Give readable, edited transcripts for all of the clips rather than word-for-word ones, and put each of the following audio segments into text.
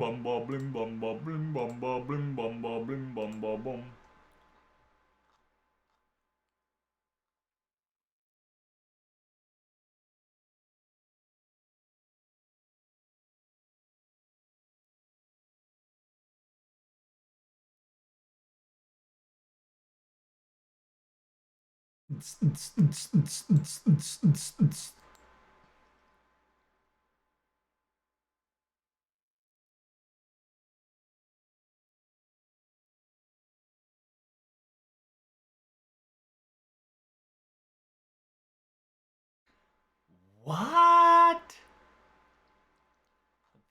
Bum ba blim bum ba blim bum ba blim bum ba blim bum ba bum. What?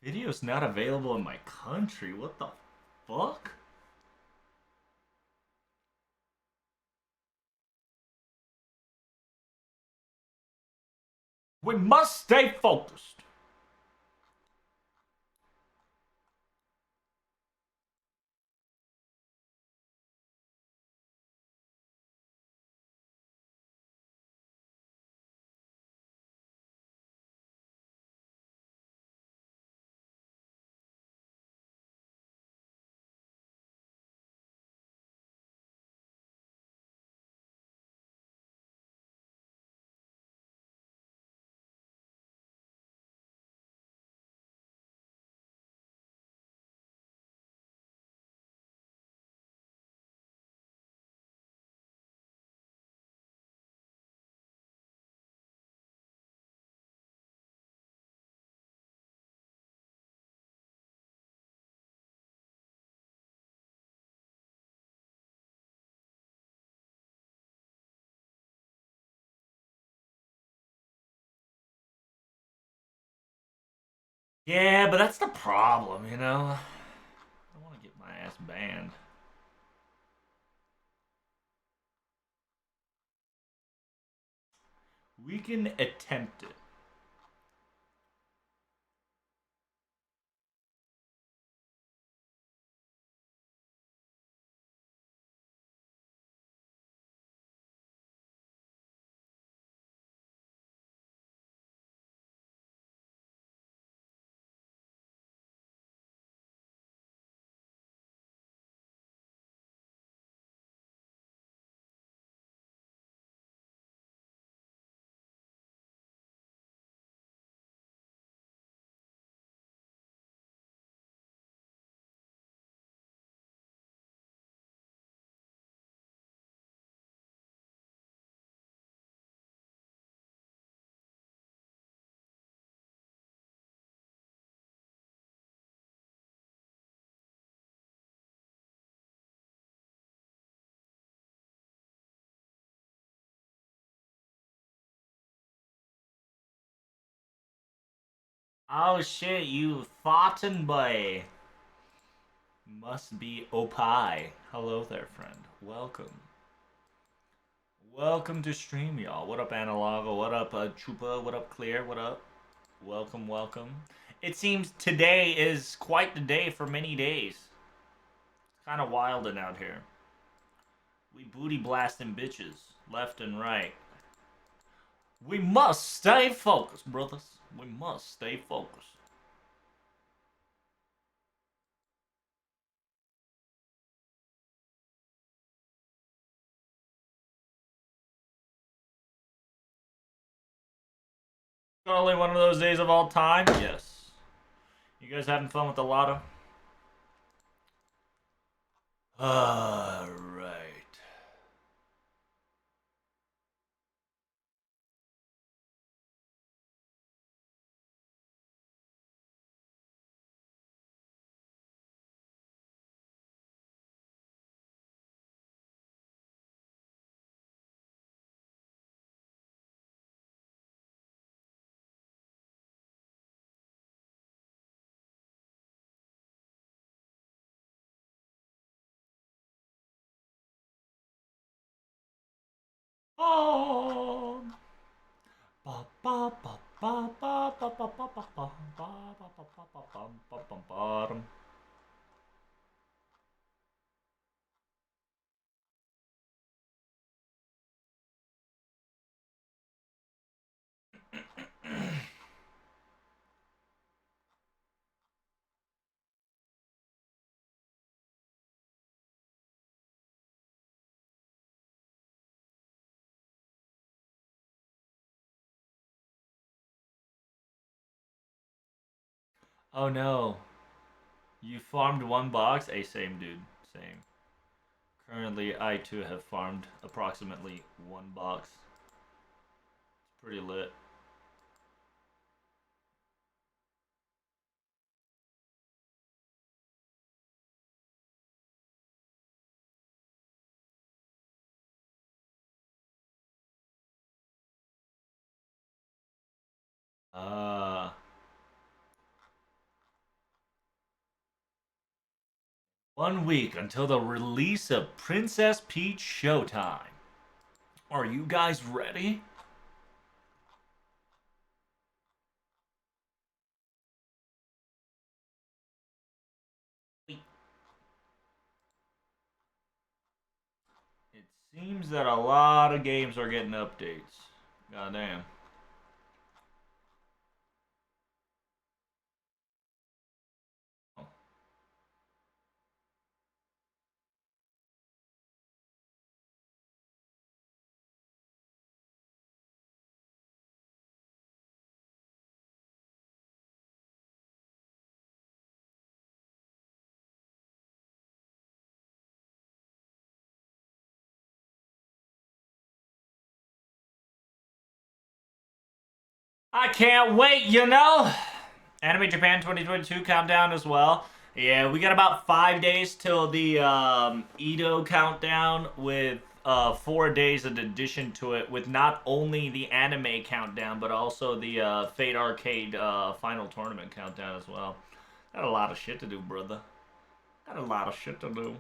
Video's not available in my country. What the fuck? We must stay focused. Yeah, but that's the problem, you know? I want to get my ass banned. We can attempt it. Oh shit, you Fountain boy. Must be Opie. Hello there, friend. Welcome. Welcome to stream, y'all. What up, Analogo? What up, Chupa? What up, Clear? What up? Welcome, welcome. It seems today is quite the day for many days. It's kind of wildin' out here. We booty blasting bitches left and right. We must stay focused, brothers. We must stay focused. Only one of those days of all time? Yes. You guys having fun with the lotto? Alright. Oh. Ba ba ba ba ba ba ba ba ba ba ba ba ba ba ba ba ba ba. Oh no. You farmed one box? Hey, same dude. Same. Currently, I too have farmed approximately one box. It's pretty lit. Uh, 1 week until the release of Princess Peach Showtime. Are you guys ready? It seems that a lot of games are getting updates. Goddamn. I can't wait, you know? Anime Japan 2022 countdown as well. Yeah, we got about 5 days till the Edo countdown with 4 days in addition to it, with not only the anime countdown but also the Fate Arcade final tournament countdown as well. Got a lot of shit to do, brother. Got a lot of shit to do.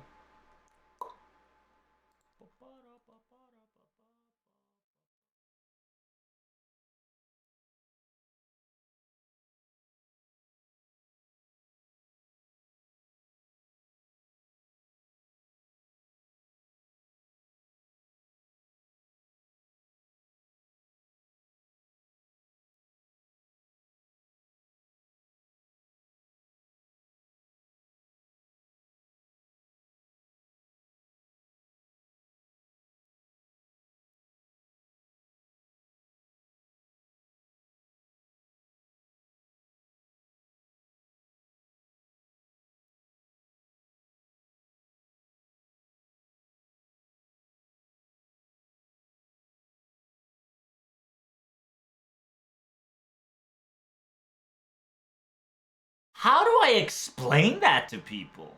How do I explain that to people?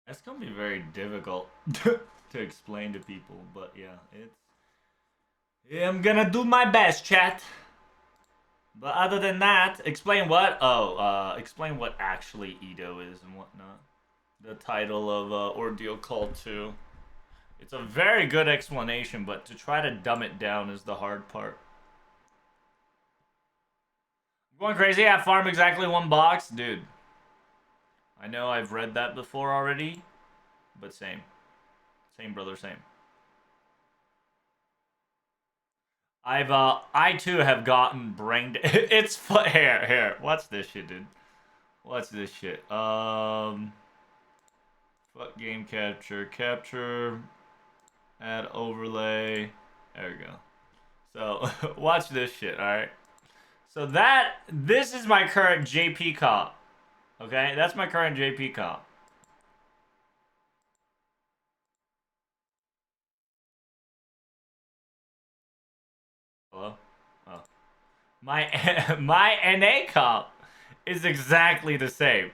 That's gonna be very difficult to explain to people, but yeah, it's. Yeah, I'm gonna do my best, chat. But other than that, explain what? Oh, explain what actually Edo is and whatnot. The title of Ordeal Call 2. It's a very good explanation, but to try to dumb it down is the hard part. I'm going crazy? I farm exactly one box? Dude, I know I've read that before already, but same. Same, brother, same. I too have gotten brain. It's here. Watch this shit, dude. Watch this shit. Fuck game capture, add overlay. There we go. So watch this shit. All right. So this is my current JP comp. Okay, that's my current JP comp. Hello. Oh, my my NA comp is exactly the same.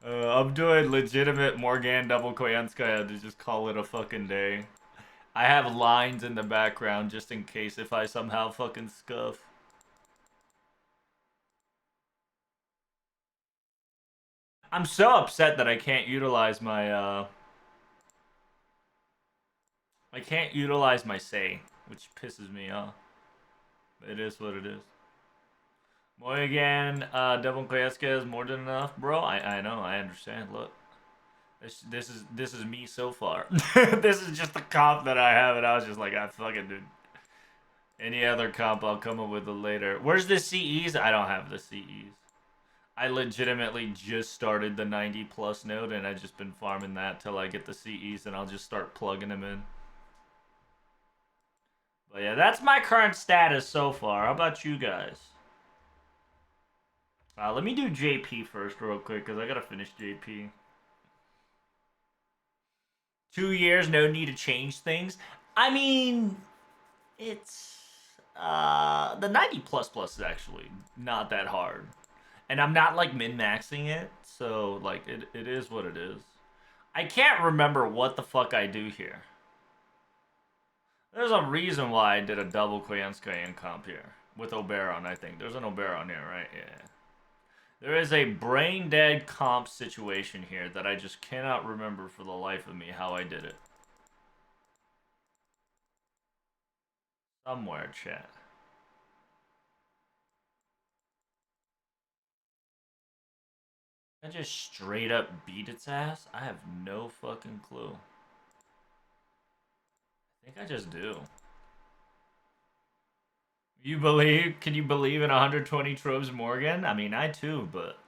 I'm doing legitimate Morgan double Koyanskaya to just call it a fucking day. I have lines in the background just in case if I somehow fucking scuff. I'm so upset that I can't utilize my I can't utilize my say, which pisses me off. It is what it is. Morgan, Devil Koyeska is more than enough, bro. I know, I understand. Look, this is me so far. This is just the comp that I have, and I was just like, I fucking dude. Any other comp I'll come up with it later. Where's the CEs? I don't have the CEs. I legitimately just started the 90 plus node, and I've just been farming that till I get the CEs, and I'll just start plugging them in. But yeah, that's my current status so far. How about you guys? Let me do JP first real quick, because I gotta finish JP. 2 years, no need to change things. I mean, it's the 90 plus plus is actually not that hard, and I'm not like min maxing it, so like it is what it is. I can't remember what the fuck I do here. There's a reason why I did a double Koyanskayan comp here with Oberon. I think there's an Oberon here, right? Yeah. There is a brain dead comp situation here that I just cannot remember for the life of me how I did it. Somewhere, chat. I just straight up beat its ass? I have no fucking clue. I think I just do. You believe? Can you believe in 120 tropes Morgan? I mean, I too, but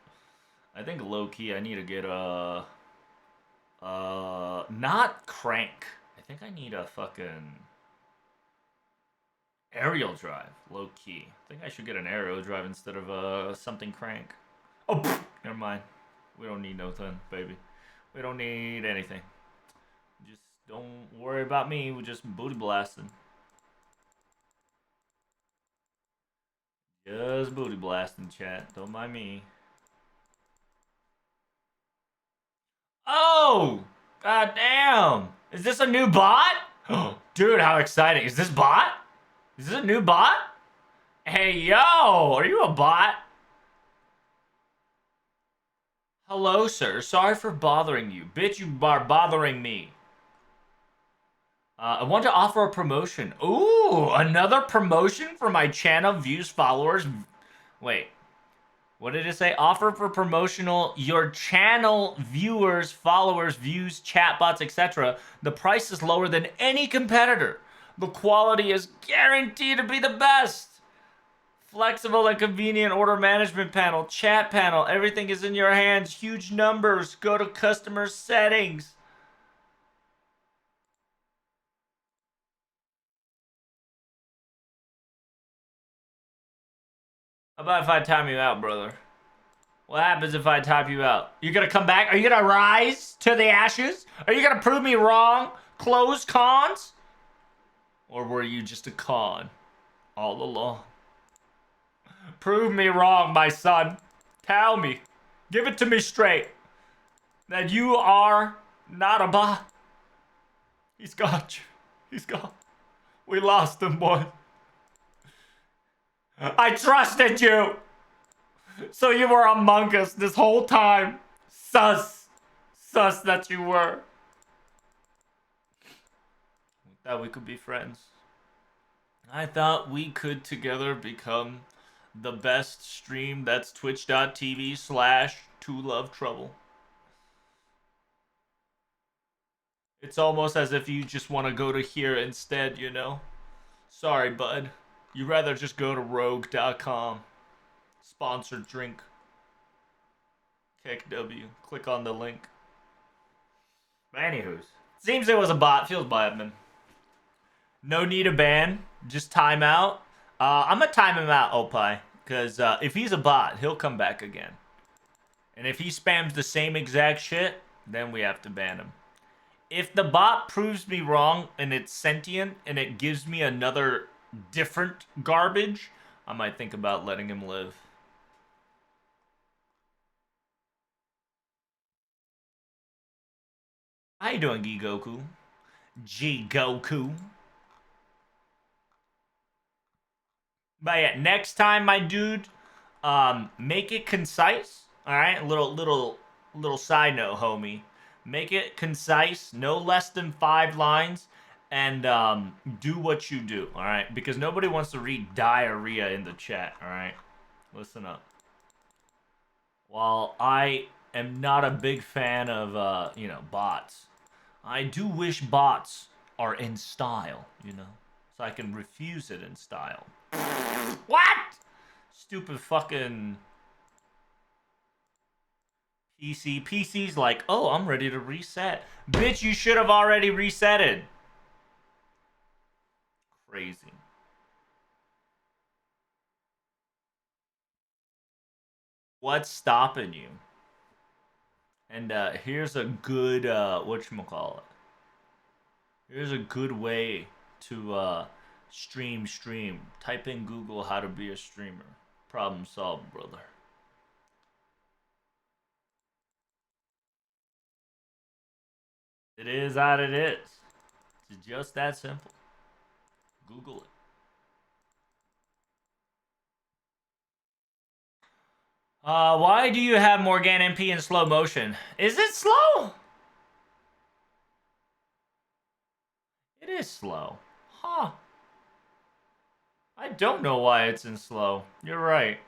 I think low key I need to get not crank. I think I need a fucking aerial drive, low key. I think I should get an aerial drive instead of something crank. Oh, pfft, never mind. We don't need nothing, baby. We don't need anything. Just don't worry about me. We're just booty blasting. Just booty blasting, chat. Don't mind me. Oh! God damn! Is this a new bot? Dude, how exciting. Is this bot? Is this a new bot? Hey, yo! Are you a bot? Hello, sir. Sorry for bothering you. Bitch, you are bothering me. I want to offer a promotion. Ooh, another promotion for my channel views, followers. Wait, what did it say? Offer for promotional your channel viewers, followers, views, chatbots, etc. The price is lower than any competitor. The quality is guaranteed to be the best. Flexible and convenient order management panel, chat panel, everything is in your hands. Huge numbers. Go to customer settings. How about if I time you out, brother? What happens if I type you out? You gonna come back? Are you gonna rise to the ashes? Are you gonna prove me wrong? Close cons? Or were you just a con all along? Prove me wrong, my son. Tell me. Give it to me straight. That you are not a bot. He's got you. He's gone. We lost him, boy. I trusted you. So you were among us this whole time. Sus. Sus that you were. We thought we could be friends. I thought we could together become the best stream. That's twitch.tv/2lovetrouble. It's almost as if you just want to go to here instead, you know? Sorry, bud. You'd rather just go to rogue.com. Sponsored drink. KW. Click on the link. But anywho's. Seems it was a bot. Feels bad, man. No need to ban. Just timeout. I'm gonna time him out, Opie. Because if he's a bot, he'll come back again. And if he spams the same exact shit, then we have to ban him. If the bot proves me wrong and it's sentient and it gives me another different garbage, I might think about letting him live. How you doing, Gigoku? G-Goku. But yeah, next time, my dude, make it concise. All right, little side note, homie. Make it concise, no less than 5 lines, and do what you do. All right, because nobody wants to read diarrhea in the chat. All right. Listen up. While I am not a big fan of, bots, I do wish bots are in style, so I can refuse it in style. What? Stupid fucking PC. PC's like, oh, I'm ready to reset. Bitch, you should have already resetted. Crazy. What's stopping you? And here's a good whatchamacallit. Here's a good way to stream. Type in Google how to be a streamer. Problem solved, brother. It is how it is. It's just that simple. Google it. Why do you have Morgan MP in slow motion? Is it slow? It is slow. Huh. I don't know why it's in slow. You're right.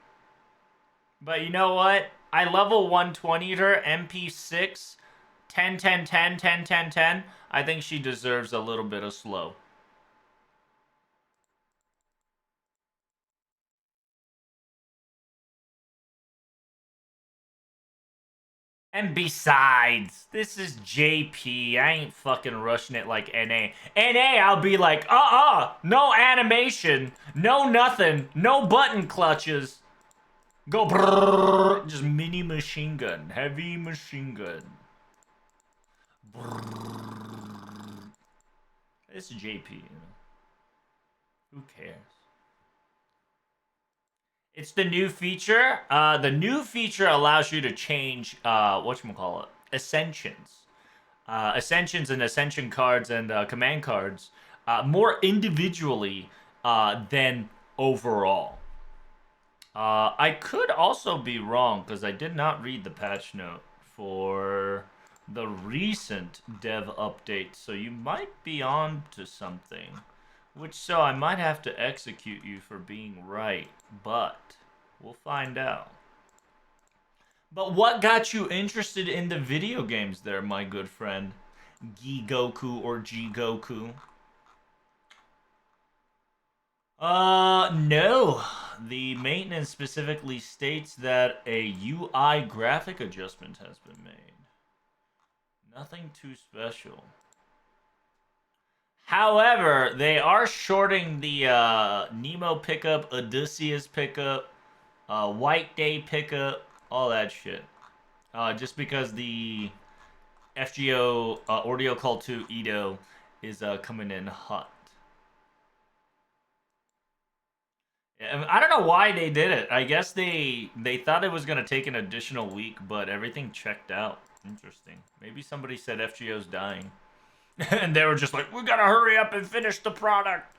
But you know what? I level 120'd her, MP6, 10, 10, 10, 10, 10, 10. I think she deserves a little bit of slow. And besides, this is JP. I ain't fucking rushing it like NA. NA, I'll be like, no animation, no nothing, no button clutches. Go brrrr, just mini machine gun, heavy machine gun. Brrrr. This is JP, Who cares? It's the new feature. The new feature allows you to change whatchamacallit, ascensions. Ascensions and ascension cards and command cards more individually than overall. I could also be wrong because I did not read the patch note for the recent dev update, so you might be on to something. Which so I might have to execute you for being right, but we'll find out. But what got you interested in the video games there, my good friend? Gigoku or G-Goku? No. The maintenance specifically states that a UI graphic adjustment has been made. Nothing too special. However, they are shorting the Nemo pickup, Odysseus pickup, White Day pickup, all that shit. Just because the FGO Audio Call to Edo is coming in hot. Yeah, I don't know why they did it. I guess they thought it was gonna take an additional week, but everything checked out. Interesting. Maybe somebody said FGO's dying, and they were just like, "We gotta hurry up and finish the product."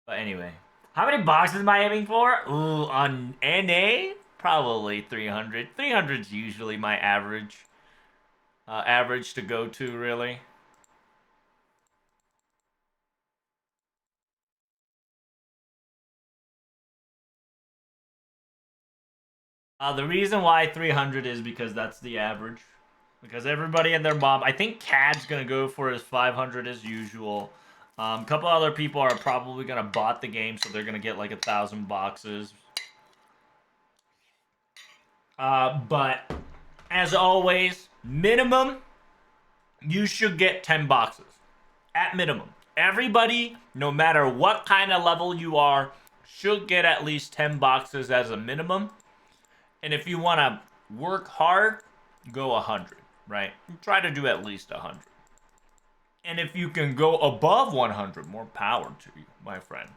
But anyway, how many boxes am I aiming for? Ooh, on NA, probably 300. 300 is usually my average to go to, really. The reason why 300 is because that's the average. Because everybody and their mom, I think Cad's gonna go for his 500 as usual. A couple other people are probably gonna bot the game, so they're gonna get like 1,000 boxes. But as always, minimum, you should get 10 boxes at minimum. Everybody, no matter what kind of level you are, should get at least 10 boxes as a minimum. And if you want to work hard, go 100, right? Try to do at least 100. And if you can go above 100, more power to you, my friend.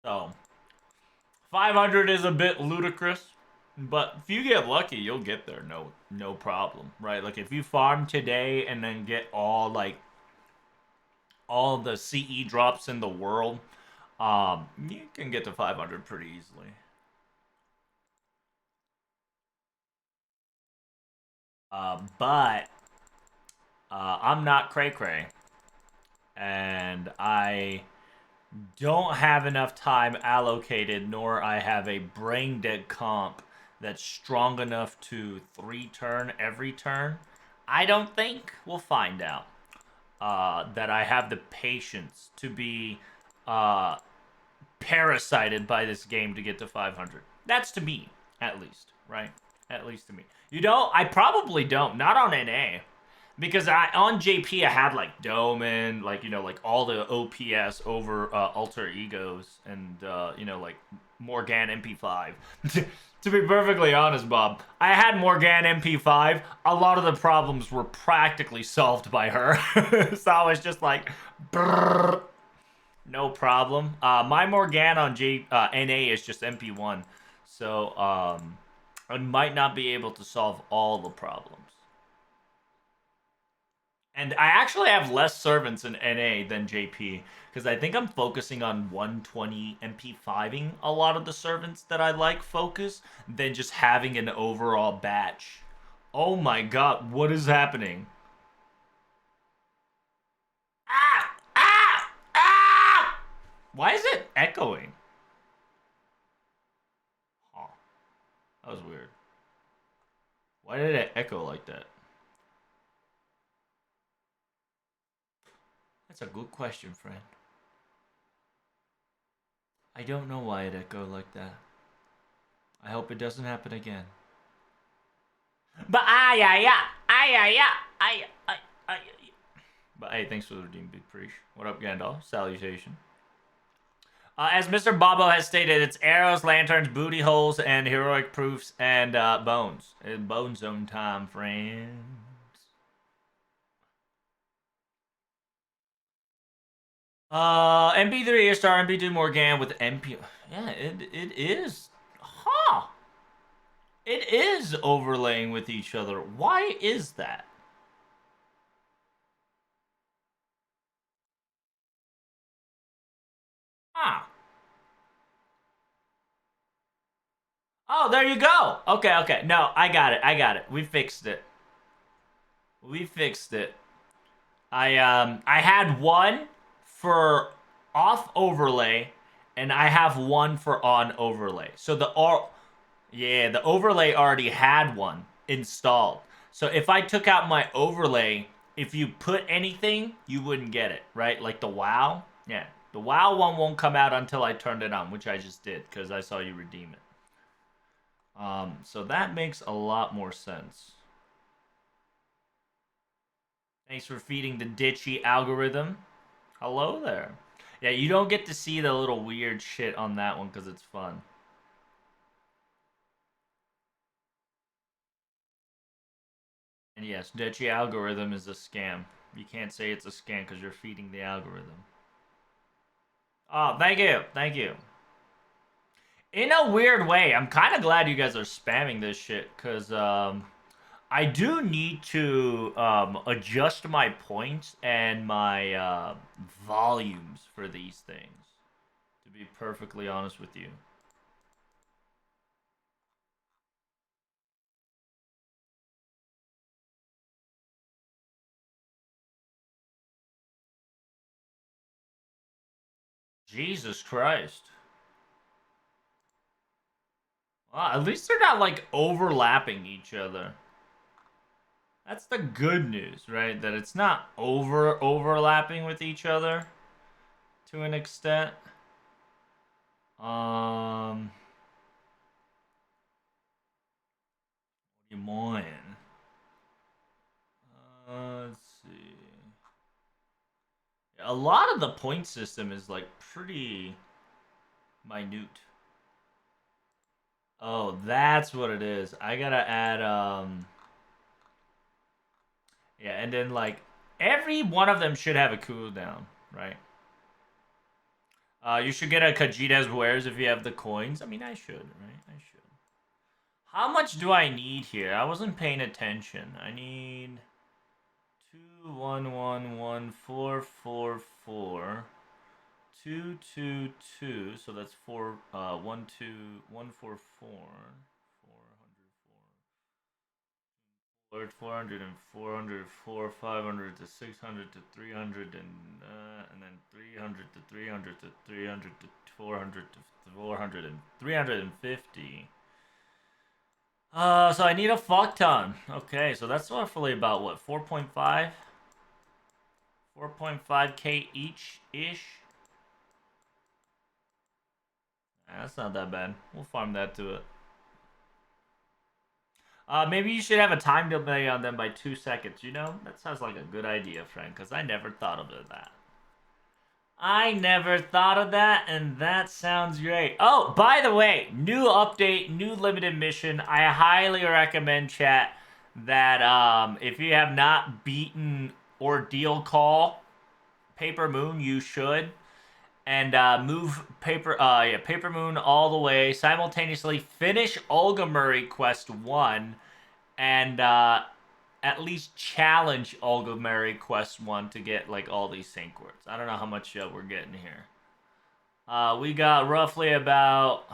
So, 500 is a bit ludicrous, but if you get lucky, you'll get there no problem, right? Like if you farm today and then get all the CE drops in the world, you can get to 500 pretty easily. But I'm not cray cray, and I don't have enough time allocated, nor I have a brain dead comp that's strong enough to 3-turn every turn. I don't think. We'll find out. That I have the patience to be uh, parasited by this game to get to 500. That's to me, at least, right? At least to me. You don't? I probably don't. Not on NA. Because on JP I had like Doman, like like all the OPS over alter egos, and like Morgan MP5. To be perfectly honest, Bob, I had Morgan MP5. A lot of the problems were practically solved by her, so I was just like, brrr, no problem. My Morgan on NA is just MP1, so I might not be able to solve all the problems. And I actually have less servants in NA than JP because I think I'm focusing on 120 MP5ing a lot of the servants that I like focus than just having an overall batch. Oh my god, what is happening? Ah! Ah! Ah! Why is it echoing? Oh, that was weird. Why did it echo like that? That's a good question, friend. I don't know why it echoed like that. I hope it doesn't happen again. But yeah, yeah, yeah, yeah, I. But hey, thanks for the redeem, Big Preach. What up, Gandalf? Salutation. As Mr. Bobo has stated, it's arrows, lanterns, booty holes, and heroic proofs, and bones. Bone zone time, friends. MP3 star MP2 Morgan with MP. Yeah, it is. Huh. It is overlaying with each other. Why is that? Huh. Oh, there you go. Okay, okay. No, I got it. I got it. We fixed it. We fixed it. I had one for off overlay, and I have one for on overlay. So the overlay already had one installed. So if I took out my overlay, if you put anything, you wouldn't get it, right? Like the WoW. Yeah. The WoW one won't come out until I turned it on, which I just did because I saw you redeem it. So that makes a lot more sense. Thanks for feeding the ditchy algorithm. Hello there. Yeah, you don't get to see the little weird shit on that one because it's fun. And yes, ditchy algorithm is a scam. You can't say it's a scam because you're feeding the algorithm. Oh, thank you. Thank you. In a weird way, I'm kind of glad you guys are spamming this shit because I do need to adjust my points and my volumes for these things, to be perfectly honest with you. Jesus Christ. Well, at least they're not like overlapping each other. That's the good news, right? That it's not overlapping with each other to an extent. What do you mind? Let's see. A lot of the point system is like pretty minute. Oh, that's what it is. I gotta add yeah, and then like every one of them should have a cooldown, right? You should get a Khajiit's wares if you have the coins. I mean, I should, right? I should. How much do I need here? I wasn't paying attention. I need 2 1 1 1 4 4 2 2 2. So that's 4 1 2 1 4 4 400 400 and 400, 500 to 600 to 300 and then 300 to 300 to 300 to 400 to 400 and 350. So I need a fuck ton. Okay, so that's roughly about what, 4.5? 4.5k each ish. That's not that bad. We'll farm that to it. Maybe you should have a time delay on them by 2 seconds. You know, that sounds like a good idea, friend. Because I never thought of that. I never thought of that, and that sounds great. Oh, by the way, new update, new limited mission. I highly recommend, chat, that if you have not beaten Ordeal Call Paper Moon, you should. And move Paper Moon all the way. Simultaneously finish Olga Murray Quest 1 and at least challenge Olga Murray Quest 1 to get like all these Saint Quartz. I don't know how much we're getting here. We got roughly about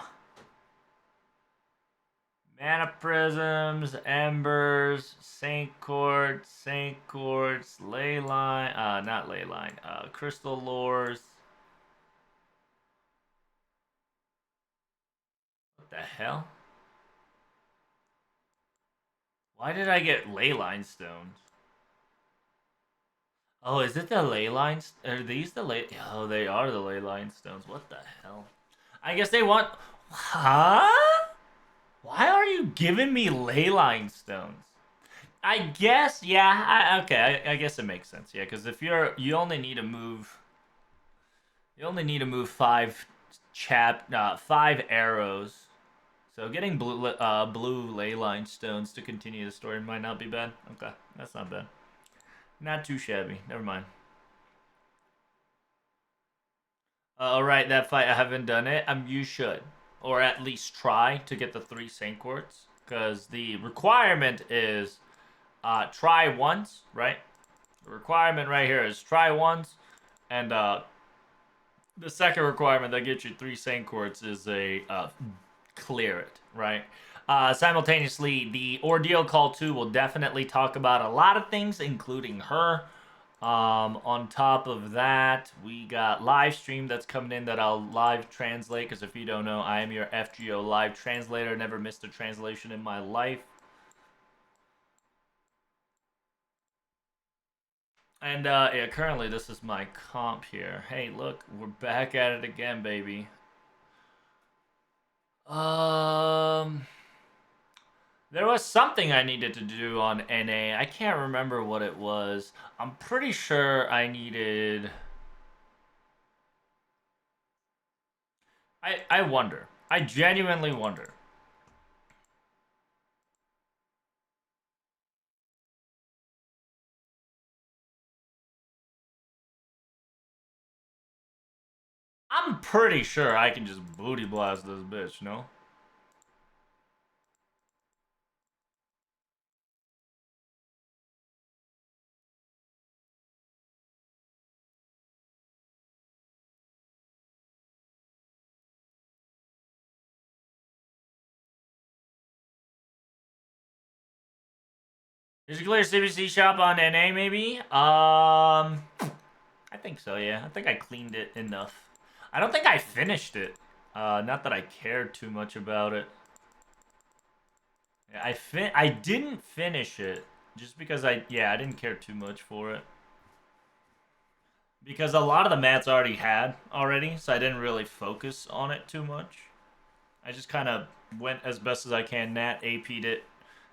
Mana Prisms, Embers, Saint Quartz, Leyline, not Leyline, Crystal Lures. What the hell? Why did I get Leyline Stones? Oh, is it the ley lines? Are these the ley? Oh, they are the ley line stones. What the hell? I guess they want. Huh? Why are you giving me ley line stones? I guess, yeah. Okay, I guess it makes sense. Yeah, because if you only need to move. You only need to move five 5 arrows. So getting blue ley line stones to continue the story might not be bad. Okay, that's not bad. Not too shabby. Never mind. Alright, that fight, I haven't done it. You should. Or at least try to get the 3 Saint Quartz. Because the requirement is try once, right? The requirement right here is try once. And the second requirement that gets you 3 Saint Quartz is a clear it, right? Simultaneously, the Ordeal Call 2 will definitely talk about a lot of things, including her. On top of that, we got live stream that's coming in that I'll live translate, because if you don't know, I am your FGO live translator. Never missed a translation in my life. And yeah, currently this is my comp here. Hey, look, we're back at it again, baby. There was something I needed to do on NA. I can't remember what it was. I'm pretty sure I needed... I wonder. I genuinely wonder. I'm pretty sure I can just booty blast this bitch, no? Is it clear CBC shop on NA, maybe? I think so, yeah. I think I cleaned it enough. I don't think I finished it. Not that I cared too much about it. I didn't finish it just because I didn't care too much for it. Because a lot of the mats I already had already, so I didn't really focus on it too much. I just kind of went as best as I can, Nat AP'd it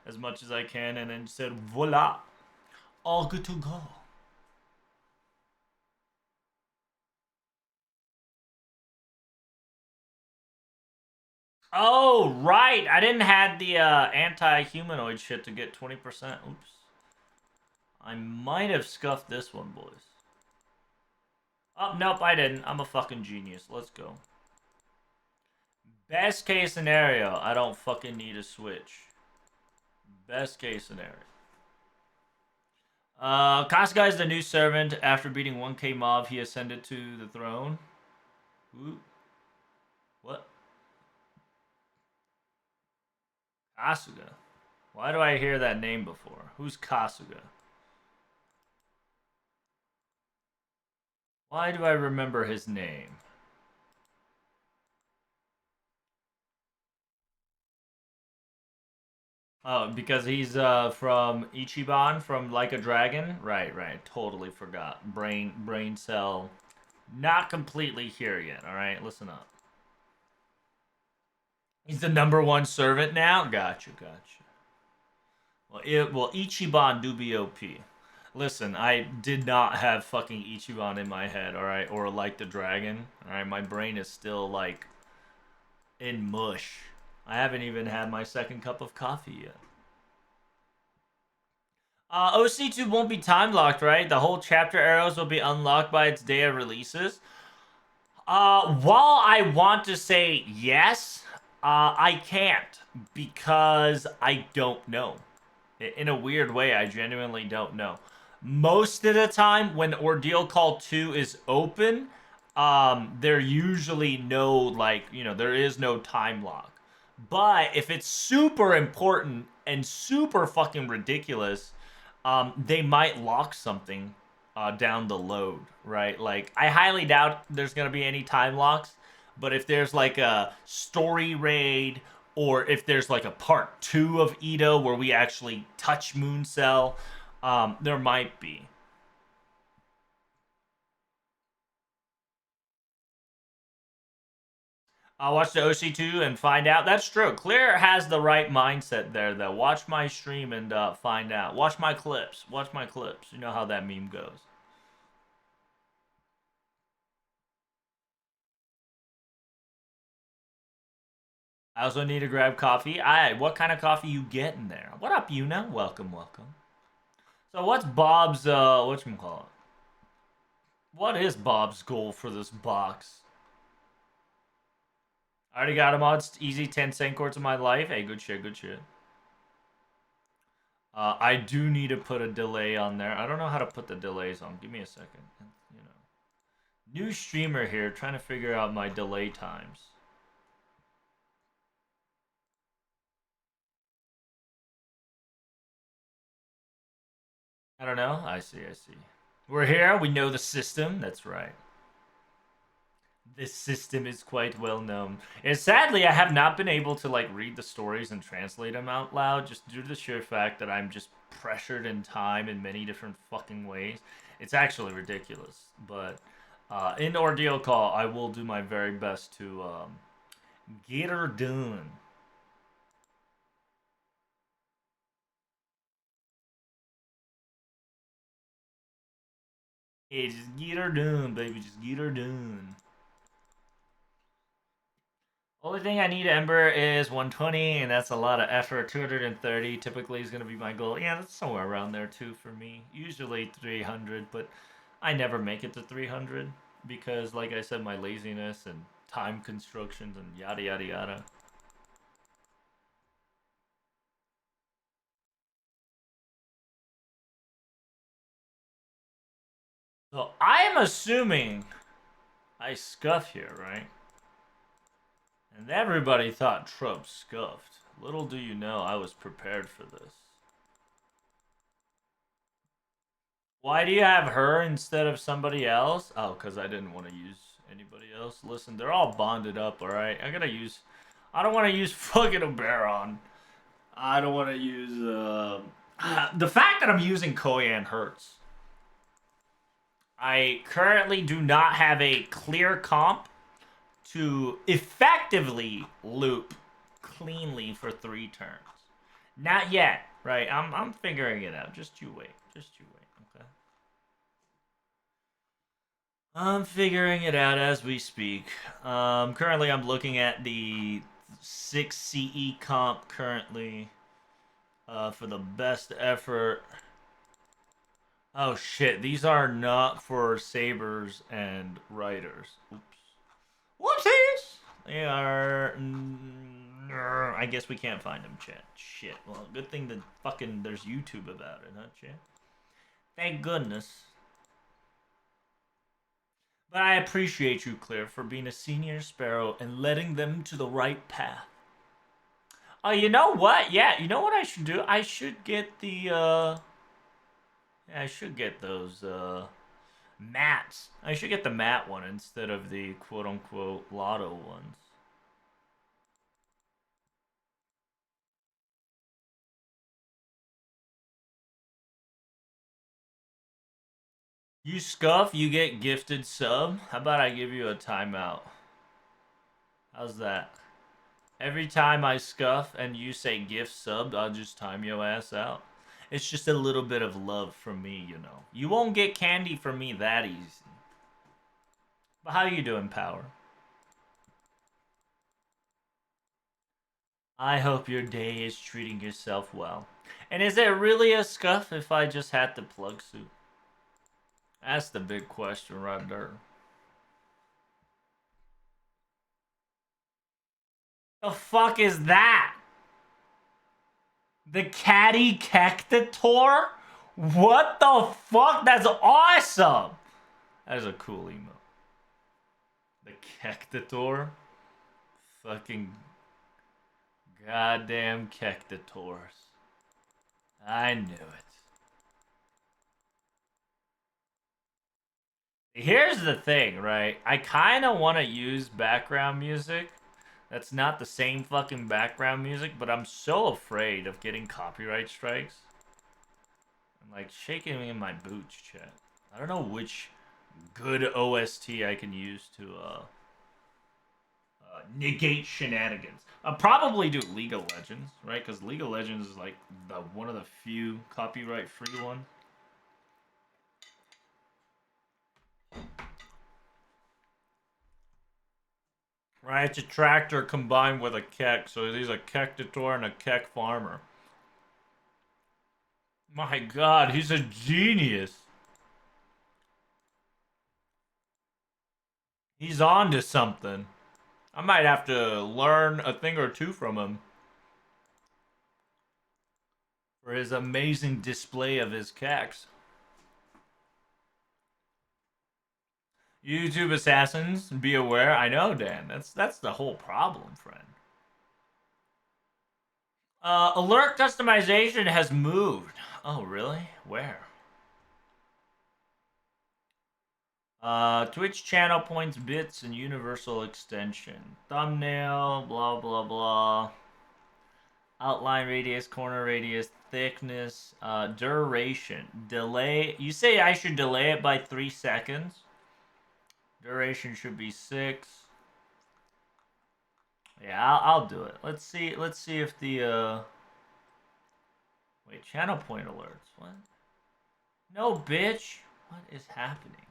as much as I can, and then said, voila, all good to go. Oh, right. I didn't have the anti-humanoid shit to get 20%. Oops. I might have scuffed this one, boys. Oh, nope, I didn't. I'm a fucking genius. Let's go. Best case scenario, I don't fucking need a switch. Best case scenario. Kasuga is the new servant. After beating 1k mob, he ascended to the throne. Ooh. What? Kasuga? Why do I hear that name before? Who's Kasuga? Why do I remember his name? Oh, because he's from Ichiban from Like a Dragon? Right, right. Totally forgot. Brain cell. Not completely here yet, alright? Listen up. He's the #1 servant now? Gotcha, gotcha. Well, Ichiban do be OP. Listen, I did not have fucking Ichiban in my head, alright? Or Like the Dragon. Alright, my brain is still like in mush. I haven't even had my second cup of coffee yet. OC2 won't be time locked, right? The whole chapter arrows will be unlocked by its day of releases. While I want to say yes, I can't because I don't know. In a weird way, I genuinely don't know. Most of the time, when Ordeal Call 2 is open, there usually no, like, there is no time lock. But if it's super important and super fucking ridiculous, they might lock something down the load, right? Like, I highly doubt there's going to be any time locks, but if there's like a story raid or if there's like a part 2 of Ito where we actually touch Mooncell, there might be. I'll watch the OC2 and find out. That's true. Clear has the right mindset there, though. Watch my stream and find out. Watch my clips. Watch my clips. You know how that meme goes. I also need to grab coffee. Alright, what kind of coffee you getting there? What up, Yuna? Welcome, welcome. So what's Bob's, whatchamacallit? What is Bob's goal for this box? I already got him on. It's easy 10 cent quarts of my life. Hey, good shit, good shit. I do need to put a delay on there. I don't know how to put the delays on. Give me a second. You know, new streamer here, trying to figure out my delay times. I don't know. I see, I see. We're here. We know the system. That's right. This system is quite well known. And sadly, I have not been able to like read the stories and translate them out loud just due to the sheer fact that I'm just pressured in time in many different fucking ways. It's actually ridiculous. But in Ordeal Call, I will do my very best to get her done. Hey, just get her done, baby. Just get her done. Only thing I need Ember is 120, and that's a lot of effort. 230 typically is going to be my goal. Yeah, that's somewhere around there too for me. Usually 300, but I never make it to 300 because, like I said, my laziness and time constructions and yada yada yada. So I am assuming I scuff here, right? And everybody thought Trump scuffed. Little do you know, I was prepared for this. Why do you have her instead of somebody else? Oh, because I didn't want to use anybody else. Listen, they're all bonded up, alright? I gotta use... I don't want to use fucking Oberon. I don't want to use... The fact that I'm using Koyan hurts. I currently do not have a clear comp to effectively loop cleanly for 3 turns. Not yet, right? I'm figuring it out. Just you wait. Just you wait, okay? I'm figuring it out as we speak. Currently, I'm looking at the 6 CE comp currently for the best effort. Oh shit, these are not for sabers and riders. Oops. Whoopsies! They are. I guess we can't find them, chat. Shit. Well, good thing that fucking there's YouTube about it, huh, chat? Thank goodness. But I appreciate you, Claire, for being a senior sparrow and letting them to the right path. Oh, you know what? Yeah, you know what I should do? I should get the yeah, I should get those mats. I should get the mat one instead of the quote unquote lotto ones. You scuff, you get gifted sub. How about I give you a timeout? How's that? Every time I scuff and you say gift sub, I'll just time your ass out. It's just a little bit of love from me, you know. You won't get candy from me that easy. But how you doing, Power? I hope your day is treating yourself well. And is it really a scuff if I just had the plug suit? That's the big question right there. The fuck is that? The catty cactator? What the fuck? That's awesome! That is a cool emo. The cactator? Fucking goddamn cactators. I knew it. Here's the thing, right? I kind of want to use background music that's not the same fucking background music, but I'm so afraid of getting copyright strikes. I'm like shaking me in my boots, chat. I don't know which good OST I can use to negate shenanigans. I'll probably do League of Legends, right? Because League of Legends is like the one of the few copyright-free ones. Right, it's a tractor combined with a kek, so he's a kektator and a kek farmer. My god, he's a genius. He's on to something. I might have to learn a thing or two from him for his amazing display of his keks. YouTube assassins, be aware. I know, Dan. That's the whole problem, friend. Alert customization has moved. Oh, really? Where? Twitch channel points, bits, and universal extension. Thumbnail, blah, blah, blah. Outline radius, corner radius, thickness, duration, delay. You say I should delay it by 3 seconds. Duration should be 6. Yeah, I'll do it. Let's see. Let's see if the wait, channel point alerts. What? No, bitch. What is happening?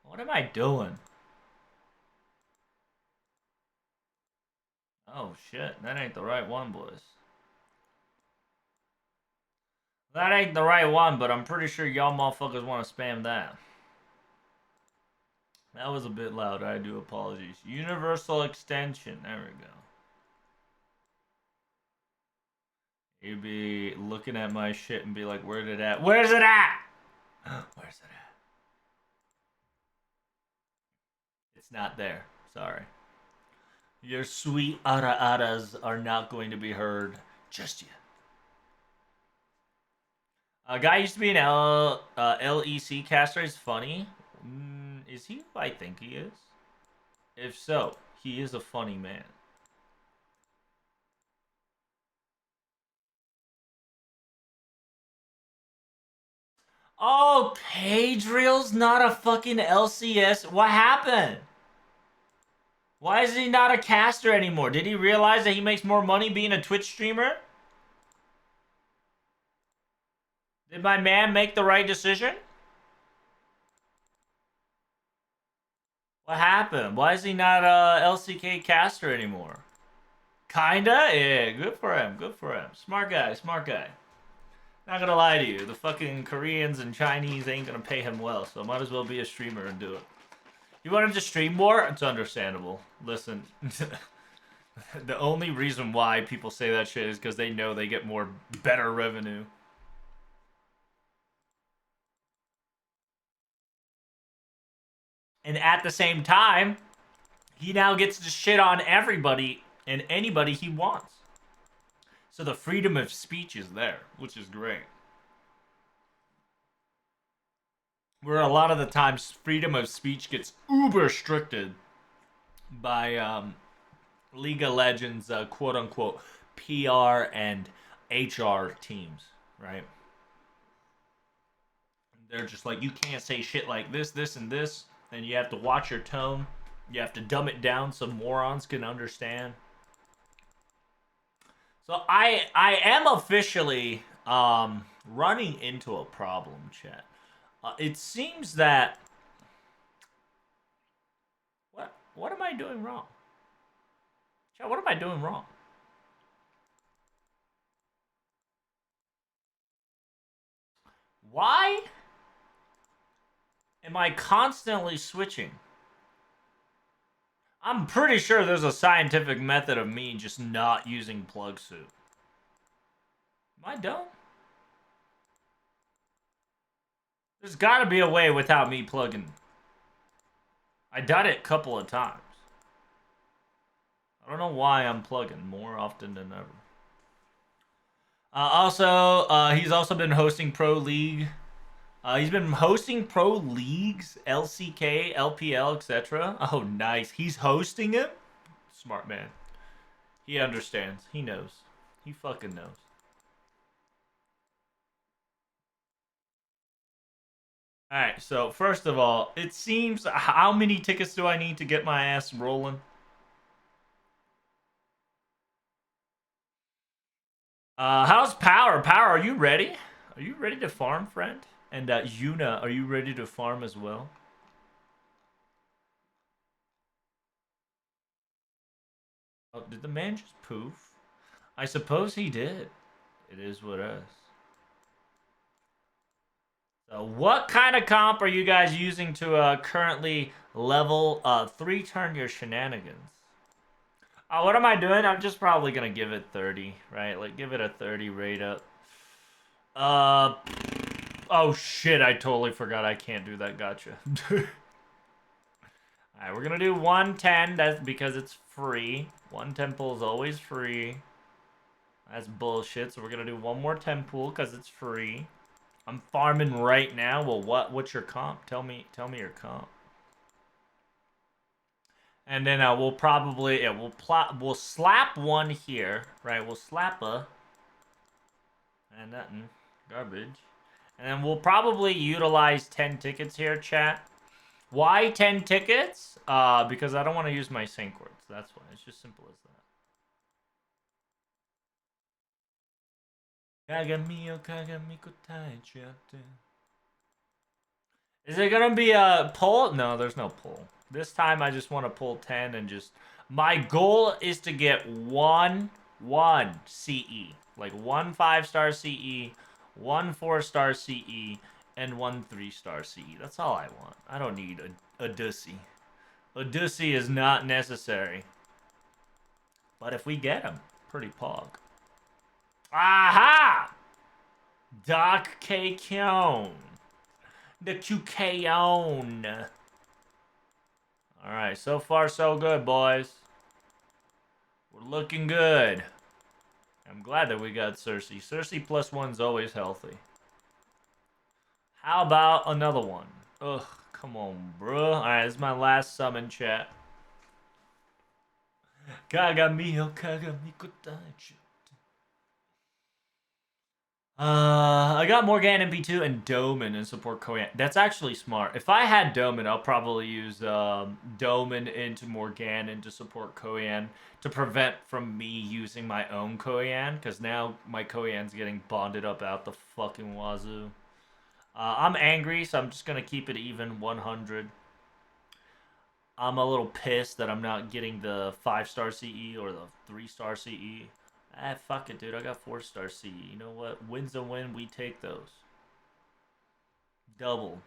What am I doing? Oh shit, that ain't the right one, boys. That ain't the right one, but I'm pretty sure y'all motherfuckers want to spam that. That was a bit loud. I do apologies. Universal extension. There we go. You'd be looking at my shit and be like, where's it at? Where's it at? Where's it at? It's not there. Sorry. Your sweet ara-aras are not going to be heard just yet. A guy used to be an LEC caster. Is funny. Is he who I think he is? If so, he is a funny man. Oh, Page Reel's not a fucking LCS. What happened? Why is he not a caster anymore? Did he realize that he makes more money being a Twitch streamer? Did my man make the right decision? What happened? Why is he not a LCK caster anymore? Kinda? Yeah, good for him. Good for him. Smart guy, smart guy. Not gonna lie to you, the fucking Koreans and Chinese ain't gonna pay him well, so might as well be a streamer and do it. You want him to stream more? It's understandable. Listen, the only reason why people say that shit is because they know they get more better revenue. And at the same time, he now gets to shit on everybody and anybody he wants. So the freedom of speech is there, which is great. Where a lot of the times freedom of speech gets uber restricted by League of Legends, quote unquote, PR and HR teams, right? They're just like, you can't say shit like this, and this, and you have to watch your tone. You have to dumb it down so morons can understand. So I am officially running into a problem, chat. It seems that what am I doing wrong? Chat, what am I doing wrong? Why am I constantly switching? I'm pretty sure there's a scientific method of me just not using plug suit. Am I dumb? There's gotta be a way without me plugging. I done it a couple of times. I don't know why I'm plugging more often than ever. He's also been hosting Pro League. He's been hosting Pro Leagues, LCK, LPL, etc. Oh, nice. He's hosting it? Smart man. He understands. He knows. He fucking knows. Alright, so first of all, it seems how many tickets do I need to get my ass rolling? How's Power? Power, are you ready? Are you ready to farm, friend? And Yuna, are you ready to farm as well? Oh, did the man just poof? I suppose he did. It is what it is. So what kind of comp are you guys using to currently level 3 turn your shenanigans? What am I doing? I'm just probably going to give it 30, right? Like, give it a 30 rate up. Oh shit, I totally forgot I can't do that. Gotcha. Alright, we're gonna do 110. That's because it's free. 110 pool is always free. That's bullshit. So we're gonna do one more 10 pool because it's free. I'm farming right now. Well, what's your comp? Tell me your comp. And then we'll probably we'll slap one here, right? We'll slap a and nothing garbage. And then we'll probably utilize 10 tickets here, chat. Why 10 tickets? Because I don't want to use my sync words. That's why. It's just simple as that. Is it gonna be a pull? No, there's no pull. This time I just want to pull 10 and just... My goal is to get one CE. Like one 5-star CE, one 4-star CE, and one 3-star CE. That's all I want. I don't need a dussy. A dussy is not necessary. But if we get him, pretty pog. Aha! Doc K. Kyon. The QK-on. Alright, so far so good, boys. We're looking good. I'm glad that we got Cersei. Cersei plus 1's always healthy. How about another one? Ugh, come on, bruh. Alright, this is my last summon, chat. Kagamiyo Kagamiko Taichi. I got Morgan MP2 and Doman in support Koyan. That's actually smart. If I had Doman, I'll probably use Doman into Morgan to support Koyan to prevent from me using my own Koyan, because now my Koyan's getting bonded up out the fucking wazoo. I'm angry, so I'm just going to keep it even 100. I'm a little pissed that I'm not getting the 5-star CE or the 3-star CE. Ah, fuck it, dude. I got 4-star CE. You know what? Win's a win. We take those. Double.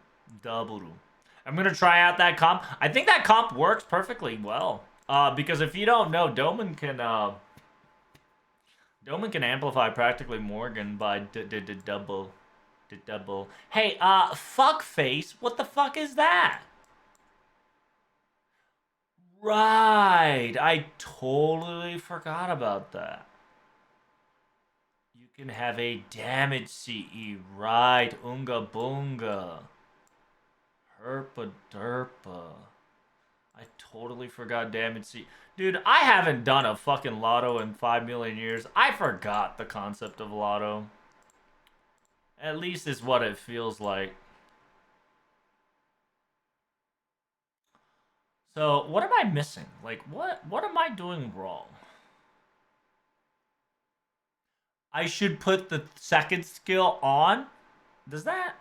I'm going to try out that comp. I think that comp works perfectly well. Because if you don't know, Doman can amplify practically Morgan by double. Hey, fuck face. What the fuck is that? Right. I totally forgot about that. You can have a damage CE. Right. Unga boonga. Herpa derpa. I totally forgot damage CE. Dude, I haven't done a fucking lotto in 5 million years. I forgot the concept of lotto. At least is what it feels like. So, what am I missing? Like, what am I doing wrong? I should put the second skill on? Does that...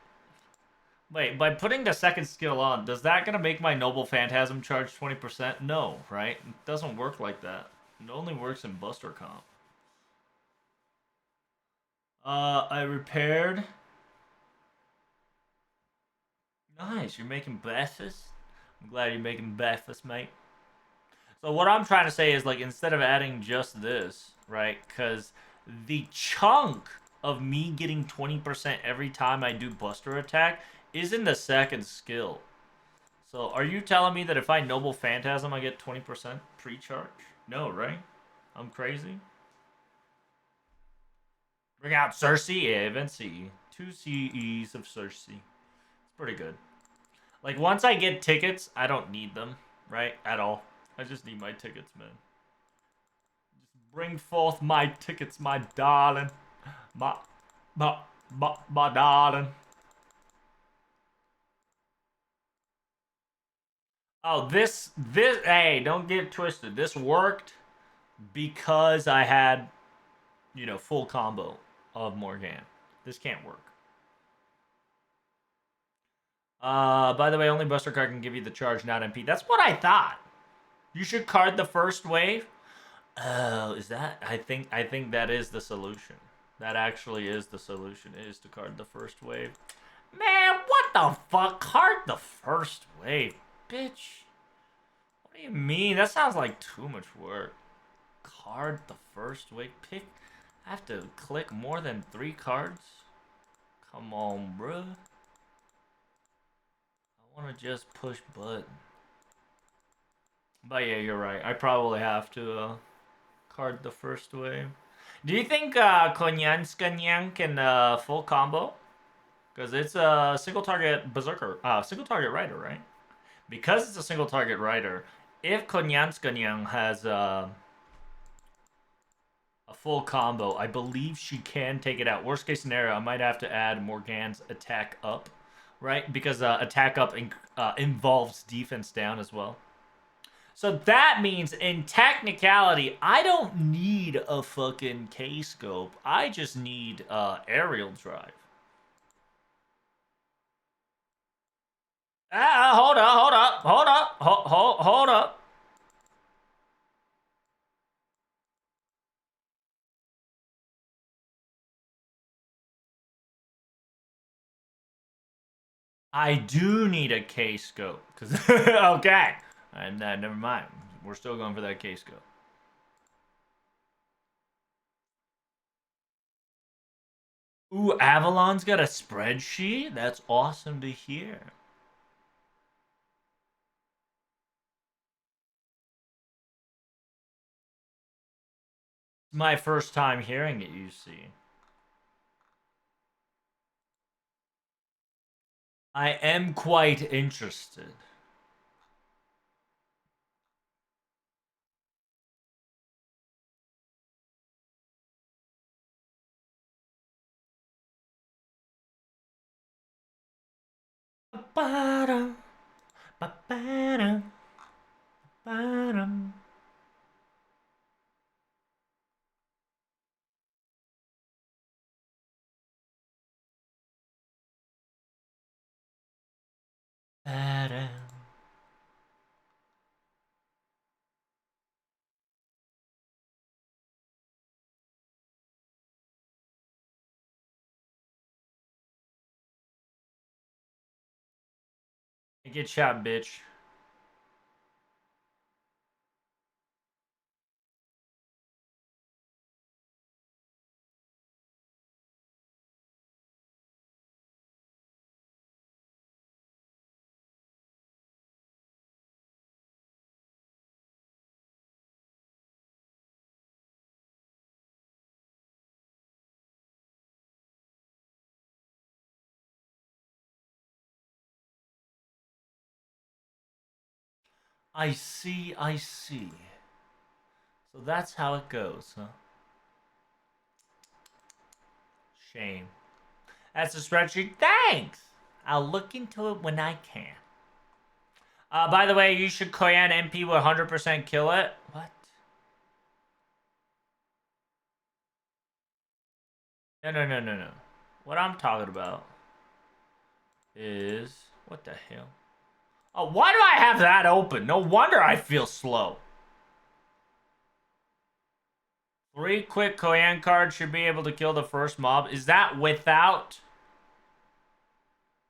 Wait, by putting the second skill on, does that gonna make my Noble Phantasm charge 20%? No, right? It doesn't work like that. It only works in Buster Comp. I repaired. Nice, you're making breakfast? I'm glad you're making breakfast, mate. So what I'm trying to say is, like, instead of adding just this, right? Because the chunk of me getting 20% every time I do Buster Attack is in the second skill. So are you telling me that if I Noble Phantasm, I get 20% pre-charge? No, right? I'm crazy? Bring out Cersei? Yeah, event CE. 2 CEs of Cersei. It's pretty good. Like, once I get tickets, I don't need them, right? At all. I just need my tickets, man. Just bring forth my tickets, my darling. My, my darling. Oh, hey, don't get it twisted. This worked because I had, full combo of Morgan. This can't work. By the way, only Buster card can give you the charge, not MP. That's what I thought. You should card the first wave. Oh, is that? I think that is the solution. That actually is the solution. Is to card the first wave. Man, what the fuck? Card the first wave, bitch. What do you mean? That sounds like too much work. Card the first wave. I have to click more than 3 cards. Come on, bruh. I want to just push button. But yeah, you're right. I probably have to card the first wave. Do you think Konyan Skanyang can full combo? Because it's a single target berserker, single target rider, right? Because it's a single target rider, if Konyan Skanyang has a full combo, I believe she can take it out. Worst case scenario, I might have to add Morgan's attack up, right? Because attack up involves defense down as well. So that means, in technicality, I don't need a fucking K-scope. I just need aerial drive. Hold up, hold up, hold up, hold up. I do need a K-scope. Okay. And never mind. We're still going for that K-scope. Ooh, Avalon's got a spreadsheet? That's awesome to hear. It's my first time hearing it, you see. I am quite interested. Ba-ba-dum, ba-ba-dum, ba-dum. Ba-dum. Get shot, bitch. I see, I see. So that's how it goes, huh? Shame. That's a spreadsheet. Thanks! I'll look into it when I can. By the way, you should Koyan MP will 100% kill it. What? No. What I'm talking about is... What the hell? Oh, why do I have that open? No wonder I feel slow. 3 quick Koyan cards should be able to kill the first mob. Is that without...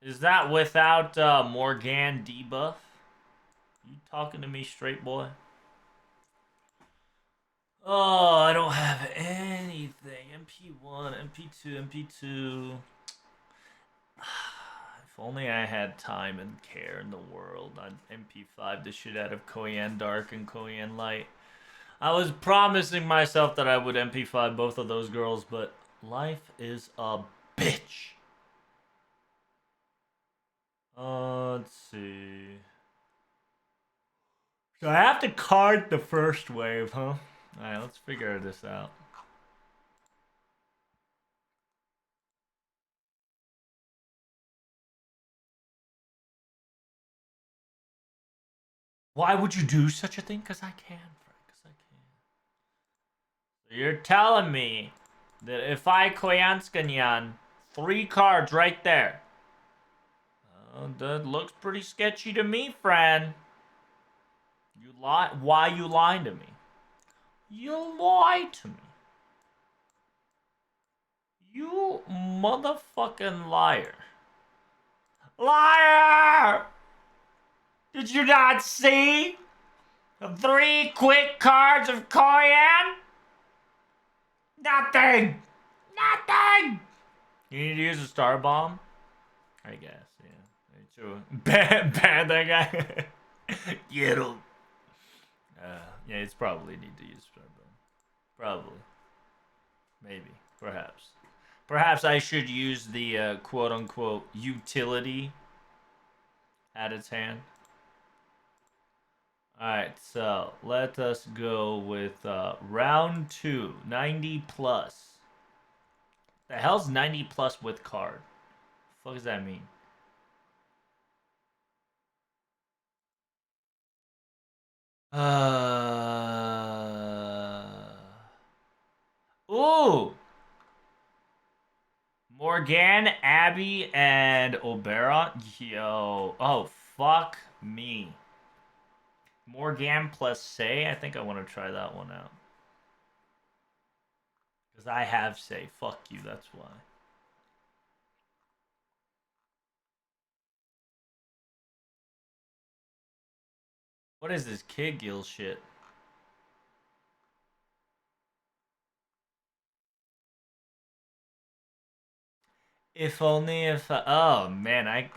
Morgan debuff? You talking to me straight, boy? Oh, I don't have anything. MP1, MP2, MP2. If only I had time and care in the world. I'd MP5 the shit out of Koyan Dark and Koyan Light. I was promising myself that I would MP5 both of those girls, but life is a bitch. Let's see. So I have to card the first wave, huh? Alright, let's figure this out. Why would you do such a thing? Because I can, Frank. Because I can. So you're telling me that if I Koyanskanyan 3 cards right there. That looks pretty sketchy to me, friend. You lie. Why you lying to me? You lied to me. You motherfucking liar. Liar! Did you not see? The 3 quick cards of Koyan? Nothing! Nothing! You need to use a star bomb? I guess, yeah. True. Ban that guy. Get him. Yeah, it's probably need to use star bomb. Probably. Maybe. Perhaps. Perhaps I should use the quote-unquote utility at its hand. Alright, so let us go with round 2, 90 plus. The hell's 90 plus with card? What the fuck does that mean? Ooh! Morgan, Abby, and Oberon? Yo. Oh, fuck me. Morgan plus Say? I think I want to try that one out. Because I have Say. Fuck you, that's why. What is this Kid Gill shit? If only if oh man, man,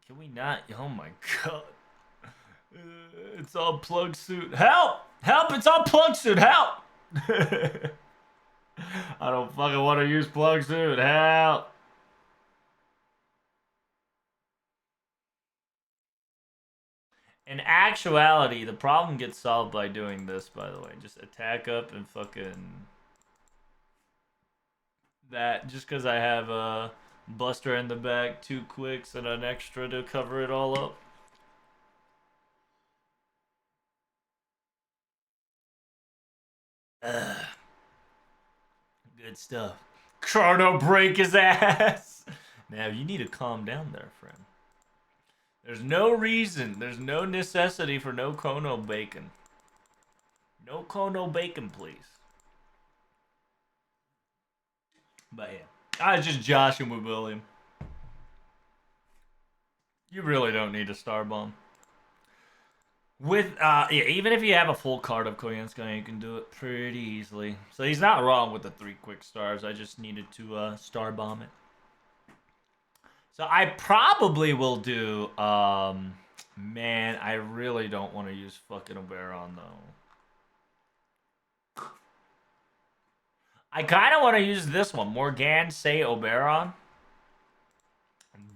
can we not? Oh my god. It's all plug suit. Help! Help! It's all plug suit. Help! I don't fucking want to use plug suit. Help! In actuality, the problem gets solved by doing this, by the way. Just attack up and fucking... That, just because I have a Buster in the back, 2 quicks, and an extra to cover it all up. Good stuff. Chrono break his ass! Now, you need to calm down there, friend. There's no reason, there's no necessity for no Kono bacon. No Kono bacon, please. But yeah, I was just joshing with William. You really don't need a star bomb. With yeah, even if you have a full card of Koyanska, you can do it pretty easily. So he's not wrong with the 3 quick stars. I just needed to star bomb it. So I probably will do man, I really don't want to use fucking Oberon though. I kind of want to use this one. Morgan, Say, Oberon.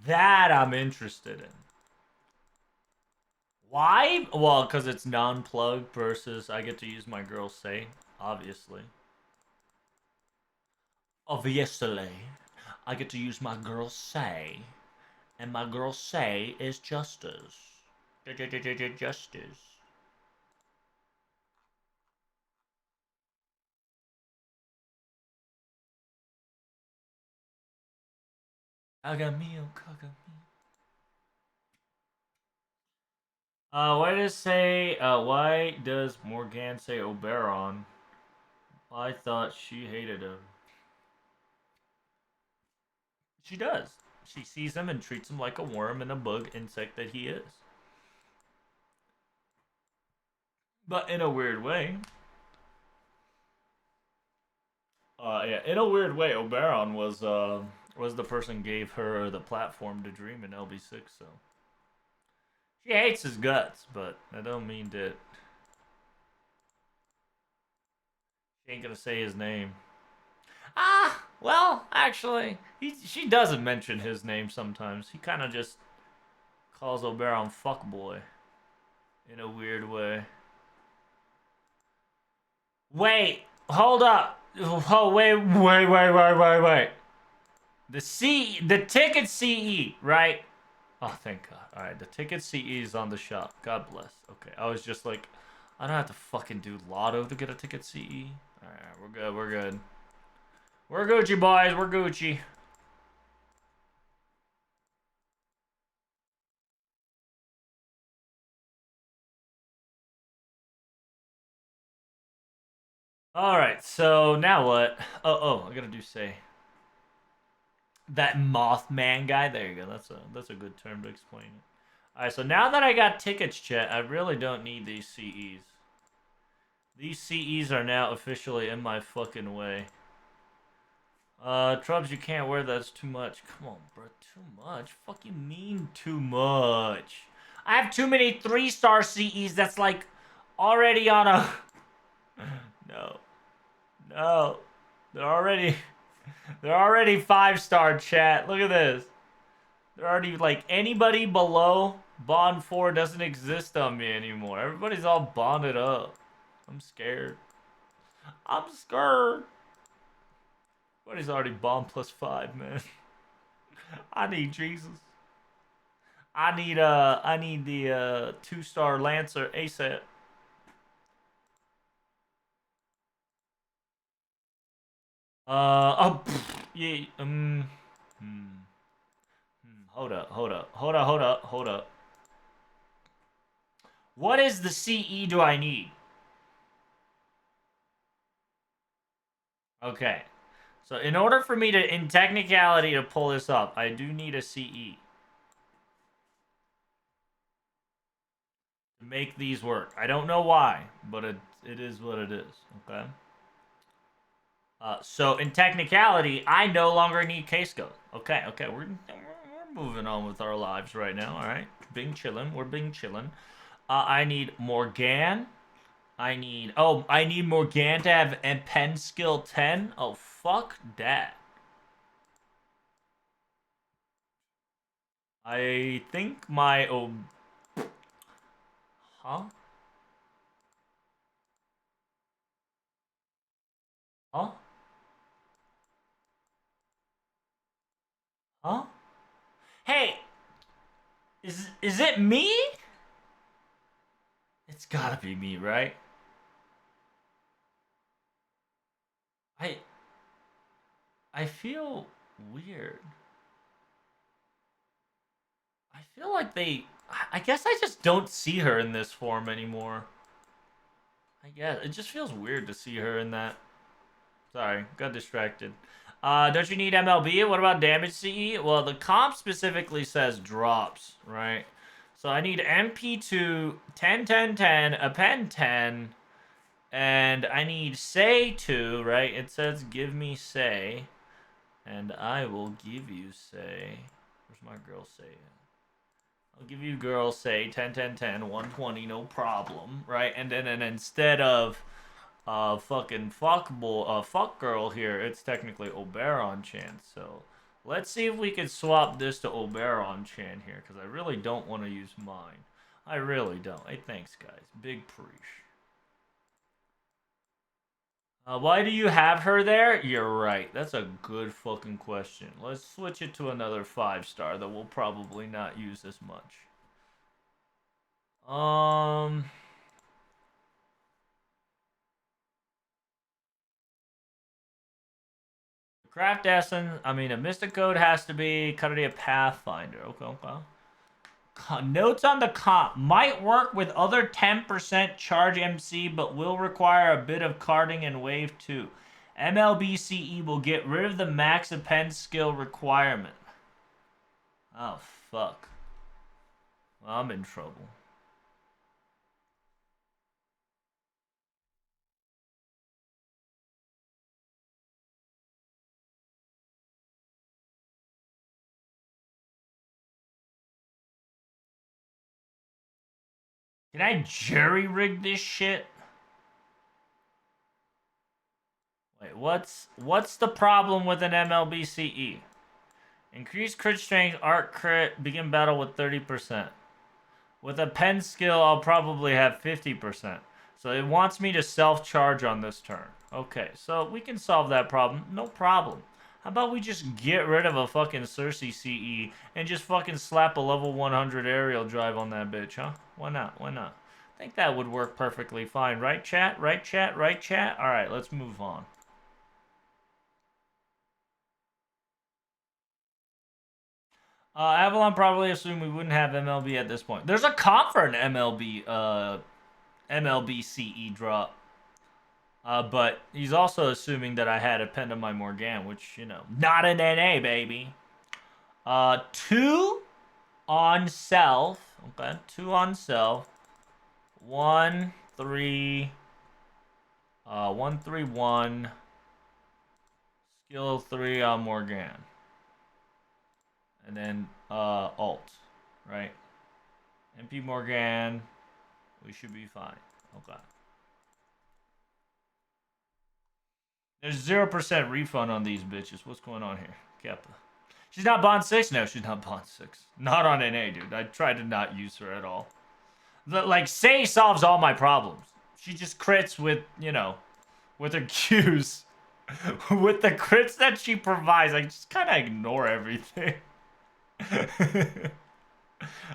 That I'm interested in. Why? Well, because it's non-plug versus I get to use my girl say, obviously. Obviously. I get to use my girl say. And my girl say is justice. Justice. Cagamio, cagamio. Why does Morgan say Oberon? I thought she hated him. She does. She sees him and treats him like a worm and a bug insect that he is. But in a weird way. Yeah, in a weird way, Oberon was the person gave her the platform to dream in LB6. So she hates his guts, but I don't mean that she ain't gonna say his name. Ah, well, actually, she doesn't mention his name sometimes. He kind of just calls Oberon fuckboy in a weird way. Wait, hold up. Oh, wait. The ticket CE, right? Oh, thank God. All right, the ticket CE is on the shop. God bless. Okay, I was just like, I don't have to fucking do Lotto to get a ticket CE. All right, we're good. We're good. We're Gucci, boys. We're Gucci. All right, so now what? I gotta do say that Mothman guy. There you go. That's a good term to explain it. All right, so now that I got tickets, chat, I really don't need these CEs. These CEs are now officially in my fucking way. Trubs, you can't wear that. It's too much. Come on, bro. Too much? Fuck you mean too much? I have too many 3-star CEs that's like already on a. No. No. They're already. They're already 5-star, chat. Look at this. They're already like anybody below Bond 4 doesn't exist on me anymore. Everybody's all bonded up. I'm scared. I'm scared. Everybody's already Bond +5, man. I need Jesus. I need the 2-star Lancer ASAP. Yeah, hold up. What is the CE do I need? Okay. So in order for me to, in technicality, to pull this up, I do need a CE. To make these work. I don't know why, but it is what it is, okay? So in technicality, I no longer need case code. Okay, we're moving on with our lives right now, alright? Being chillin', we're being chillin'. I need Morgan. I need Morgan to have a pen skill 10. Oh, fuck that. I think my, huh? Huh? Huh? Hey, is it me? It's gotta be me, right? I I feel weird. I feel like I guess I just don't see her in this form anymore. I guess it just feels weird to see her in that. Sorry, got distracted. Don't you need MLB? What about damage CE? Well, the comp specifically says drops, right? So I need MP2, 10, 10, 10, a pen 10, and I need say 2, right? It says give me say, and I will give you say. Where's my girl say? I'll give you girl say 10, 10, 10, 120, no problem, right? And then instead of fucking fuck girl here, it's technically Oberon Chan. So let's see if we can swap this to Oberon Chan here, because I really don't want to use mine. I really don't. Hey, thanks, guys. Big preach. Why do you have her there? You're right. That's a good fucking question. Let's switch it to another 5-star that we'll probably not use as much. Craft Essence. I mean, a Mystic Code has to be. Cut it a Pathfinder. Okay. Notes on the comp. Might work with other 10% charge MC, but will require a bit of carding in wave 2. MLBCE will get rid of the max append skill requirement. Oh, fuck. Well, I'm in trouble. Can I jury-rig this shit? Wait, what's the problem with an MLBCE? Increase crit strength, arc crit, begin battle with 30%. With a pen skill, I'll probably have 50%. So it wants me to self-charge on this turn. Okay, so we can solve that problem. No problem. How about we just get rid of a fucking Cersei CE and just fucking slap a level 100 aerial drive on that bitch, huh? Why not? Why not? I think that would work perfectly fine. Right, chat? Right, chat? Right, chat? Alright, let's move on. Avalon probably assumed we wouldn't have MLB at this point. There's a comp for an MLB CE drop. But he's also assuming that I had a pen to my Morgan, which, you know, not an NA, baby. 2 on self. Okay, 2 on self. 1, 3. 1, 3, 1. Skill 3 on Morgan. And then alt, right? MP Morgan. We should be fine. Okay. There's 0% refund on these bitches. What's going on here? Kappa. She's not Bond 6? No, she's not Bond 6. Not on NA, dude. I tried to not use her at all. Like, Say solves all my problems. She just crits with, you know, with her Qs. With the crits that she provides, I just kind of ignore everything.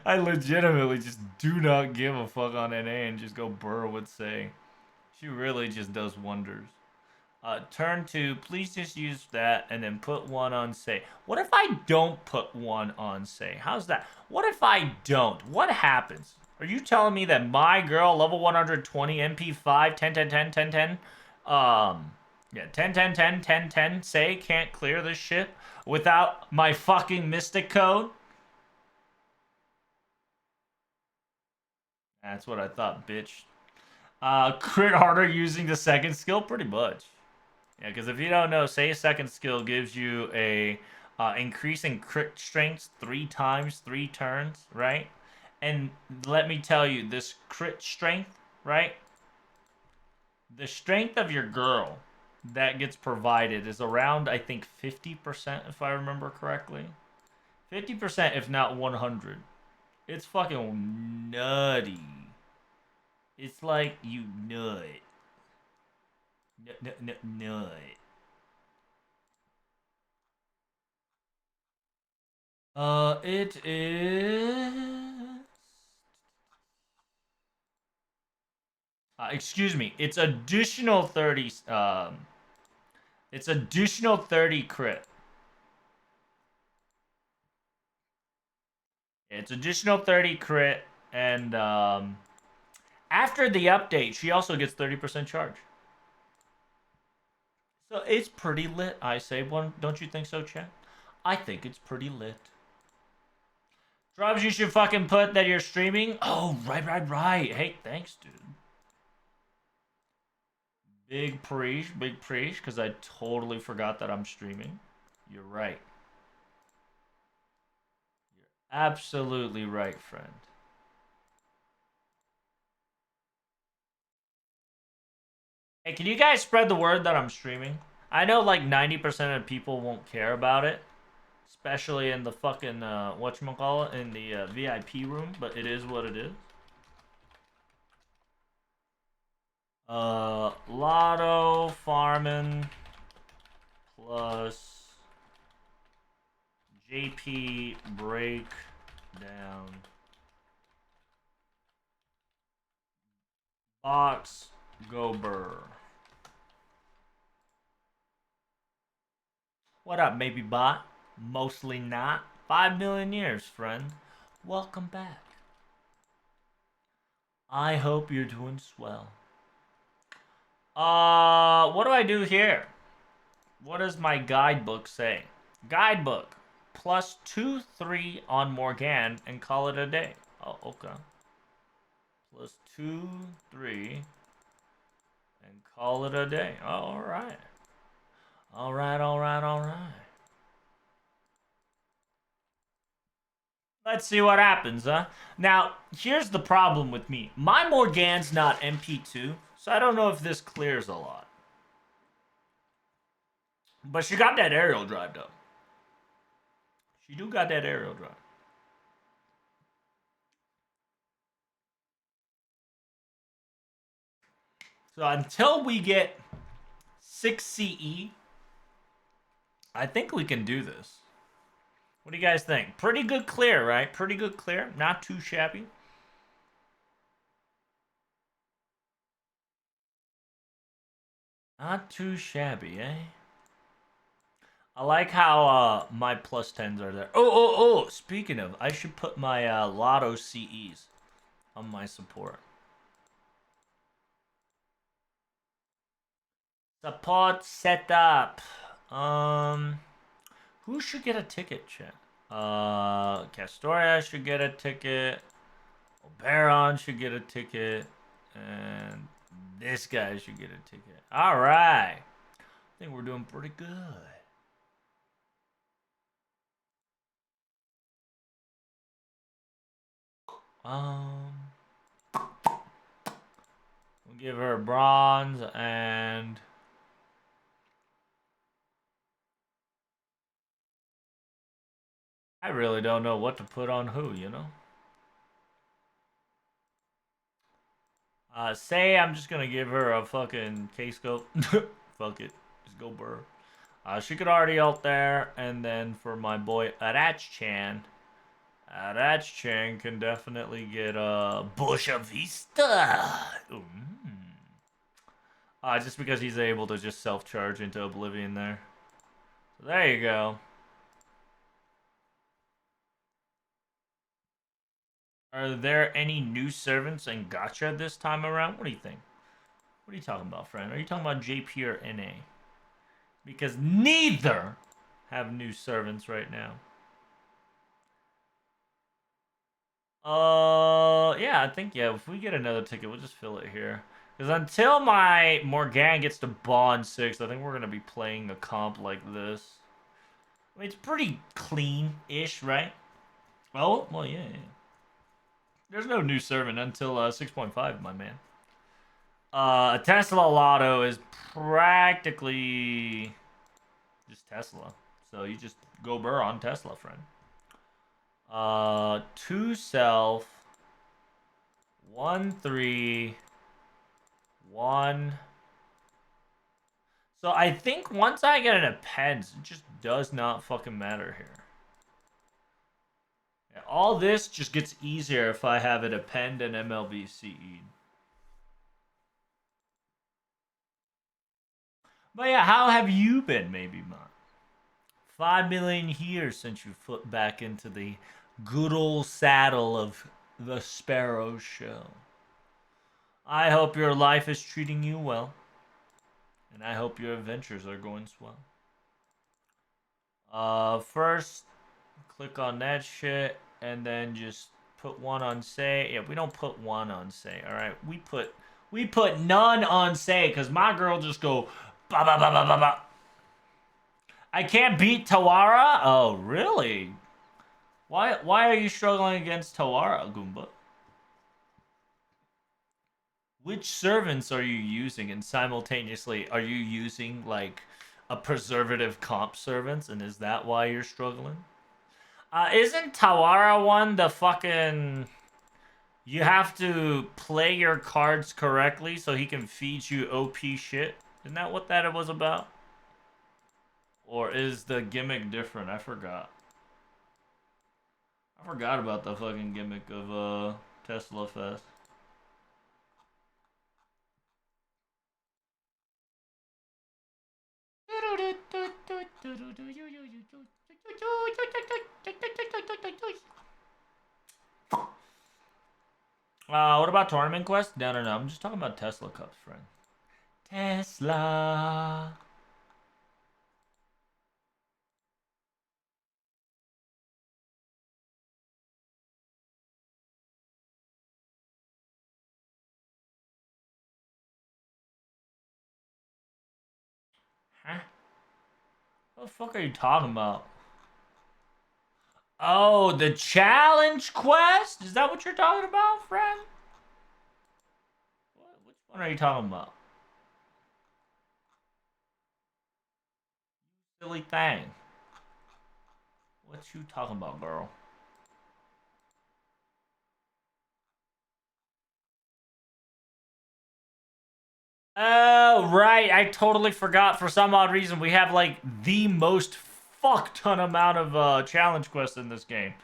I legitimately just do not give a fuck on NA and just go burr with Say. She really just does wonders. Turn 2, please just use that and then put 1 on Say. What if I don't put 1 on Say? How's that? What if I don't? What happens? Are you telling me that my girl, level 120, MP5, 10, 10, 10, 10, 10, yeah, 10, 10, 10, 10, 10, Say can't clear this shit without my fucking Mystic Code? That's what I thought, bitch. Crit harder using the second skill? Pretty much. Yeah, because if you don't know, Say a second skill gives you a increase in crit strength 3 times, 3 turns, right? And let me tell you, this crit strength, right? The strength of your girl that gets provided is around, I think, 50%, if I remember correctly. 50%, if not 100. It's fucking nutty. It's like you nut. Nut. It is. Excuse me. It's additional 30. It's additional 30 crit. It's additional 30 crit, and after the update, she also gets 30% charge. So it's pretty lit, I say. Don't you think so, chat? I think it's pretty lit. Drubs, you should fucking put that you're streaming. Oh, right. Hey, thanks, dude. Big preach, because I totally forgot that I'm streaming. You're right. You're absolutely right, friend. Hey, can you guys spread the word that I'm streaming? I know like 90% of people won't care about it. Especially in the fucking, whatchamacallit, in the VIP room, but it is what it is. Lotto farming plus JP breakdown. Box Gober. What up, maybe bot? Mostly not. 5 million years, friend. Welcome back. I hope you're doing swell. What do I do here? What does my guidebook say? Guidebook. Plus 2-3 on Morgan and call it a day. Oh, okay. Plus 2-3 and call it a day. Oh, alright. Alright. Let's see what happens, huh? Now, here's the problem with me. My Morgan's not MP2, so I don't know if this clears a lot. But she got that aerial drive, though. She do got that aerial drive. So until we get 6 CE, I think we can do this. What do you guys think? Pretty good clear, right? Pretty good clear. Not too shabby. Not too shabby, eh? I like how my plus 10s are there. Oh. Speaking of, I should put my Lotto CEs on my support. Support setup. Who should get a ticket, chat? Castoria should get a ticket. Oberon should get a ticket. And this guy should get a ticket. All right. I think we're doing pretty good. We'll give her a bronze and I really don't know what to put on who, you know? Say I'm just gonna give her a fucking K-scope. Fuck it. Just go burr. She could already out there, and then for my boy Arach-chan, Arach-chan can definitely get a Busha Vista. Just because he's able to just self-charge into Oblivion there. So there you go. Are there any new servants in Gacha this time around? What do you think? What are you talking about, friend? Are you talking about JP or NA? Because neither have new servants right now. Yeah, I think, if we get another ticket, we'll just fill it here. Because until my Morgan gets to Bond 6, I think we're going to be playing a comp like this. I mean, it's pretty clean-ish, right? Oh, well, yeah. There's no new servant until 6.5, my man. A Tesla Lotto is practically just Tesla. So you just go burr on Tesla, friend. 2 self, 1 3, 1. So I think once I get an appends, it just does not fucking matter here. Yeah, all this just gets easier if I have it append and MLB CE. But yeah, how have you been, maybe, Mont? 5 million years since you flipped back into the good old saddle of the Sparrow Show. I hope your life is treating you well. And I hope your adventures are going swell. First, click on that shit, and then just put 1 on say. Yeah, we don't put 1 on say, alright? We put none on say, because my girl just go ba ba ba ba ba ba. I can't beat Tawara? Oh, really? Why are you struggling against Tawara, Goomba? Which servants are you using, and simultaneously are you using like a preservative comp servants, and is that why you're struggling? Isn't Tawara one the fucking You have to play your cards correctly so he can feed you OP shit. Isn't that what that was about? Or is the gimmick different? I forgot. I forgot about the fucking gimmick of Tesla Fest. What about Tournament Quest? No, no, no. I'm just talking about Tesla Cups, friend. Tesla. Huh? What the fuck are you talking about? Oh, the challenge quest? Is that what you're talking about, friend? Which one are you talking about? Silly thing. What you talking about, girl? Oh, right. I totally forgot. For some odd reason, we have like the most fuck ton amount of challenge quests in this game.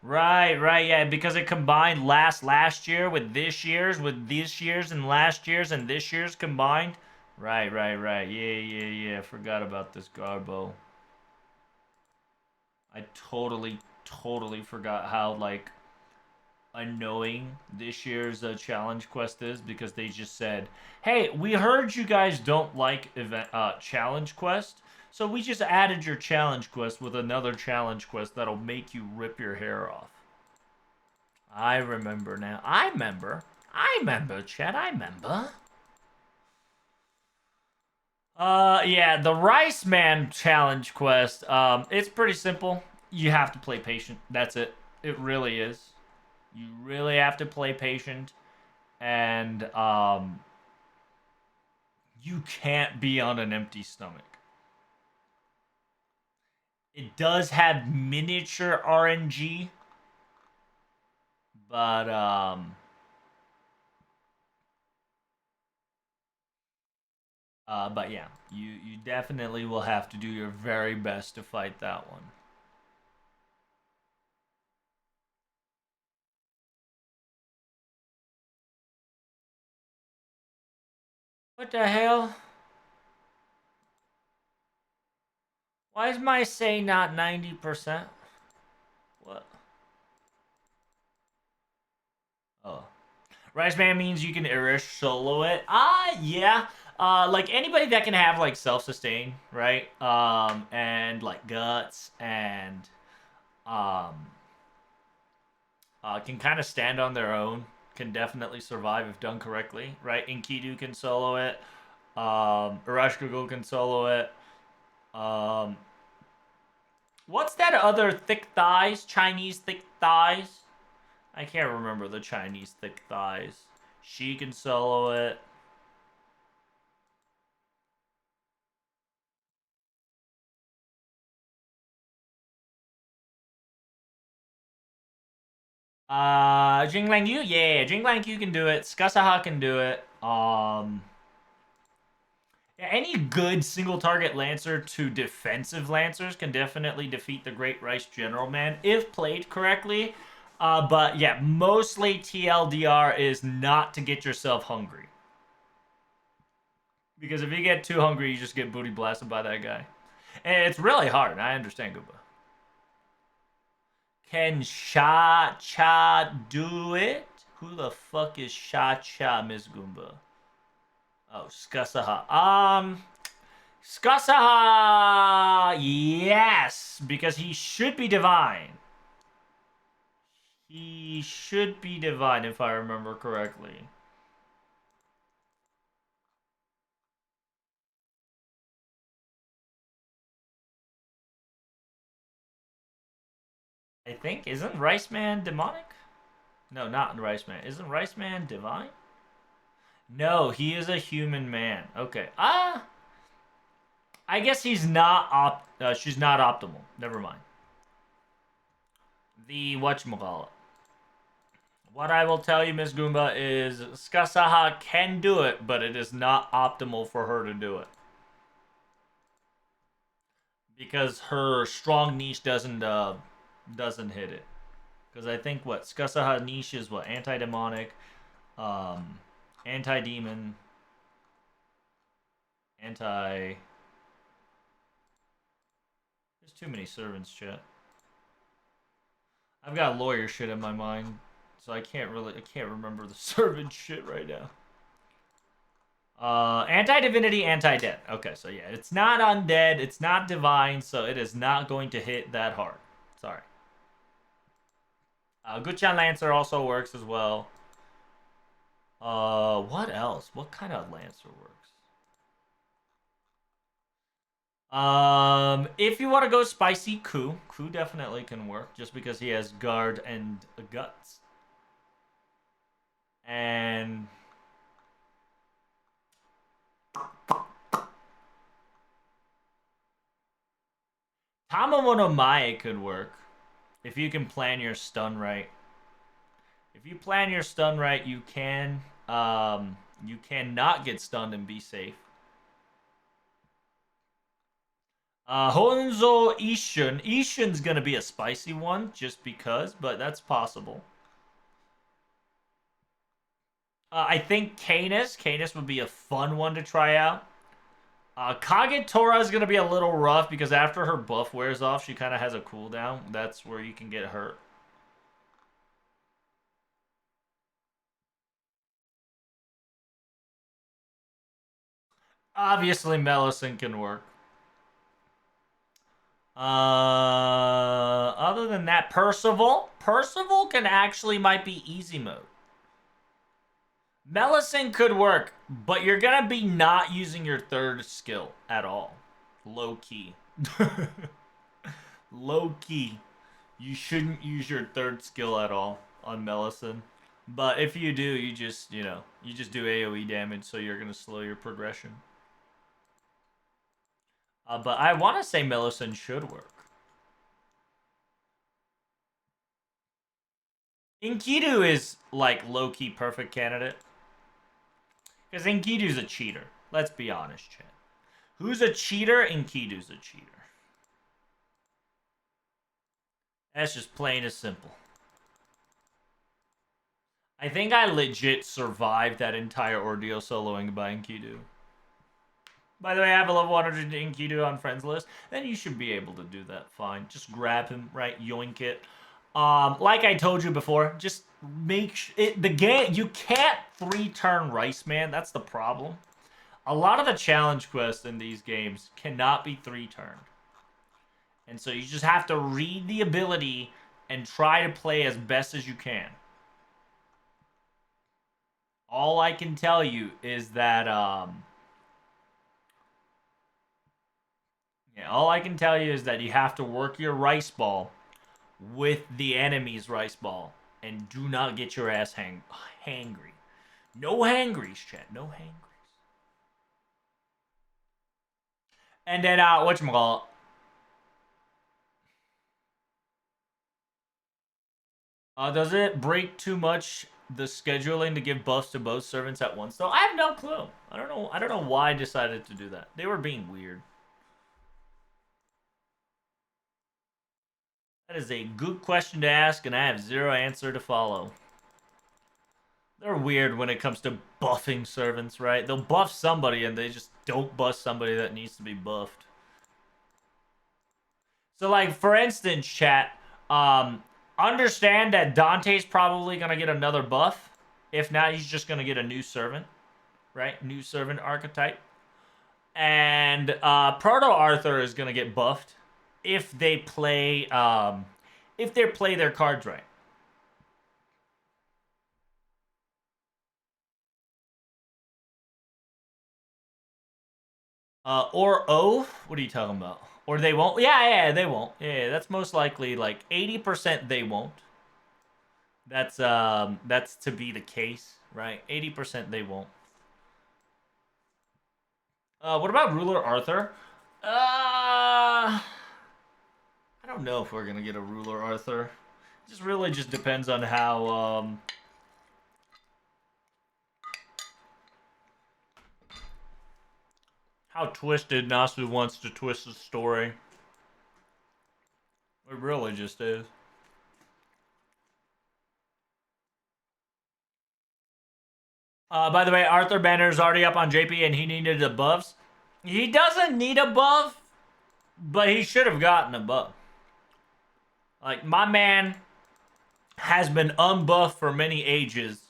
Right, right, yeah, because it combined last year with this year's and last year's and this year's combined. Right, right, right. Yeah, yeah, yeah. Forgot about this Garbo. I totally forgot how like annoying this year's challenge quest is because they just said, "Hey, we heard you guys don't like event challenge quest, so we just added your challenge quest with another challenge quest that'll make you rip your hair off." I remember now. I remember, Chad. I remember. Yeah, the Rice Man challenge quest. It's pretty simple. You have to play patient. That's it. It really is. You really have to play patient, and you can't be on an empty stomach. It does have miniature RNG, but yeah, you definitely will have to do your very best to fight that one. What the hell? Why is my say not 90%? What? Oh. Rice Man means you can Irish solo it. Yeah. Like anybody that can have like self-sustain, right? And like guts and um can kind of stand on their own, can definitely survive if done correctly, right? Enkidu can solo it. Urashkugo can solo it. Um, what's that other thick thighs? Chinese thick thighs? I can't remember the Chinese thick thighs. She can solo it. Jinglang Yu? Yeah, Jinglang Yu can do it. Skasaha can do it. Yeah, any good single target Lancer to defensive Lancers can definitely defeat the Great Rice General Man if played correctly. But yeah, mostly TLDR is not to get yourself hungry. Because if you get too hungry, you just get booty blasted by that guy. And it's really hard. I understand, Gooba. Can Sha Cha do it? Who the fuck is Sha Cha, Miss Goomba? Oh, Skasaha. Skasaha! Yes! Because he should be divine. He should be divine if I remember correctly. I think. Isn't Rice Man demonic? No, not Rice Man. Isn't Rice Man divine? No, he is a human man. Okay. I guess he's not she's not optimal. Never mind. The whatchamacallit. What I will tell you, Miss Goomba, is Skasaha can do it, but it is not optimal for her to do it. Because her strong niche doesn't hit it. Because I think what Skasaha niche is what anti-demonic, um, anti-demon, anti. There's too many servants, chat. I've got lawyer shit in my mind, so I can't remember the servant shit right now. Anti-divinity, anti-death. Okay, so yeah, it's not undead, it's not divine, so it is not going to hit that hard. Sorry. Guchan Lancer also works as well. What else? What kind of Lancer works? If you want to go spicy, Ku definitely can work just because he has guard and guts. And Tamamono Mae could work if you can plan your stun right. If you plan your stun right, you cannot get stunned and be safe. Honzo Ishin. Ishin's gonna be a spicy one just because, but that's possible. I think Canis. Canis would be a fun one to try out. Kagetora is gonna be a little rough because after her buff wears off, she kind of has a cooldown. That's where you can get hurt. Obviously, Melisyn can work. Other than that, Percival can actually might be easy mode. Melisyn could work, but you're gonna be not using your third skill at all. Low key. Low key. You shouldn't use your third skill at all on Melisyn. But if you do, you just do AoE damage, so you're gonna slow your progression. But I want to say Melisyn should work. Enkidu is like low-key perfect candidate. Because Enkidu's a cheater. Let's be honest, Chan. Who's a cheater? Enkidu's a cheater. That's just plain as simple. I think I legit survived that entire ordeal soloing by Enkidu. By the way, I have a level 100 Enkidu on friends list. Then you should be able to do that fine. Just grab him, right? Yoink it. Like I told you before, just make it the game. You can't 3-turn Rice Man. That's the problem. A lot of the challenge quests in these games cannot be 3-turned. And so you just have to read the ability and try to play as best as you can. All I can tell you is that all I can tell you is that you have to work your rice ball with the enemy's rice ball and do not get your ass hangry. No hangries, chat. No hangries. And then whatchamacallit? Does it break too much the scheduling to give buffs to both servants at once though? I have no clue. I don't know why I decided to do that. They were being weird. That is a good question to ask, and I have zero answer to follow. They're weird when it comes to buffing servants, right? They'll buff somebody and they just don't buff somebody that needs to be buffed. So, like, for instance, chat, understand that Dante's probably going to get another buff. If not, he's just going to get a new servant, right? New servant archetype. And Proto Arthur is going to get buffed if they play their cards right. Or O? What are you talking about? Or they won't? Yeah, they won't. Yeah, that's most likely like 80% they won't. That's to be the case, right? 80% they won't. What about Ruler Arthur? I don't know if we're gonna get a Ruler Arthur. It just really just depends on how How twisted Nasu wants to twist the story. It really just is. By the way, Arthur Banner's already up on JP and he needed a buffs. He doesn't need a buff, but he should have gotten a buff. Like, my man has been unbuffed for many ages,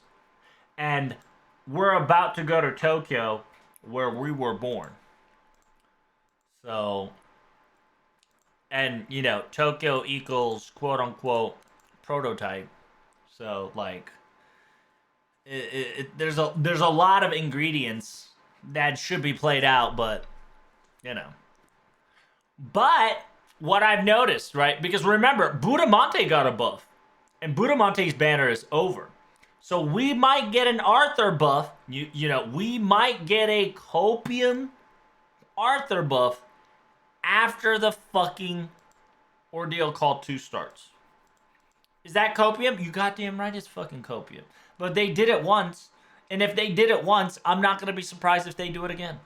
and we're about to go to Tokyo, where we were born. So, and you know, Tokyo equals quote unquote prototype. So, like, there's a lot of ingredients that should be played out, but you know. But what I've noticed, right? Because remember, Budamonte got a buff, and Budamonte's banner is over. So we might get an Arthur buff. You know, we might get a Copium Arthur buff after the fucking Ordeal Call 2 starts. Is that Copium? You goddamn right it's fucking Copium. But they did it once, and if they did it once, I'm not going to be surprised if they do it again.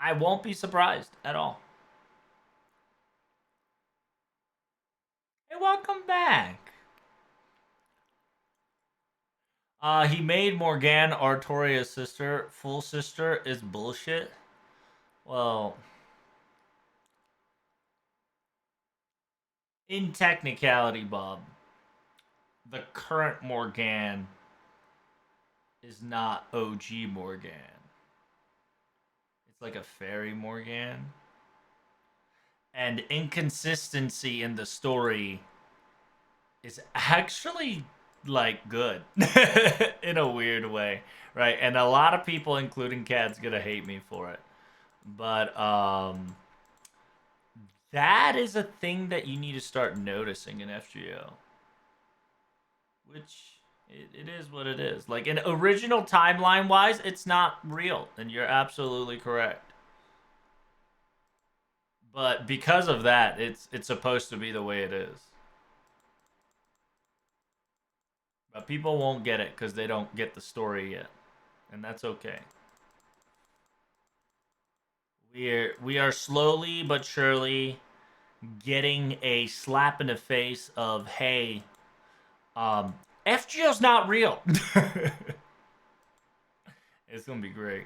I won't be surprised at all. Hey, welcome back. He made Morgane Artoria's sister. Full sister is bullshit. Well, in technicality, Bob, the current Morgane is not OG Morgane. It's like a fairy Morgane. And inconsistency in the story is actually like good in a weird way, right? And a lot of people, including Cad's, gonna hate me for it. But that is a thing that you need to start noticing in FGO. Which it is what it is. Like, in original timeline wise, it's not real, and you're absolutely correct. But because of that, it's supposed to be the way it is. But people won't get it because they don't get the story yet, and that's okay. We are slowly but surely getting a slap in the face of, hey, FGO's not real. It's gonna be great.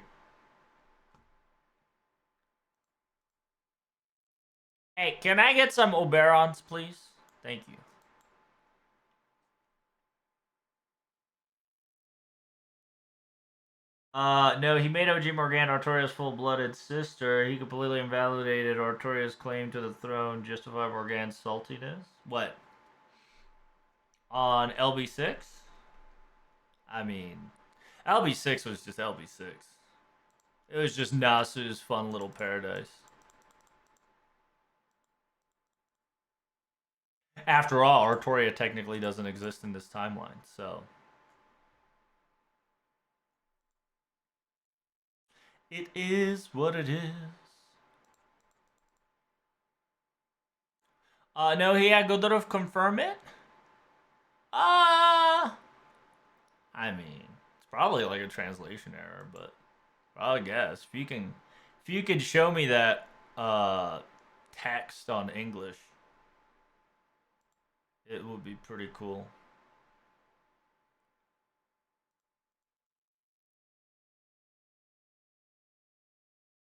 Hey, can I get some Oberons, please? Thank you. No, he made OG Morgane Artoria's full-blooded sister. He completely invalidated Artoria's claim to the throne, justify Morgane's saltiness. What? On LB6? I mean, LB6 was just LB6. It was just Nasu's fun little paradise. After all, Artoria technically doesn't exist in this timeline, so it is what it is. No, he had Godorov confirm it? I mean, it's probably like a translation error, but I guess if you could show me that text on English, it would be pretty cool.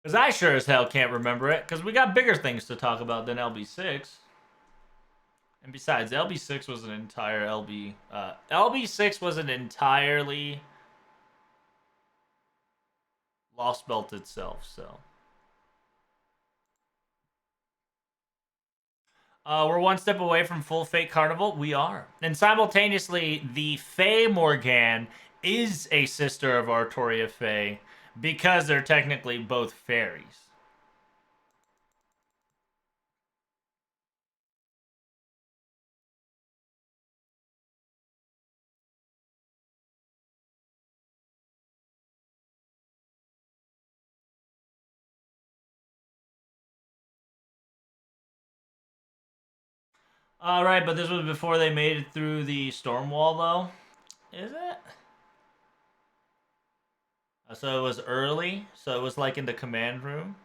Because I sure as hell can't remember it, because we got bigger things to talk about than LB6. And besides, LB6 was an entire LB6 was an entirely Lost Belt itself, so. We're one step away from full Fate Carnival. We are. And simultaneously, the Fae Morgane is a sister of Artoria Fae because they're technically both fairies. All right, but this was before they made it through the storm wall, though. Is it? So it was early. So it was like in the command room.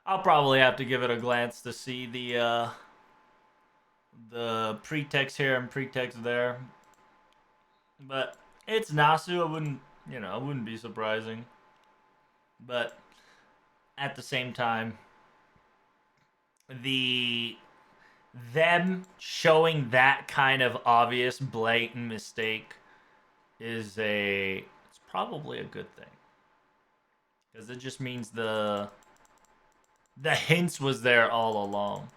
I'll probably have to give it a glance to see the pretext here and pretext there. But it's Nasu. I wouldn't be surprising. But at the same time, the them showing that kind of obvious, blatant mistake it's probably a good thing because it just means the hints was there all along.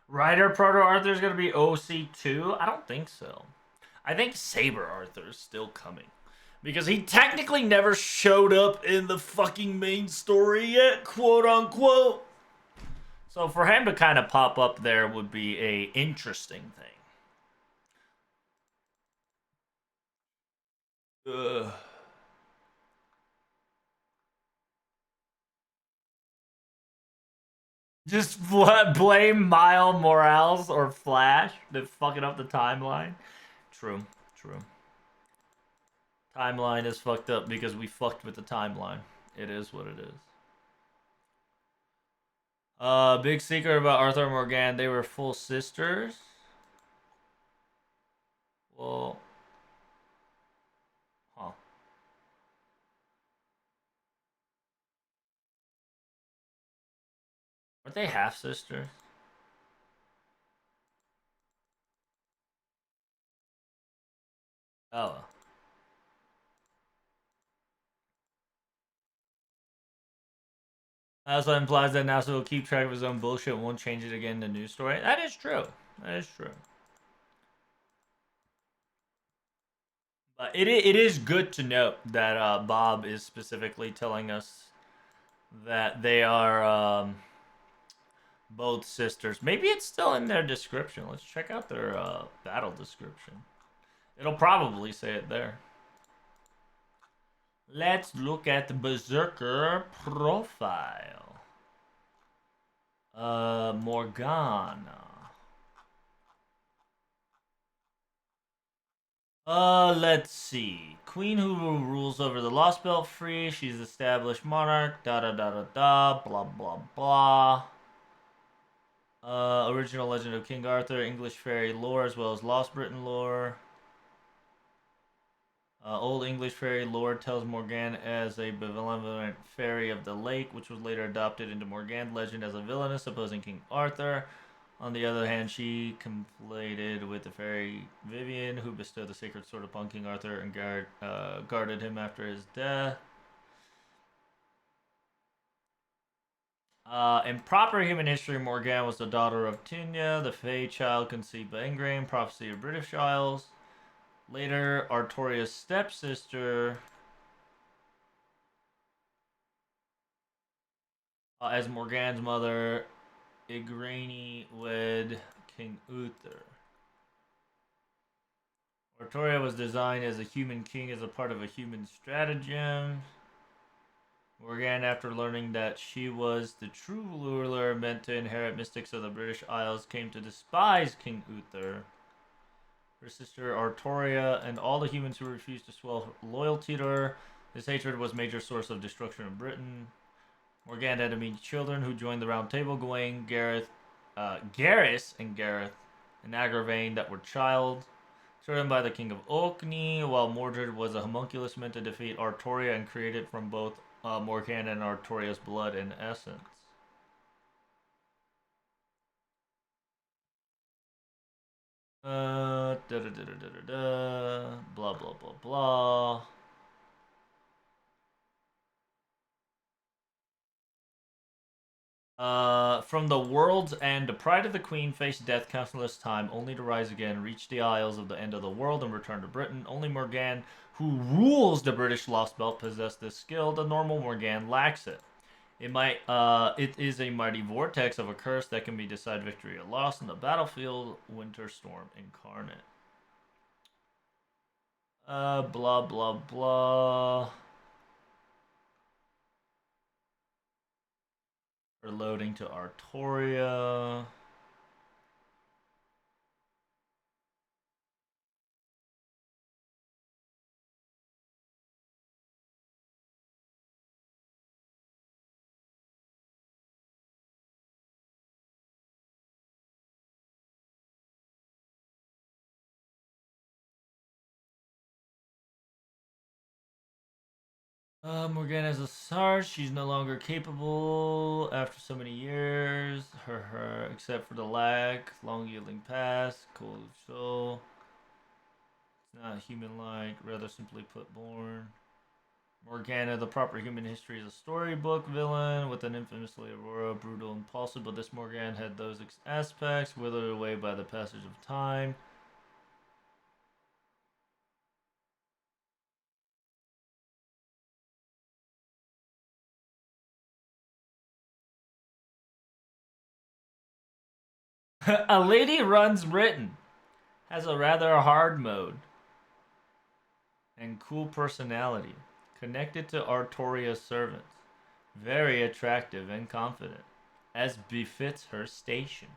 Ryder Proto Arthur is gonna be OC2? I don't think so. I think Saber Arthur is still coming. Because he technically never showed up in the fucking main story yet, quote unquote. So for him to kind of pop up there would be a interesting thing. Ugh. Just blame Miles Morales or Flash for fucking up the timeline. True, true. Timeline is fucked up because we fucked with the timeline. It is what it is. Big secret about Arthur and Morgan. They were full sisters. Well, huh. Aren't they half sisters? Oh. Also implies that Nasu will keep track of his own bullshit and won't change it again in the news story. That is true. That is true. But it is good to note that Bob is specifically telling us that they are both sisters. Maybe it's still in their description. Let's check out their battle description. It'll probably say it there. Let's look at the Berserker profile. Morgana. Let's see. Queen who rules over the Lost Belt free. She's established monarch. Da da da da da. Blah blah blah. Original Legend of King Arthur, English fairy lore, as well as Lost Britain lore. Old English fairy lore tells Morgane as a benevolent fairy of the lake, which was later adopted into Morgane legend as a villainess opposing King Arthur. On the other hand, she conflated with the fairy Vivian, who bestowed the sacred sword upon King Arthur and guarded him after his death. In proper human history, Morgane was the daughter of Tinya, the Fae child conceived by Ingrain, prophecy of British Isles. Later, Artoria's stepsister, as Morgane's mother, Igraine wed King Uther. Artoria was designed as a human king as a part of a human stratagem. Morgane, after learning that she was the true ruler meant to inherit mystics of the British Isles, came to despise King Uther. Her sister Artoria and all the humans who refused to swear loyalty to her. This hatred was a major source of destruction in Britain. Morgane had to meet children who joined the Round Table, Gawain, Garrus, and Gareth, and Agravain that were child. Chosen by the King of Orkney, while Mordred was a homunculus meant to defeat Artoria and created from both Morgane and Artoria's blood and essence. Blah blah blah blah. From the world's end, the Pride of the Queen faced death countless times, only to rise again, reach the Isles of the end of the world, and return to Britain. Only Morgane, who rules the British Lost Belt, possessed this skill. The normal Morgane lacks it. It is a mighty vortex of a curse that can be decide victory or loss in the battlefield. Winter Storm incarnate. Blah, blah, blah. We're loading to Artoria. Morgana's a SARS. She's no longer capable after so many years. Except for the lag. Long yielding pass. Cool soul. It's not human-like. Rather simply put, born. Morgana, the proper human history, is a storybook villain with an infamously aurora, brutal, impulsive, but this Morgana had those aspects withered away by the passage of time. A lady runs Britain. Has a rather hard mode and cool personality. Connected to Artoria's servants. Very attractive and confident, as befits her station.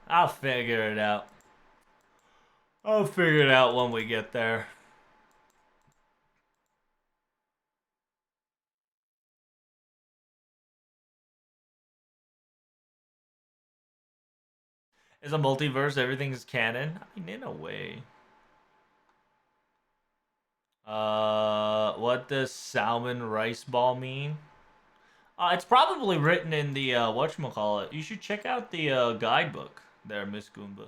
I'll figure it out. I'll figure it out when we get there. Is a multiverse everything's canon? I mean, in a way. What does salmon rice ball mean? It's probably written in the whatchamacallit. You should check out the guidebook there, Miss Goomba.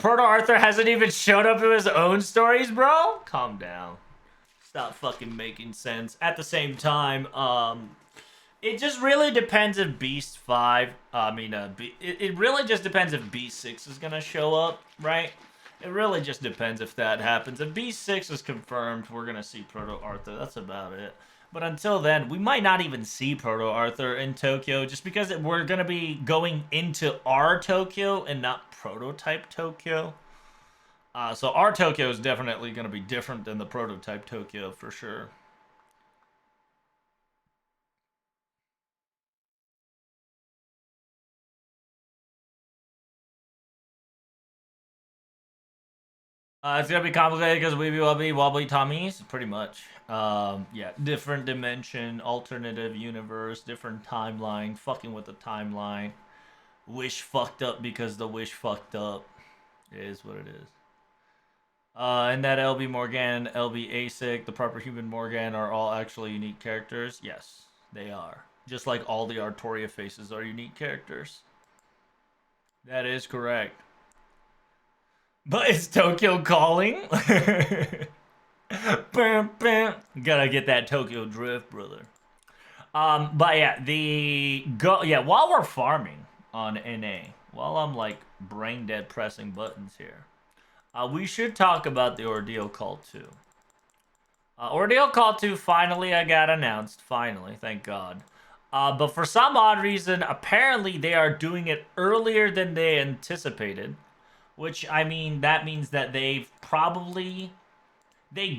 Proto Arthur hasn't even showed up in his own stories, bro? Calm down. Stop fucking making sense. At the same time, it just really depends if Beast 5, it really just depends if Beast 6 is gonna show up, right? It really just depends if that happens. If Beast 6 is confirmed, we're gonna see Proto Arthur. That's about it. But until then, we might not even see Proto Arthur in Tokyo just because we're gonna be going into our Tokyo and not prototype Tokyo. So our Tokyo is definitely gonna be different than the prototype Tokyo for sure. It's gonna be complicated because weeby wobbly wobbly tummies, pretty much. Yeah, different dimension, alternative universe, different timeline, fucking with the timeline. Wish fucked up because the wish fucked up. It is what it is. And that LB Morgan, LB ASIC, the proper human Morgan are all actually unique characters. Yes, they are. Just like all the Artoria faces are unique characters. That is correct. But it's Tokyo calling. Bam, bam. Gotta get that Tokyo drift, brother. But yeah, while we're farming on NA, while I'm like brain dead pressing buttons here, we should talk about the Ordeal Call 2. Ordeal Call 2 finally I got announced. Finally, thank God. But for some odd reason, apparently they are doing it earlier than they anticipated. Which, I mean, that means that they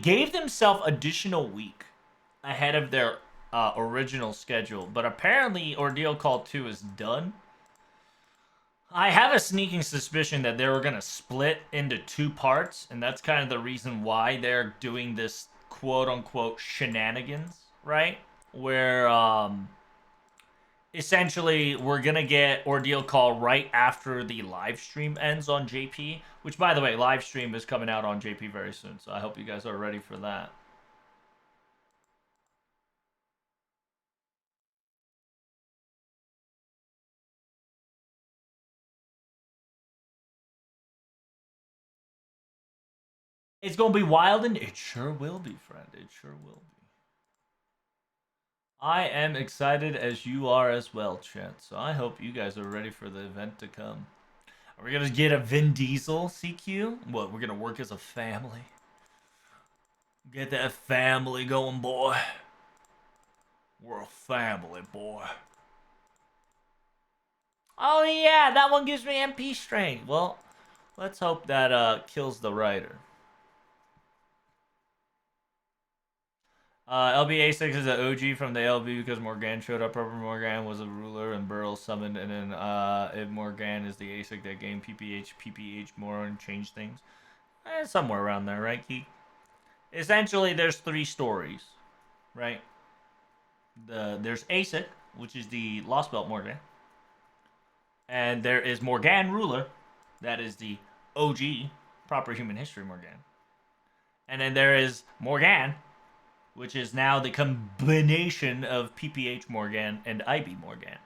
gave themselves additional week ahead of their original schedule. But apparently Ordeal Call 2 is done. I have a sneaking suspicion that they were going to split into two parts. And that's kind of the reason why they're doing this quote-unquote shenanigans, right? Where, essentially, we're gonna get Ordeal Call right after the live stream ends on JP. Which, by the way, live stream is coming out on JP very soon, so I hope you guys are ready for that. It's gonna be wild, and it sure will be, friend. It sure will be. I am excited as you are as well, chat. So I hope you guys are ready for the event to come. Are we gonna get a Vin Diesel CQ? What, we're gonna work as a family? Get that family going, boy. We're a family, boy. Oh yeah, that one gives me MP strength. Well, let's hope that kills the writer. LB-A6 is an OG from the LB because Morgan showed up. Proper Morgan was a ruler and Burl summoned, and then if Morgan is the ASIC that game PPH more and change things. Somewhere around there, right, Keith? Essentially, there's three stories, right? There's ASIC, which is the Lost Belt Morgan, and there is Morgan Ruler, that is the OG proper human history Morgan, and then there is Morgan, which is now the combination of PPH Morgan and IB Morgan.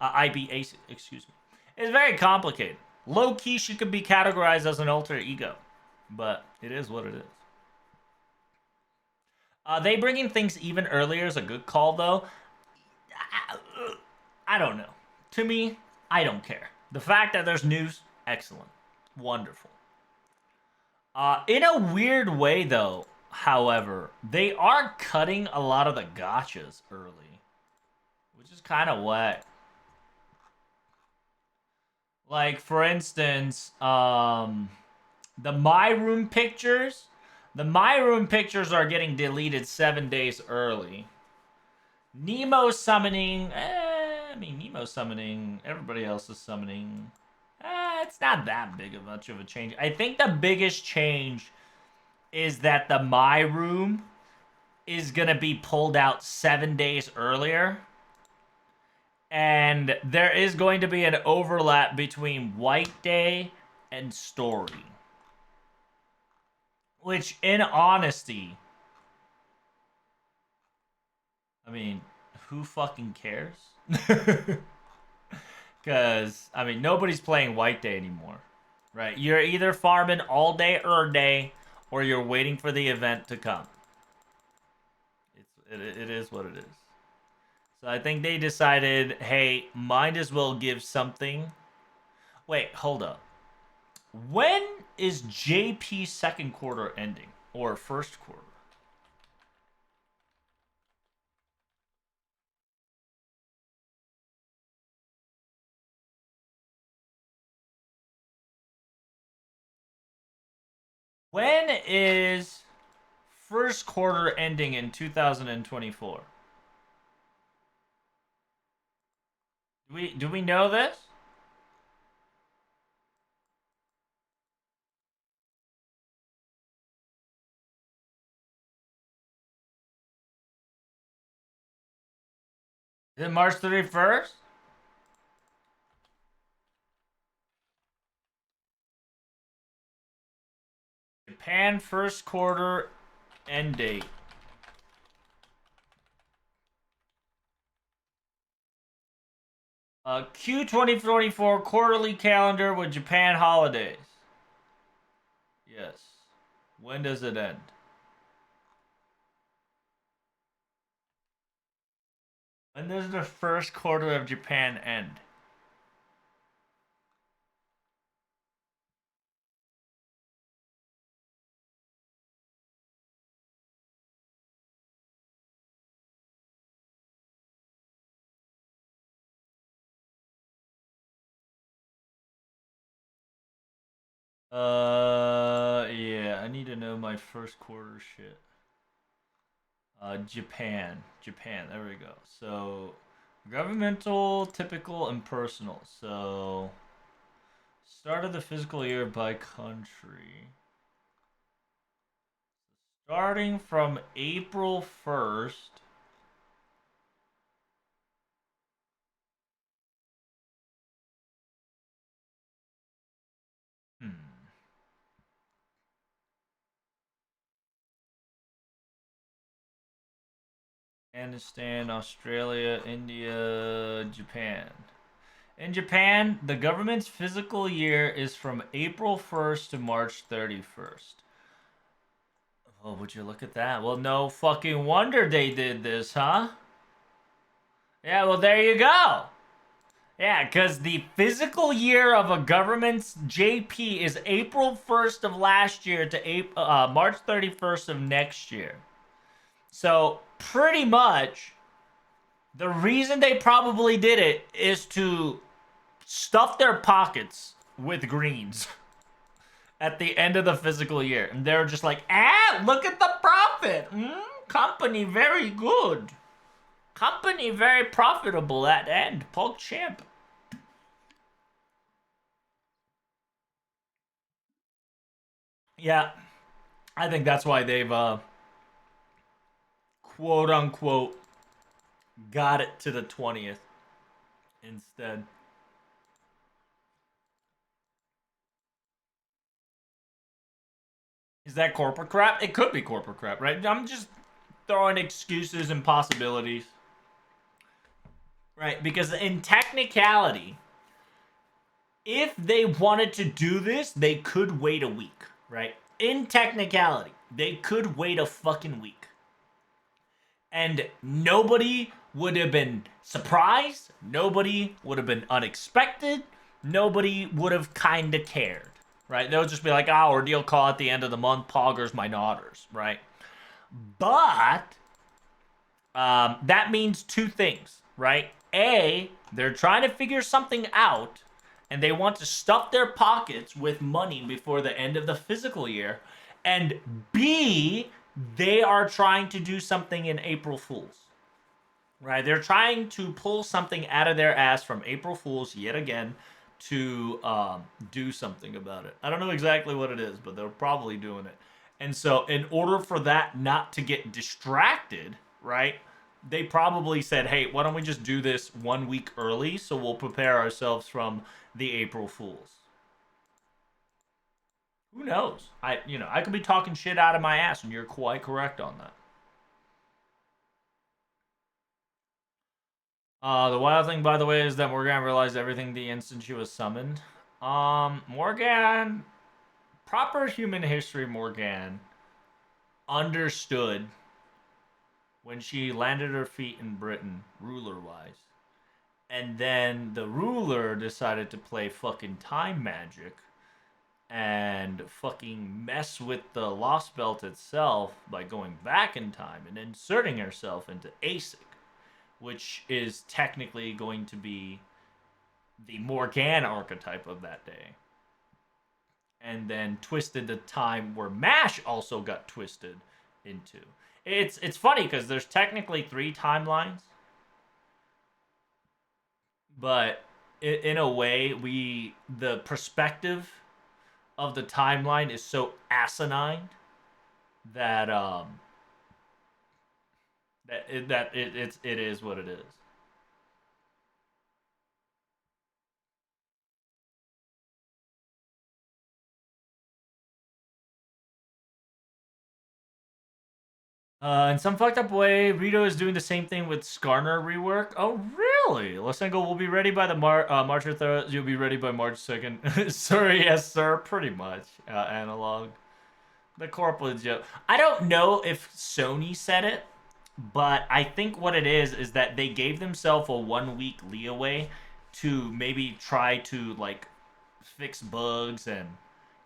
IB ASIC, excuse me. It's very complicated. Low key, she could be categorized as an alter ego, but it is what it is. They bringing things even earlier is a good call, though. I don't know. To me, I don't care. The fact that there's news, excellent. Wonderful. In a weird way, though, however, they are cutting a lot of the gotchas early, which is kind of whack. Like, for instance, the My Room pictures. The My Room pictures are getting deleted 7 days early. Nemo summoning. Nemo summoning. Everybody else is summoning. It's not that big of much of a change. I think the biggest change is that the My Room is going to be pulled out 7 days earlier. And there is going to be an overlap between White Day and Story. Which, in honesty, I mean, who fucking cares? Because, I mean, nobody's playing White Day anymore, right? You're either farming all day or day, or you're waiting for the event to come. It is what it is. So I think they decided, hey, might as well give something. Wait, hold up. When is JP's second quarter ending? Or first quarter? When is first quarter ending in 2024? Do we know this? Is it March 31st? Japan first quarter end date. Q 2024 quarterly calendar with Japan holidays. Yes. When does it end? When does the first quarter of Japan end? Yeah, I need to know my first quarter shit. Japan, there we go. So, governmental, typical, and personal. So, start of the fiscal year by country. Starting from April 1st. Hmm. Afghanistan, Australia, India, Japan. In Japan, the government's fiscal year is from April 1st to March 31st. Oh, would you look at that? Well, no fucking wonder they did this, huh? Yeah, well, there you go. Yeah, because the physical year of a government's JP is April 1st of last year to March 31st of next year. So, pretty much, The reason they probably did it is to stuff their pockets with greens at the end of the fiscal year. And they're just like, look at the profit. Company very good. Company very profitable at end. PogChamp. Yeah, I think that's why they've quote unquote got it to the 20th instead. Is that corporate crap? It could be corporate crap, right? I'm just throwing excuses and possibilities. Right, because in technicality, if they wanted to do this, they could wait a week, right? In technicality, they could wait a fucking week. And nobody would have been surprised. Nobody would have been unexpected. Nobody would have kind of cared, right? They'll just be like, ordeal call at the end of the month, poggers my daughters, right? But that means two things, right? A, they're trying to figure something out and they want to stuff their pockets with money before the end of the fiscal year. And B, they are trying to do something in April Fools. Right? They're trying to pull something out of their ass from April Fools yet again to do something about it. I don't know exactly what it is, but they're probably doing it. And so, in order for that not to get distracted, right, they probably said, hey, why don't we just do this 1 week early so we'll prepare ourselves from the April Fools? Who knows? I could be talking shit out of my ass, and you're quite correct on that. The wild thing, by the way, is that Morgan realized everything the instant she was summoned. Morgan, proper human history Morgan understood when she landed her feet in Britain, ruler-wise. And then the ruler decided to play fucking time magic and fucking mess with the Lost Belt itself by going back in time and inserting herself into ASIC, which is technically going to be the Morgan archetype of that day. And then twisted the time where MASH also got twisted into. It's funny because there's technically three timelines, but in a way, the perspective of the timeline is so asinine that it is what it is. In some fucked up way, Rito is doing the same thing with Skarner rework. Oh, really? Losengo will be ready by the March 3rd. You'll be ready by March 2nd. Sorry, yes, sir. Pretty much. Analog. The corporate joke. I don't know if Sony said it, but I think what it is that they gave themselves a 1 week leeway to maybe try to, like, fix bugs and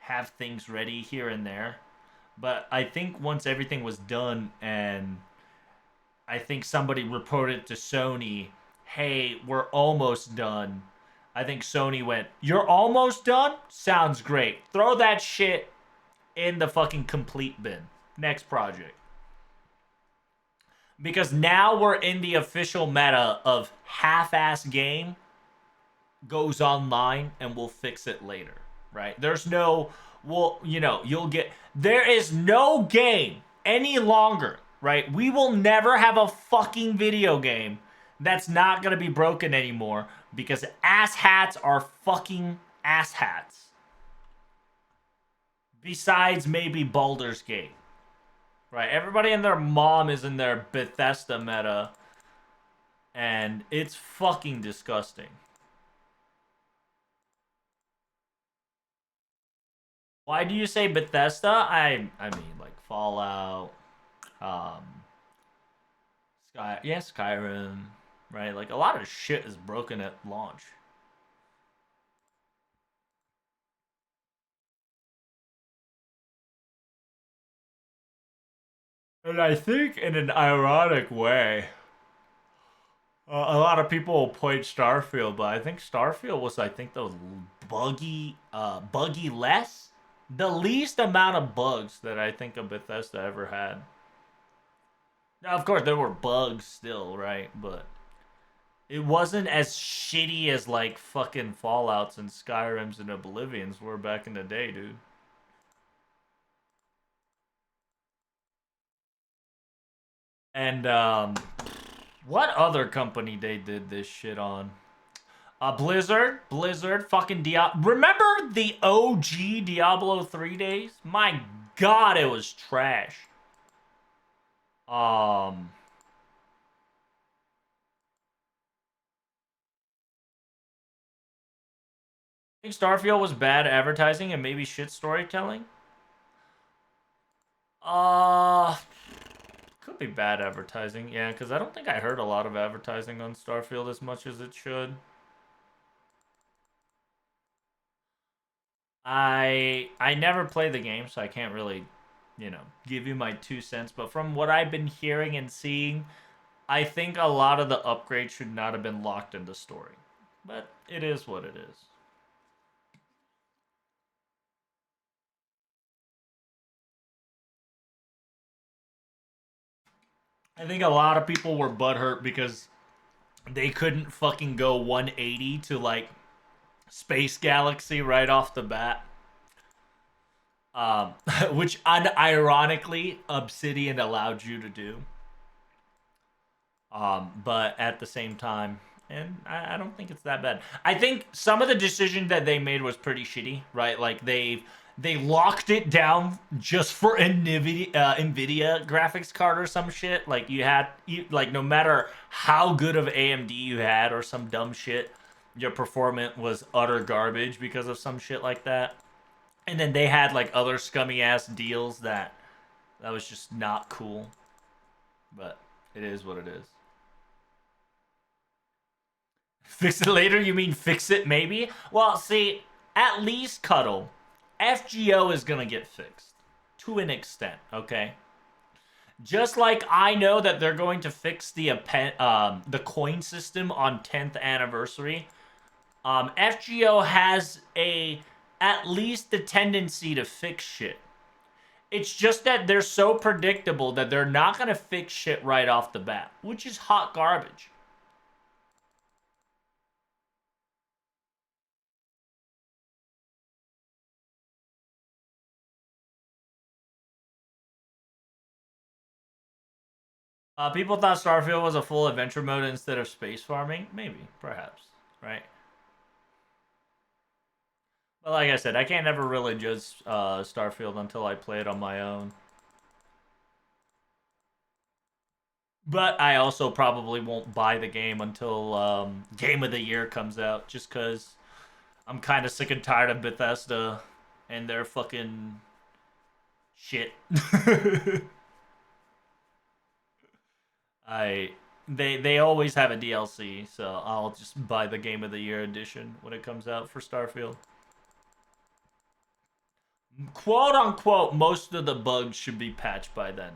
have things ready here and there. But I think once everything was done and I think somebody reported to Sony, hey, we're almost done. I think Sony went, you're almost done? Sounds great. Throw that shit in the fucking complete bin. Next project. Because now we're in the official meta of half-ass game goes online and we'll fix it later, right? There's no, well, you'll get, there is no game any longer, right? We will never have a fucking video game that's not gonna be broken anymore because ass hats are fucking ass hats. Besides maybe Baldur's Gate, right? Everybody and their mom is in their Bethesda meta, and it's fucking disgusting. Why do you say Bethesda? I mean like Fallout, um, Skyrim, right? Like a lot of shit is broken at launch. And I think in an ironic way, A lot of people point Starfield, but I think Starfield was, I think, the buggy less, the least amount of bugs that I think a Bethesda ever had. Now, of course, there were bugs still, right? But it wasn't as shitty as like fucking Fallouts and Skyrims and Oblivions were back in the day, dude. And what other company they did this shit on? Blizzard, fucking Diablo. Remember the OG Diablo 3 days? My God, it was trash. Um, I think Starfield was bad advertising and maybe shit storytelling. Uh, could be bad advertising, yeah, because I don't think I heard a lot of advertising on Starfield as much as it should. I never play the game, so I can't really, give you my 2 cents. But from what I've been hearing and seeing, I think a lot of the upgrades should not have been locked in the story. But it is what it is. I think a lot of people were butthurt because they couldn't fucking go 180 to like Space Galaxy right off the bat. Um, which unironically Obsidian allowed you to do. But at the same time, and I don't think it's that bad. I think some of the decision that they made was pretty shitty, right? Like they locked it down just for Nvidia graphics card or some shit. Like like no matter how good of AMD you had or some dumb shit, your performance was utter garbage because of some shit like that. And then they had like other scummy ass deals that was just not cool. But it is what it is. Fix it later? You mean fix it maybe? Well, see, at least Cuddle, FGO is gonna get fixed to an extent. Okay, just like I know that they're going to fix the coin system on 10th anniversary. FGO has a at least the tendency to fix shit. It's just that they're so predictable that they're not gonna fix shit right off the bat, which is hot garbage. People thought Starfield was a full adventure mode instead of space farming. Maybe, perhaps, right? But like I said, I can't ever really judge Starfield until I play it on my own. But I also probably won't buy the game until Game of the Year comes out, just because I'm kind of sick and tired of Bethesda and their fucking shit. I they always have a DLC, so I'll just buy the Game of the Year edition when it comes out for Starfield. Quote unquote, most of the bugs should be patched by then.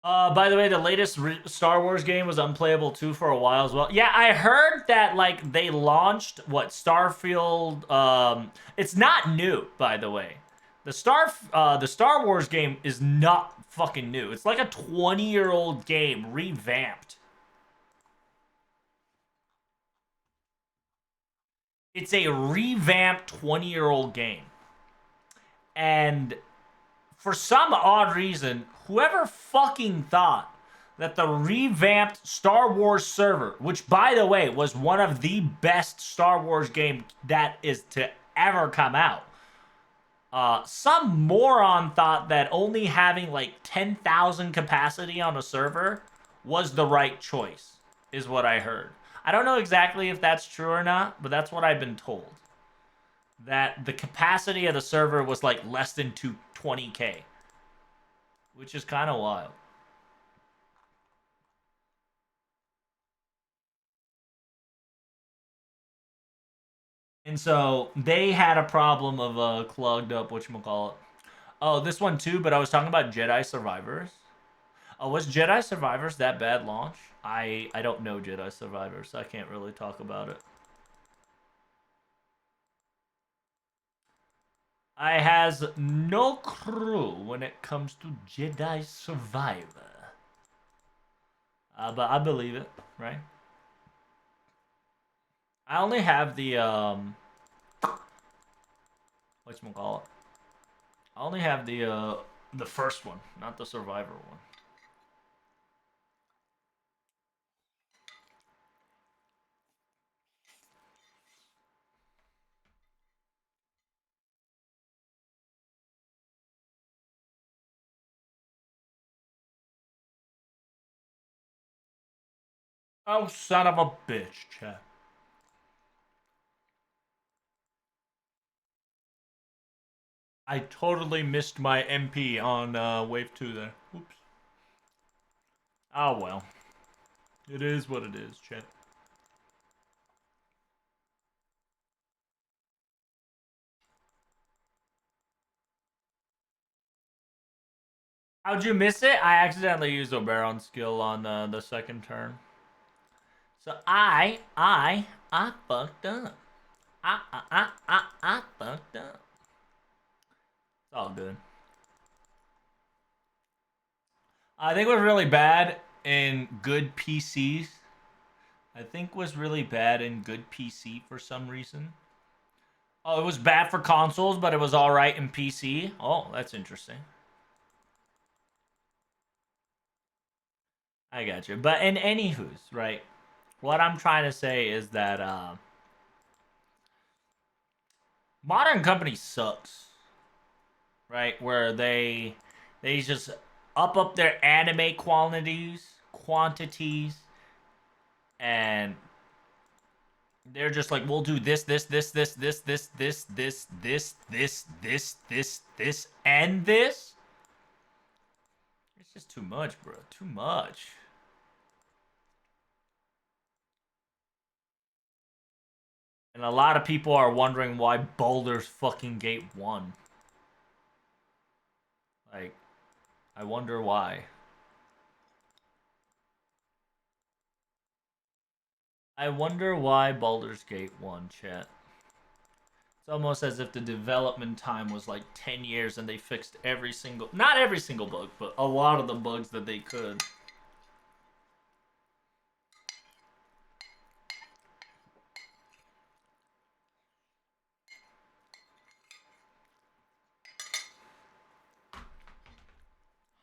By the way, the latest Star Wars game was unplayable too for a while as well. Yeah, I heard that like they launched what Starfield. It's not new, by the way. The Star Wars game is not fucking new. It's like a 20-year-old game revamped. It's a revamped 20-year-old game, and for some odd reason, whoever fucking thought that the revamped Star Wars server, which by the way was one of the best Star Wars game that is to ever come out, some moron thought that only having like 10,000 capacity on a server was the right choice, is what I heard. I don't know exactly if that's true or not, but that's what I've been told. That the capacity of the server was like less than 220K, which is kind of wild. And so they had a problem of clogged up whatchamacallit. Oh, this one too, but I was talking about Jedi Survivors. Oh, was Jedi Survivors that bad launch? I don't know Jedi Survivors, so I can't really talk about it. I has no clue when it comes to Jedi Survivor. But I believe it, right? I only have the whatchamacallit. I only have the first one, not the Survivor one. Oh, son of a bitch, chat. I totally missed my MP on wave 2 there. Oops. Oh well. It is what it is, chat. How'd you miss it? I accidentally used Oberon skill on the second turn. So I fucked up. I fucked up. It's all good. I think it was really bad in good PCs. I think was really bad in good PC for some reason. Oh, it was bad for consoles, but it was all right in PC. Oh, that's interesting. I got you. But in anywho's, right? What I'm trying to say is that Modern Company sucks, right? Where they just up their anime quantities, and they're just like, we'll do this, and this. It's just too much, bro. Too much. And a lot of people are wondering why Baldur's fucking Gate 1. Like, I wonder why. I wonder why Baldur's Gate 1, chat. It's almost as if the development time was like 10 years and they fixed every single, not every single bug, but a lot of the bugs that they could.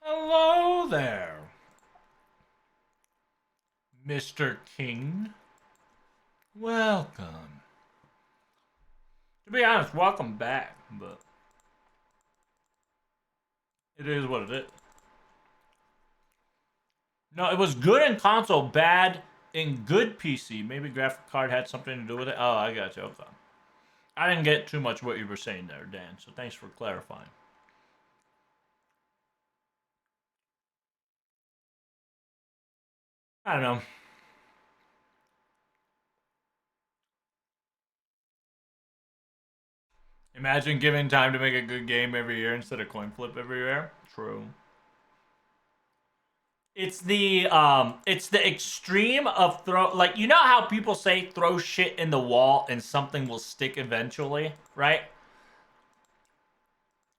Hello there, Mr. King. Welcome. To be honest, welcome back, but it is what it is. No, it was good in console, bad in good PC. Maybe graphic card had something to do with it. Oh, I got you. Okay. I didn't get too much what you were saying there, Dan, so thanks for clarifying. I don't know. Imagine giving time to make a good game every year instead of coin flip every year. True. It's the extreme of throw, like, you know how people say throw shit in the wall and something will stick eventually, right?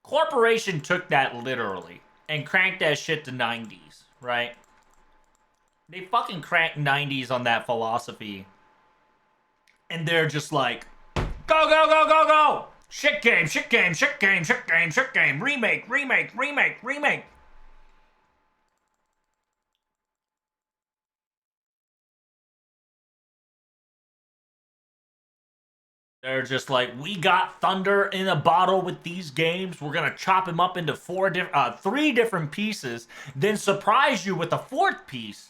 Corporation took that literally and cranked that shit to 90s, right? They fucking cranked 90s on that philosophy. And they're just like, go, go, go, go, go! Shit game, shit game, shit game, shit game, shit game, remake, remake, remake, remake. They're just like, we got thunder in a bottle with these games. We're gonna chop them up into three different pieces, then surprise you with a fourth piece.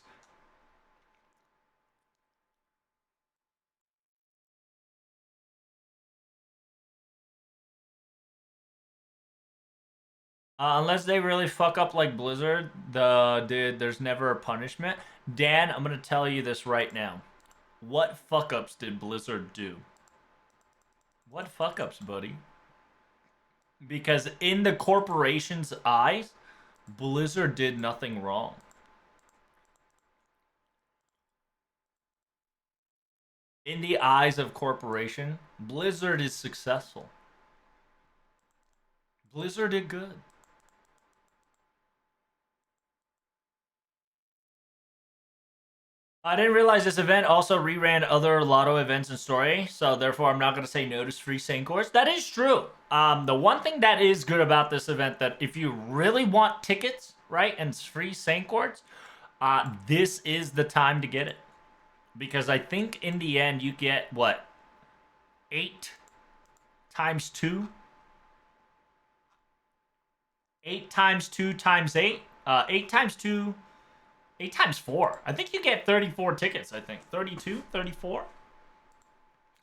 Unless they really fuck up like Blizzard, there's never a punishment. Dan, I'm gonna tell you this right now. What fuck ups did Blizzard do? What fuck ups, buddy? Because in the corporation's eyes, Blizzard did nothing wrong. In the eyes of corporation, Blizzard is successful. Blizzard did good. I didn't realize this event also reran other Lotto events and story, so therefore I'm not going to say no to free Sane course. That is true. The one thing that is good about this event that if you really want tickets, right, and free Sane course, this is the time to get it. Because I think in the end you get, what, 8 times 2? 8 times 2 times 8? 8 times 2... 8 times 4. I think you get 34 tickets, I think. 32? 34?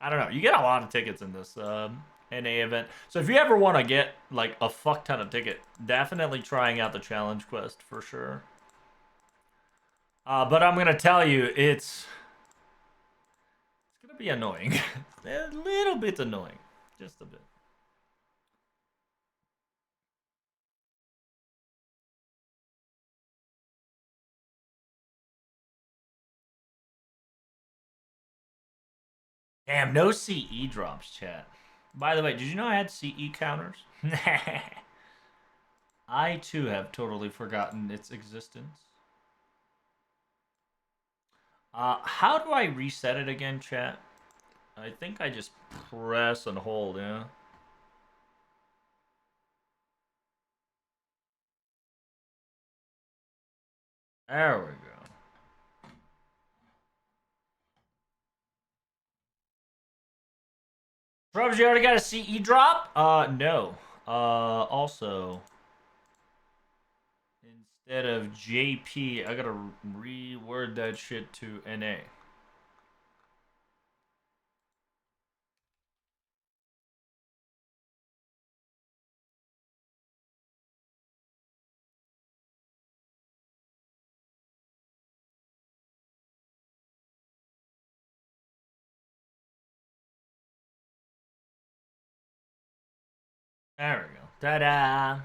I don't know. You get a lot of tickets in this NA event. So if you ever want to get, like, a fuck ton of ticket, definitely trying out the challenge quest for sure. But I'm going to tell you, it's going to be annoying. A little bit annoying. Just a bit. Damn, no CE drops, chat. By the way, did you know I had CE counters? I too have totally forgotten its existence. How do I reset it again, chat? I think I just press and hold, yeah? There we go. Probs, you already got a CE drop? No. Also, instead of JP, I gotta reword that shit to NA. There we go. Ta-da!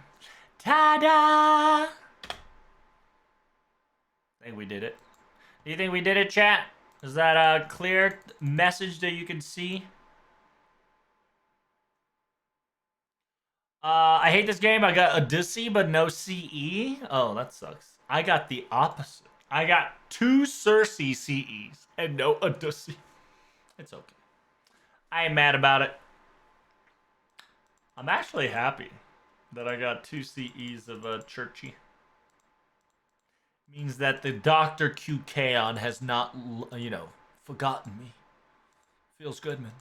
Ta-da! I think we did it. Do you think we did it, chat? Is that a clear message that you can see? I hate this game. I got a Odyssey, but no CE. Oh, that sucks. I got the opposite. I got 2 Cersei CEs and no Odyssey. It's okay. I ain't mad about it. I'm actually happy that I got 2 CEs of Churchy. Means that the Dr. QKon has not, forgotten me. Feels good, man.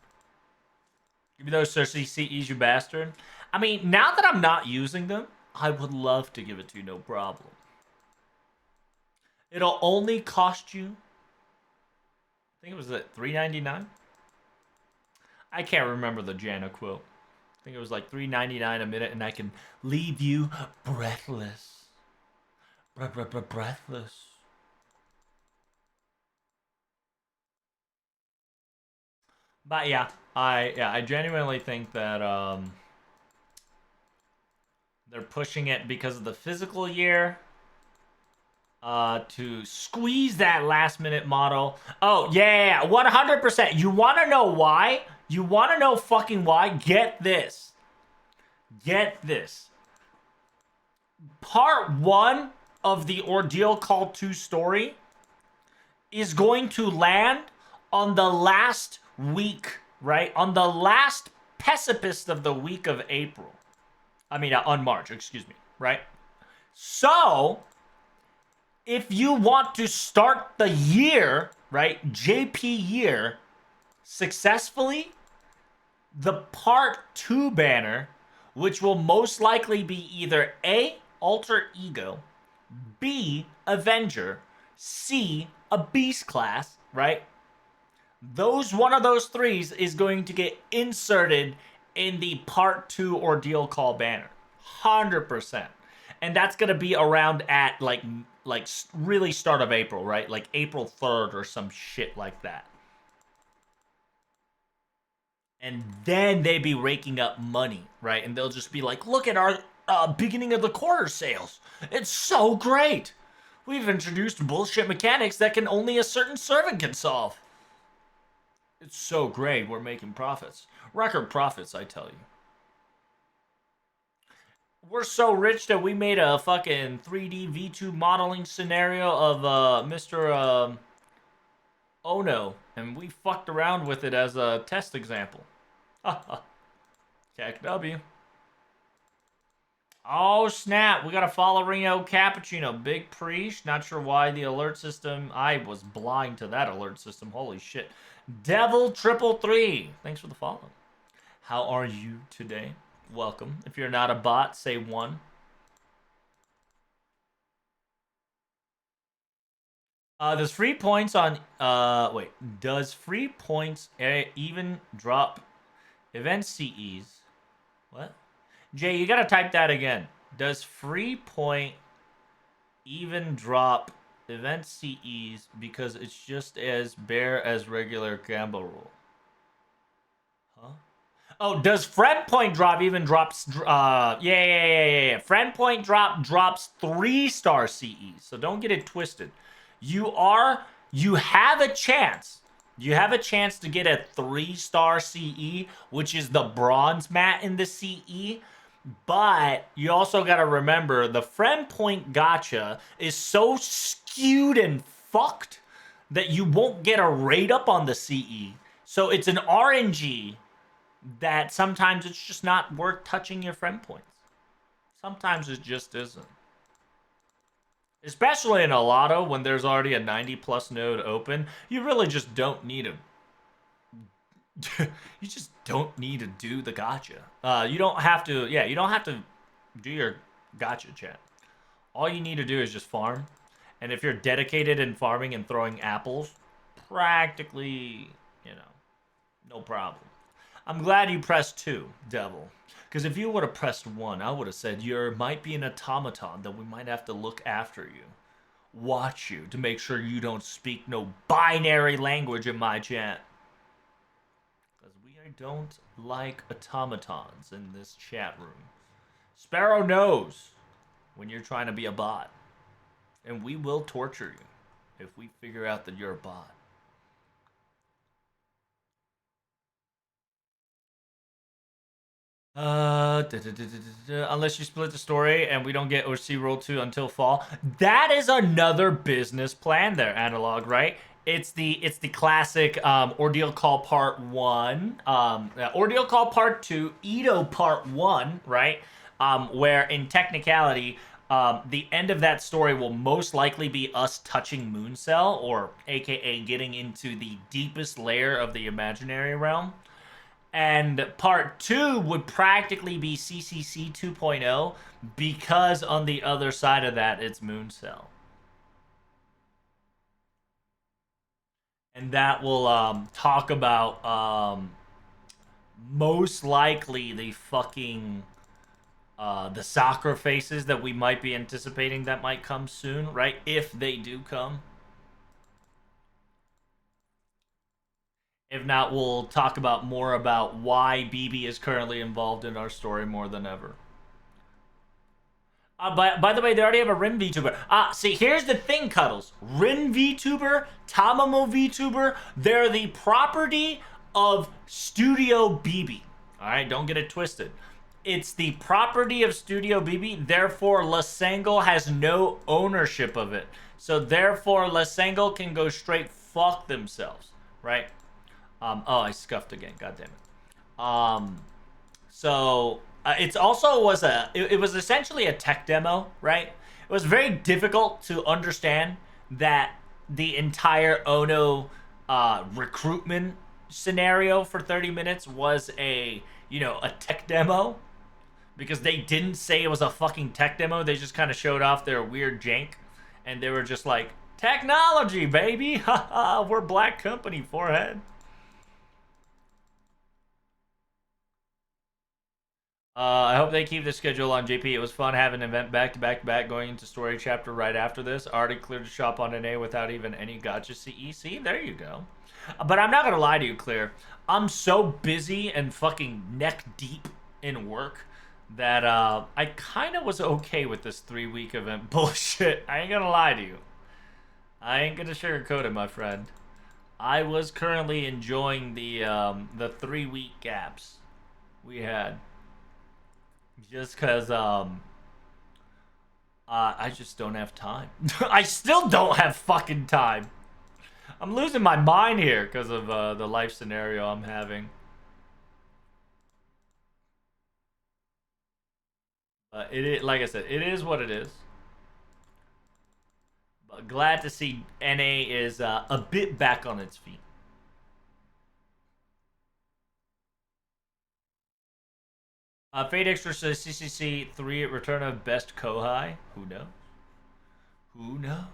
Give me those Cersei CEs, you bastard. I mean, now that I'm not using them, I would love to give it to you, no problem. It'll only cost you, I think it was at $3.99? I can't remember the Jana quote. I think it was like $3.99 a minute, and I can leave you breathless. Breathless. But yeah, I genuinely think that they're pushing it because of the physical year. To squeeze that last minute model. Oh, yeah, 100%. You want to know why? You want to know fucking why? Get this. Get this. Part 1 of the Ordeal Call 2 story is going to land on the last week, right? On the last precipice of the week of April. I mean, on March, excuse me, right? So, if you want to start the year, right, JP year, successfully, the part 2 banner, which will most likely be either A, Alter Ego, B, Avenger, C, a Beast class, right? One of those 3s is going to get inserted in the part 2 Ordeal Call banner. 100%. And that's going to be around at, like really start of April, right? Like April 3rd or some shit like that. And then they'd be raking up money, right? And they'll just be like, look at our beginning of the quarter sales. It's so great. We've introduced bullshit mechanics that can only a certain servant can solve. It's so great. We're making profits. Record profits, I tell you. We're so rich that we made a fucking 3D V2 modeling scenario of Mr. Ono, and we fucked around with it as a test example. Tech W. Oh snap! We gotta follow Rio Cappuccino. Big Preach. Not sure why the alert system. I was blind to that alert system. Holy shit. Devil 333. Thanks for the follow. How are you today? Welcome. If you're not a bot, say one. Does free points on wait, does free points even drop event CEs? What? Jay, you gotta type that again. Does free point even drop event CEs because it's just as bare as regular gamble rule? Huh? Oh, does friend point drop even drops? Yeah. Friend point drops 3-star CEs. So don't get it twisted. You have a chance. You have a chance to get a 3-star CE, which is the bronze mat in the CE. But you also got to remember the friend point gotcha is so skewed and fucked that you won't get a rate up on the CE. So it's an RNG that sometimes it's just not worth touching your friend points. Sometimes it just isn't. Especially in a Lotto when there's already a 90 plus node open, you really just don't need a you just don't need to do the gotcha. You don't have to, yeah, you don't have to do your gotcha chat. All you need to do is just farm. And if you're dedicated in farming and throwing apples, practically, no problem. I'm glad you pressed 2, Devil. Because if you would have pressed 1, I would have said you might be an automaton that we might have to look after you. Watch you to make sure you don't speak no binary language in my chat. I don't like automatons in this chat room. Sparrow knows when you're trying to be a bot. And we will torture you if we figure out that you're a bot. Unless you split the story and we don't get or see roll 2 until fall. That is another business plan there, Analog, right? It's the classic Ordeal Call Part 1, Ordeal Call Part 2, Edo Part 1, right? Where in technicality, the end of that story will most likely be us touching Mooncell, or aka getting into the deepest layer of the imaginary realm. And part 2 would practically be CCC 2.0 because on the other side of that, it's Mooncell. And that will talk about most likely the fucking the soccer faces that we might be anticipating that might come soon, right? If they do come. If not, we'll talk about more about why BB is currently involved in our story more than ever. By the way, they already have a Rin VTuber. See, here's the thing, Cuddles. Rin VTuber, Tamamo VTuber, they're the property of Studio BB. Alright, don't get it twisted. It's the property of Studio BB, therefore Lasangle has no ownership of it. So therefore Lasangle can go straight fuck themselves, right? Oh, I scuffed again. God damn it. So it's also was it was essentially a tech demo, right? It was very difficult to understand that the entire Ono recruitment scenario for 30 minutes was a tech demo, because they didn't say it was a fucking tech demo. They just kind of showed off their weird jank, and they were just like, technology, baby. Haha, we're Black Company, forehead. I hope they keep the schedule on JP. It was fun having an event back to back to back, going into story chapter right after this. Already cleared the shop on NA without even any gotcha CE. See, there you go. But I'm not gonna lie to you, Clear. I'm so busy and fucking neck deep in work that I kind of was okay with this 3-week event bullshit. I ain't gonna lie to you. I ain't gonna sugarcoat it, my friend. I was currently enjoying the 3-week gaps we had, just cause I just don't have time. I still don't have fucking time. I'm losing my mind here because of the life scenario I'm having. Like I said, it is what it is. But glad to see NA is a bit back on its feet. Fate Extra says CCC 3 return of best Kohai. Who knows? Who knows?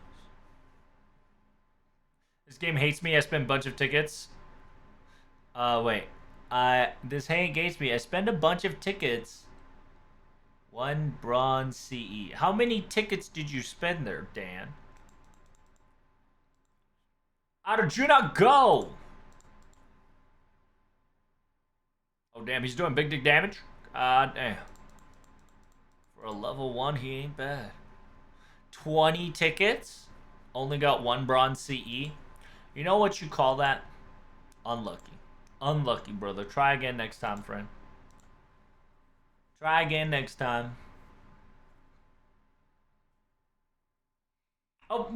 This game hates me. I spend a bunch of tickets. Wait. This hates me. I spend a bunch of tickets. 1 bronze CE. How many tickets did you spend there, Dan? How did you not go? Oh, damn. He's doing big dick damage? Damn. For a level 1, he ain't bad. 20 tickets? Only got 1 bronze CE? You know what you call that? Unlucky. Unlucky, brother. Try again next time, friend. Try again next time. Oh,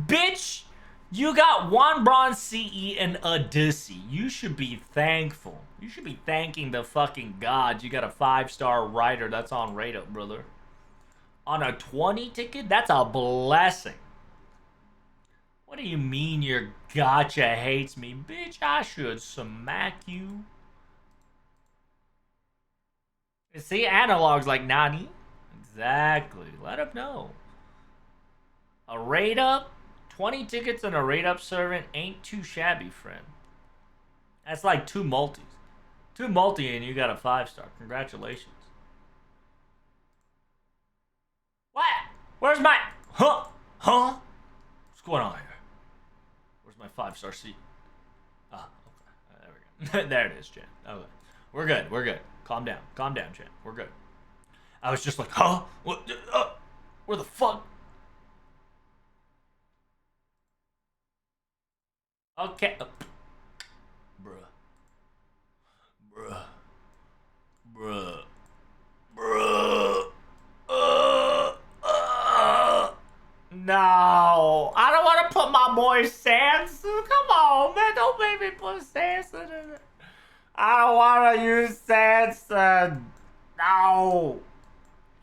bitch! You got 1 bronze CE and Odyssey. You should be thankful. You should be thanking the fucking gods. You got a 5-star rider that's on rate up, brother. On a 20 ticket? That's a blessing. What do you mean your gotcha hates me? Bitch, I should smack you. See, analogs like Nani? Exactly. Let him know. A rate up? 20 tickets and a rate up servant ain't too shabby, friend. That's like 2 multis. 2 multi and you got a 5-star. Congratulations. What? Where's my... Huh? Huh? What's going on here? Where's my 5-star seat? Ah, okay. There we go. There it is, Chan. Okay. We're good. We're good. Calm down. Calm down, Chan. We're good. I was just like, huh? What? Where the fuck? Okay. Bruh. Bruh. Bruh. Bruh. No. I don't want to put my boy Sans. Come on, man. Don't make me put Sanson in it. I don't want to use Sanson. No.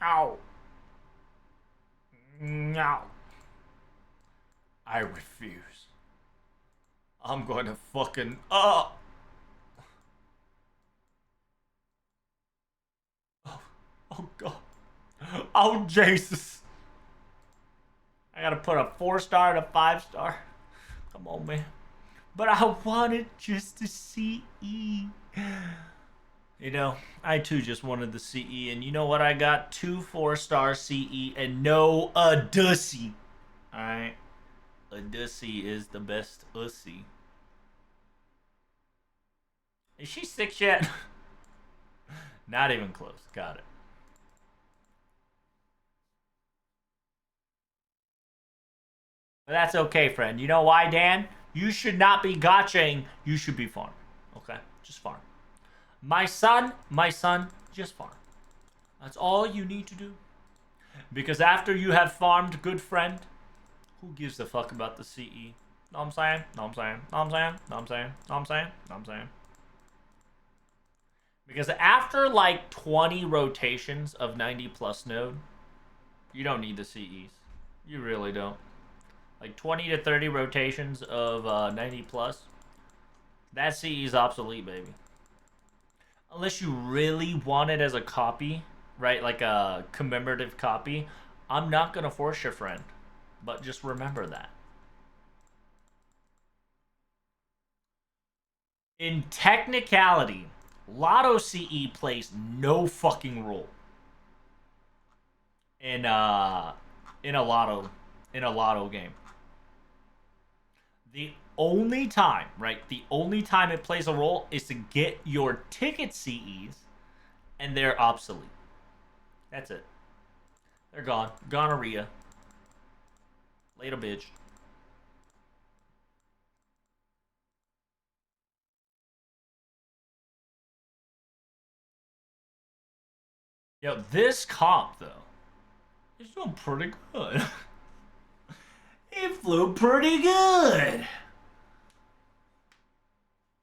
No. No. I refuse. I'm going to fucking... Oh, oh God. Oh, Jesus. I gotta put a 4-star and a 5-star. Come on, man. But I wanted just to CE. You know, I too just wanted the CE. And you know what? I got 2 4-star CE and no Odyssey. Alright? Odyssey is the best ussy. Is she 6 yet? Not even close. Got it. But that's okay, friend. You know why, Dan? You should not be gotchaing. You should be farm. Okay? Just farm. My son, just farm. That's all you need to do. Because after you have farmed, good friend, who gives a fuck about the CE? Know what I'm saying? Know what I'm saying? Know what I'm saying? Know what I'm saying? Know what I'm saying? Know what I'm saying? Because after like 20 rotations of 90 plus node, you don't need the CEs. You really don't. Like 20 to 30 rotations of 90 plus, that CE is obsolete, baby. Unless you really want it as a copy, right? Like a commemorative copy. I'm not going to force your friend. But just remember that. In technicality, Lotto CE plays no fucking role in in a lotto game. The only time, right? The only time it plays a role is to get your ticket CEs, and they're obsolete. That's it. They're gone. Gonorrhea. Later, bitch. Yo, this comp though, it's doing pretty good. It flew pretty good.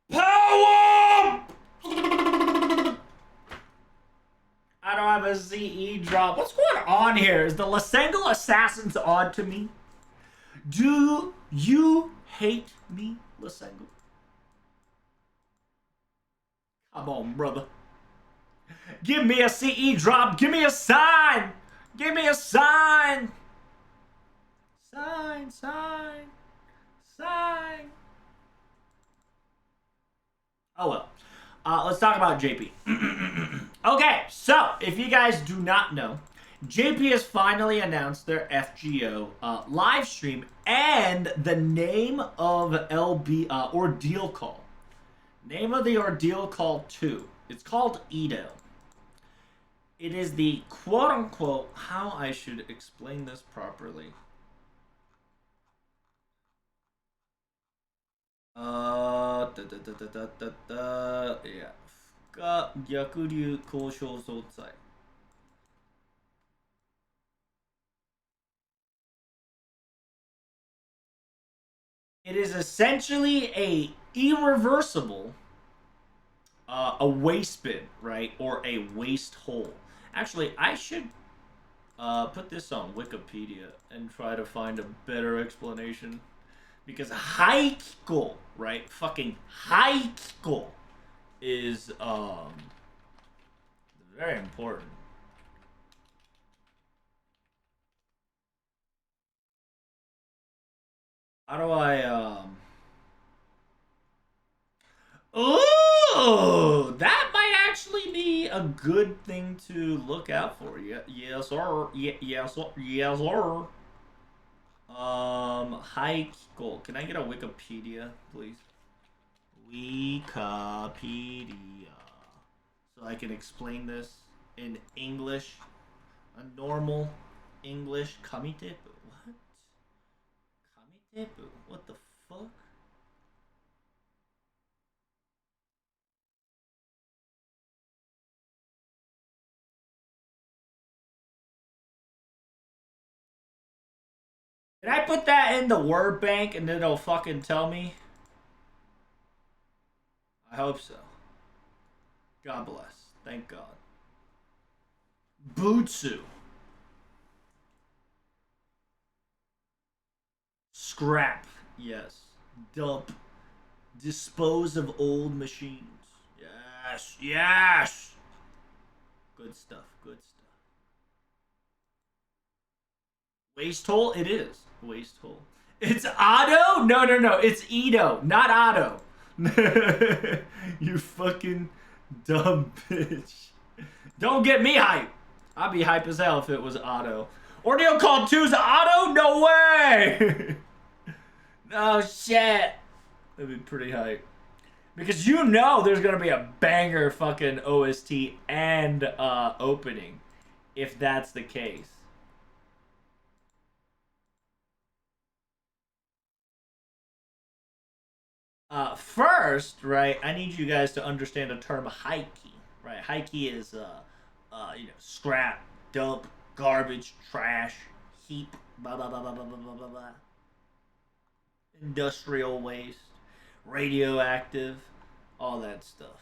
Power! I don't have a CE drop. What's going on here? Is the Lasengo Assassins odd to me? Do you hate me, Lasengo? Come on, brother. Give me a CE drop. Give me a sign. Give me a sign. Sign, sign, sign. Oh well. Let's talk about JP. Okay, so if you guys do not know, JP has finally announced their FGO live stream and the name of LB Ordeal Call. Name of the Ordeal Call 2. It's called Edo. It is the quote unquote, how I should explain this properly. Yeah. が逆流交渉総裁 It is essentially a irreversible a waste bin, right? Or a waste hole. Actually, I should put this on Wikipedia and try to find a better explanation. Because Haikiko, right? Fucking Haikiko is very important. How do I Oh, that might actually be a good thing to look out for. Yeah, yes, sir. Yes, sir. Yes, sir. Haikiko. Can I get a Wikipedia, please? Wikipedia. So I can explain this in English. A normal English. Kamitepu. What? Kamitepu? What the fuck? Can I put that in the word bank and then it'll fucking tell me? I hope so. God bless. Thank God. Butsu. Scrap. Yes. Dump. Dispose of old machines. Yes. Yes. Good stuff. Good stuff. Waste hole? It is. Waste hole. It's Otto? No, no, no. It's Edo, not Otto. You fucking dumb bitch. Don't get me hype. I'd be hype as hell if it was Otto. Ordeal Call 2's Otto? No way! Oh shit. That'd be pretty hype. Because you know there's gonna be a banger fucking OST and opening if that's the case. First, right, I need you guys to understand the term hikey, right? Hikey is, scrap, dump, garbage, trash, heap, blah, blah, blah, blah, blah, blah, blah, blah, blah. Industrial waste, radioactive, all that stuff.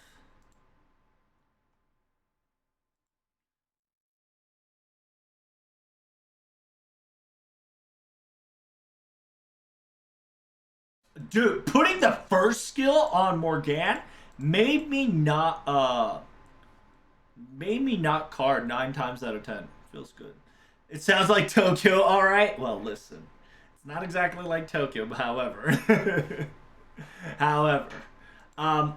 Dude, putting the first skill on Morgan made me not card 9 times out of 10. Feels good. It sounds like Tokyo, alright? Well, listen. It's not exactly like Tokyo, but however. However.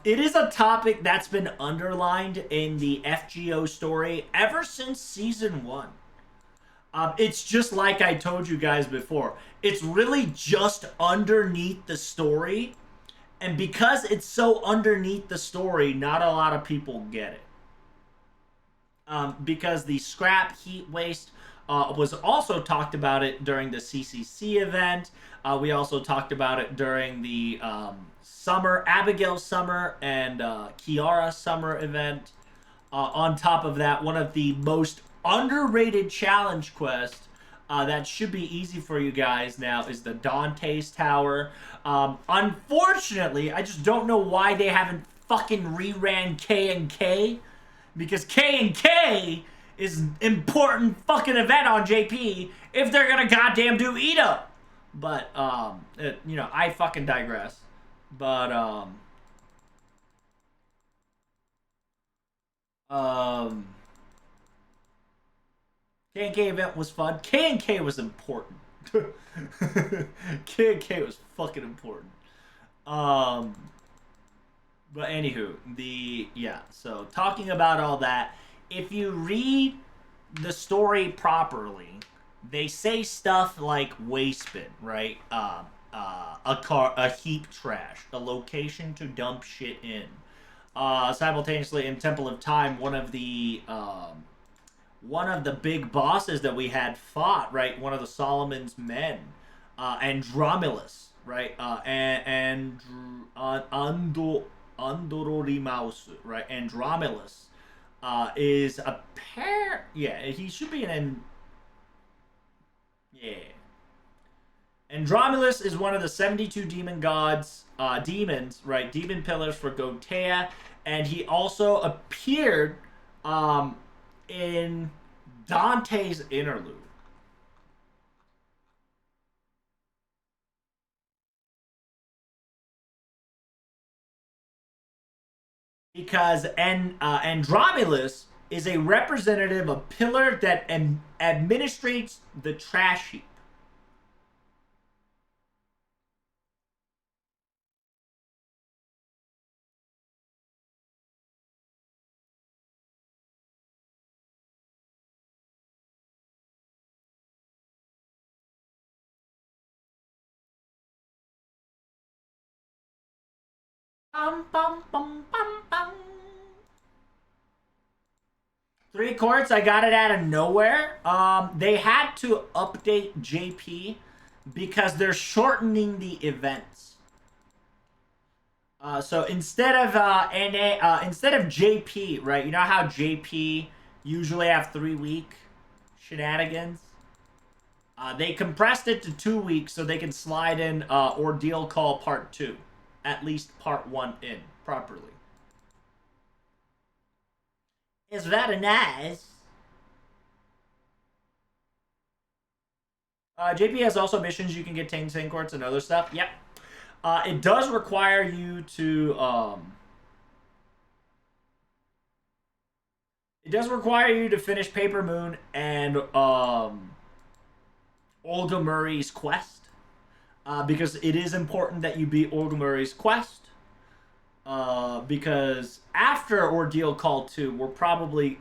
It is a topic that's been underlined in the FGO story ever since season 1. It's just like I told you guys before. It's really just underneath the story. And because it's so underneath the story, not a lot of people get it. Because the scrap heat waste was also talked about it during the CCC event. We also talked about it during the Abigail Summer and Kiara Summer event. On top of that, one of the most underrated challenge quests that should be easy for you guys now is the Dante's Tower. Unfortunately, I just don't know why they haven't fucking reran K and K, because K and K is an important fucking event on JP if they're gonna goddamn do Ida. But I fucking digress. But K and K event was fun. K and K was important. K and K was fucking important. Um, but anywho, so talking about all that, if you read the story properly, they say stuff like waste bin, right? A heap trash, a location to dump shit in. Simultaneously, in Temple of Time, one of the big bosses that we had fought, right? One of the Solomon's men, Andromulus, right? Andororimaus, right? Andromulus is a pair. Yeah, he should be yeah. Andromulus is one of the 72 demon gods, demons, right? Demon pillars for Gotea, and he also appeared in Dante's interlude. Because Andromulus is a representative of pillar that administrates the trash heap. Bum, bum, bum, bum, bum. 3 quarts, I got it out of nowhere. They had to update JP because they're shortening the events. So instead of JP, right? You know how JP usually have 3-week shenanigans. They compressed it to 2 weeks so they can slide in Ordeal Call Part 2, at least Part 1 in properly. It's very nice. JP has also missions you can get 10 quarts and other stuff. Yep. It does require you to finish Paper Moon and Olga Murray's quest. Because it is important that you beat Olga Murray's quest. Because after Ordeal Call 2, we're probably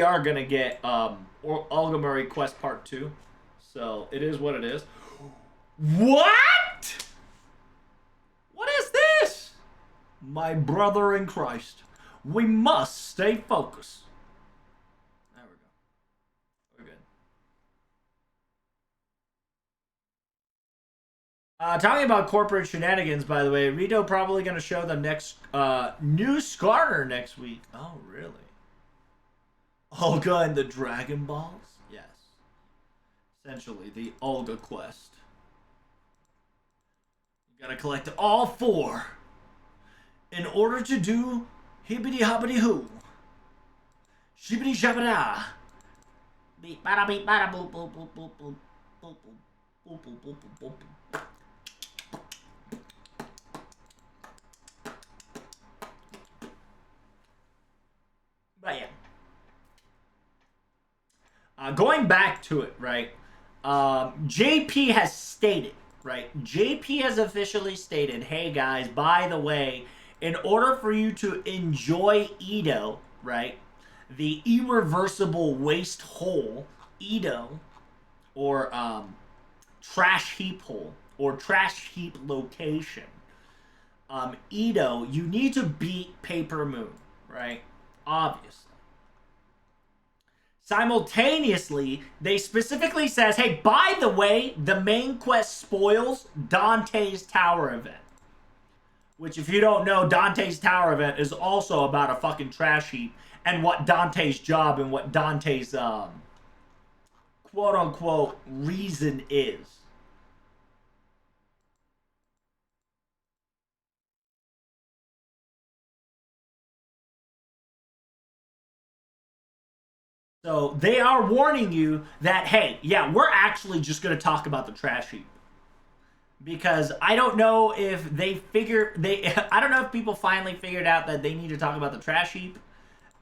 are gonna get Olga Murray Quest Part 2. So it is what it is. What? What is this? My brother in Christ. We must stay focused. There we go. We're good. Talking about corporate shenanigans, by the way, Rito probably going to show the next new Skarner next week. Oh, really? Olga and the Dragon Balls? Yes. Essentially, the Olga quest. You gotta collect all 4 in order to do hibbity hobbity hoo. Shibbity shabada. Beep bada beep bada boop boop boop boop boop boop boop boop boop boop boop. But yeah. Going back to it, right? JP has stated, right? JP has officially stated, hey guys, by the way, in order for you to enjoy Edo, right, the irreversible waste hole, Edo, or trash heap hole, or trash heap location, Edo, you need to beat Paper Moon, right? Obviously. Simultaneously, they specifically says, hey, by the way, the main quest spoils Dante's Tower event. Which, if you don't know, Dante's Tower event is also about a fucking trash heap and what Dante's job and what Dante's quote unquote reason is. So they are warning you that, hey, yeah, we're actually just going to talk about the trash heap. Because I don't know if I don't know if people finally figured out that they need to talk about the trash heap,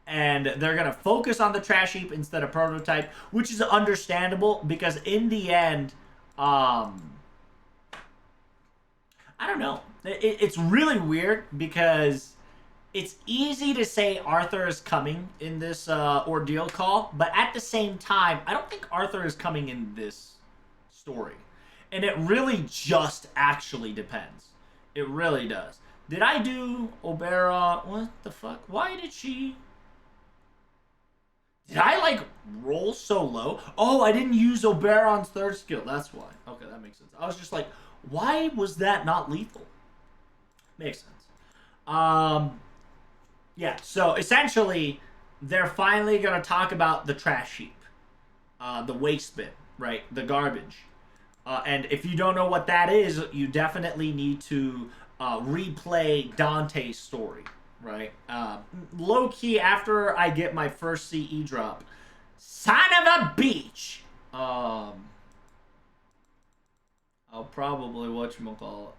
and they're gonna focus on the trash heap instead of prototype, which is understandable because in the end, I don't know. It's really weird because it's easy to say Arthur is coming in this ordeal call, but at the same time, I don't think Arthur is coming in this story. And it really just actually depends. It really does. Did I do Obera? What the fuck? Why did she... Did I, like, roll so low? Oh, I didn't use Oberon's third skill. That's why. Okay, that makes sense. I was just like, why was that not lethal? Makes sense. Yeah, so essentially, they're finally going to talk about the trash heap. The waste bin, right? The garbage. And if you don't know what that is, you definitely need to replay Dante's story, right? Low key, after I get my first CE drop, son of a beach. I'll probably whatchamacallit.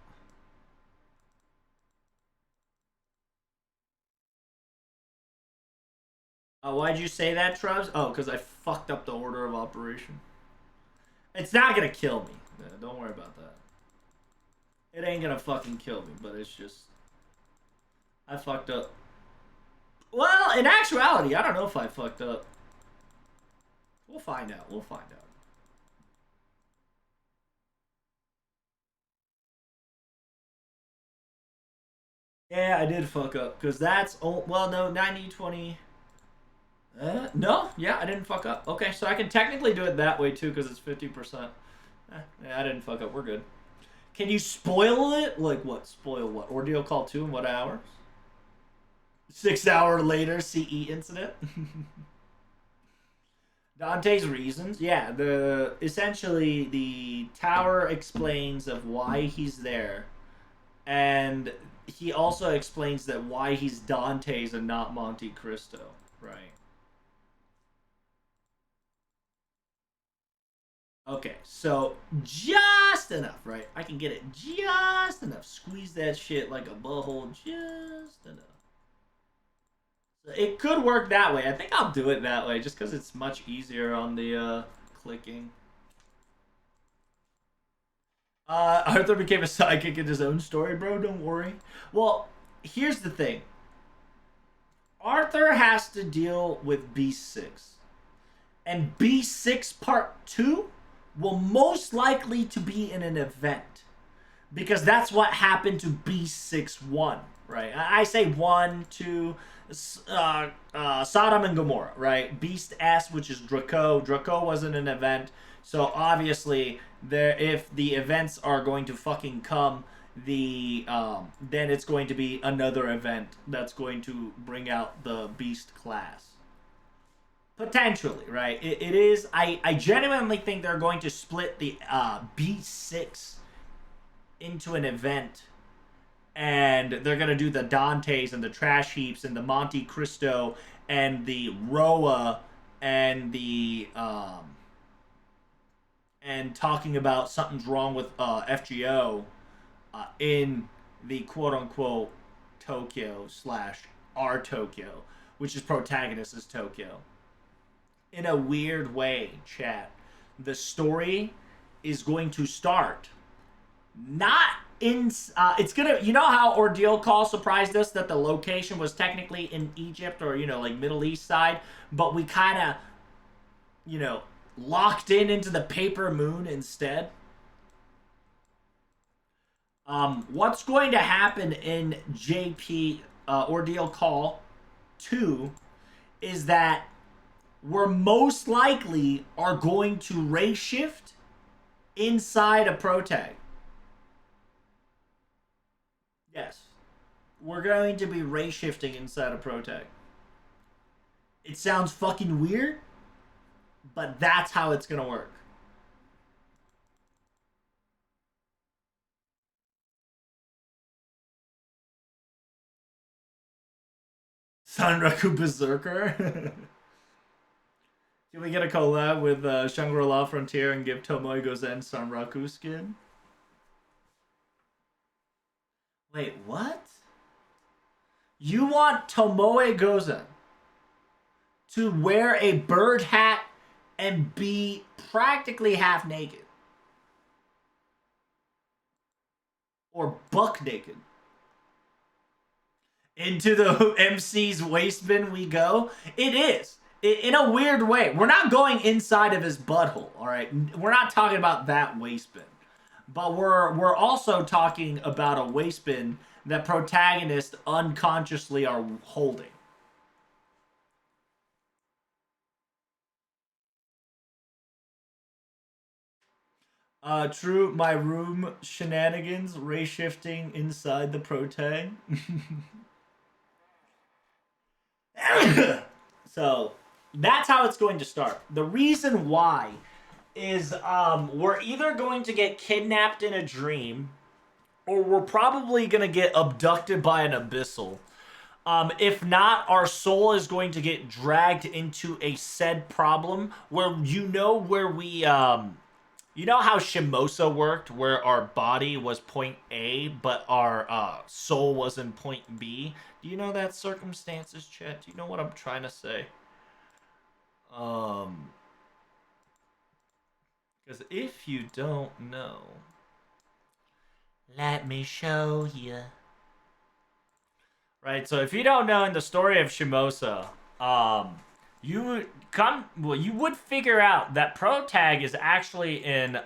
Why'd you say that, Trubs? Oh, because I fucked up the order of operation. It's not gonna kill me. Yeah, don't worry about that. It ain't gonna fucking kill me, but it's just... I fucked up. Well, in actuality, I don't know if I fucked up. We'll find out. We'll find out. Yeah, I did fuck up. Because that's... Oh, well, no, 90, 20... no, yeah, I didn't fuck up. Okay, so I can technically do it that way, too, because it's 50%. Yeah, I didn't fuck up. We're good. Can you spoil it? Like what? Spoil what? Ordeal call 2 in what hours? 6 hour later CE incident? Dante's reasons? Yeah, essentially the tower explains of why he's there. And he also explains that why he's Dante's and not Monte Cristo, right? Okay, so just enough, right? I can get it just enough. Squeeze that shit like a butthole just enough. So it could work that way. I think I'll do it that way just because it's much easier on the clicking. Arthur became a sidekick in his own story, bro. Don't worry. Well, here's the thing. Arthur has to deal with B6. And B6 Part 2 will most likely to be in an event. Because that's what happened to B6-1, right? I say 1, 2, Sodom and Gomorrah, right? Beast S, which is Draco. Draco wasn't an event. So obviously, if the events are going to fucking come, then it's going to be another event that's going to bring out the Beast class. Potentially, right? It is. I genuinely think they're going to split the B6 into an event, and they're going to do the Dantes and the Trash Heaps and the Monte Cristo and the Roa and the and talking about something's wrong with FGO in the quote unquote Tokyo slash our Tokyo, which is protagonist is Tokyo. In a weird way, chat, the story is going to start Not in. It's gonna. You know how Ordeal Call surprised us that the location was technically in Egypt or like Middle East side, but we kind of you know locked into the paper moon instead. What's going to happen in JP Ordeal Call 2 is that we're most likely are going to race shift inside a protag. Yes. We're going to be race shifting inside a protag. It sounds fucking weird, but that's how it's going to work. Sanraku Berserker. Can we get a collab with Shangri-La Frontier and give Tomoe Gozen Sanraku skin? Wait, what? You want Tomoe Gozen to wear a bird hat and be practically half naked? Or buck naked? Into the MC's waste bin we go? It is. In a weird way. We're not going inside of his butthole, all right? We're not talking about that waste bin. But we're also talking about a waste bin that protagonists unconsciously are holding. True, my room shenanigans, ray shifting inside the protag. So that's how it's going to start. The reason why is we're either going to get kidnapped in a dream or we're probably going to get abducted by an abyssal. If not, our soul is going to get dragged into a said problem where where we you know how Shimosa worked, where our body was point A, but our soul was in point B? Do you know that circumstances, Chet? Do you know what I'm trying to say? Um, because if you don't know, let me show you. Right. So if you don't know, in the story of Shimosa, you would figure out that Protag is actually in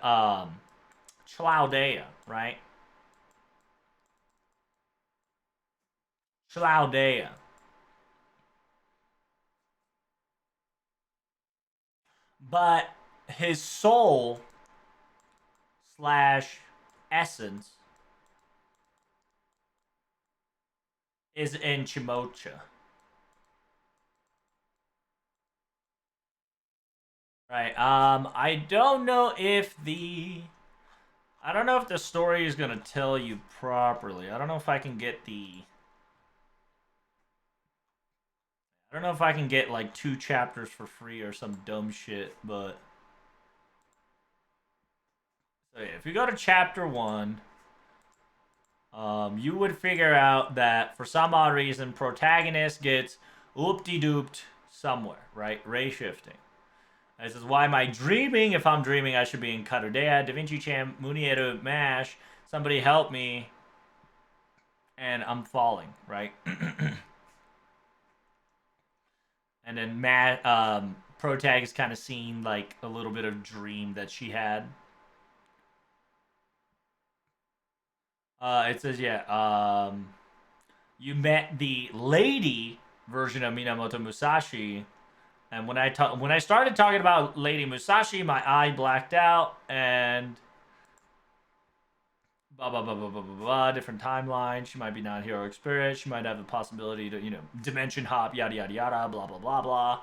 Chaldea, right? Chaldea. But his soul slash essence is in Chimocha. Right. I don't know if the story is gonna tell you properly. I don't know if I can get the I don't know if I can get like 2 chapters for free or some dumb shit, but so yeah, if you go to chapter 1, you would figure out that for some odd reason, protagonist gets oopty-dooped somewhere, right? Ray shifting. This is why am I dreaming? If I'm dreaming, I should be in Katodea, Da Vinci Champ, Munieru, MASH. Somebody help me. And I'm falling, right? And then Protag is kind of seeing like a little bit of dream that she had. It says, yeah, you met the lady version of Minamoto Musashi, and when I started talking about Lady Musashi, my eye blacked out, and blah blah blah blah blah blah blah. Different timeline. She might be not heroic spirit. She might have the possibility to dimension hop. Yada yada yada. Blah blah blah blah.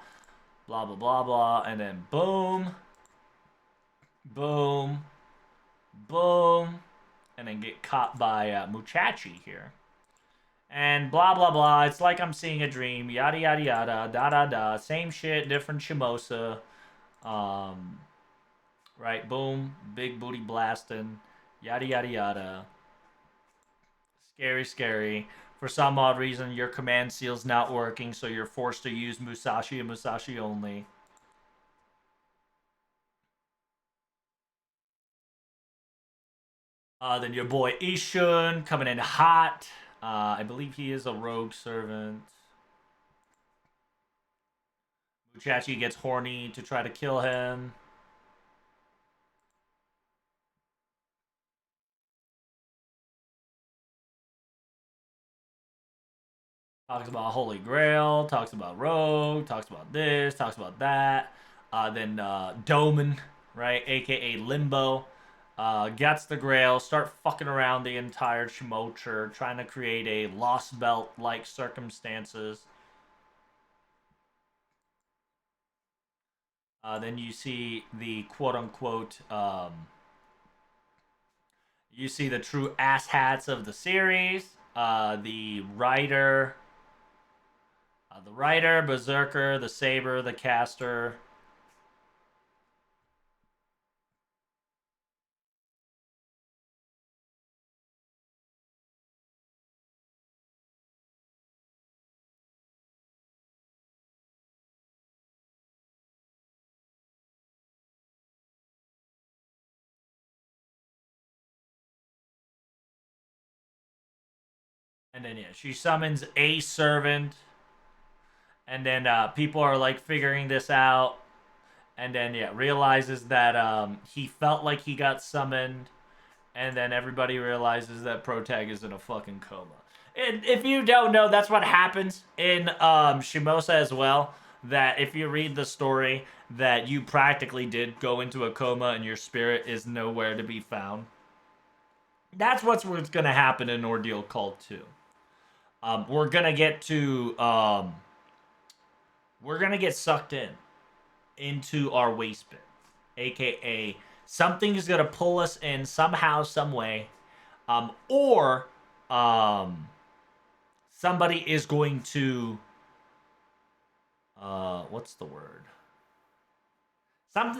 Blah blah blah blah. And then boom, boom, boom, and then get caught by Muchachi here. And blah blah blah. It's like I'm seeing a dream. Yada yada yada. Da da da. Same shit, different Shimosa. Um, right. Boom. Big booty blasting. Yada yada yada. Scary, scary. For some odd reason, your command seal's not working, so you're forced to use Musashi and Musashi only. Then your boy Ishun coming in hot. I believe he is a rogue servant. Muchachi gets horny to try to kill him. Talks about Holy Grail, talks about Rogue, talks about this, talks about that. Then Doman, right, aka Limbo, gets the Grail, start fucking around the entire Shimocher, trying to create a Lost Belt like circumstances. Then you see the quote unquote, you see the true asshats of the series. The writer, Berserker, the Saber, the Caster. And then, yeah, she summons a servant. And then people are like figuring this out. And then, yeah, realizes that he felt like he got summoned. And then everybody realizes that Protag is in a fucking coma. And if you don't know, that's what happens in Shimosa as well. That if you read the story, that you practically did go into a coma and your spirit is nowhere to be found. That's what's going to happen in Ordeal Cult 2. We're going to get to... we're going to get sucked into our waste bin. AKA, something is going to pull us in somehow, some way. Or somebody is going to what's the word?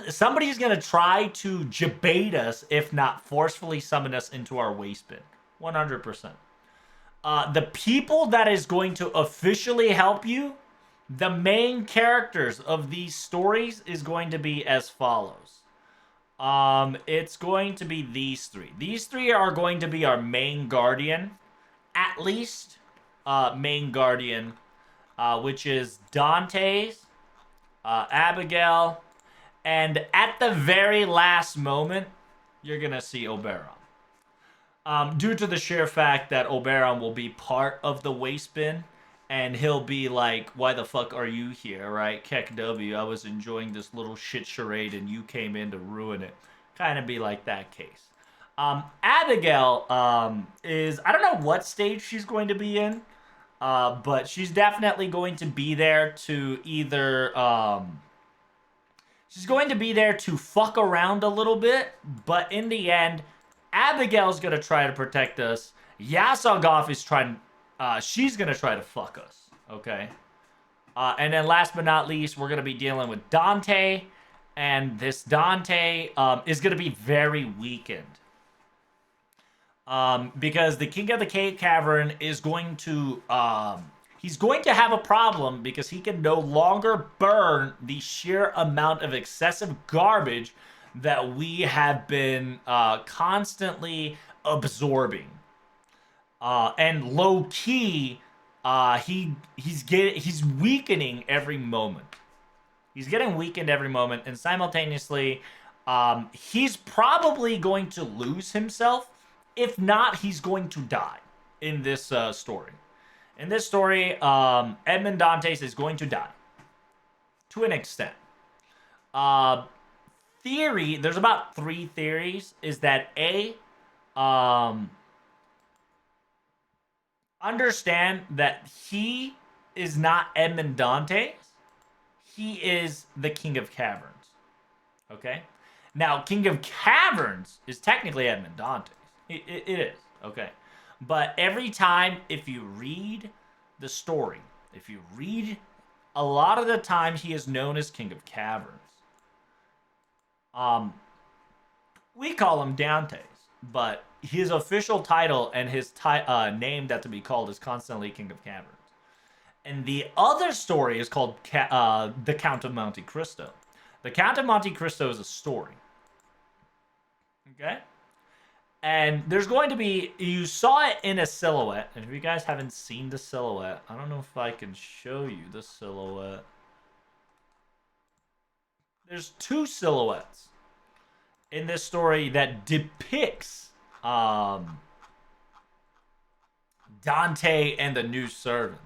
Somebody's gonna try to debate us, if not forcefully summon us into our waste bin. 100%. The people that is going to officially help you, the main characters of these stories, is going to be as follows. It's going to be these three. These three are going to be our main guardian, at least main guardian, which is Dante's, Abigail, and at the very last moment, you're gonna see Oberon. Due to the sheer fact that Oberon will be part of the waste bin, and he'll be like, "Why the fuck are you here?" Right? Keck W. I was enjoying this little shit charade, and you came in to ruin it. Kind of be like that case. Abigail is, I don't know what stage she's going to be in. But she's definitely going to be there to either she's going to be there to fuck around a little bit, but in the end, Abigail's gonna try to protect us. Yasogov is trying she's gonna try to fuck us. Okay. And then last but not least, we're gonna be dealing with Dante, and this Dante is gonna be very weakened. Because the King of the Cave Cavern is going to he's going to have a problem because he can no longer burn the sheer amount of excessive garbage that we have been constantly absorbing. And low key, he's weakening every moment. He's getting weakened every moment, and simultaneously, he's probably going to lose himself. If not, he's going to die in this story. In this story, Edmund Dantes is going to die to an extent. There's about 3 theories. Is that understand that he is not Edmund Dantes. He is the King of Caverns. Okay? Now, King of Caverns is technically Edmund Dantes. It is. Okay. But every time, if you read the story, if you read, a lot of the time he is known as King of Caverns. We call him Dantes, but his official title and his name that to be called is constantly King of Caverns. And the other story is called The Count of Monte Cristo. The Count of Monte Cristo is a story. Okay? And there's going to be, you saw it in a silhouette. And if you guys haven't seen the silhouette, I don't know if I can show you the silhouette. There's two silhouettes in this story that depicts Dante and the new servant.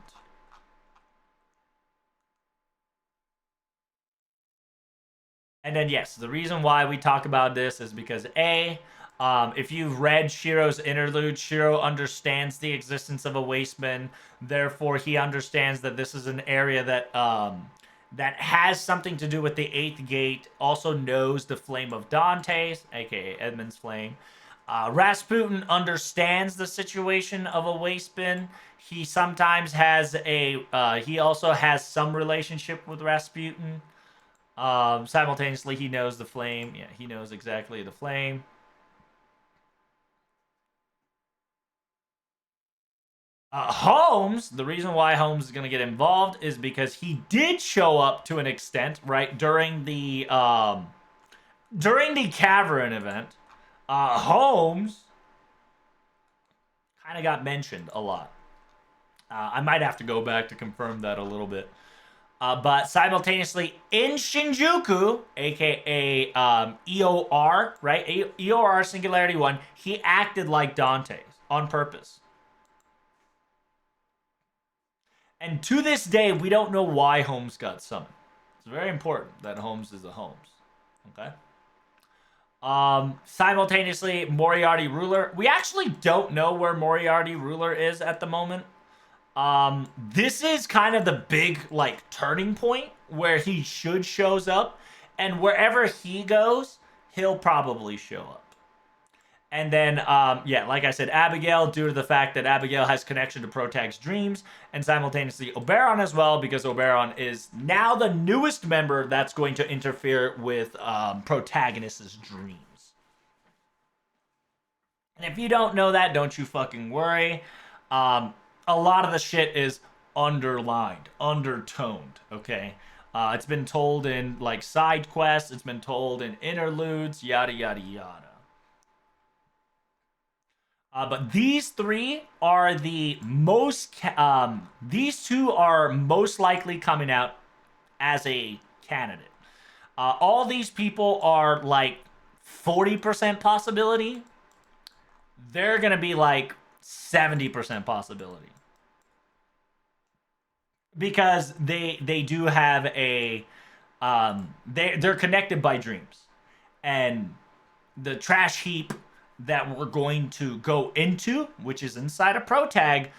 And then, yes, the reason why we talk about this is because if you've read Shiro's interlude, Shiro understands the existence of a wasteman. Therefore, he understands that this is an area that has something to do with the Eighth Gate. Also knows the flame of Dante's, aka Edmund's flame. Rasputin understands the situation of a wasteman. He sometimes has a. He also has some relationship with Rasputin. Simultaneously, he knows the flame. Yeah, he knows exactly the flame. Holmes, the reason why Holmes is going to get involved is because he did show up to an extent, right, during the cavern event. Holmes kind of got mentioned a lot. I might have to go back to confirm that a little bit. But simultaneously in Shinjuku, aka EOR, right? EOR Singularity 1, he acted like Dante on purpose. And to this day, we don't know why Holmes got summoned. It's very important that Holmes is a Holmes. Okay? Simultaneously, Moriarty Ruler. We actually don't know where Moriarty Ruler is at the moment. This is kind of the big, like, turning point where he shows up. And wherever he goes, he'll probably show up. And then, yeah, like I said, Abigail, due to the fact that Abigail has connection to Protag's dreams, and simultaneously Oberon as well, because Oberon is now the newest member that's going to interfere with Protagonist's dreams. And if you don't know that, don't you fucking worry. A lot of the shit is underlined, undertoned, okay? It's been told in, like, side quests, it's been told in interludes, yada, yada, yada. But these three are the most. These two are most likely coming out as a candidate. All these people are like 40% possibility. They're gonna be like 70% possibility because they do have a. They're connected by dreams, and the trash heap that we're going to go into, which is inside of Protag,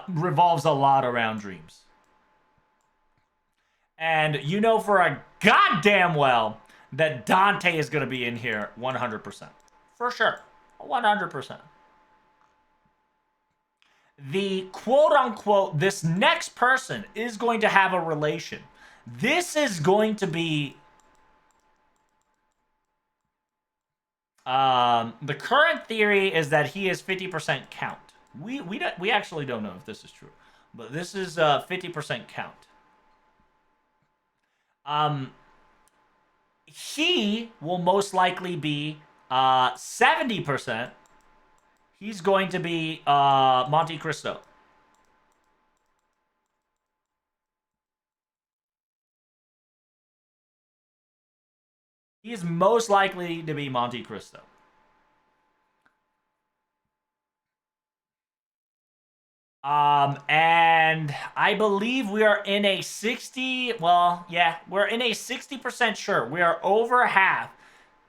revolves a lot around dreams. And you know for a goddamn well that Dante is going to be in here 100%. For sure. 100%. The quote unquote, this next person is going to have a relation. This is going to be the current theory is that he is 50% count. We actually don't know if this is true, but this is 50% count. He will most likely be 70%. He's going to be Monte Cristo. He is most likely to be Monte Cristo. And I believe we are in a 60, well, yeah, we're in a 60% sure. We are over half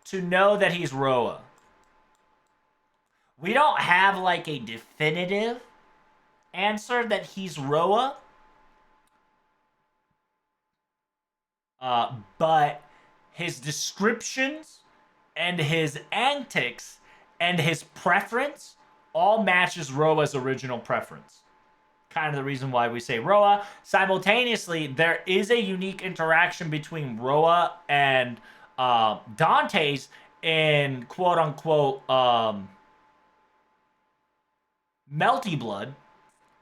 to know that he's Roa. We don't have like a definitive answer that he's Roa. But his descriptions and his antics and his preference all matches Roa's original preference. Kind of the reason why we say Roa. Simultaneously, there is a unique interaction between Roa and Dante's in quote unquote Melty Blood,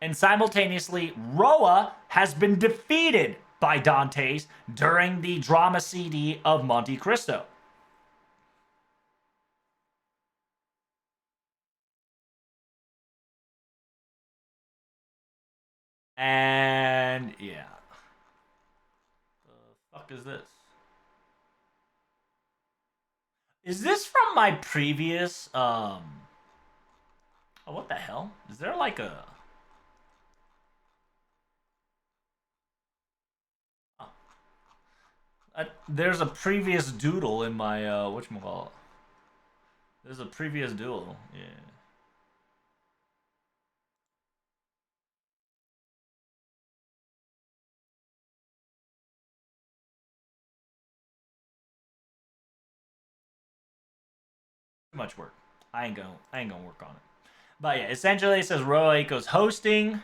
and simultaneously Roa has been defeated by Dante's during the drama CD of Monte Cristo. And yeah. The fuck is this? Is this from my previous oh, what the hell? Is there like a there's a previous doodle in my whatchamacallit? There's a previous doodle. Yeah. Too much work. I ain't gonna work on it. But yeah, essentially it says Roa Eco's hosting.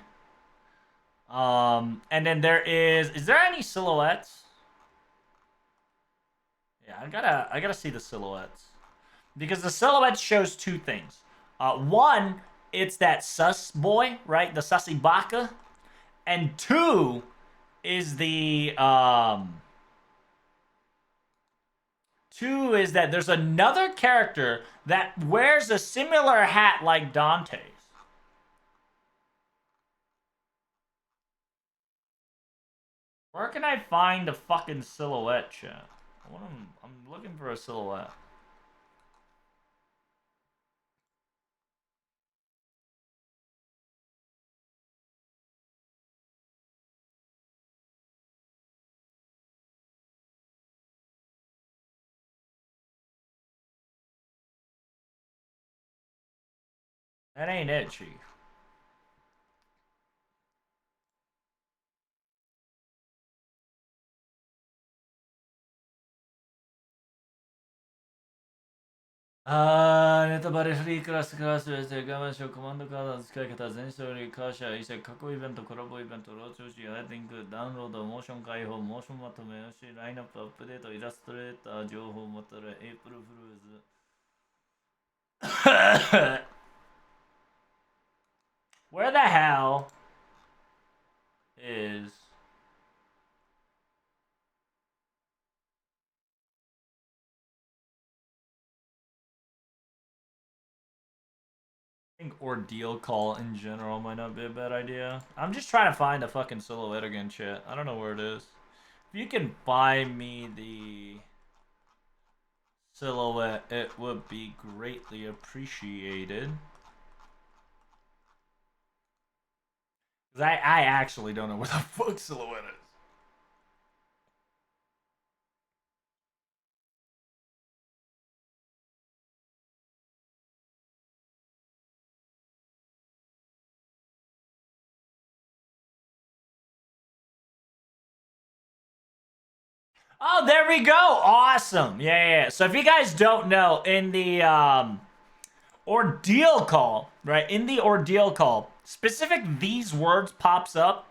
And then there is there any silhouettes? Yeah, I gotta see the silhouettes. Because the silhouette shows two things. One, it's that sus boy, right? The sussy baka. And two is the two is that there's another character that wears a similar hat like Dante's. Where can I find a fucking silhouette, chat? I'm looking for a silhouette. That ain't it, Chief.ネタバレフリークラスで我慢しようコマンドカードの使い方全勝利カーシャー移植過去イベントコラボイベントローチョーシーライティングダウンロードモーション開放モーションまとめよしラインナップアップデートイラストレーター情報またらエイプルフルーズWhere the hell is I think ordeal call in general might not be a bad idea. I'm just trying to find a fucking silhouette again, chat. I don't know where it is. If you can find me the silhouette, it would be greatly appreciated. Because I actually don't know where the fuck silhouette is. Oh, there we go. Awesome. Yeah. So if you guys don't know, in the ordeal call, right? In the ordeal call, specific these words pops up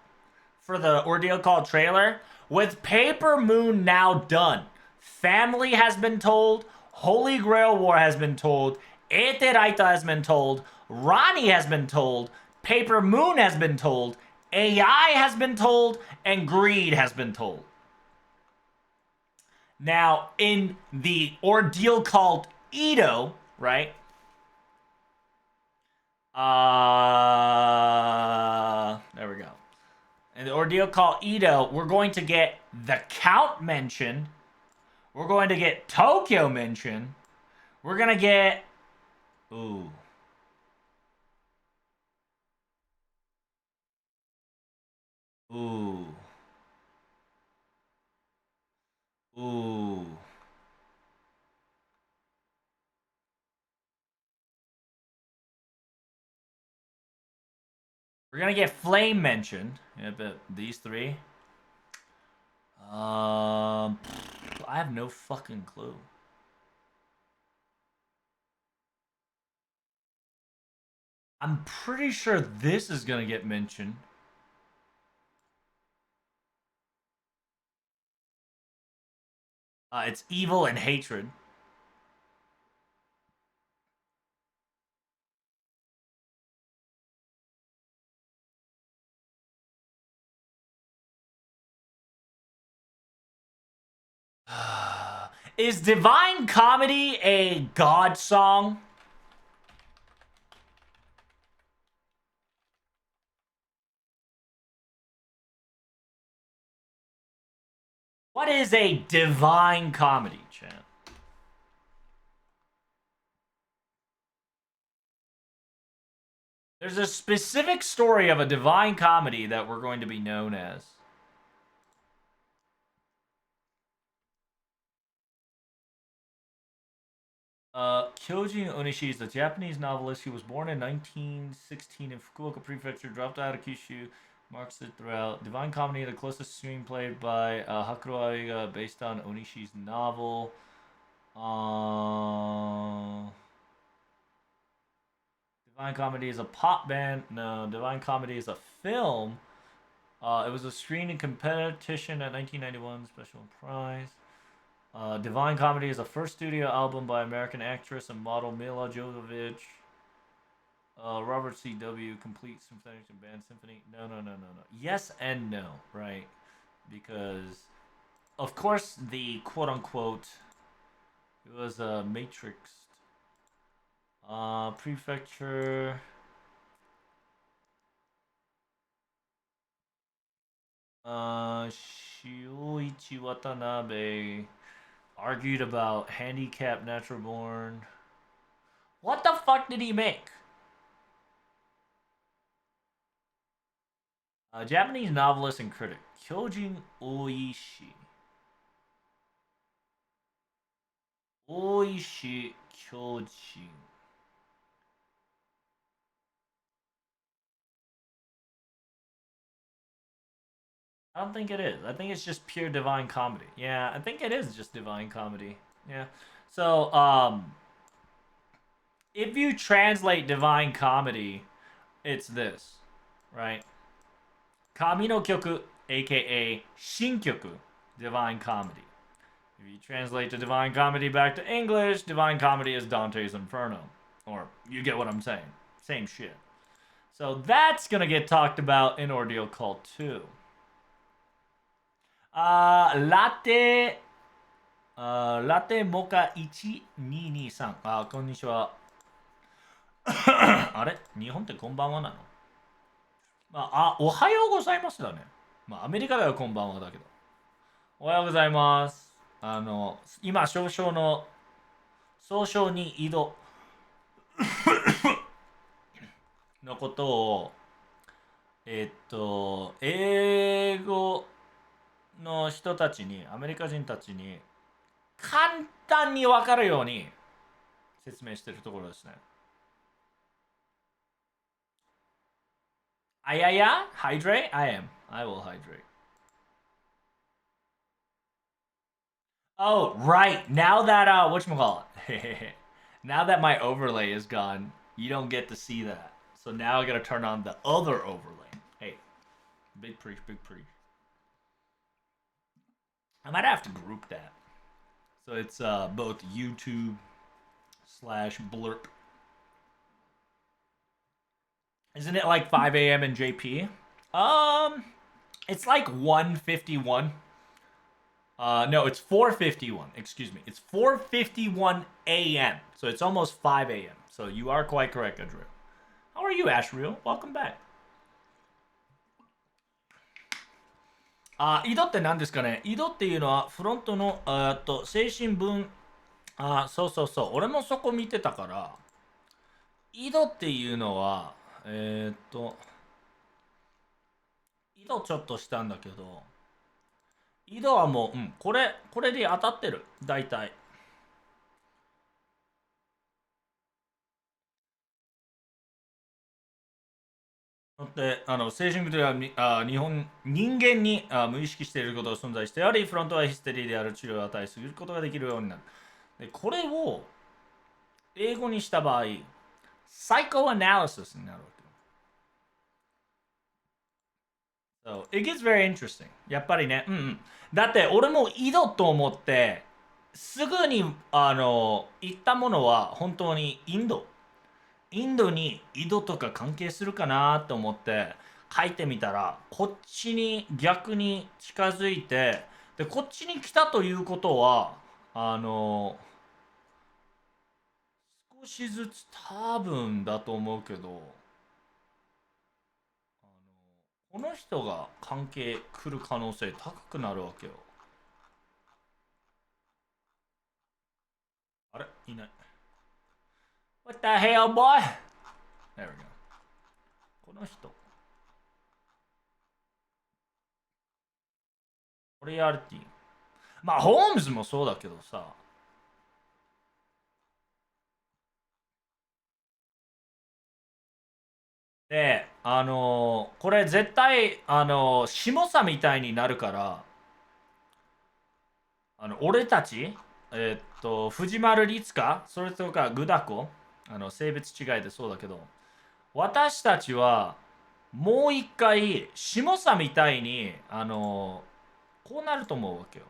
for the ordeal call trailer. With Paper Moon now done, Family has been told, Holy Grail War has been told, Eteraita has been told, Ronnie has been told, Paper Moon has been told, AI has been told, and Greed has been told. Now, in the ordeal called Edo, right? There we go. In the ordeal called Edo, we're going to get the Count mentioned. We're going to get Tokyo mentioned. We're going to get... Ooh. Ooh. Ooh. We're gonna get Flame mentioned. Yeah, but these three. I have no fucking clue. I'm pretty sure this is gonna get mentioned. It's evil and hatred. Is Divine Comedy a God song? What is a divine comedy, Chan? There's a specific story of a divine comedy that we're going to be known as. Kyojin Onishi is a Japanese novelist. He was born in 1916 in Fukuoka Prefecture, dropped out of Kyushu, marks it throughout. Divine Comedy, the closest screenplay by Hakuro Aiga, based on Onishi's novel. Divine Comedy is a pop band. No, Divine Comedy is a film. It was a screening competition at 1991 special prize. Divine Comedy is the first studio album by American actress and model Mila Jovovich. Robert C.W. Complete Symphonic Band Symphony. No, no, no, no, no. Yes and no, right? Because, of course, the quote unquote, it was a Matrix. Prefecture. Shioichi Watanabe argued about handicapped natural born. What the fuck did he make? Japanese novelist and critic Kyojin Oishi. Oishi Kyojin. I don't think it is. I think it's just pure divine comedy. Yeah, I think it is just divine comedy. Yeah. So, if you translate divine comedy, it's this, right? Kami no kyoku, aka Shinkyoku, divine comedy. If you translate the divine comedy back to English, divine comedy is Dante's Inferno. Or, you get what I'm saying. Same shit. So that's gonna get talked about in Ordeal Call 2. Latteラテモカ1223。こんにちは。あれ日本ってこんばんはなの？おはようございますだね。アメリカではこんばんはだけど。おはようございます。今、少々に移動のことを、英語の人たちに、アメリカ人たちに、簡単にわかるように説明しているところですね。Hydrate? I am. I will hydrate. Oh, right. Now that, whatchamacallit? Now that my overlay is gone, you don't get to see that. So now I gotta turn on the other overlay. Hey, big preach, big preach. I might have to group that. So it's both YouTube slash blurp. Isn't it like 5 a.m. in JP? It's like 1:51. No, it's 4:51. Excuse me. It's 4:51 a.m. So it's almost 5 a.m. So you are quite correct, Andrew. How are you, Ashreal? Welcome back. 井戸って何ですかね？井戸っていうのはフロントの精神分。そうそうそう。俺もそこ見てたから。井戸っていうのは、井戸ちょっとしたんだけど、井戸はもう、これで当たってる。大体。で精神病は人間に無意識していることが存在してあり、フロントはヒステリーである治療を値することができるようになる。でこれを英語にした場合、サイコアナリシスになるわけ。So, it gets very interesting. やっぱりね、だって俺も井戸と思って、すぐに行ったものは本当にインドに井戸とか関係するかなと思って書いてみたら、こっちに逆に近づいて、でこっちに来たということは少しずつ多分だと思うけど、この人が関係来る可能性高くなるわけよ。いない。What the hell, boy? There we go. この人。コリアリティ。まあ、ホームズもそうだけどさ。で、これ絶対、下さみたいになるから、俺たち、藤丸律香、それとかグダコ、性別違いでそうだけど、私たちは、もう一回、下さみたいに、こうなると思うわけよ。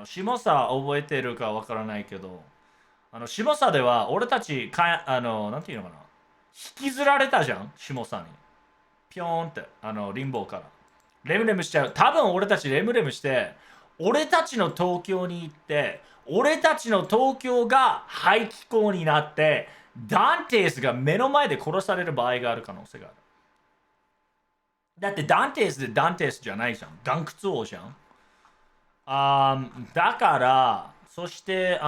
下さ覚えてるかわからないけど、下さでは、俺たちなんていうのかな、引きずられたじゃん、下さに。ピョーンって、リンボーから。レムレムしちゃう。多分俺たちレムレムして、俺たちの東京に行って、俺たちの東京が排気口になって、ダンテースが目の前で殺される場合がある可能性がある。だってダンテースでダンテースじゃないじゃん。岩窟王じゃん。だから、そして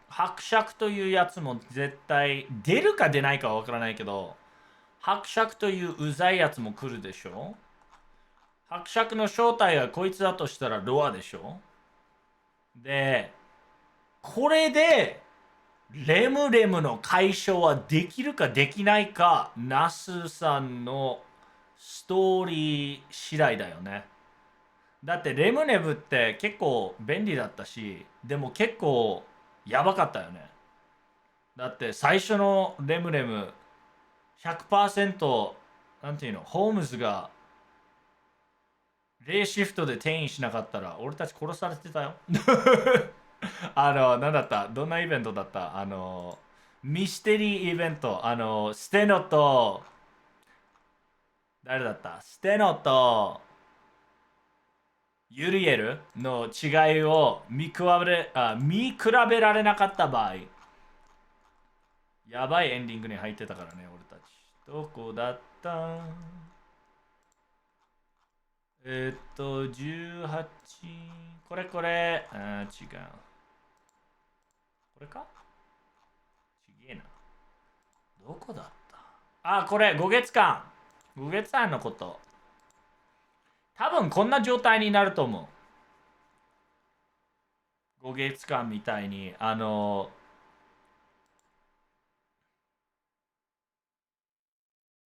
伯爵というやつも絶対出るか出ないかはわからないけど、伯爵といううざいやつも来るでしょ。伯爵の正体がこいつだとしたらロアでしょ。で、これでレムレムの解消はできるかできないか、ナスさんのストーリー次第だよね。だってレムレムって結構便利だったし、でも結構やばかったよね。だって最初のレムレム100%なんていうの、ホームズがレイシフトで転移しなかったら俺たち殺されてたよ。なんだった、どんなイベントだった、ミステリーイベント、ステノと、誰だった、ステノとユリエルの違いを見比べられなかった場合、やばいエンディングに入ってたからね、俺たち。どこだった、18、これ、違う。これかちげえな。どこだった、これ、5月間のこと。多分こんな状態になると思う。5月間みたいに、そ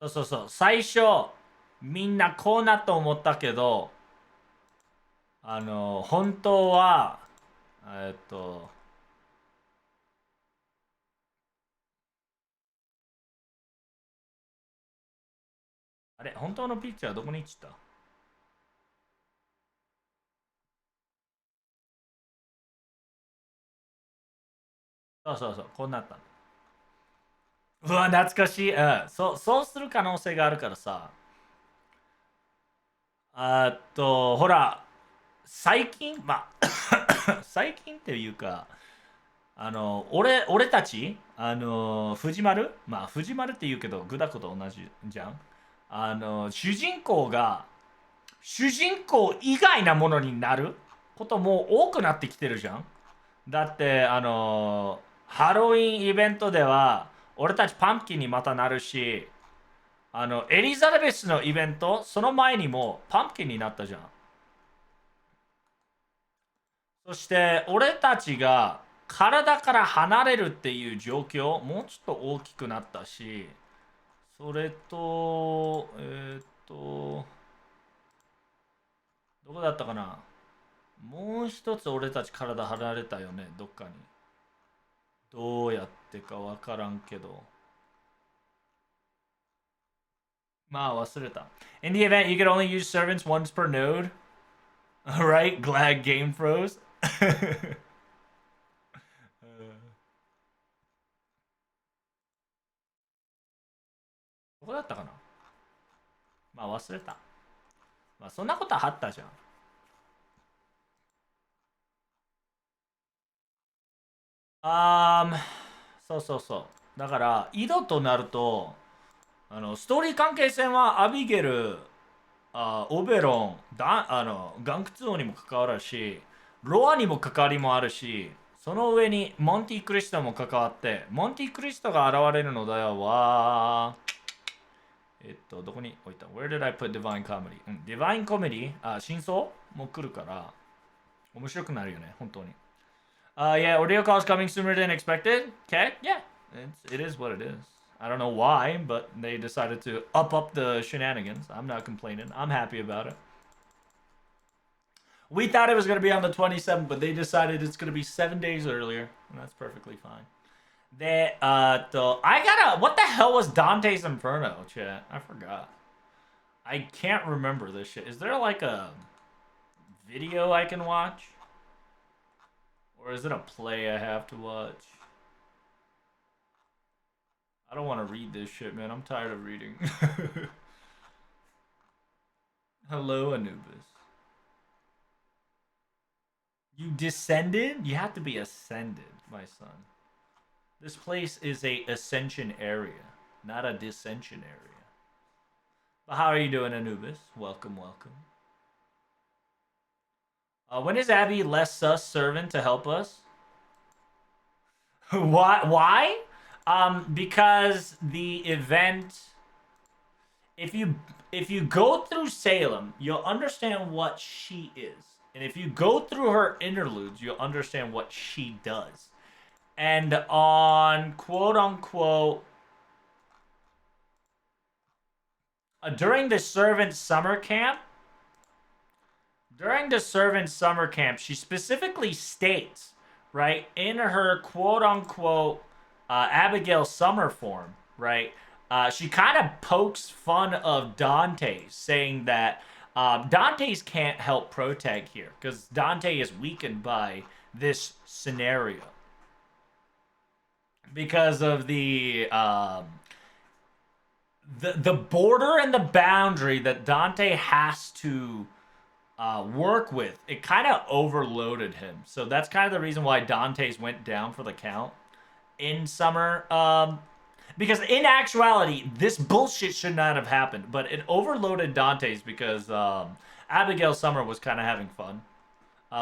うそうそう、最初、みんなこうなと思ったけど、本当は、あれ、本当のピッチャーどこに行っちゃった。そうそうそう、こうなったの。うわ、懐かしい。うん、そうする可能性があるからさ。ほら、最近、まあ、最近っていうか、俺たち、藤丸、まあ、藤丸って言うけど、グダコと同じじゃん。主人公以外なものになることも多くなってきてるじゃん。だって、ハロウィンイベントでは、俺たちパンプキンにまたなるし、エリザベスのイベント、その前にもパンプキンになったじゃん。そして、俺たちが体から離れるっていう状況、もうちょっと大きくなったし、それと、どこだったかな。もう一つ俺たち体離れたよね、どっかに。どうやってかわからんけど。まあ忘れた。In the event, you could only use servants once per node. Alright, glad game froze. どこだったかな。まあ忘れた。まあそんなことはあったじゃん。あー、そうそうそう。だから、井戸となると、ストーリー関係線はアビゲル、オベロン、岩窟王にも関わるし、ロアにも関わりもあるし、その上にモンティクリストも関わって、モンティクリストが現れるのだは、どこに置いた？ Where did I put Divine Comedy? Divine Comedy? 真相も来るから、面白くなるよね、本当に。Yeah, Ordeal Call is coming sooner than expected. Okay, yeah, it is what it is. I don't know why, but they decided to up the shenanigans. I'm not complaining. I'm happy about it. We thought it was going to be on the 27th, but they decided it's going to be 7 days earlier, and that's perfectly fine. What the hell was Dante's Inferno, chat? I forgot. I can't remember this shit. Is there like a video I can watch? Or is it a play I have to watch? I don't want to read this shit, man. I'm tired of reading. Hello, Anubis. You descended? You have to be ascended, my son. This place is a ascension area, not a dissension area. But how are you doing, Anubis? Welcome, welcome. When is Abby less sus servant to help us? Why? Because the event. If you go through Salem, you'll understand what she is. And if you go through her interludes, you'll understand what she does. And on quote unquote during the servant summer camp, she specifically states, right, in her quote unquote Abigail Summer form, right, she kind of pokes fun of Dante's, saying that Dante's can't help protag here because Dante is weakened by this scenario because of the border and the boundary that Dante has to work with. It kind of overloaded him, so that's kind of the reason why Dante's went down for the count in summer. Because in actuality, this bullshit should not have happened, but it overloaded Dante's because Abigail Summer was kind of having fun.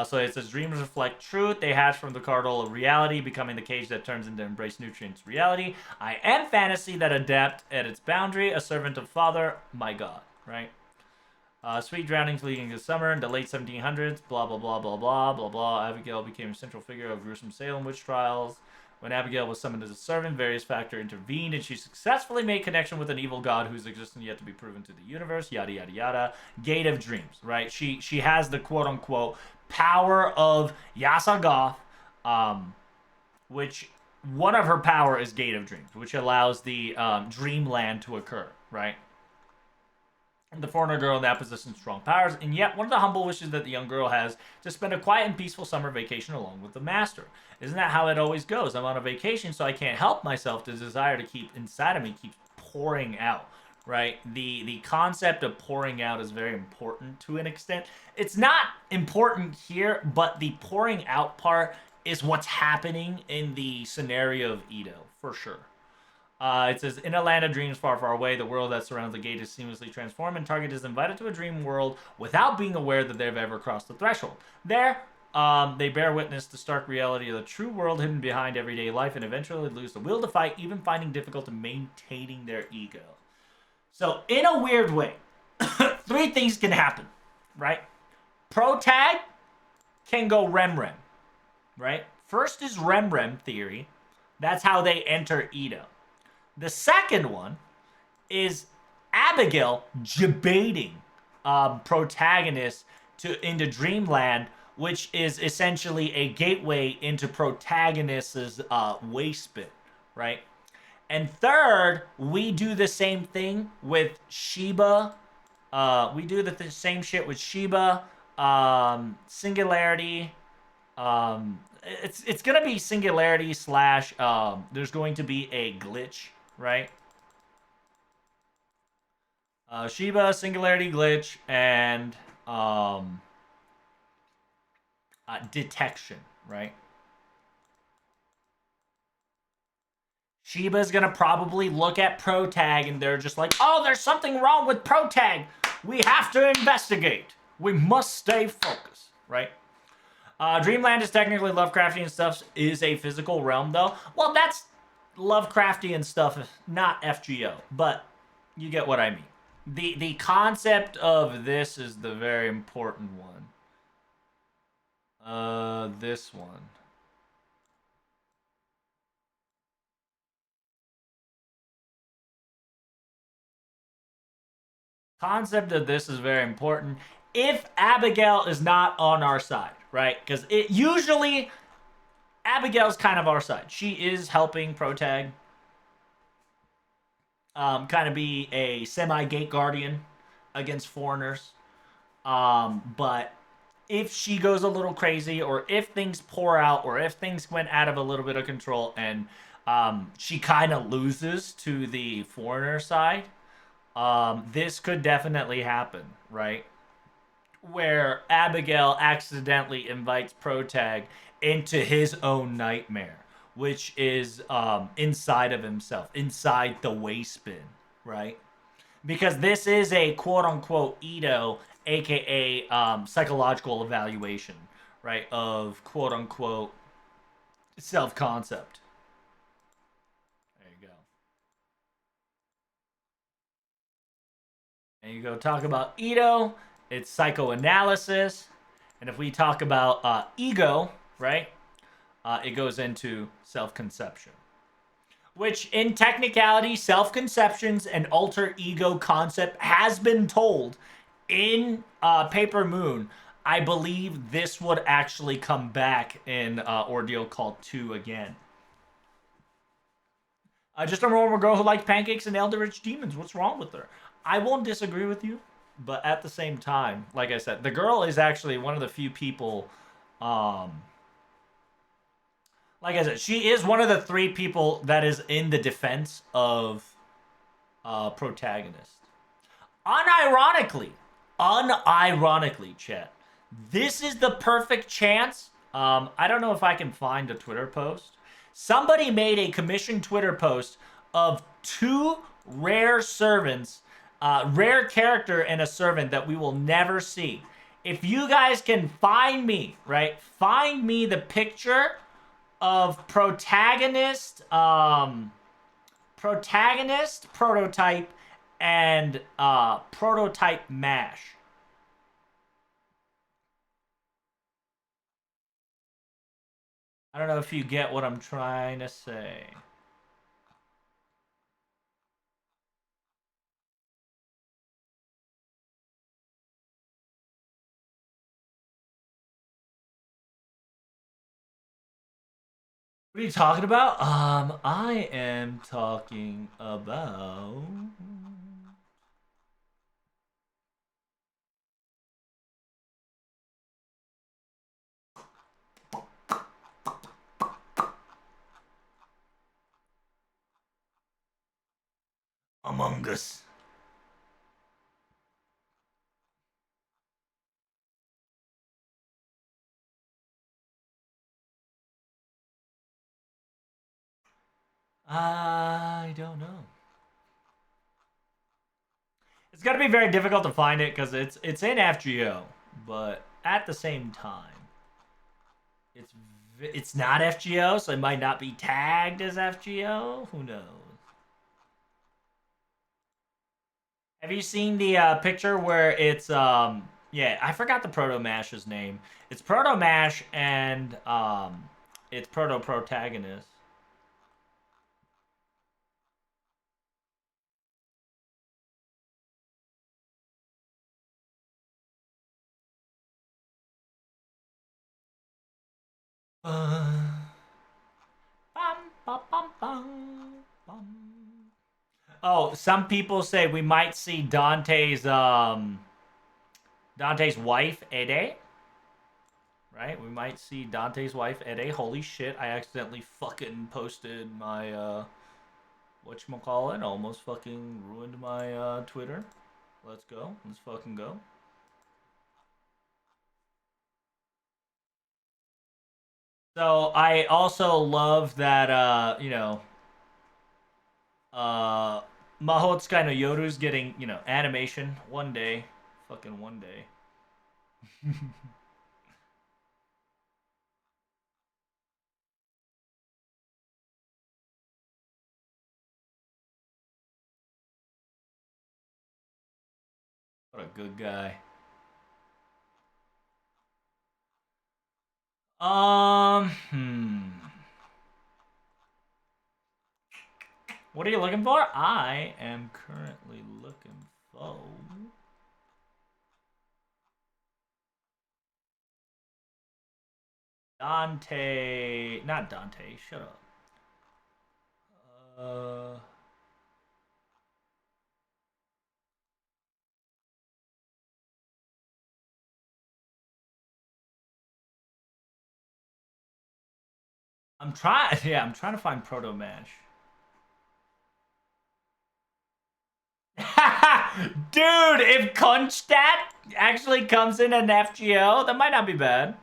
So it says, dreams reflect truth. They hatch from the cardinal of reality, becoming the cage that turns into embrace nutrients reality. I am fantasy that adapt at its boundary, a servant of father, my god, right? Sweet drownings leading to summer in the late 1700s, blah, blah, blah, blah, blah, blah, blah. Abigail became a central figure of gruesome Salem witch trials. When Abigail was summoned as a servant, various factors intervened, and she successfully made connection with an evil god whose existence yet to be proven to the universe. Yada yada yada. Gate of Dreams, right? She has the quote unquote power of Yasagoth, which one of her power is Gate of Dreams, which allows the dreamland to occur, right? And the foreigner girl in that possesses strong powers, and yet one of the humble wishes that the young girl has to spend a quiet and peaceful summer vacation along with the master. Isn't that how it always goes? I'm on a vacation, so I can't help myself. The desire to keep inside of me keeps pouring out, right? The concept of pouring out is very important to an extent. It's not important here, but the pouring out part is what's happening in the scenario of Ito, for sure. It says, in a land of dreams far, far away, the world that surrounds the gate is seamlessly transformed, and Target is invited to a dream world without being aware that they've ever crossed the threshold. There, they bear witness to stark reality of the true world hidden behind everyday life, and eventually lose the will to fight, even finding difficult in maintaining their ego. So, in a weird way, three things can happen, right? Protag can go rem-rem, right? First is rem-rem theory. That's how they enter Ito. The second one is Abigail debating protagonists into Dreamland, which is essentially a gateway into protagonist's waste bin, right? And third, we do the same thing with Sheba. We do the same shit with Sheba. Singularity. It's gonna be singularity slash. There's going to be a glitch, right? Sheba, singularity, glitch, and detection, right? Sheba's gonna probably look at Protag and they're just like, oh, there's something wrong with Protag. We have to investigate. We must stay focused, right? Dreamland is technically Lovecraftian stuff, is a physical realm though. Well, that's Lovecraftian stuff, not FGO, but you get what I mean. The concept of this is the very important one. This one. Concept of this is very important. If Abigail is not on our side, right? Because it usually Abigail's kind of our side. She is helping Protag kind of be a semi gate guardian against foreigners. But if she goes a little crazy, or if things pour out, or if things went out of a little bit of control, and she kind of loses to the foreigner side, this could definitely happen, right? Where Abigail accidentally invites Protag into his own nightmare, which is inside of himself, inside the waste bin, right? Because this is a quote unquote Edo, aka psychological evaluation, right? Of quote unquote self concept. There you go. And you go talk about Edo, it's psychoanalysis. And if we talk about ego, right, it goes into self conception. Which, in technicality, self conceptions and alter ego concept has been told in Paper Moon. I believe this would actually come back in Ordeal Call 2 again. Just a normal girl who liked pancakes and eldritch demons. What's wrong with her? I won't disagree with you, but at the same time, like I said, the girl is actually one of the few people. Like I said, she is one of the three people that is in the defense of protagonist. Unironically, chat. This is the perfect chance. I don't know if I can find a Twitter post. Somebody made a commissioned Twitter post of two rare servants, rare character and a servant that we will never see. If you guys can find me, right? Find me the picture of protagonist, prototype, and prototype mash. I don't know if you get what I'm trying to say. What are you talking about? I am talking about Among Us. I don't know. It's gonna be very difficult to find it because it's in FGO, but at the same time, it's it's not FGO, so it might not be tagged as FGO. Who knows? Have you seen the picture where it's yeah, I forgot the Proto Mash's name. It's Proto Mash and it's Proto Protagonist. Bum, bum, bum, bum, bum. Oh, some people say we might see Dante's wife Ede. Right? We might see Dante's wife Ede. Holy shit! I accidentally fucking posted my whatchamacallit. Almost fucking ruined my Twitter. Let's go. Let's fucking go. So I also love that you know, uh Mahotsukai no Yoru's getting, you know, animation one day. Fucking one day. good guy. Hmm. What are you looking for? I am currently looking for Dante. Not Dante. Shut up. Uh. I'm trying. Yeah, I'm trying to find Proto Mash. Dude, if Kunstad actually comes in an FGO, that might not be bad.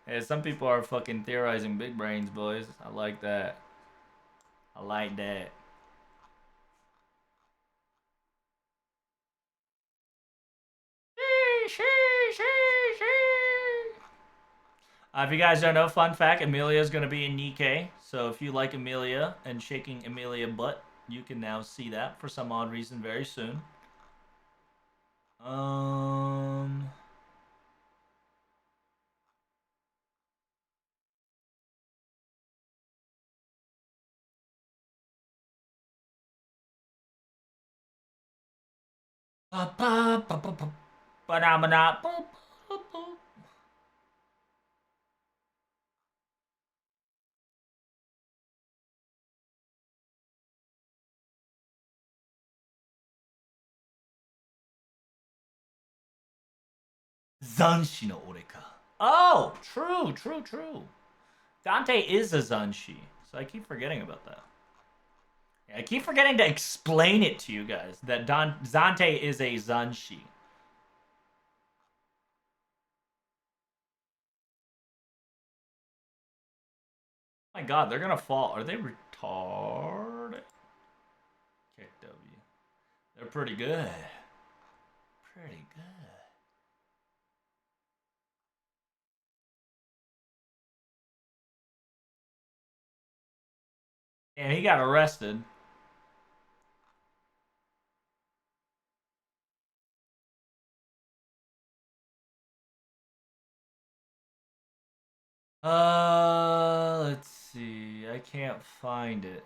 Yeah, some people are fucking theorizing big brains, boys. I like that. I like that. If you guys don't know, fun fact, Amelia is going to be in Nikkei. So if you like Amelia and shaking Amelia butt, you can now see that for some odd reason very soon. Um... Zanshi no Oreka. Oh, true, true, true. Dante is a Zanshi, so I keep forgetting about that. Yeah, I keep forgetting to explain it to you guys that Dante is a Zanshi. Oh my god, they're gonna fall. Are they retarded? Kick W. They're pretty good. Pretty good. And he got arrested. Let's see. I can't find it.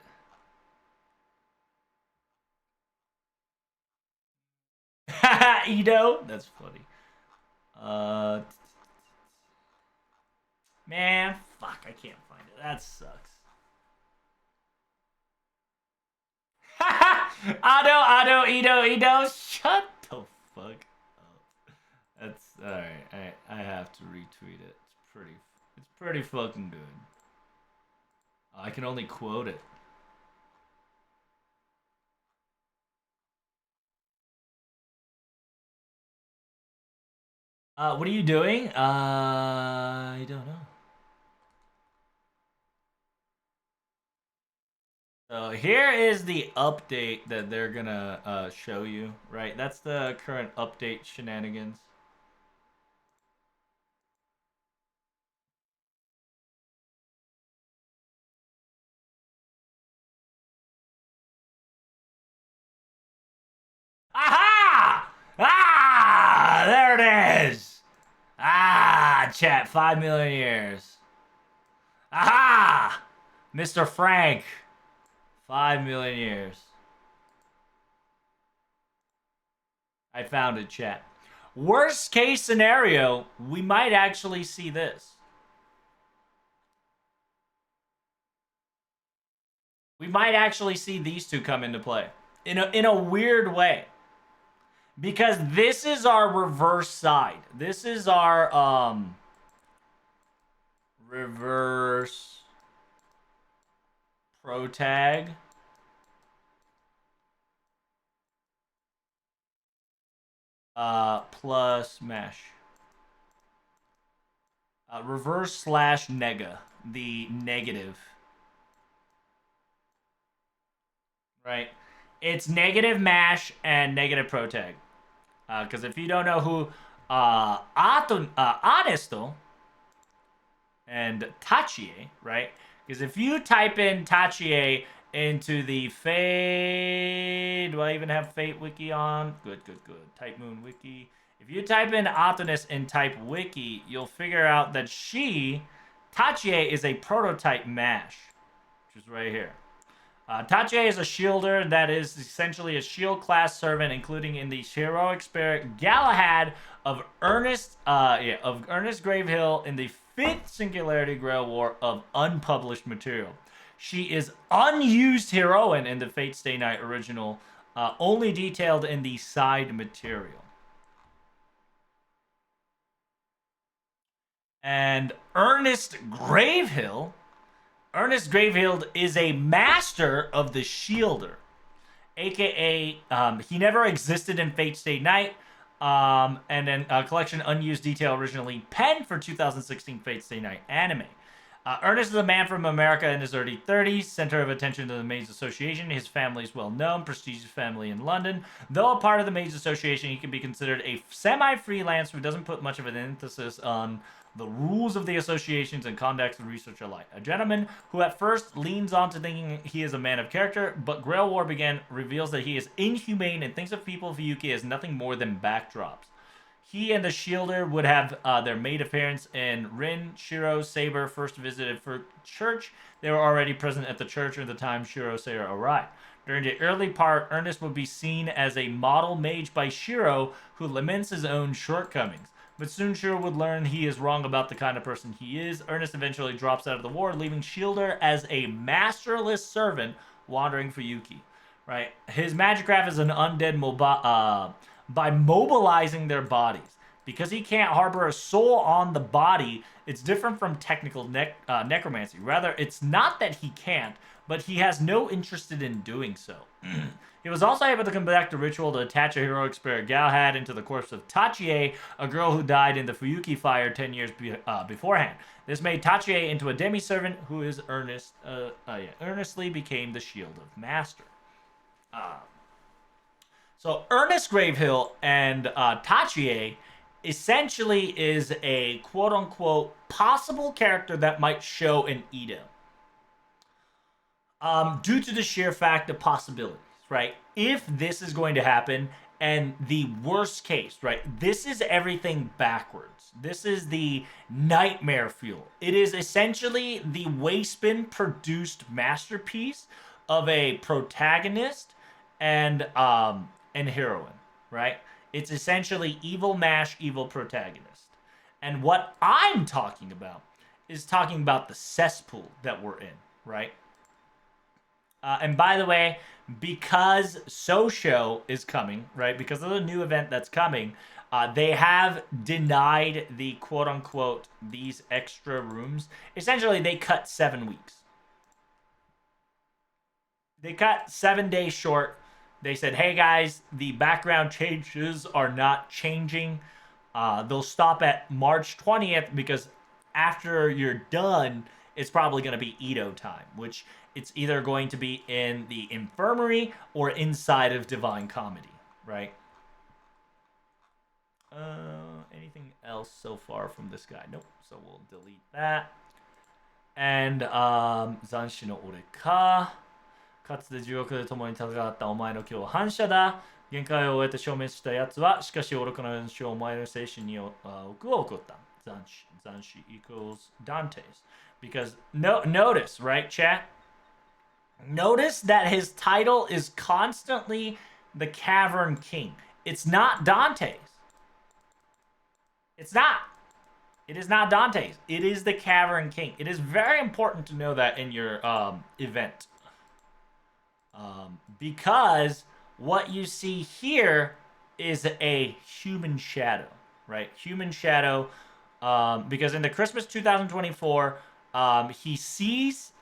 Edo? That's funny. Uh, man, fuck, I can't find it. That sucks. Ado, Edo. Shut the fuck up. That's alright. I have to retweet it. It's pretty fucking good. I can only quote it. What are you doing? I don't know. So here is the update that they're gonna show you, right? That's the current update shenanigans. Aha! Ah! There it is! Ah, chat, 5 million years. Aha! Mr. Frank, 5 million years. I found it, chat. Worst case scenario, we might actually see this. We might actually see these two come into play in a weird way. Because this is our reverse side. This is our reverse protag. Plus mesh. Reverse slash nega. The negative. Right? It's negative mash and negative protag. Because if you don't know who Honesto and Tachie, right? Because if you type in Tachie into the Fade, do I even have Fate wiki on? Good. Type Moon wiki. If you type in Optimus and type wiki, you'll figure out that Tachie, is a prototype MASH, which is right here. Tachie is a shielder that is essentially a shield class servant, including in the heroic spirit Galahad of Ernest Gravehill in the 5th Singularity Grail War of unpublished material. She is unused heroine in the Fate Stay Night original, only detailed in the side material. And Ernest Gravehill is a master of the shielder, aka he never existed in Fate Stay Night. And then collection unused detail originally penned for 2016 Fate Stay Night anime. Ernest is a man from America in his early 30s, center of attention to the Maids Association. His family is well known, prestigious family in London. Though a part of the Maids Association, he can be considered a semi-freelancer who doesn't put much of an emphasis on the rules of the associations and conduct and research alike. A gentleman who at first leans on to thinking he is a man of character, but Grail War Begin reveals that he is inhumane and thinks of people of Fuyuki as nothing more than backdrops. He and the Shielder would have their maid appearance in Rin, Shiro, Saber first visited for church. They were already present at the church at the time Shiro Saber arrived. During the early part, Ernest would be seen as a model mage by Shiro, who laments his own shortcomings. But soon Shiro would learn he is wrong about the kind of person he is. Ernest eventually drops out of the war, leaving Shielder as a masterless servant wandering for Yuki. Right? His magic craft is an undead by mobilizing their bodies. Because he can't harbor a soul on the body, it's different from technical necromancy. Rather, it's not that he can't, but he has no interest in doing so. He was also able to conduct a ritual to attach a heroic spirit Galahad into the corpse of Tachie, a girl who died in the Fuyuki fire 10 years beforehand. This made Tachie into a demi-servant who is earnestly became the Shield of Master. So Ernest Gravehill and Tachie essentially is a quote-unquote possible character that might show in Edo. Due to the sheer fact of possibilities, right? If this is going to happen, and the worst case, right? This is everything backwards. This is the nightmare fuel. It is essentially the Waspin produced masterpiece of a protagonist and heroine, right? It's essentially evil mash, evil protagonist. And what I'm talking about is talking about the cesspool that we're in, right? And by the way, because Sosho is coming, right? Because of the new event that's coming, they have denied the quote-unquote these extra rooms. Essentially, they cut 7 weeks. They cut 7 days short. They said, hey guys, the background changes are not changing. They'll stop at March 20th because after you're done, it's probably going to be Edo time, which it's either going to be in the infirmary or inside of Divine Comedy, right? Anything else so far from this guy? Nope. So we'll delete that. And Zanshi no Ore ka. かつて重力で共に戦ったお前の今日は反射だ。限界を終えて消滅した奴は、しかし愚かな練習をお前の精神に置くを送った。Zanshi equals Dante's. Because notice, right, chat? Notice that his title is constantly the Cavern King. It's not Dante's. It's not. It is not Dante's. It is the Cavern King. It is very important to know that in your event. Because what you see here is a human shadow, right? Human shadow. Because in the Christmas 2024, he sees...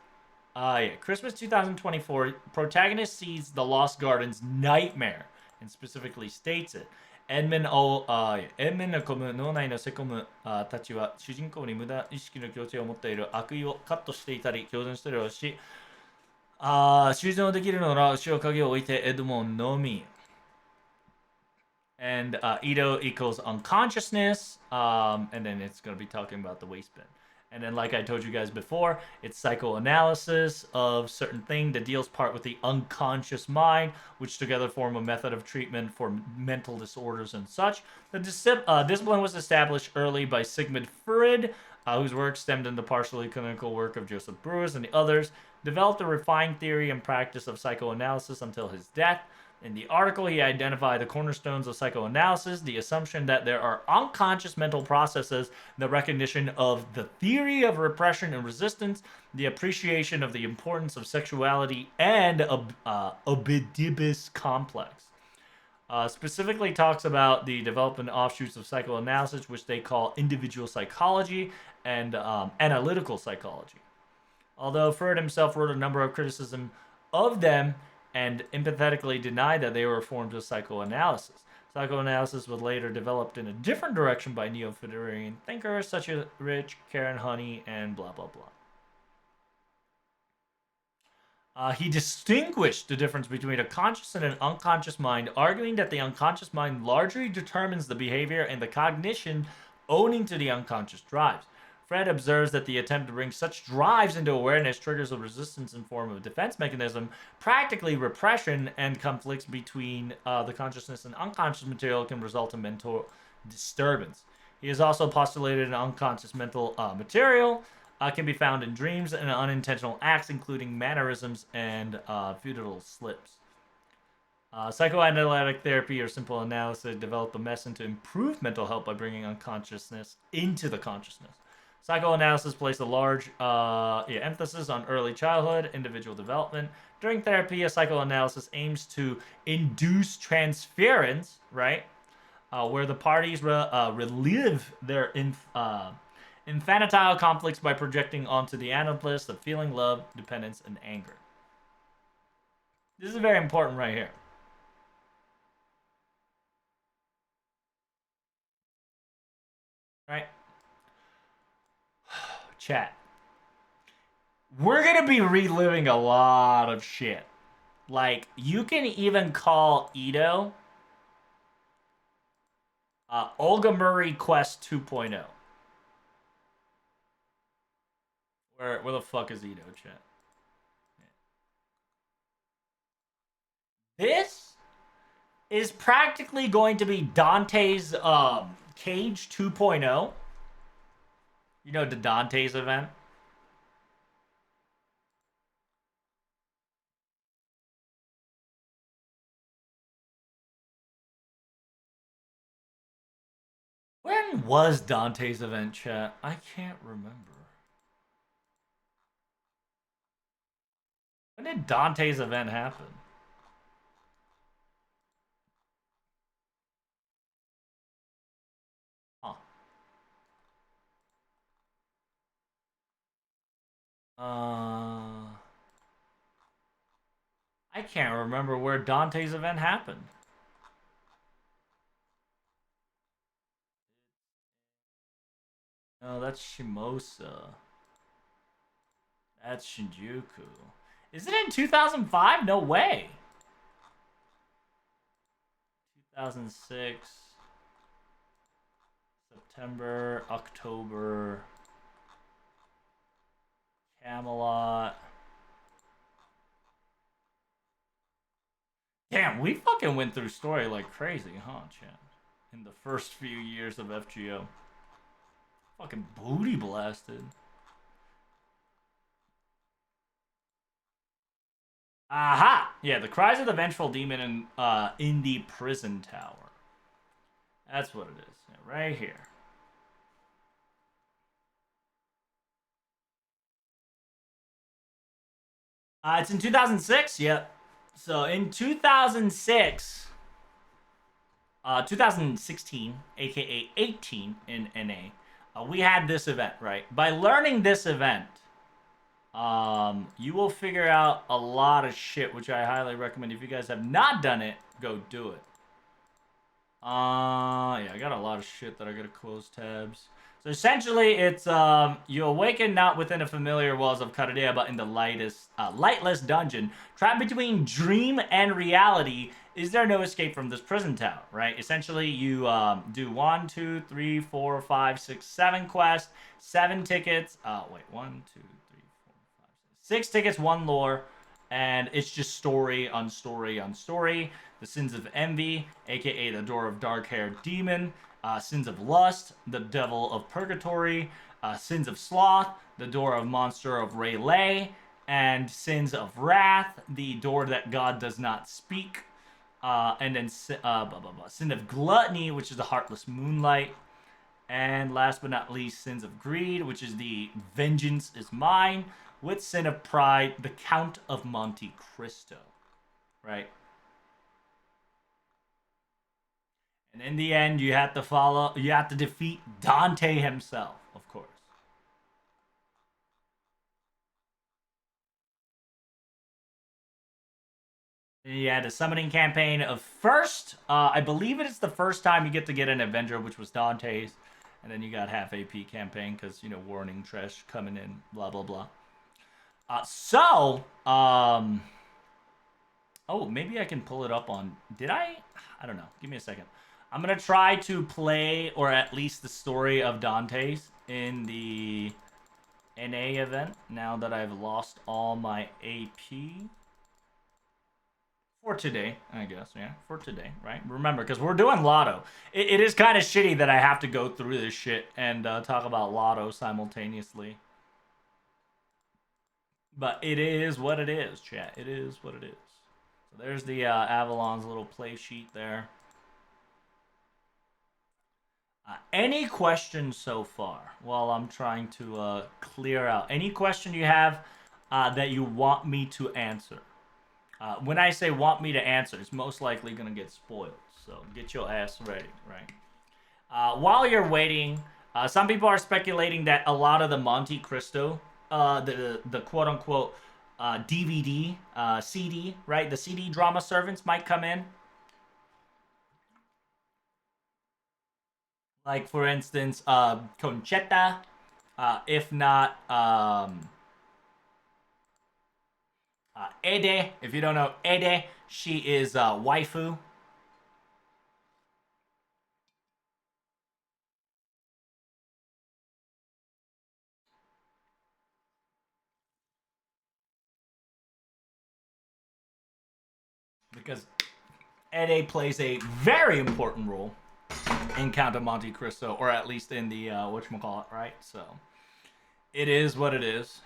Christmas 2024, protagonist sees the Lost Gardens nightmare, and specifically states it. 延命の込む脳内のセコムたちは主人公に無駄意識の強制を持っている悪意をカットしていたり、共存したりをし、修正できるのなら後ろ影を置いてエドモンのみ。And Edo equals unconsciousness, and then it's going to be talking about the waistband. And then, like I told you guys before, it's psychoanalysis of certain thing that deals part with the unconscious mind, which together form a method of treatment for mental disorders and such. The discipline was established early by Sigmund Freud, whose work stemmed in the partially clinical work of Joseph Breuer and the others, developed a refined theory and practice of psychoanalysis until his death. In the article, he identified the cornerstones of psychoanalysis, the assumption that there are unconscious mental processes, the recognition of the theory of repression and resistance, the appreciation of the importance of sexuality, and Oedipus complex. Specifically talks about the development offshoots of psychoanalysis, which they call individual psychology and analytical psychology. Although Freud himself wrote a number of criticism of them and empathetically denied that they were forms of psychoanalysis. Psychoanalysis was later developed in a different direction by neo-Freudian thinkers such as Rich, Karen Honey, and blah blah blah. He distinguished the difference between a conscious and an unconscious mind, arguing that the unconscious mind largely determines the behavior and the cognition owing to the unconscious drives. Fred observes that the attempt to bring such drives into awareness triggers a resistance in form of a defense mechanism. Practically, repression and conflicts between the consciousness and unconscious material can result in mental disturbance. He has also postulated an unconscious mental material can be found in dreams and unintentional acts, including mannerisms and futile slips. Psychoanalytic therapy or simple analysis developed a method to improve mental health by bringing unconsciousness into the consciousness. Psychoanalysis placed a large emphasis on early childhood, individual development. During therapy, a psychoanalysis aims to induce transference, right? Where the parties relive their infantile conflicts by projecting onto the analyst of feeling love, dependence, and anger. This is very important right here. Right? Chat. We're going to be reliving a lot of shit. Like, you can even call Ito Olga Murray Quest 2.0. Where the fuck is Ito, chat? This is practically going to be Dante's Cage 2.0. You know, the Dante's event? When was Dante's event, chat? I can't remember. When did Dante's event happen? Huh. I can't remember where Dante's event happened. No, that's Shimosa. That's Shinjuku. Is it in 2005? No way. 2006. September, October. Camelot. Damn, we fucking went through story like crazy, huh, Chan? In the first few years of FGO. Fucking booty blasted. Aha! Yeah, the cries of the vengeful demon in the prison tower. That's what it is. Yeah, right here. It's in 2006. Yep. So in 2006, 2016, aka 18 in NA, we had this event, right? By learning this event, you will figure out a lot of shit, which I highly recommend. If you guys have not done it, go do it. Yeah, I got a lot of shit that I gotta close tabs. So essentially, it's you awaken not within the familiar walls of Karadea, but in the lightless dungeon, trapped between dream and reality. Is there no escape from this prison tower? Right. Essentially, you do 1, 2, 3, 4, 5, 6, 7 quests, 7 tickets. Wait, 1, 2, 3, 4, 5, 6 tickets, 1 lore, and it's just story on story on story. The sins of envy, aka the door of dark-haired demon, sins of lust, the devil of purgatory, sins of sloth, the door of monster of Rayleigh, and sins of wrath, the door that God does not speak, and then sin of gluttony, which is the heartless moonlight, and last but not least, sins of greed, which is the vengeance is mine, with sin of pride, the Count of Monte Cristo, right? And in the end, you have to defeat Dante himself, of course. Yeah, the summoning campaign of first, I believe it is the first time you get to get an Avenger, which was Dante's, and then you got half AP campaign because warning trash coming in, blah blah blah. Oh, maybe I can pull it up on. Did I? I don't know. Give me a second. I'm gonna try to play, or at least the story of Dante's in the NA event. Now that I've lost all my AP for today, I guess. Yeah, for today, right? Remember, because we're doing Lotto. It is kind of shitty that I have to go through this shit and talk about Lotto simultaneously. But it is what it is, chat. It is what it is. So there's the Avalon's little play sheet there. Any questions so far while I'm trying to clear out? Any question you have that you want me to answer? When I say want me to answer, it's most likely going to get spoiled. So get your ass ready, right? While you're waiting, some people are speculating that a lot of the Monte Cristo, the quote unquote DVD, CD, right? The CD drama servants might come in. Like, for instance, Conchetta, if not Ede. If you don't know Ede, she is waifu. Because Ede plays a very important role in Count of Monte Cristo, or at least in the whatchamacallit, right? So it is what it is.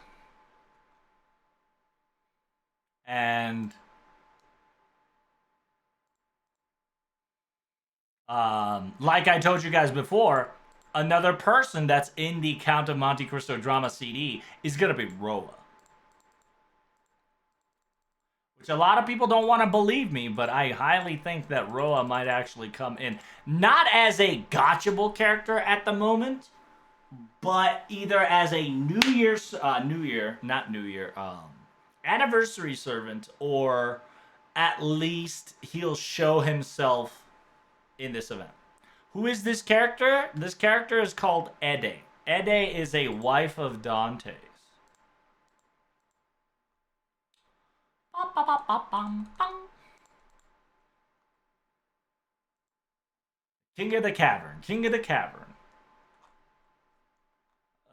And like I told you guys before, another person that's in the Count of Monte Cristo drama CD is gonna be Roa. Which a lot of people don't want to believe me, but I highly think that Roa might actually come in. Not as a gotchable character at the moment, but either as a anniversary servant, or at least he'll show himself in this event. Who is this character? This character is called Ede. Ede is a wife of Dante's. King of the Cavern. King of the Cavern.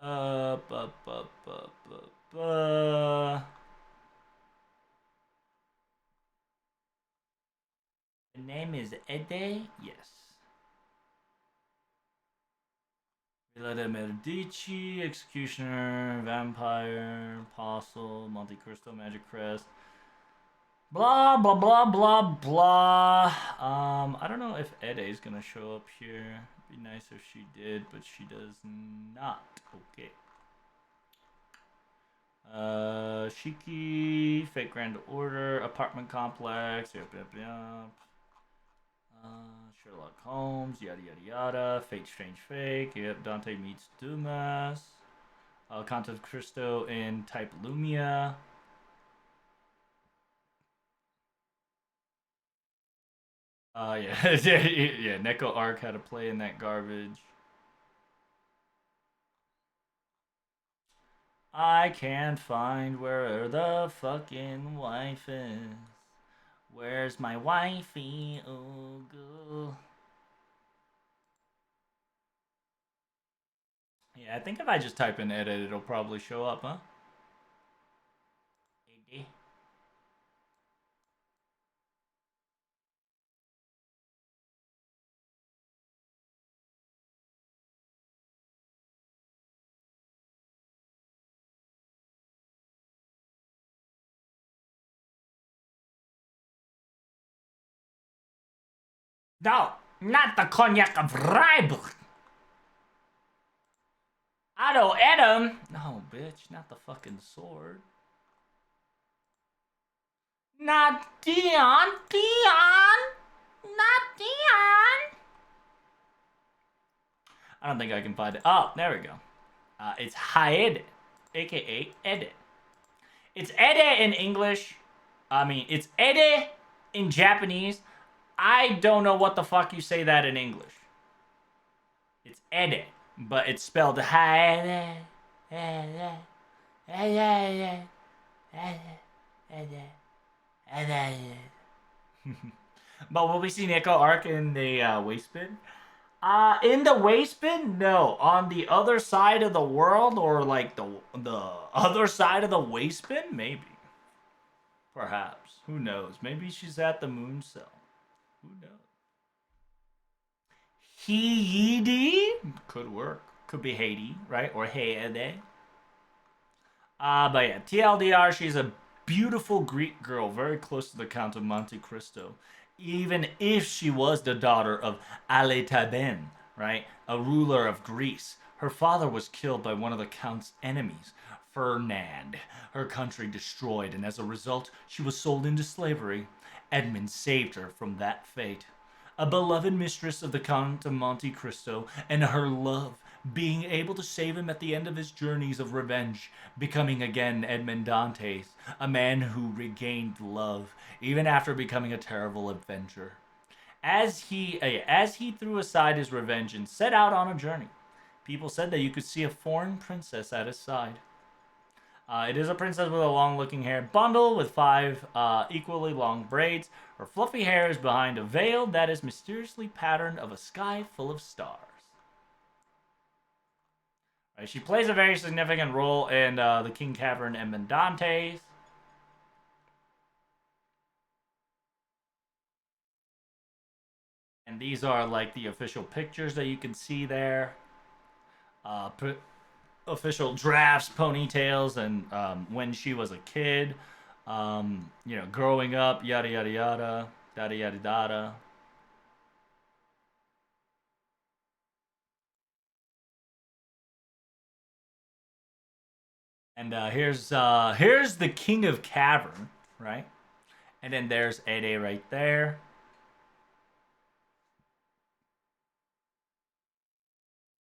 Uh, bu, bu, bu, bu, bu. The name is Ede? Yes. Villa de Medici, Executioner, Vampire, Apostle, Monte Cristo, Magic Crest. Blah, blah, blah, blah, blah. I don't know if Ede is gonna show up here. It'd be nice if she did, but she does not. Okay. Shiki, Fake Grand Order, Apartment Complex, yep, yep, yep. Sherlock Holmes, yada yada yada. Fate Strange Fake, yep. Dante meets Dumas. Conte Cristo in Type Lumia. Yeah, yeah. Neko Arc had to play in that garbage. I can't find where the fucking wife is. Where's my wifey? Oh, girl. Yeah, I think if I just type in edit, it'll probably show up, huh? No, not the cognac of Freiburg. Otto Adam. No, bitch, not the fucking sword. Not Dion. Dion. Not Dion. I don't think I can find it. Oh, there we go. It's Haed, aka Edit. It's Ede in English. I mean, it's Ede in Japanese. I don't know what the fuck you say that in English. It's Ede, but it's spelled Haed. But will we see Nico Arc in the waste bin? In the waste bin, no. On the other side of the world, or like the other side of the waste bin, maybe. Perhaps. Who knows? Maybe she's at the moon cell. Who knows? Haiti could work. Could be Haiti, right? Or Haiti. But yeah, TLDR, she's a beautiful Greek girl, very close to the Count of Monte Cristo. Even if she was the daughter of Aletaben, right? A ruler of Greece. Her father was killed by one of the Count's enemies, Fernand. Her country destroyed, and as a result, she was sold into slavery. Edmund saved her from that fate. A beloved mistress of the Count of Monte Cristo, and her love, being able to save him at the end of his journeys of revenge, becoming again Edmond Dantes, a man who regained love, even after becoming a terrible adventurer. As he threw aside his revenge and set out on a journey, people said that you could see a foreign princess at his side. It is a princess with a long-looking hair bundle with five equally long braids. Her fluffy hair is behind a veil that is mysteriously patterned of a sky full of stars. Right, she plays a very significant role in the King Cavern and Mendantes. And these are like the official pictures that you can see there. Official drafts, ponytails, and when she was a kid. Growing up, yada yada yada, yada yada yada. And here's the King of Cavern, right? And then there's Ede right there.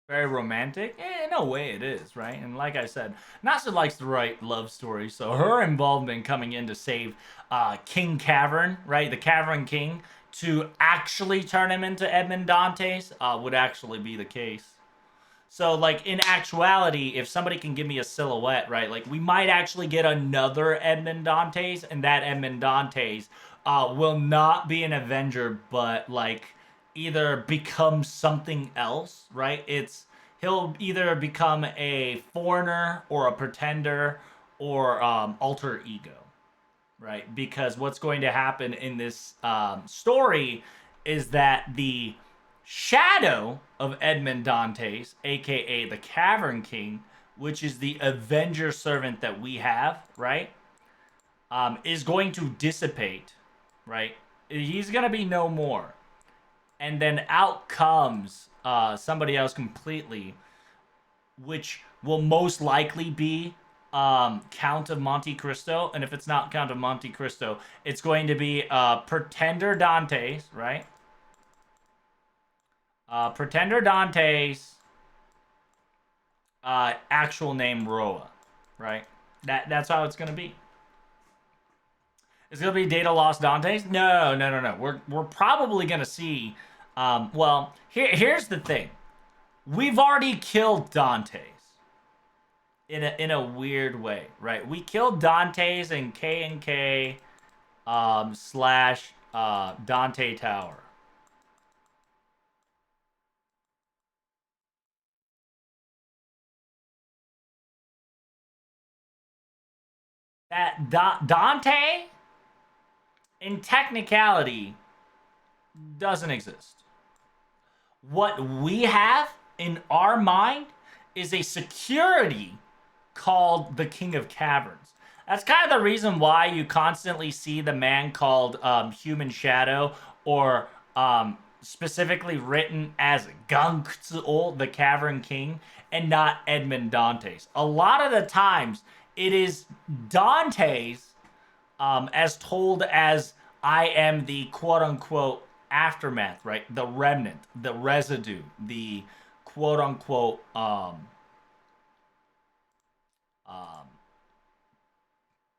Very romantic. In a way, it is, right? And like I said, Nasa likes to write love stories, so her involvement coming in to save King Cavern, right, the Cavern King, to actually turn him into Edmond Dantes would actually be the case. So, like, in actuality, if somebody can give me a silhouette, right, like, we might actually get another Edmond Dantes, and that Edmond Dantes will not be an Avenger, but, like, either become something else, right? He'll either become a foreigner or a pretender or alter ego, right? Because what's going to happen in this story is that the shadow of Edmond Dantes, aka the Cavern King, which is the Avenger servant that we have, right, is going to dissipate, right? He's gonna be no more, and then out comes somebody else completely, which will most likely be Count of Monte Cristo. And if it's not Count of Monte Cristo, it's going to be Pretender Dantes, right? Pretender Dantes, actual name Roa, right? That's how it's gonna be. It's gonna be Data Lost Dante's? No, no, no, no. We're probably gonna see. Well, here's the thing. We've already killed Dante's in a weird way, right? We killed Dante's and K slash Dante Tower. That Dante, in technicality, doesn't exist. What we have in our mind is a security called the King of Caverns. That's kind of the reason why you constantly see the man called Human Shadow, or specifically written as Gangtsuol, the Cavern King, and not Edmond Dantes. A lot of the times, it is Dantes as told as I am the quote unquote aftermath, right? The remnant, the residue, the quote unquote um,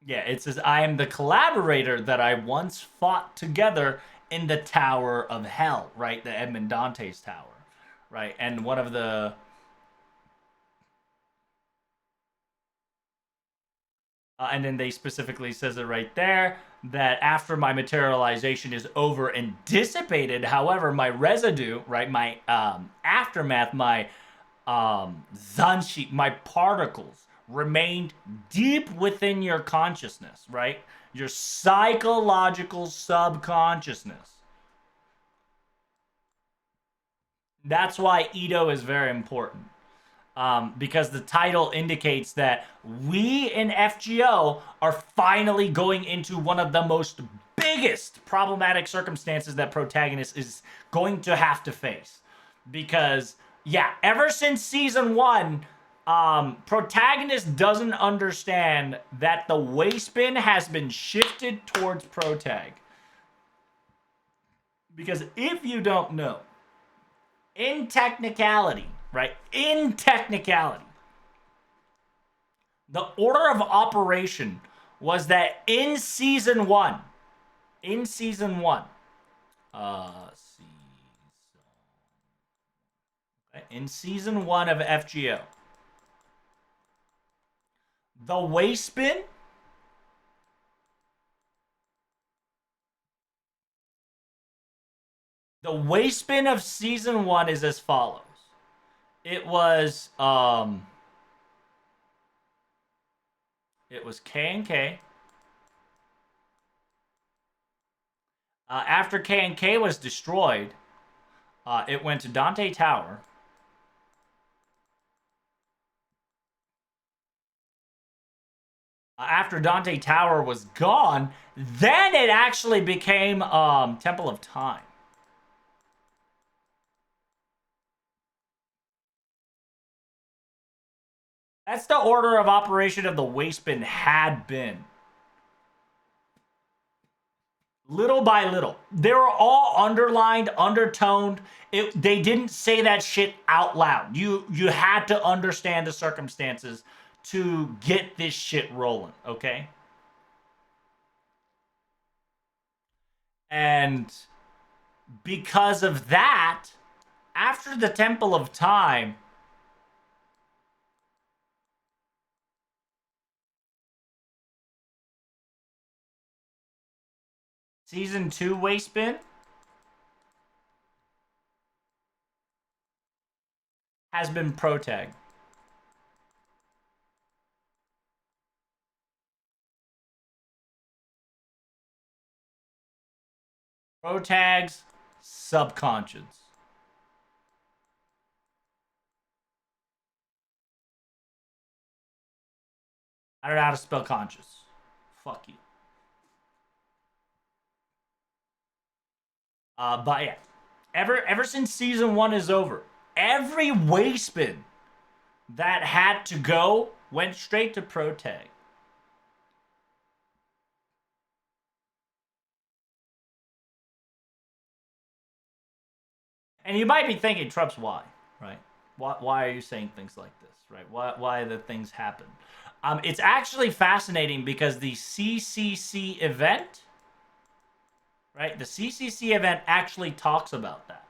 yeah, it says I am the collaborator that I once fought together in the Tower of Hell, right? The Edmond Dantes Tower, right? And one of the and then they specifically says it right there that after my materialization is over and dissipated, however, my residue, right, my aftermath, my zanshi, my particles remained deep within your consciousness, right? Your psychological subconsciousness. That's why Ito is very important. Because the title indicates that we in FGO are finally going into one of the most biggest problematic circumstances that protagonist is going to have to face. Because, yeah, ever since season one, protagonist doesn't understand that the waistbin has been shifted towards protag. Because if you don't know, in technicality, right? In technicality, the order of operation was that in season one, in season one of FGO, the waistbin of season one is as follows. It was K and K. After K and K was destroyed, it went to Dante Tower. After Dante Tower was gone, then it actually became Temple of Time. That's the order of operation of the waistbin had been. Little by little. They were all underlined, undertoned. They didn't say that shit out loud. You had to understand the circumstances to get this shit rolling, okay? And because of that, after the Temple of Time, season 2 waistbin has been protag. Protag's subconscious. I don't know how to spell conscious. Fuck you. But yeah, ever since season one is over, every waistbin that had to go went straight to protag. And you might be thinking, Trups, why? Right? Why are you saying things like this, right? Why the things happen? It's actually fascinating because the CCC event, right? The CCC event actually talks about that.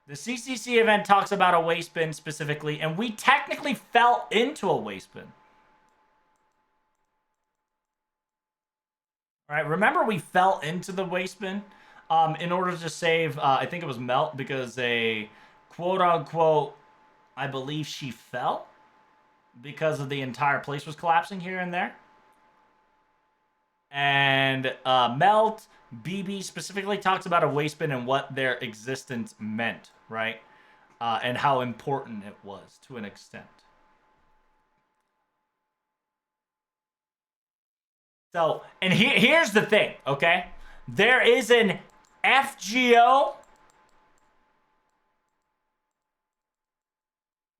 The CCC event talks about a waste bin specifically, and we technically fell into a waste bin. All right, remember we fell into the waste bin in order to save, I think it was Melt, because a quote-unquote, I believe she fell because of the entire place was collapsing here and there. And Melt, BB specifically talks about a waste bin and what their existence meant, right? And how important it was to an extent. So, and here's the thing, okay? There is an FGO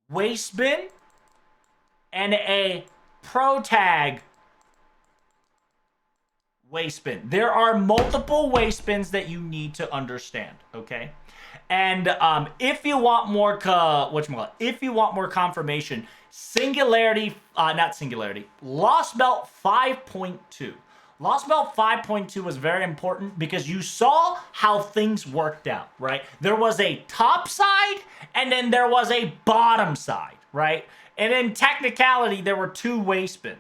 waste bin and a protag waste bin. There are multiple waste bins that you need to understand, okay? And if you want more, if you want more confirmation, Lost Belt 5.2. Lost Belt 5.2 was very important because you saw how things worked out, right? There was a top side and then there was a bottom side, right? And in technicality, there were two waste bins.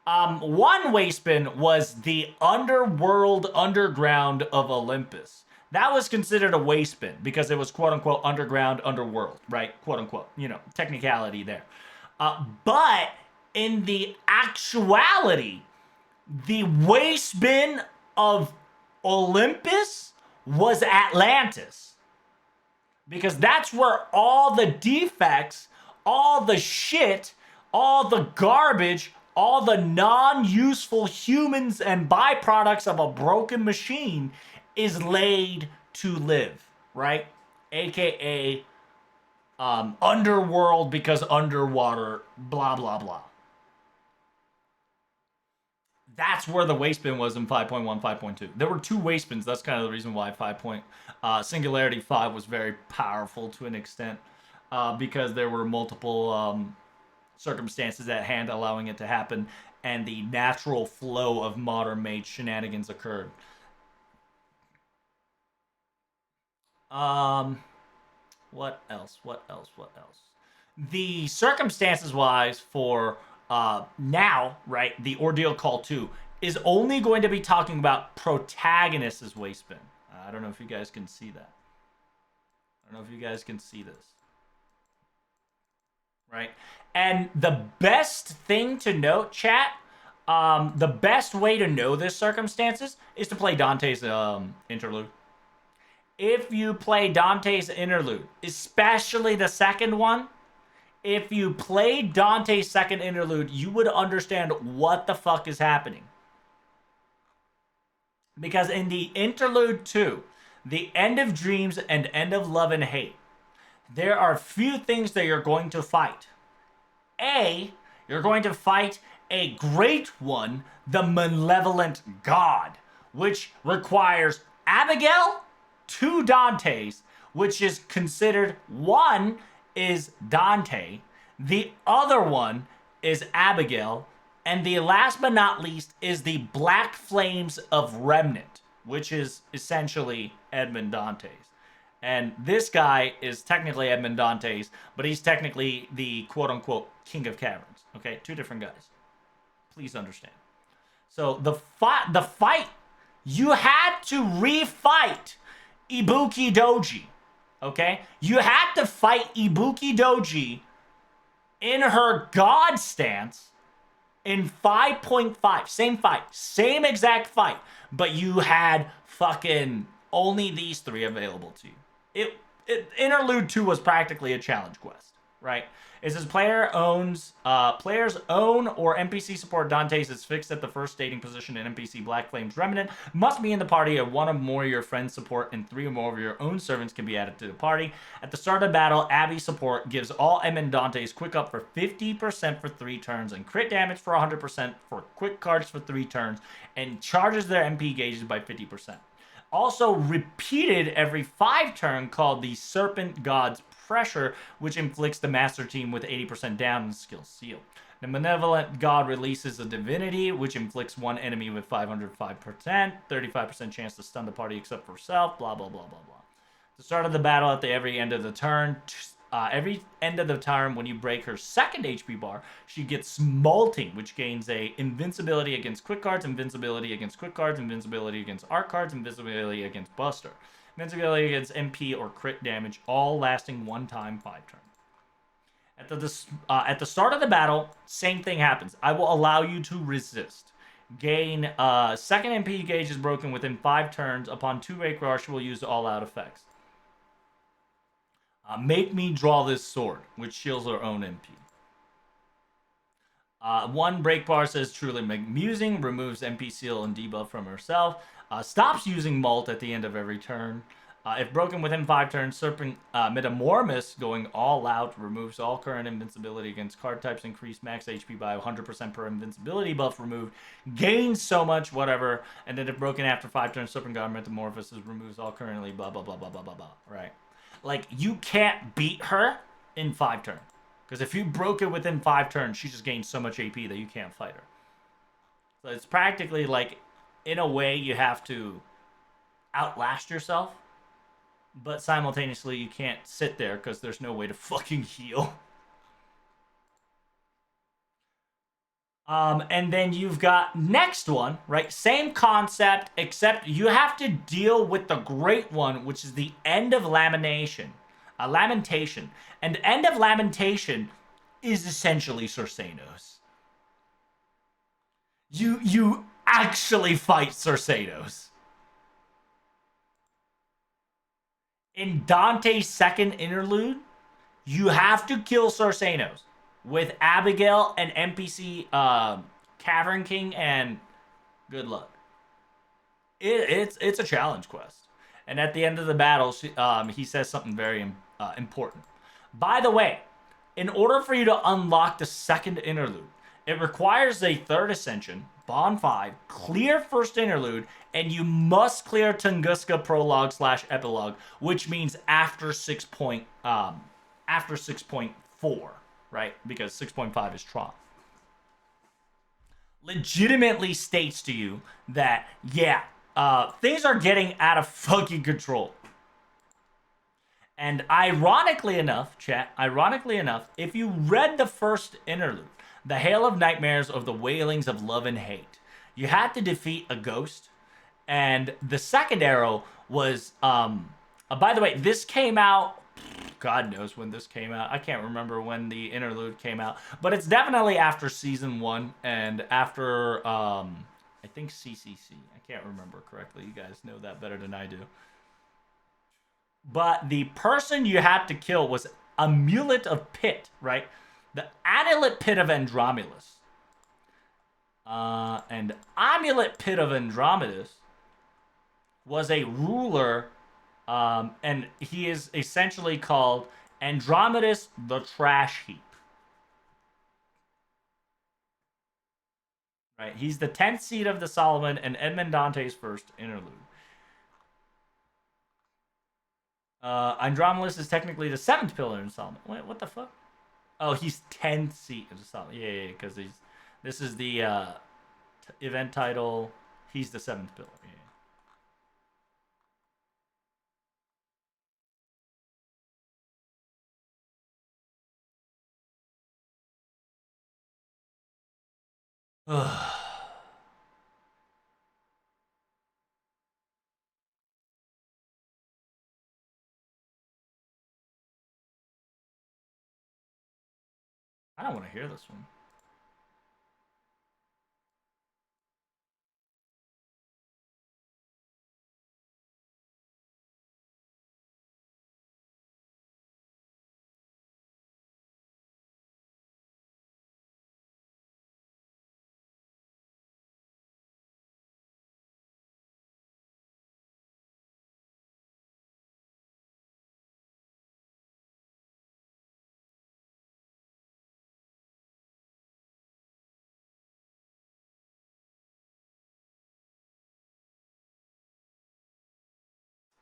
One waste bin was the underworld underground of Olympus. That was considered a waste bin because it was quote unquote underground underworld, right? Quote unquote, technicality there. But in the actuality, the waste bin of Olympus was Atlantis. Because that's where all the defects, all the shit, all the garbage, all the non-useful humans and byproducts of a broken machine is laid to live, right? AKA underworld because underwater, blah, blah, blah. That's where the waste bin was in 5.1, 5.2. There were two waste bins. That's kind of the reason why Singularity 5 was very powerful to an extent because there were multiple circumstances at hand allowing it to happen, and the natural flow of modern made shenanigans occurred. What else? The circumstances wise for now, right, the Ordeal Call 2 is only going to be talking about protagonists as waste bin. I don't know if you guys can see that. I don't know if you guys can see this. Right? And the best thing to note, chat, the best way to know this circumstances is to play Dante's interlude. If you play Dante's interlude, especially the second one, if you play Dante's second interlude, you would understand what the fuck is happening. Because in the interlude 2, the end of dreams and end of love and hate, there are few things that you're going to fight. A, you're going to fight a great one, the malevolent god, which requires Abigail, 2 Dantes, which is considered, one is Dante, the other one is Abigail, and the last but not least is the Black Flames of Remnant, which is essentially Edmond Dantes. And this guy is technically Edmond Dantes, but he's technically the quote-unquote King of Caverns. Okay, 2 different guys. Please understand. So the fight, you had to refight Ibuki Doji. Okay? You had to fight Ibuki Doji in her god stance in 5.5. Same fight. Same exact fight. But you had fucking only these 3 available to you. Interlude 2 was practically a challenge quest, right? It says players own or NPC support Dantes is fixed at the first stating position in NPC Black Flames Remnant, must be in the party of 1 or more of your friends support, and 3 or more of your own servants can be added to the party. At the start of battle, Abby support gives all Edmond Dantes quick up for 50% for 3 turns, and crit damage for 100% for quick cards for 3 turns, and charges their MP gauges by 50%. Also repeated every 5 turn, called the Serpent God's Pressure, which inflicts the Master Team with 80% down and skill Seal. The Malevolent God releases a Divinity, which inflicts one enemy with 505%, 35% chance to stun the party except for herself, blah, blah, blah, blah, blah. The start of the battle at the every end of the turn, every end of the turn when you break her second HP bar, she gets Smolting, which gains a invincibility against quick cards, invincibility against quick cards, invincibility against arc cards, invincibility against Buster, invincibility against MP or crit damage, all lasting one time 5 turns. At the start of the battle, same thing happens. I will allow you to resist. Gain second MP gauge is broken within 5 turns. Upon 2 Wake Rush, will use all out effects. Make me draw this sword, which shields her own MP. One break bar says truly amusing, removes MP seal and debuff from herself. Stops using Mult at the end of every turn. If broken within 5 turns, Serpent Metamorphosis, going all out, removes all current invincibility against card types, increase max HP by 100% per invincibility buff removed, gains so much, whatever, and then if broken after 5 turns, Serpent God Metamorphosis removes all currently blah, blah, blah, blah, blah, blah, blah, right? Like, you can't beat her in 5 turns. Because if you broke it within 5 turns, she just gains so much AP that you can't fight her. So it's practically like, in a way, you have to outlast yourself, but simultaneously you can't sit there because there's no way to fucking heal. And then you've got next one, right? Same concept, except you have to deal with the great one, which is the End of Lamentation. Lamentation. And End of Lamentation is essentially Cersenos. You actually fight Cersenos. In Dante's second interlude, you have to kill Cersenos with Abigail and NPC Cavern King, and good luck. It's a challenge quest. And at the end of the battle, he says something very important. By the way, in order for you to unlock the second interlude, it requires a third ascension, Bond 5, clear first interlude, and you must clear Tunguska prologue / epilogue, which means after 6.4, right? Because 6.5 is Tron. Legitimately states to you that, yeah, things are getting out of fucking control. And ironically enough, chat, if you read the first interlude, The Hail of Nightmares of the Wailings of Love and Hate, you had to defeat a ghost. And the second arrow was, by the way, this came out, God knows when this came out. I can't remember when the interlude came out, but it's definitely after season 1 and after, I think CCC. I can't remember correctly. You guys know that better than I do. But the person you had to kill was Amulet of Pit, right? The Amulet Pit of Andromedus. And Amulet Pit of Andromedus was a ruler, and he is essentially called Andromedus the Trash Heap. Right? He's the 10th seed of the Solomon and Edmond Dante's first interlude. Andromedus is technically the 7th pillar in Solomon. Wait, what the fuck? Oh, he's 10th seat in Solomon. Yeah, because this is the event title. He's the 7th pillar. Yeah. I don't want to hear this one.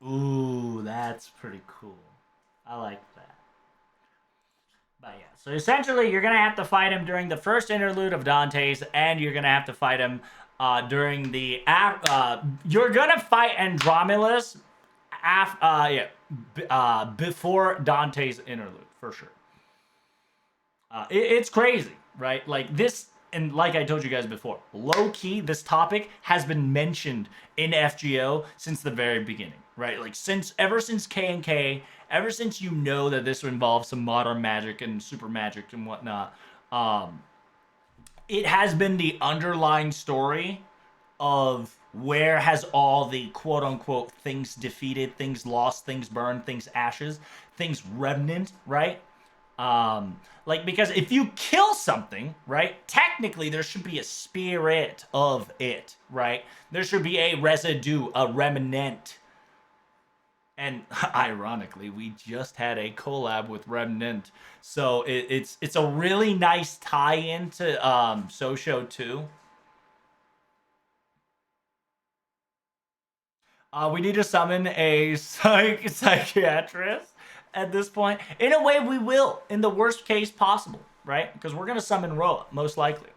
Ooh, that's pretty cool. I like that. But yeah, so essentially, you're gonna have to fight him during the first interlude of Dante's, and you're gonna have to fight him during the. You're gonna fight Andromedus, before Dante's interlude for sure. It's crazy, right? Like this, and like I told you guys before, low key, this topic has been mentioned in FGO since the very beginning, right? Like ever since K and K, ever since you know that this involves some modern magic and super magic and whatnot, um, it has been the underlying story of where has all the quote unquote things defeated, things lost, things burned, things ashes, things remnant, right? Like, because if you kill something, right, technically there should be a spirit of it, right? There should be a residue, a remnant. And ironically, we just had a collab with Remnant, so it's a really nice tie-in to Sosho too. We need to summon a psychiatrist at this point. In a way, we will, in the worst case possible, right? Because we're gonna summon Roa, most likely.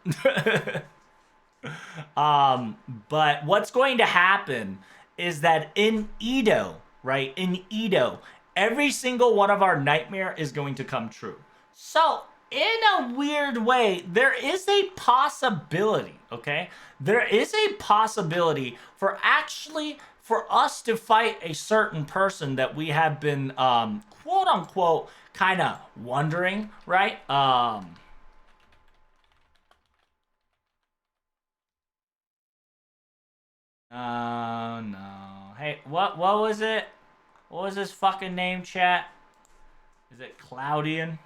But what's going to happen is that in Edo, right? In Edo, every single one of our nightmare is going to come true. So, in a weird way, there is a possibility, okay? There is a possibility for actually for us to fight a certain person that we have been quote unquote kind of wondering, right? No. Hey, what was it? What was his fucking name, chat? Is it Claudian?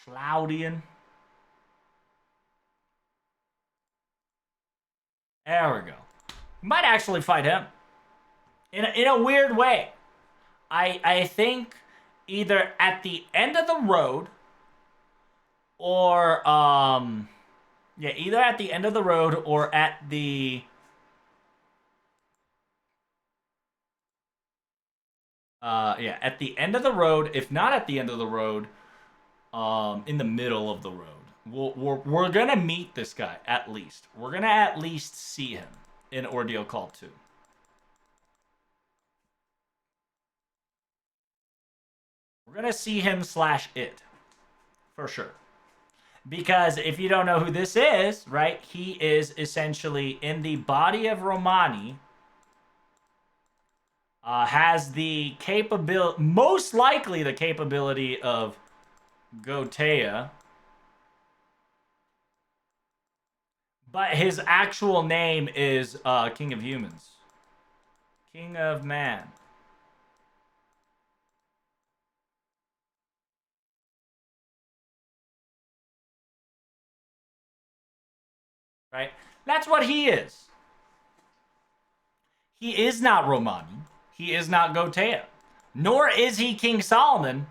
Claudian? There we go. We might actually fight him. In a weird way. I think either at the end of the road or yeah, either at the end of the road or at the yeah, at the end of the road, if not at the end of the road, in the middle of the road. We're gonna meet this guy at least. We're gonna at least see him in Ordeal Call 2. We're gonna see him slash it for sure. Because if you don't know who this is, right, he is essentially in the body of Romani, has the capability, most likely the capability of Gotea, but his actual name is King of Humans. King of Man. Right? That's what he is. He is not Romani. He is not Gotea. Nor is he King Solomon.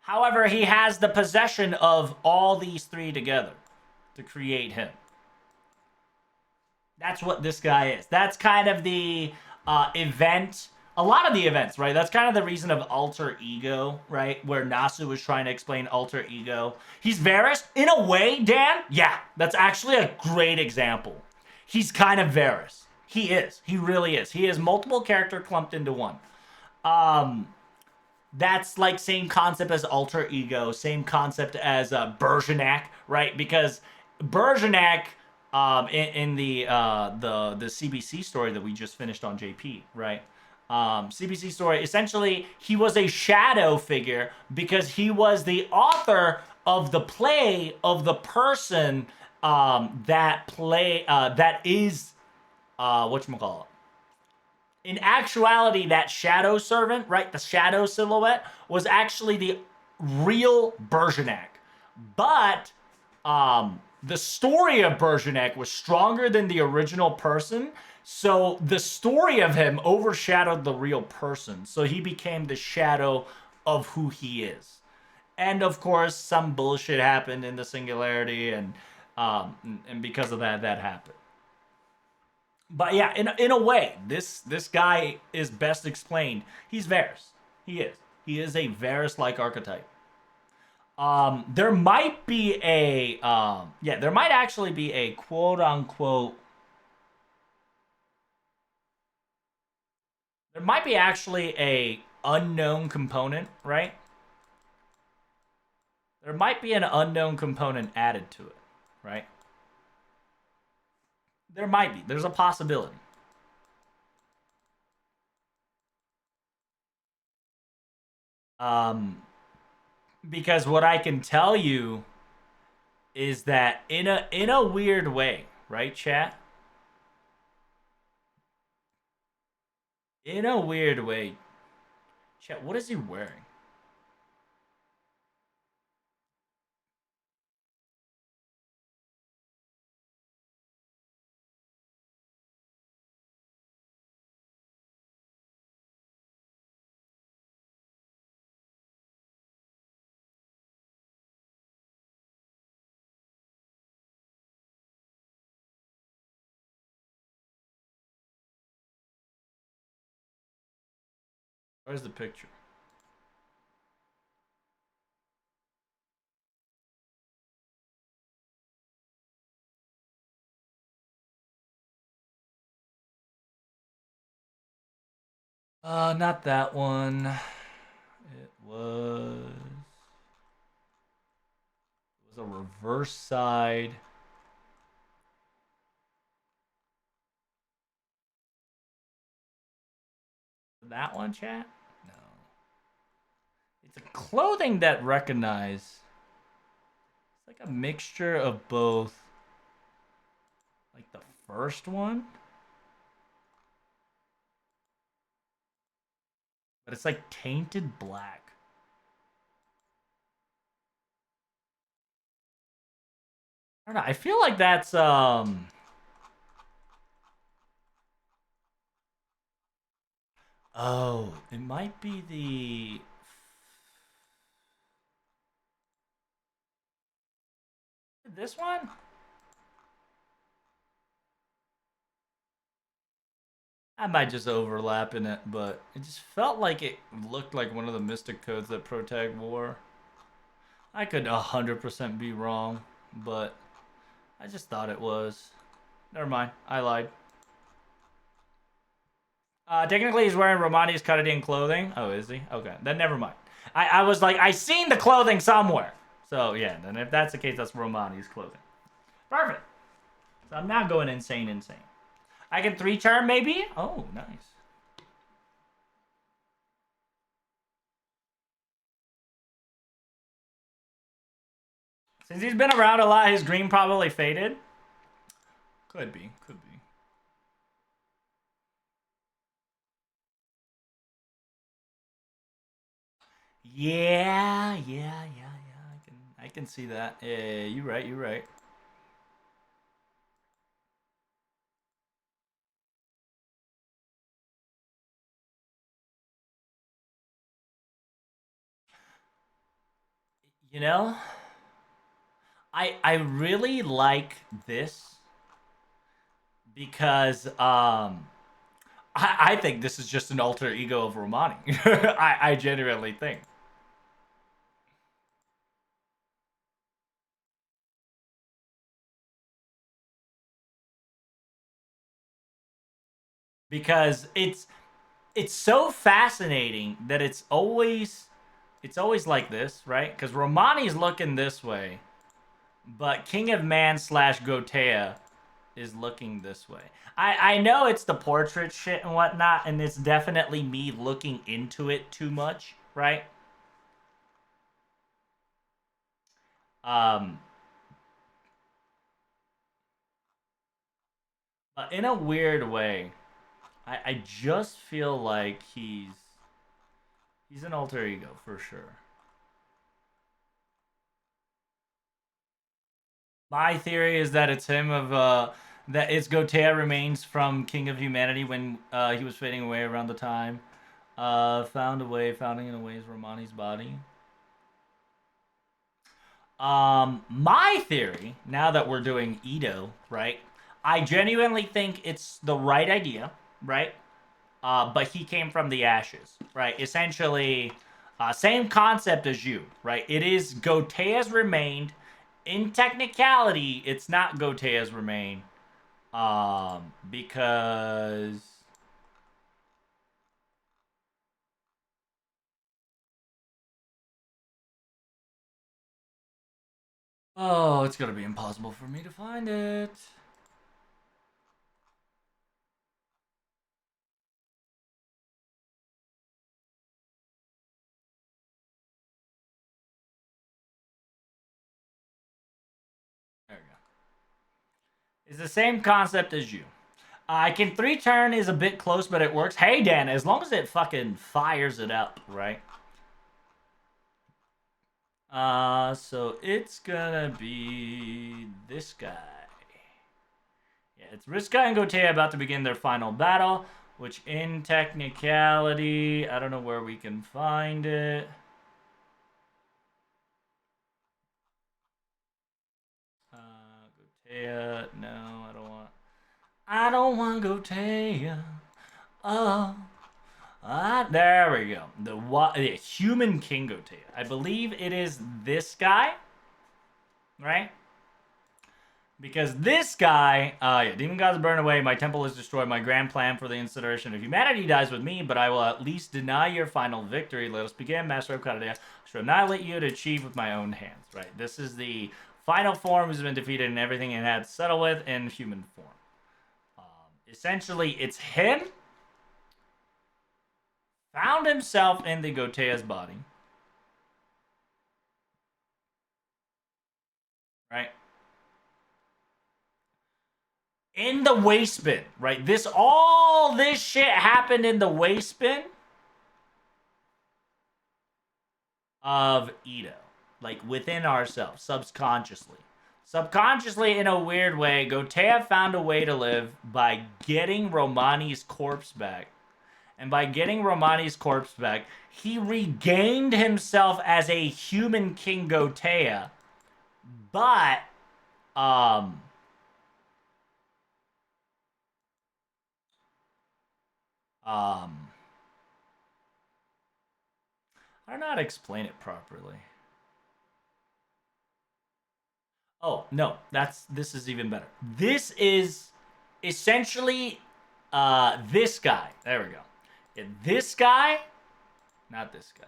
However, he has the possession of all these three together to create him. That's what this guy is. That's kind of the event. A lot of the events, right? That's kind of the reason of alter ego, right? Where Nasu was trying to explain alter ego. He's Varys in a way, Dan. Yeah, that's actually a great example. He's kind of Varys. He is. He really is. He is multiple character clumped into one. Um, that's like same concept as alter ego, same concept as Bergerac, right? Because Bergerac, in the CBC story that we just finished on JP, right? CBC story, essentially, he was a shadow figure because he was the author of the play of the person that is whatchamacallit, in actuality, that shadow servant, right, the shadow silhouette, was actually the real Bergerac. But the story of Bergerac was stronger than the original person, so the story of him overshadowed the real person. So he became the shadow of who he is. And of course, some bullshit happened in the singularity, and because of that, that happened. But yeah, in a way, this guy is best explained. He's Varys. He is. He is a Varys like archetype. There might be a yeah, there might actually be a quote unquote. There might be actually a unknown component, right? There might be an unknown component added to it, right? There might be. There's a possibility. Um, because what I can tell you is that in a weird way, right, chat? In a weird way, chat. What is he wearing? Where's the picture? Not that one. It was a reverse side. That one, chat? No. It's a clothing that recognize. It's like a mixture of both. Like the first one, but it's like tainted black. I don't know. I feel like that's oh, it might be this one? I might just overlap in it, but it just felt like it looked like one of the mystic codes that Protag wore. I could 100% be wrong, but I just thought it was. Never mind. I lied. Technically, he's wearing Romani's Caribbean clothing. Oh, is he? Okay, then never mind. I was like, I seen the clothing somewhere. So yeah, then if that's the case, that's Romani's clothing. Perfect. So I'm not going insane. I can 3-charm maybe? Oh, nice. Since he's been around a lot, his green probably faded. Could be. Yeah. I can see that. Yeah, you're right. You know, I really like this because I think this is just an alter ego of Romani. I genuinely think. Because it's so fascinating that it's always like this, right? Because Romani's looking this way, but King of Man slash Gotea is looking this way. I know it's the portrait shit and whatnot, and it's definitely me looking into it too much, right? Um, but in a weird way, I just feel like he's an alter ego for sure. My theory is that it's him of that it's Gotea remains from King of Humanity when he was fading away around the time. Founding in a way is Romani's body. My theory, now that we're doing Ito, right? I genuinely think it's the right idea, right? But he came from the ashes, right? Essentially, Same concept as you, right? It is Gotea's remained. In technicality, it's not Gotea's remain. Because oh, it's gonna be impossible for me to find it. There we go. It's the same concept as you. I can 3-turn is a bit close, but it works. Hey, Dan, as long as it fucking fires it up, right? So it's gonna be this guy. Yeah, it's Riska and Gotea about to begin their final battle, which in technicality, I don't know where we can find it. Gotea, no, I don't want. I don't want Gotea. Oh. There we go. The human King Gotea. I believe it is this guy, right? Because this guy, yeah, demon gods burn away, my temple is destroyed, my grand plan for the incineration of humanity dies with me, but I will at least deny your final victory. Let us begin, Master of Karadea. I shall annihilate you to achieve with my own hands, right? This is the final form who's been defeated and everything it had to settle with in human form. Essentially, it's him, found himself in the Gotea's body, right? In the waste bin, right? All this shit happened in the waste bin of Ito, like within ourselves, subconsciously. Subconsciously, in a weird way, Gotea found a way to live by getting Romani's corpse back. And by getting Romani's corpse back, he regained himself as a human King Gotea. But, um, um, I don't know how to explain it properly. Oh, no, this is even better. This is essentially this guy. There we go. Yeah, this guy, not this guy.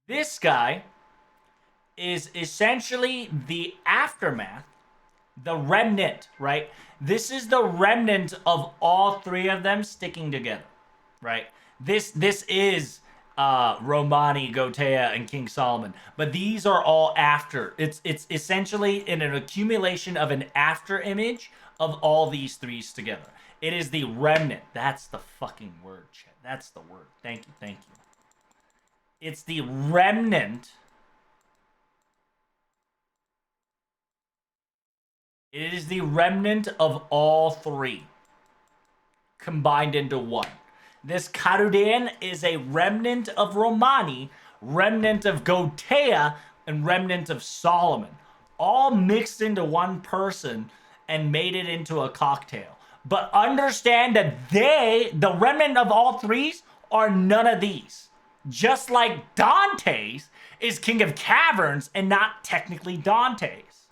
This guy is essentially the aftermath, the remnant, right? This is the remnant of all three of them sticking together, right? This is Romani, Gotea, and King Solomon. But these are all after. It's essentially in an accumulation of an after image of all these threes together. It is the remnant. That's the fucking word, Chet. That's the word. Thank you, thank you. It's the remnant. It is the remnant of all three combined into one. This Karudan is a remnant of Romani, remnant of Gotea, and remnant of Solomon. All mixed into one person and made it into a cocktail. But understand that the remnant of all threes, are none of these. Just like Dante's is King of Caverns and not technically Dante's.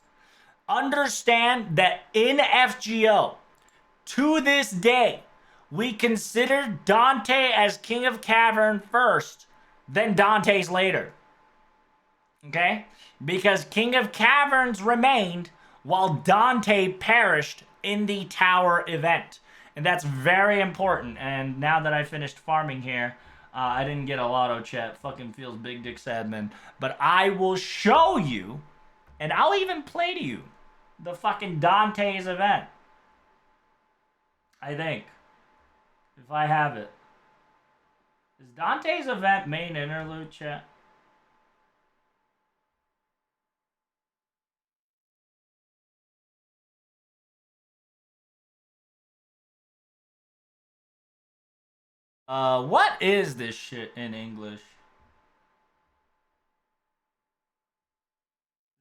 Understand that in FGO, to this day, we consider Dante as King of Cavern first, then Dante's later. Okay? Because King of Caverns remained while Dante perished in the tower event. And that's very important. And now that I finished farming here, I didn't get a lotto chat. Fucking feels big dick sad, man. But I will show you, and I'll even play to you, the fucking Dante's event. I think. If I have it. Is Dante's event main interlude, chat? What is this shit in English?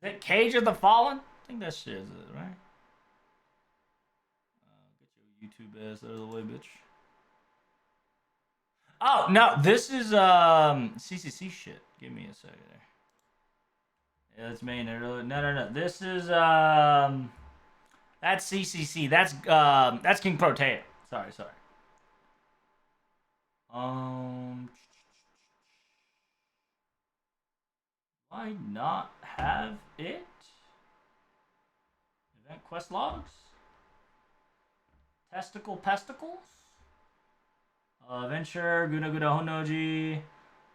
Is it Cage of the Fallen? I think that shit is it, right? Get your YouTube ass out of the way, bitch. Oh no, this is CCC shit. Give me a second there. Yeah, that's main. No. This is that's CCC. That's King Proteo. Sorry. Um, why not have it? Event quest logs. Testicle pesticles. Venture Guna Guna Honoji.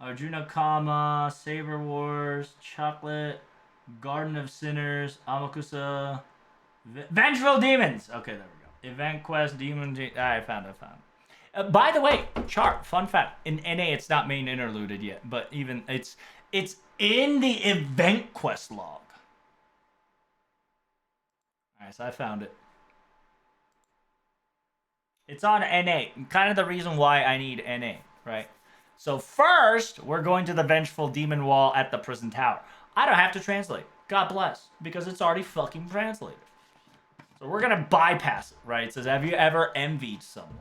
Arjuna Kama. Saber Wars. Chocolate. Garden of Sinners. Amakusa. Vengeful Demons. Okay, there we go. Event quest demon. I found it. By the way, chart. Fun fact: in NA, it's not main interluded yet, but even it's in the event quest log. All right, so I found it. It's on NA. Kind of the reason why I need NA, right? So first, we're going to the Vengeful Demon Wall at the Prison Tower. I don't have to translate. God bless, because it's already fucking translated. So we're gonna bypass it, right? It says, have you ever envied someone?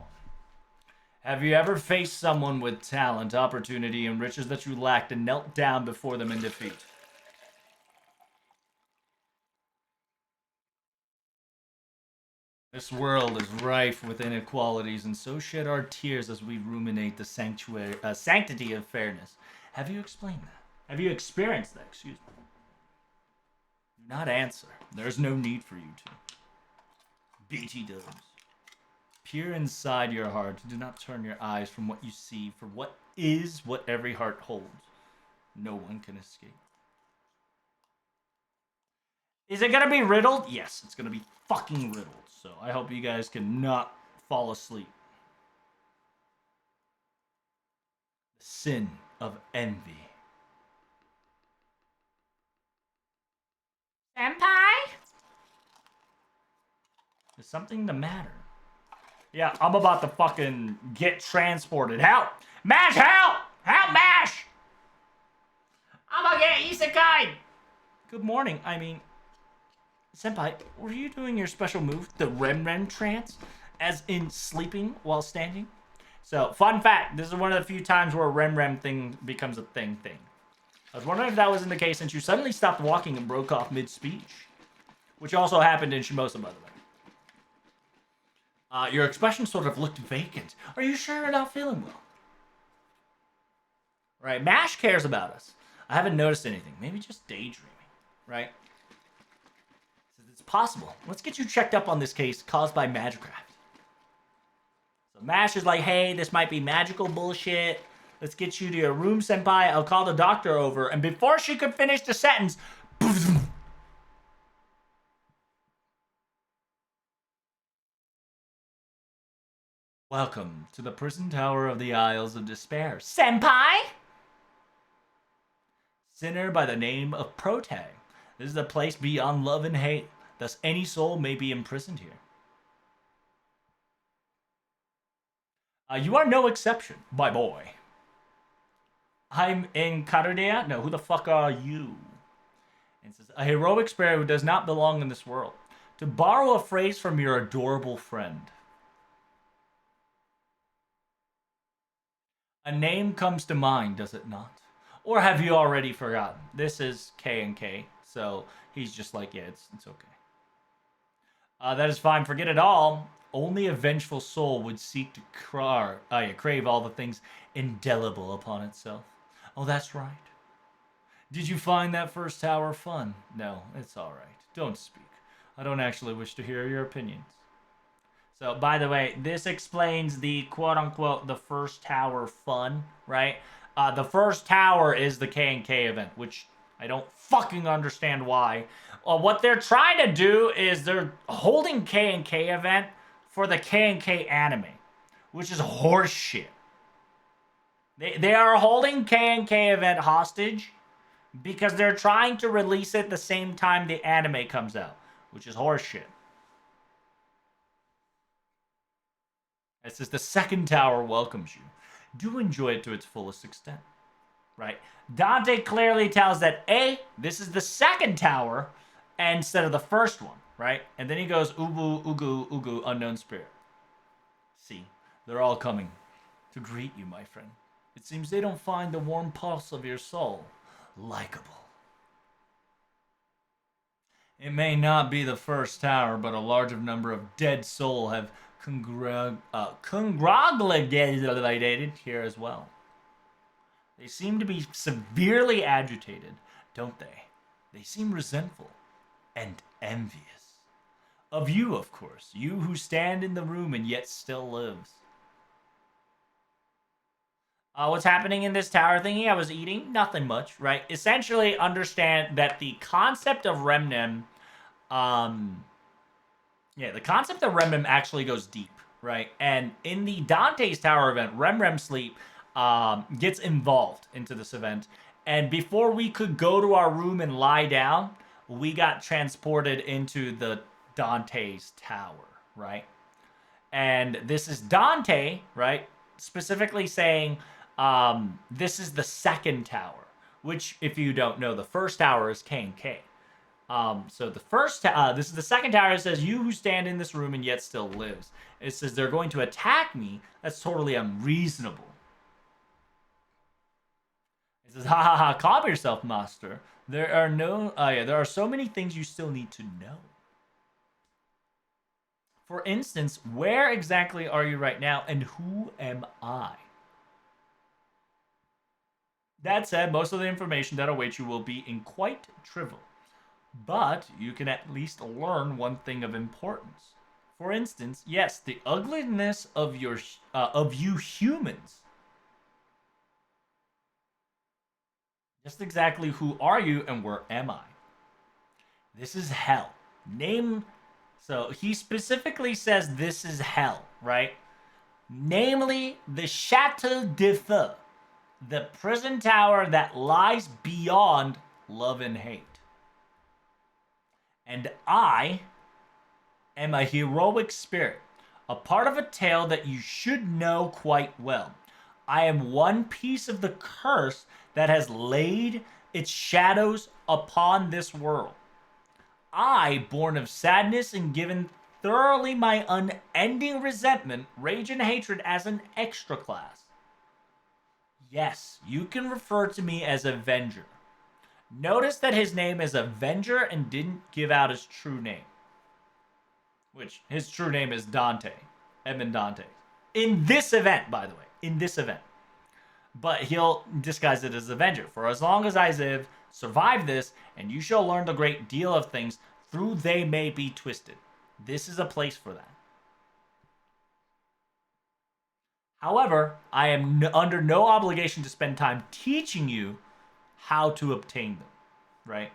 Have you ever faced someone with talent, opportunity, and riches that you lacked and knelt down before them in defeat? This world is rife with inequalities, and so shed our tears as we ruminate the sanctity of fairness. Have you explained that? Have you experienced that? Excuse me. Do not answer. There's no need for you to. BT dubs. Peer inside your heart. Do not turn your eyes from what you see, for what is what every heart holds. No one can escape. Is it gonna be riddled? Yes, it's gonna be fucking riddled. So I hope you guys can not fall asleep. The sin of envy. Senpai? Is something the matter? Yeah, I'm about to fucking get transported. Help! Mash, help! Help, Mash! I'm gonna get isekai! Good morning. I mean, Senpai, were you doing your special move, the Rem trance, as in sleeping while standing? So, fun fact, this is one of the few times where a Rem thing becomes a thing. I was wondering if that wasn't the case since you suddenly stopped walking and broke off mid-speech. Which also happened in Shimosa, by the way. Your expression sort of looked vacant. Are you sure you're not feeling well? Right, MASH cares about us. I haven't noticed anything. Maybe just daydreaming, right? It's possible. Let's get you checked up on this case caused by Magicraft. So MASH is like, hey, this might be magical bullshit. Let's get you to your room, Senpai. I'll call the doctor over. And before she could finish the sentence, welcome to the prison tower of the Isles of Despair. Senpai! Sinner by the name of Protag. This is a place beyond love and hate. Thus any soul may be imprisoned here. You are no exception, my boy. I'm in Karudia? No, who the fuck are you? And says, a heroic spirit who does not belong in this world. To borrow a phrase from your adorable friend. A name comes to mind, does it not? Or have you already forgotten? This is K and K, so he's just like, yeah, it's okay. That is fine. Forget it all. Only a vengeful soul would seek to crave all the things indelible upon itself. Oh, that's right. Did you find that first tower fun? No, it's all right. Don't speak. I don't actually wish to hear your opinions. So, by the way, this explains the quote-unquote the first tower fun, right? The first tower is the K&K event, which I don't fucking understand why. What they're trying to do is they're holding K&K event for the K&K anime, which is horseshit. They are holding K&K event hostage because they're trying to release it the same time the anime comes out, which is horseshit. It says the second tower welcomes you. Do enjoy it to its fullest extent. Right? Dante clearly tells that A, this is the second tower instead of the first one, right? And then he goes, Ubu, Ugu, Ugu, unknown spirit. See, they're all coming to greet you, my friend. It seems they don't find the warm pulse of your soul likable. It may not be the first tower, but a large number of dead soul have congratulated here as well. They seem to be severely agitated, don't they? They seem resentful and envious. Of you, of course, you who stand in the room and yet still lives. What's happening in this tower thingy? I was eating nothing much, right? Essentially, understand that the concept of Remnant, the concept of Remnant actually goes deep, right? And in the Dante's Tower event, Rem Sleep gets involved into this event, and before we could go to our room and lie down, we got transported into the Dante's Tower, right? And this is Dante, right? Specifically saying this is the second tower, which, if you don't know, the first tower is K and K. So the first, this is the second tower. It says, "You who stand in this room and yet still lives." It says they're going to attack me. That's totally unreasonable. It says, "Ha ha ha! Calm yourself, master. There are so many things you still need to know. For instance, where exactly are you right now, and who am I?" That said, most of the information that awaits you will be in quite trivial, but you can at least learn one thing of importance. For instance, yes, the ugliness of you humans. Just exactly who are you and where am I? This is hell. So he specifically says this is hell, right? Namely, the Chateau de Feu, the prison tower that lies beyond love and hate. And I am a heroic spirit, a part of a tale that you should know quite well. I am one piece of the curse that has laid its shadows upon this world. I, born of sadness and given thoroughly my unending resentment, rage, and hatred as an extra class. Yes, you can refer to me as Avenger. Notice that his name is Avenger and didn't give out his true name. Which, his true name is Dante. Edmond Dante. In this event, by the way. In this event. But he'll disguise it as Avenger. For as long as I live, survive this, and you shall learn the great deal of things through they may be twisted. This is a place for that. However, I am under no obligation to spend time teaching you how to obtain them, right?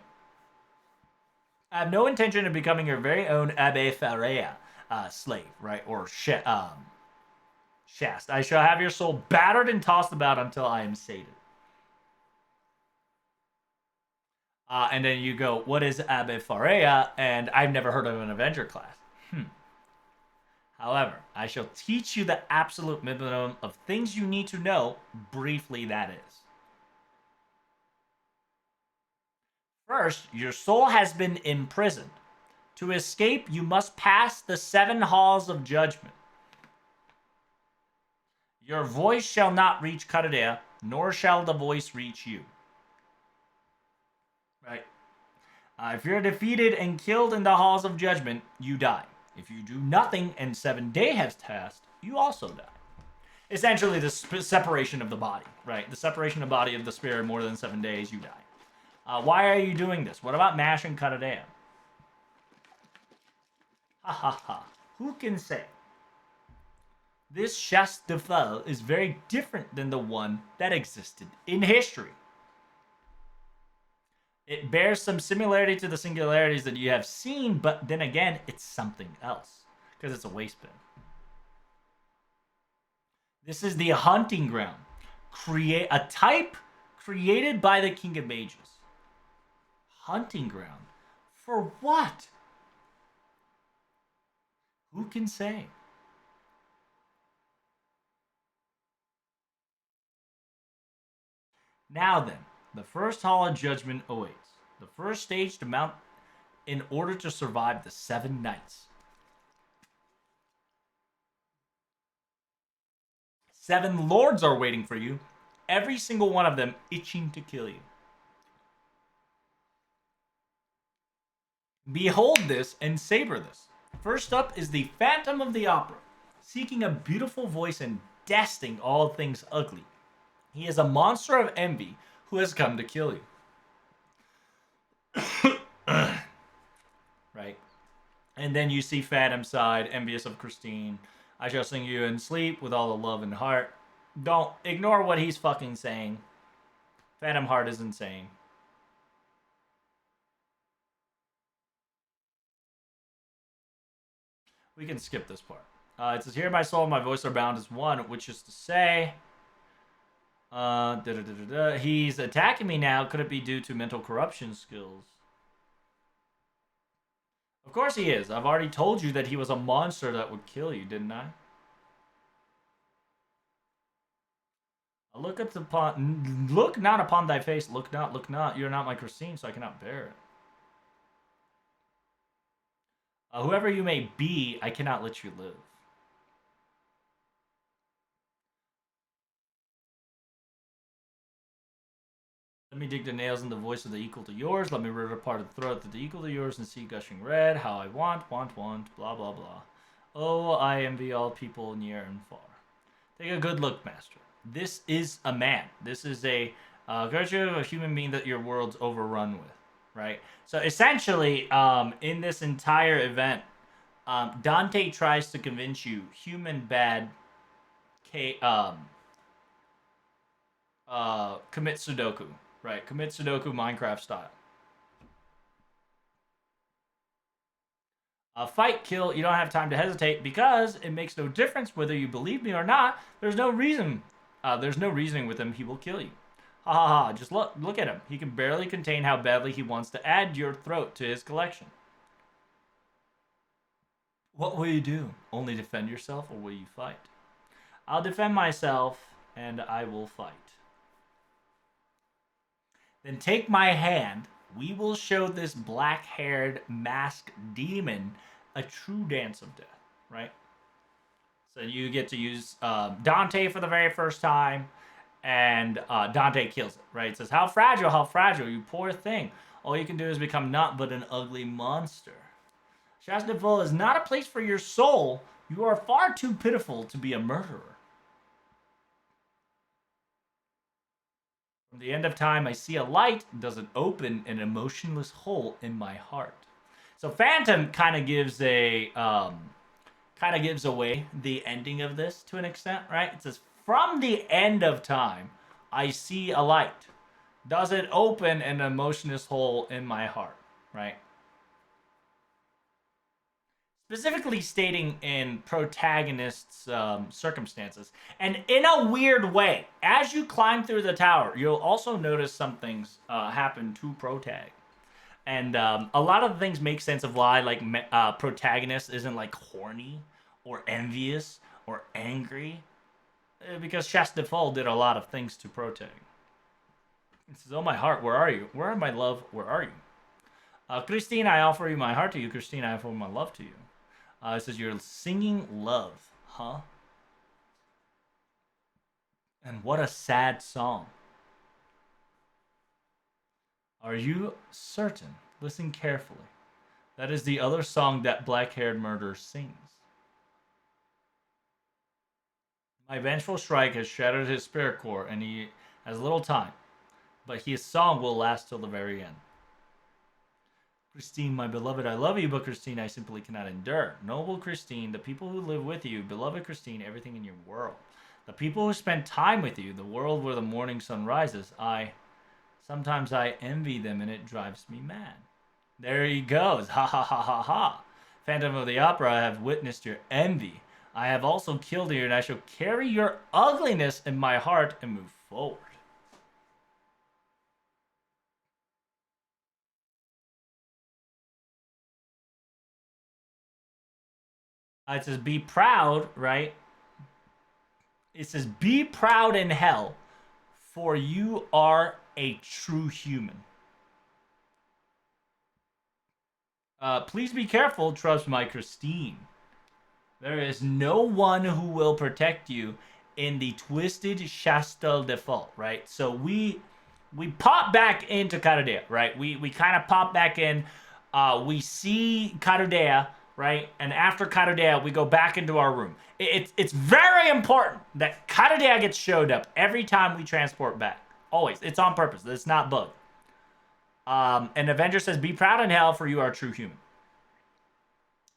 I have no intention of becoming your very own Abbe Ferreira slave, right? Or Shast. I shall have your soul battered and tossed about until I am sated. And then you go, what is Abbe Ferreira? And I've never heard of an Avenger class. However, I shall teach you the absolute minimum of things you need to know, briefly that is. First, your soul has been imprisoned. To escape, you must pass the 7 halls of judgment. Your voice shall not reach Karadea, nor shall the voice reach you. Right? If you're defeated and killed in the halls of judgment, you die. If you do nothing and 7 days has passed, you also die. Essentially, the separation of the body, right? The separation of the body of the spirit more than 7 days, you die. Why are you doing this? What about Mash and Karadea? Ha ha ha. Who can say? This chasse de feu is very different than the one that existed in history. It bears some similarity to the singularities that you have seen, but then again, it's something else. Because it's a waste bin. This is the hunting ground. A type created by the King of Mages. Hunting ground? For what? Who can say? Now then, the first hall of judgment awaits. The first stage to mount in order to survive the 7 nights. 7 lords are waiting for you, every single one of them itching to kill you. Behold this and savor this. First up is the Phantom of the Opera, seeking a beautiful voice and detesting all things ugly. He is a monster of envy who has come to kill you. Right? And then you see Phantom side, envious of Christine. I shall sing you in sleep with all the love and heart. Don't ignore what he's fucking saying. Phantom Heart is insane. We can skip this part. It says, here my soul and my voice are bound as one, which is to say, he's attacking me now. Could it be due to mental corruption skills? Of course he is. I've already told you that he was a monster that would kill you, didn't I? Look not upon thy face. Look not. You're not my Christine, so I cannot bear it. Whoever you may be, I cannot let you live. Let me dig the nails in the voice of the equal to yours. Let me rip apart the throat of the equal to yours and see gushing red. How I want, blah, blah, blah. Oh, I envy all people near and far. Take a good look, master. This is a man. This is a creature of a human being that your world's overrun with, right? So essentially, in this entire event, Dante tries to convince you human bad commit Sudoku, right? Commit Sudoku Minecraft style. Fight, kill, you don't have time to hesitate because it makes no difference whether you believe me or not. There's no reason. There's no reasoning with him. He will kill you. Ha ha ha. Just look at him. He can barely contain how badly he wants to add your throat to his collection. What will you do? Only defend yourself or will you fight? I'll defend myself and I will fight. Then take my hand. We will show this black-haired masked demon a true dance of death, right? So you get to use Dante for the very first time, and Dante kills it, right? It says, how fragile, you poor thing. All you can do is become not but an ugly monster. Chasneville is not a place for your soul. You are far too pitiful to be a murderer. From the end of time, I see a light. Does it open an emotionless hole in my heart? So Phantom kind of gives away the ending of this to an extent, right? It says, from the end of time, I see a light. Does it open an emotionless hole in my heart, right? Specifically stating in protagonist's circumstances. And in a weird way, as you climb through the tower, you'll also notice some things happen to protag. And a lot of the things make sense of why, like, protagonist isn't, like, horny or envious or angry. Because Chasnefol did a lot of things to protag. It says, oh, my heart, where are you? Where are my love? Where are you? Christine, I offer you my heart to you. Christine, I offer my love to you. It says, you're singing love, huh? And what a sad song. Are you certain? Listen carefully. That is the other song that black-haired murderer sings. My vengeful strike has shattered his spirit core, and he has little time. But his song will last till the very end. Christine, my beloved, I love you, but Christine, I simply cannot endure. Noble Christine, the people who live with you, beloved Christine, everything in your world. The people who spend time with you, the world where the morning sun rises, sometimes I envy them and it drives me mad. There he goes, ha ha ha ha ha. Phantom of the Opera, I have witnessed your envy. I have also killed you, and I shall carry your ugliness in my heart and move forward. It says, be proud, right? It says, be proud in hell, for you are a true human. Please be careful, trust my Christine. There is no one who will protect you in the Twisted Chastel default, right? So we pop back into Caradea, right? We kind of pop back in. We see Caradea, right? And after Caradea, we go back into our room. It's very important that Caradea gets showed up every time we transport back. Always. It's on purpose. It's not bug. And Avenger says, "Be proud in hell, for you are a true human."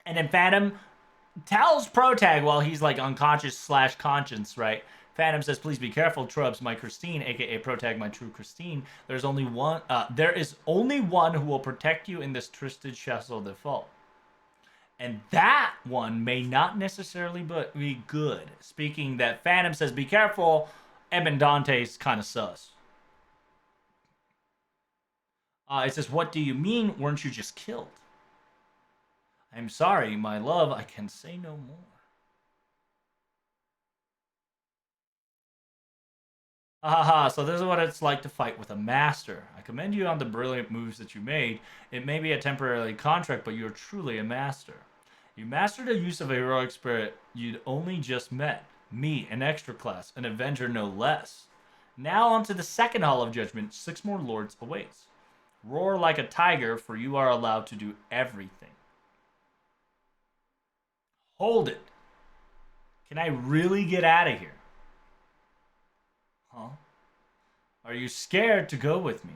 And then Phantom tells Protag while he's like unconscious slash conscience, right? Phantom says, "Please be careful, Trubs, my Christine, aka Protag, my true Christine. There is only one who will protect you in this twisted Chessel default. And that one may not necessarily be good." Speaking that Phantom says, "Be careful," Eben Dante's kind of sus. It says, "What do you mean? Weren't you just killed?" "I'm sorry, my love, I can say no more." Haha, so this is what it's like to fight with a master. I commend you on the brilliant moves that you made. It may be a temporary contract, but you're truly a master. You mastered the use of a heroic spirit you'd only just met. Me, an extra class, an avenger no less. Now on to the second Hall of Judgment. 6 more lords awaits. Roar like a tiger, for you are allowed to do everything. Hold it. Can I really get out of here? Huh? Are you scared to go with me?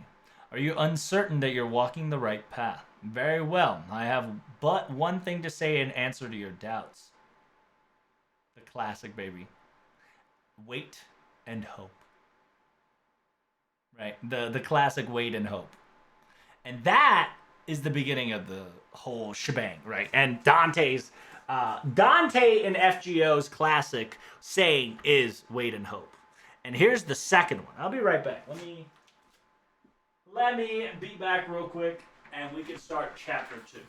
Are you uncertain that you're walking the right path? Very well. I have but one thing to say in answer to your doubts. The classic, baby. Wait and hope. Right? The classic wait and hope. And that is the beginning of the whole shebang, right? And Dante in FGO's classic saying is wait and hope. And here's the second one. I'll be right back. Let me be back real quick, and we can start chapter 2.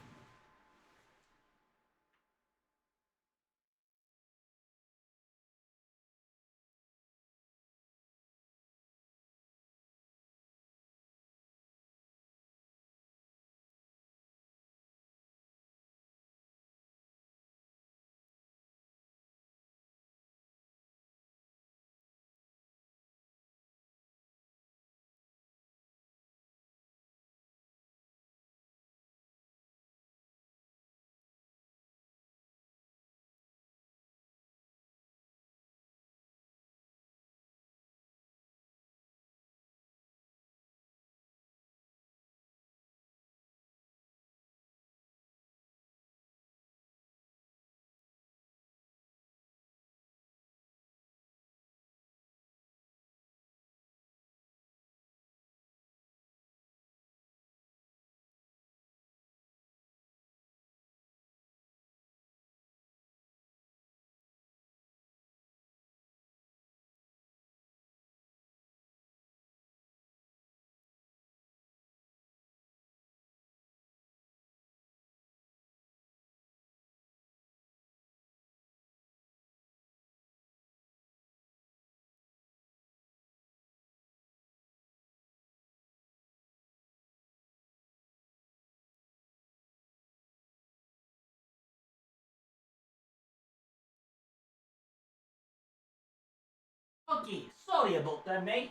Okay, sorry about that, mate.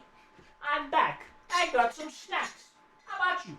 I'm back. I got some snacks. How about you?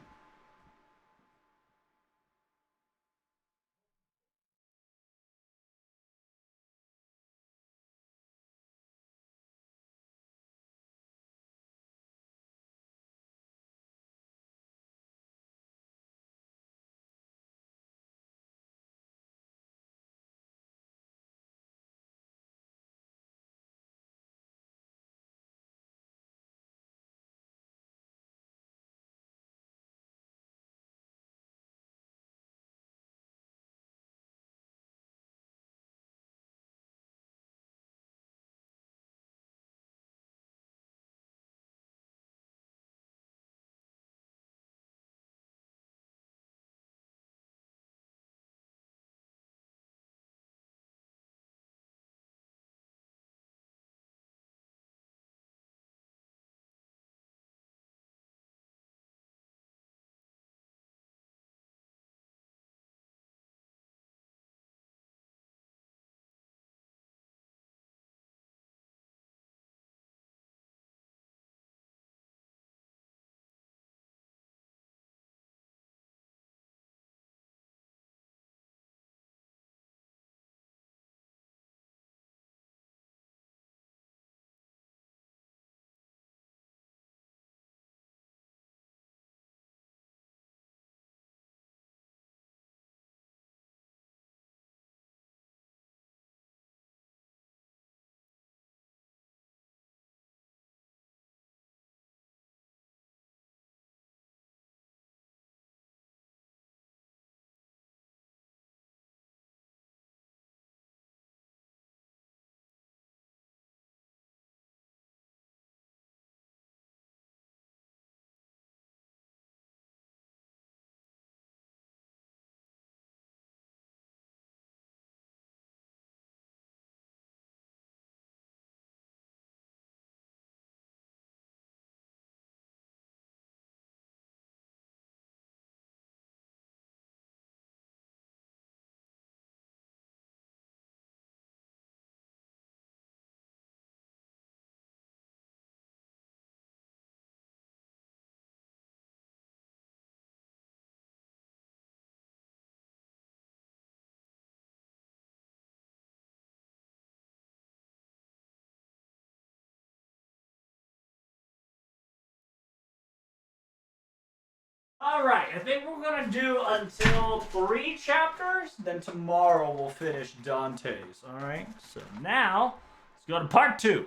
All right, I think we're gonna do until 3 chapters. Then tomorrow we'll finish Dante's. All right. So now let's go to part 2.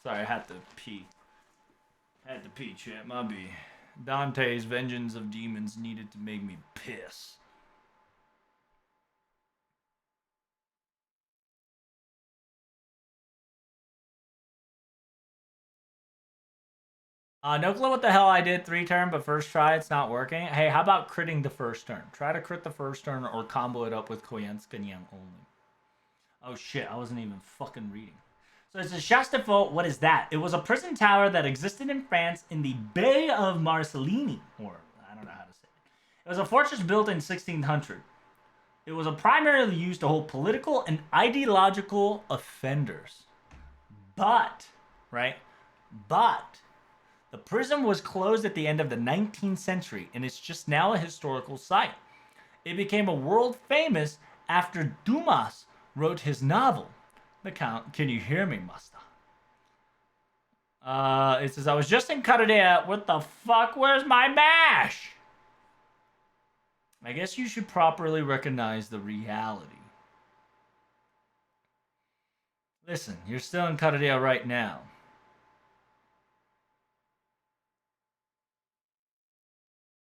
Sorry, I had to pee. Chat. My B. Dante's Vengeance of Demons needed to make me piss. No clue what the hell I did 3 turn, but first try it's not working. Hey, how about critting the first turn? Try to crit the first turn or combo it up with Koyenska Nyang only. Oh shit, I wasn't even fucking reading. So it's a Chastefort. What is that? It was a prison tower that existed in France in the Bay of Marcelini, or I don't know how to say it. It was a fortress built in 1600. It was primarily used to hold political and ideological offenders. But, right? But the prison was closed at the end of the 19th century, and it's just now a historical site. It became a world famous after Dumas wrote his novel, The Count. Can you hear me, Master? It says, I was just in Karadea. What the fuck? Where's my mash? I guess you should properly recognize the reality. Listen, you're still in Karadea right now.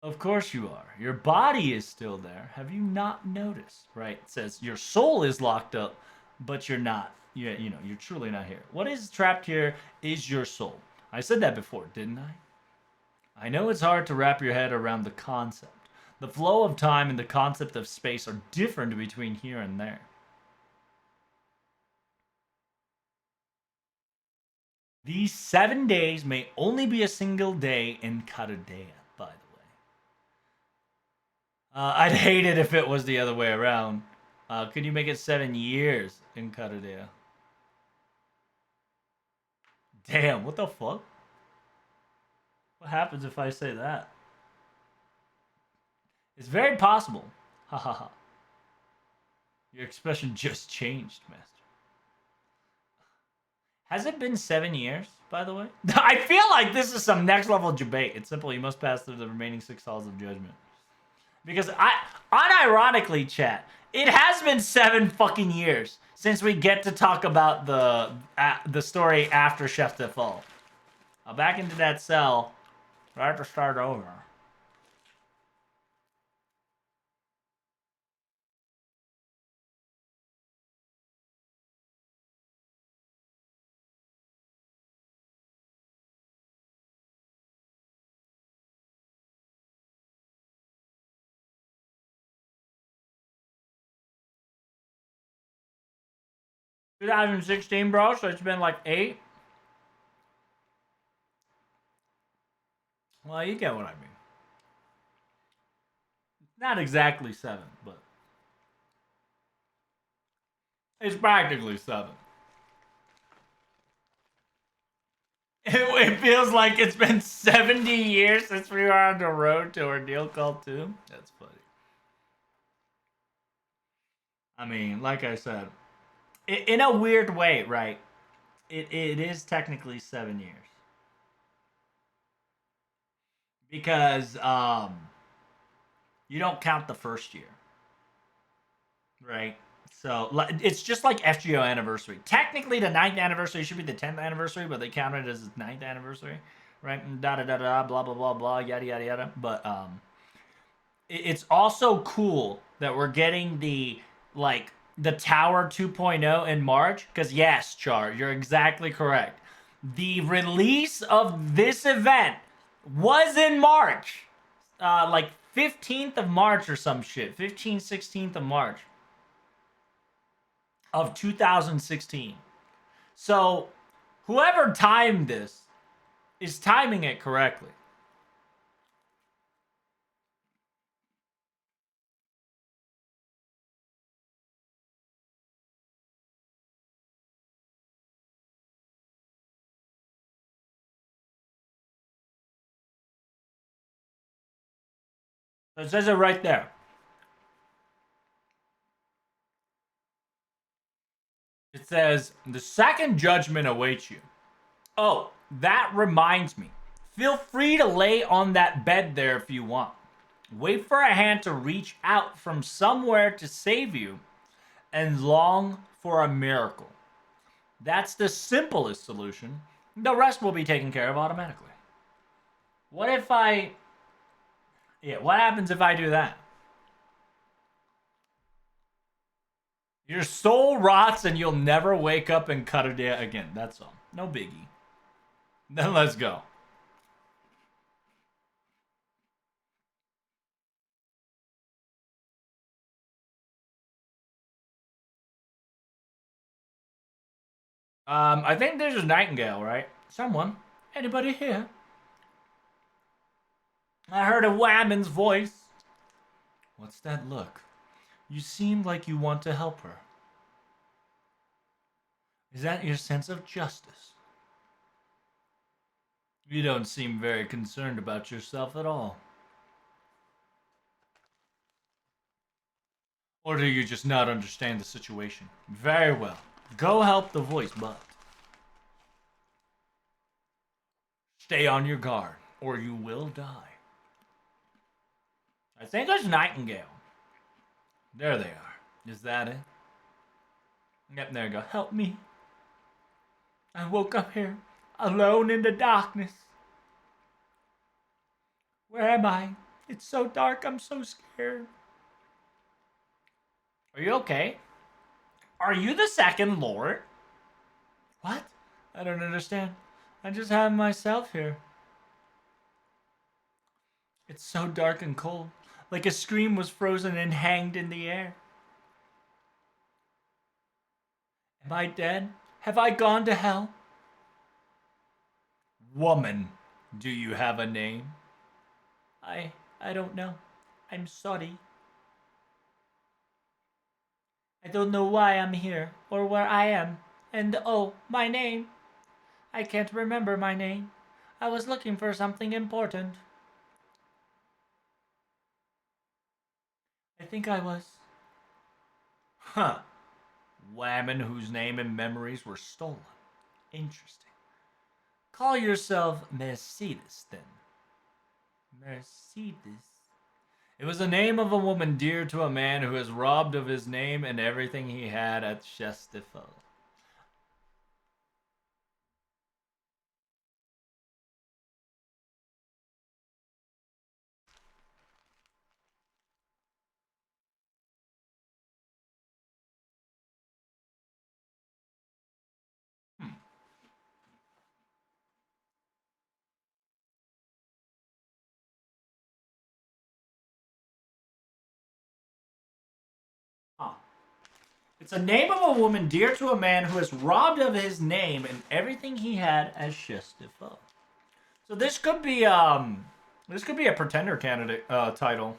Of course you are. Your body is still there. Have you not noticed? Right? It says your soul is locked up, but you're not. You know, you're truly not here. What is trapped here is your soul. I said that before, didn't I? I know it's hard to wrap your head around the concept. The flow of time and the concept of space are different between here and there. These 7 days may only be a single day in Karadea, by the way. I'd hate it if it was the other way around. Could you make it 7 years in Karadea? Damn, what the fuck? What happens if I say that? It's very possible. Ha ha ha. Your expression just changed, Master. Has it been 7 years, by the way? I feel like this is some next level debate. It's simple. You must pass through the remaining 6 halls of judgment. Because unironically, chat, it has been 7 fucking years since we get to talk about the story after Chef de Fall. Back into that cell. I have to start over. Two 2016, bro, so it's been like 8. Well, you get what I mean. Not exactly 7, but it's practically 7. It feels like it's been 70 years since we were on the road to Ordeal Call 2. That's funny. I mean, like I said, in a weird way, right? It is technically 7 years. Because you don't count the first year. Right? So it's just like FGO anniversary. Technically, the 9th anniversary should be the 10th anniversary, but they count it as the 9th anniversary, right? And da da da da, blah blah blah blah, yada yada yada. But it's also cool that we're getting the Tower 2.0 in March. Because yes, Char, you're exactly correct. The release of this event was in March, like 15th of March or some shit, 15th, 16th of March of 2016. So whoever timed this is timing it correctly. So it says it right there. It says, the second judgment awaits you. Oh, that reminds me. Feel free to lay on that bed there if you want. Wait for a hand to reach out from somewhere to save you, and long for a miracle. That's the simplest solution. The rest will be taken care of automatically. What if I. Yeah, what happens if I do that? Your soul rots and you'll never wake up and cut a day again. That's all. No biggie. Then let's go. I think there's a Nightingale, right? Someone? Anybody here? I heard a woman's voice. What's that look? You seem like you want to help her. Is that your sense of justice? You don't seem very concerned about yourself at all. Or do you just not understand the situation? Very well. Go help the voice, but stay on your guard, or you will die. I think it's Nightingale. There they are. Is that it? Yep, there you go. Help me. I woke up here, alone in the darkness. Where am I? It's so dark, I'm so scared. Are you okay? Are you the second Lord? What? I don't understand. I just have myself here. It's so dark and cold, like a scream was frozen and hanged in the air. Am I dead? Have I gone to hell? Woman, do you have a name? I don't know. I'm sorry. I don't know why I'm here or where I am. And oh, my name. I can't remember my name. I was looking for something important. I think I was. Huh. Woman whose name and memories were stolen. Interesting. Call yourself Mercedes, then. Mercedes. It was the name of a woman dear to a man who is robbed of his name and everything he had at Chestifel. Hmm. Huh. It's a name of a woman dear to a man who is robbed of his name and everything he had as Chestifel. So this could be a pretender candidate title.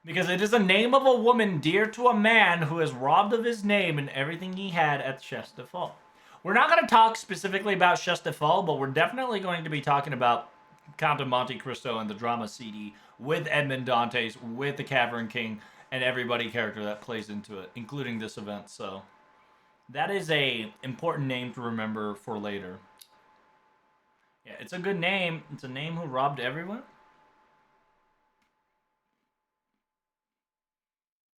Because it is a name of a woman dear to a man who is robbed of his name and everything he had at Chestifel. We're not going to talk specifically about Chestifel, but we're definitely going to be talking about Count of Monte Cristo and the drama CD with Edmond Dantes, with the Cavern King, and everybody character that plays into it, including this event. So that is a important name to remember for later. Yeah, it's a good name. It's a name who robbed everyone.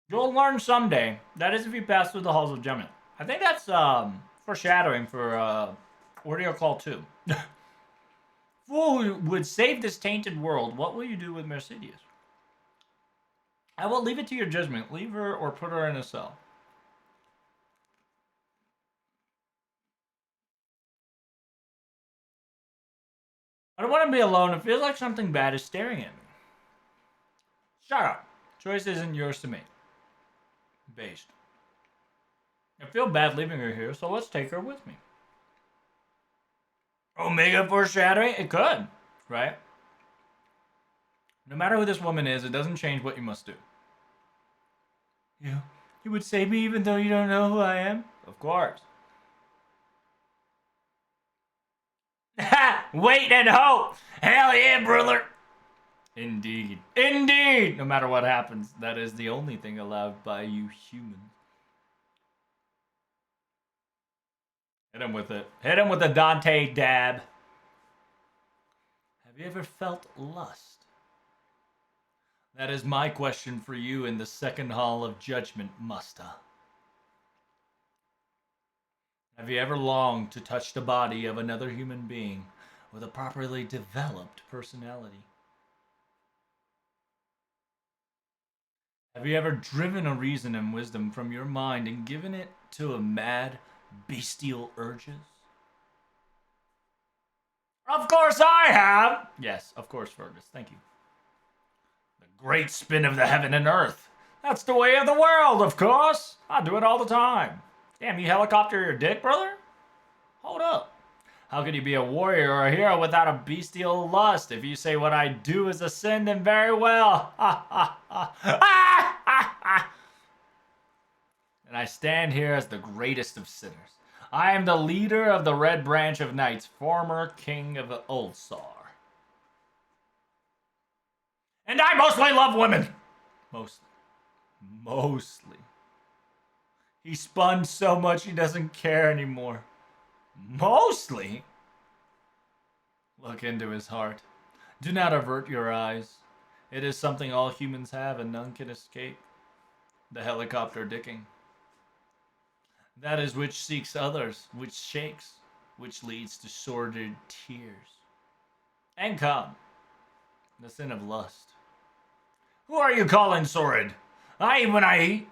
You'll learn someday. That is if you pass through the halls of Gemin. I think that's foreshadowing for Ordeal Call 2. Fool who would save this tainted world, what will you do with Mercedes? I will leave it to your judgment. Leave her or put her in a cell. I don't want to be alone. It feels like something bad is staring at me. Shut up. Choice isn't yours to make. Based. I feel bad leaving her here, so let's take her with me. Omega foreshadowing? It could, right? No matter who this woman is, it doesn't change what you must do. You would save me even though you don't know who I am? Of course. Wait and hope! Hell yeah, brother! Indeed. Indeed! No matter what happens, that is the only thing allowed by you humans. Hit him with it. Hit him with a Dante dab. Have you ever felt lust? That is my question for you in the second hall of judgment, Musta. Have you ever longed to touch the body of another human being with a properly developed personality? Have you ever driven a reason and wisdom from your mind and given it to a mad, bestial urges? Of course I have! Yes, of course, Fergus. Thank you. The great spin of the heaven and earth. That's the way of the world, of course. I do it all the time. Damn, you helicopter your dick, brother? Hold up. How could you be a warrior or a hero without a bestial lust? If you say what I do is a sin, then very well. Ha ha ha. Ah, ha, ha. And I stand here as the greatest of sinners. I am the leader of the Red Branch of Knights, former king of Ulsar. And I mostly love women. Mostly. He spun so much he doesn't care anymore. Mostly. Look into his heart. Do not avert your eyes. It is something all humans have and none can escape. The helicopter dicking. That is which seeks others, which shakes, which leads to sordid tears. And come, the sin of lust. Who are you calling sordid? I eat when I eat,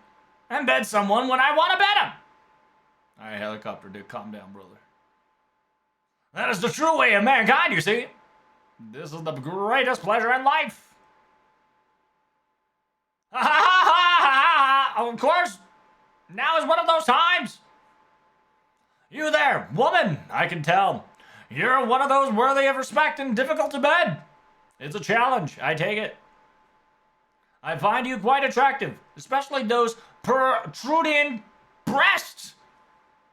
and bed someone when I want to bed him. Alright, helicopter dick, calm down, brother. That is the true way of mankind, you see. This is the greatest pleasure in life. Ha ha ha ha ha! Of course, now is one of those times. You there, woman, I can tell. You're one of those worthy of respect and difficult to bed. It's a challenge, I take it. I find you quite attractive, especially those protruding breasts.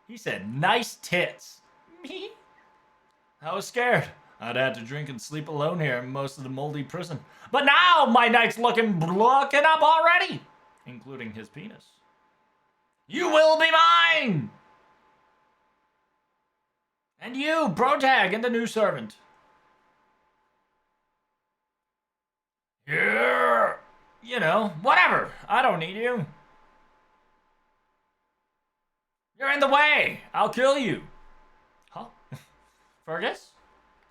He said nice tits. Me? I was scared. I'd have to drink and sleep alone here in most of the moldy prison. But now my night's looking up already, including his penis. You will be mine! And you, Protag, and the new servant. You're, whatever. I don't need you. You're in the way. I'll kill you. Huh? Fergus?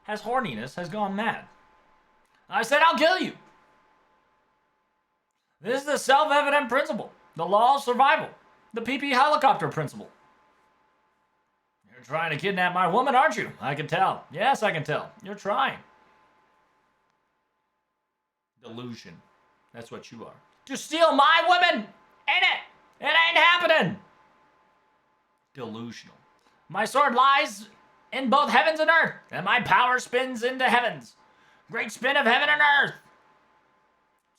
Has horniness has gone mad. I said I'll kill you. This is the self-evident principle. The law of survival. The PP helicopter principle. You're trying to kidnap my woman, aren't you? I can tell. Yes, I can tell. You're trying. Delusion. That's what you are. To steal my woman! Ain't it? It ain't happening! Delusional. My sword lies in both heavens and earth, and my power spins into heavens. Great spin of heaven and earth.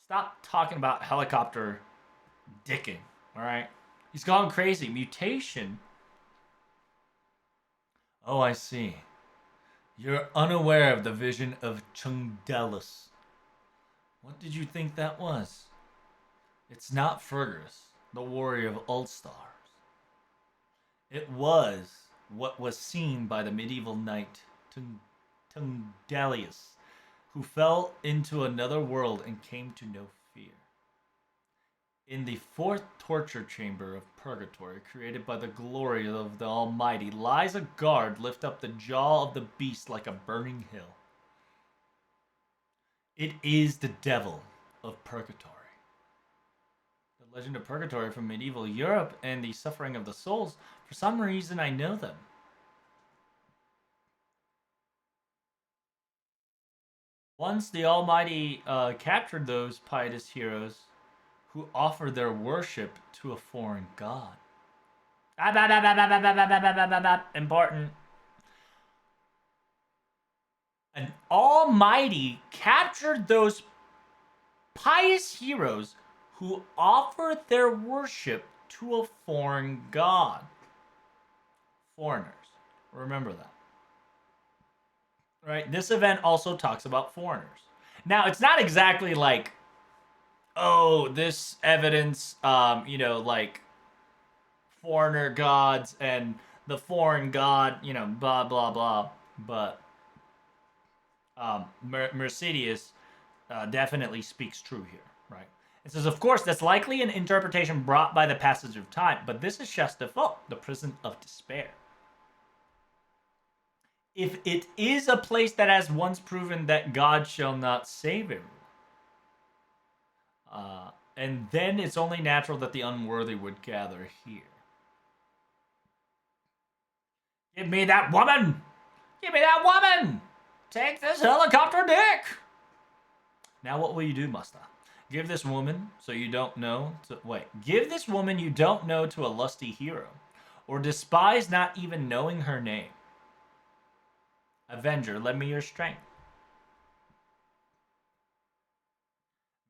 Stop talking about helicopter dicking, alright? He's gone crazy. Mutation. Oh, I see. You're unaware of the vision of Chungdelis. What did you think that was? It's not Fergus, the warrior of Ulstars. It was what was seen by the medieval knight Tungdalius, who fell into another world and came to know fear. In the fourth torture chamber of purgatory, created by the glory of the Almighty, lies a guard lift up the jaw of the beast like a burning hill. It is the devil of purgatory. The legend of purgatory from medieval Europe and the suffering of the souls. For some reason, I know them. Once the Almighty captured those pietist heroes who offered their worship to a foreign god. Important. An Almighty captured those pious heroes who offered their worship to a foreign god. Foreigners. Remember that. Right? This event also talks about foreigners. Now, it's not exactly like, oh, this evidence, like foreigner gods and the foreign god, blah, blah, blah. But Mercedes definitely speaks true here. right? It says, of course, that's likely an interpretation brought by the passage of time, but this is just the prison of despair. If it is a place that has once proven that God shall not save everyone, and then it's only natural that the unworthy would gather here. Give me that woman! Give me that woman! Take this helicopter dick! Now what will you do, Musta? Give this woman so you don't know to give this woman you don't know to a lusty hero, or despise not even knowing her name. Avenger, lend me your strength.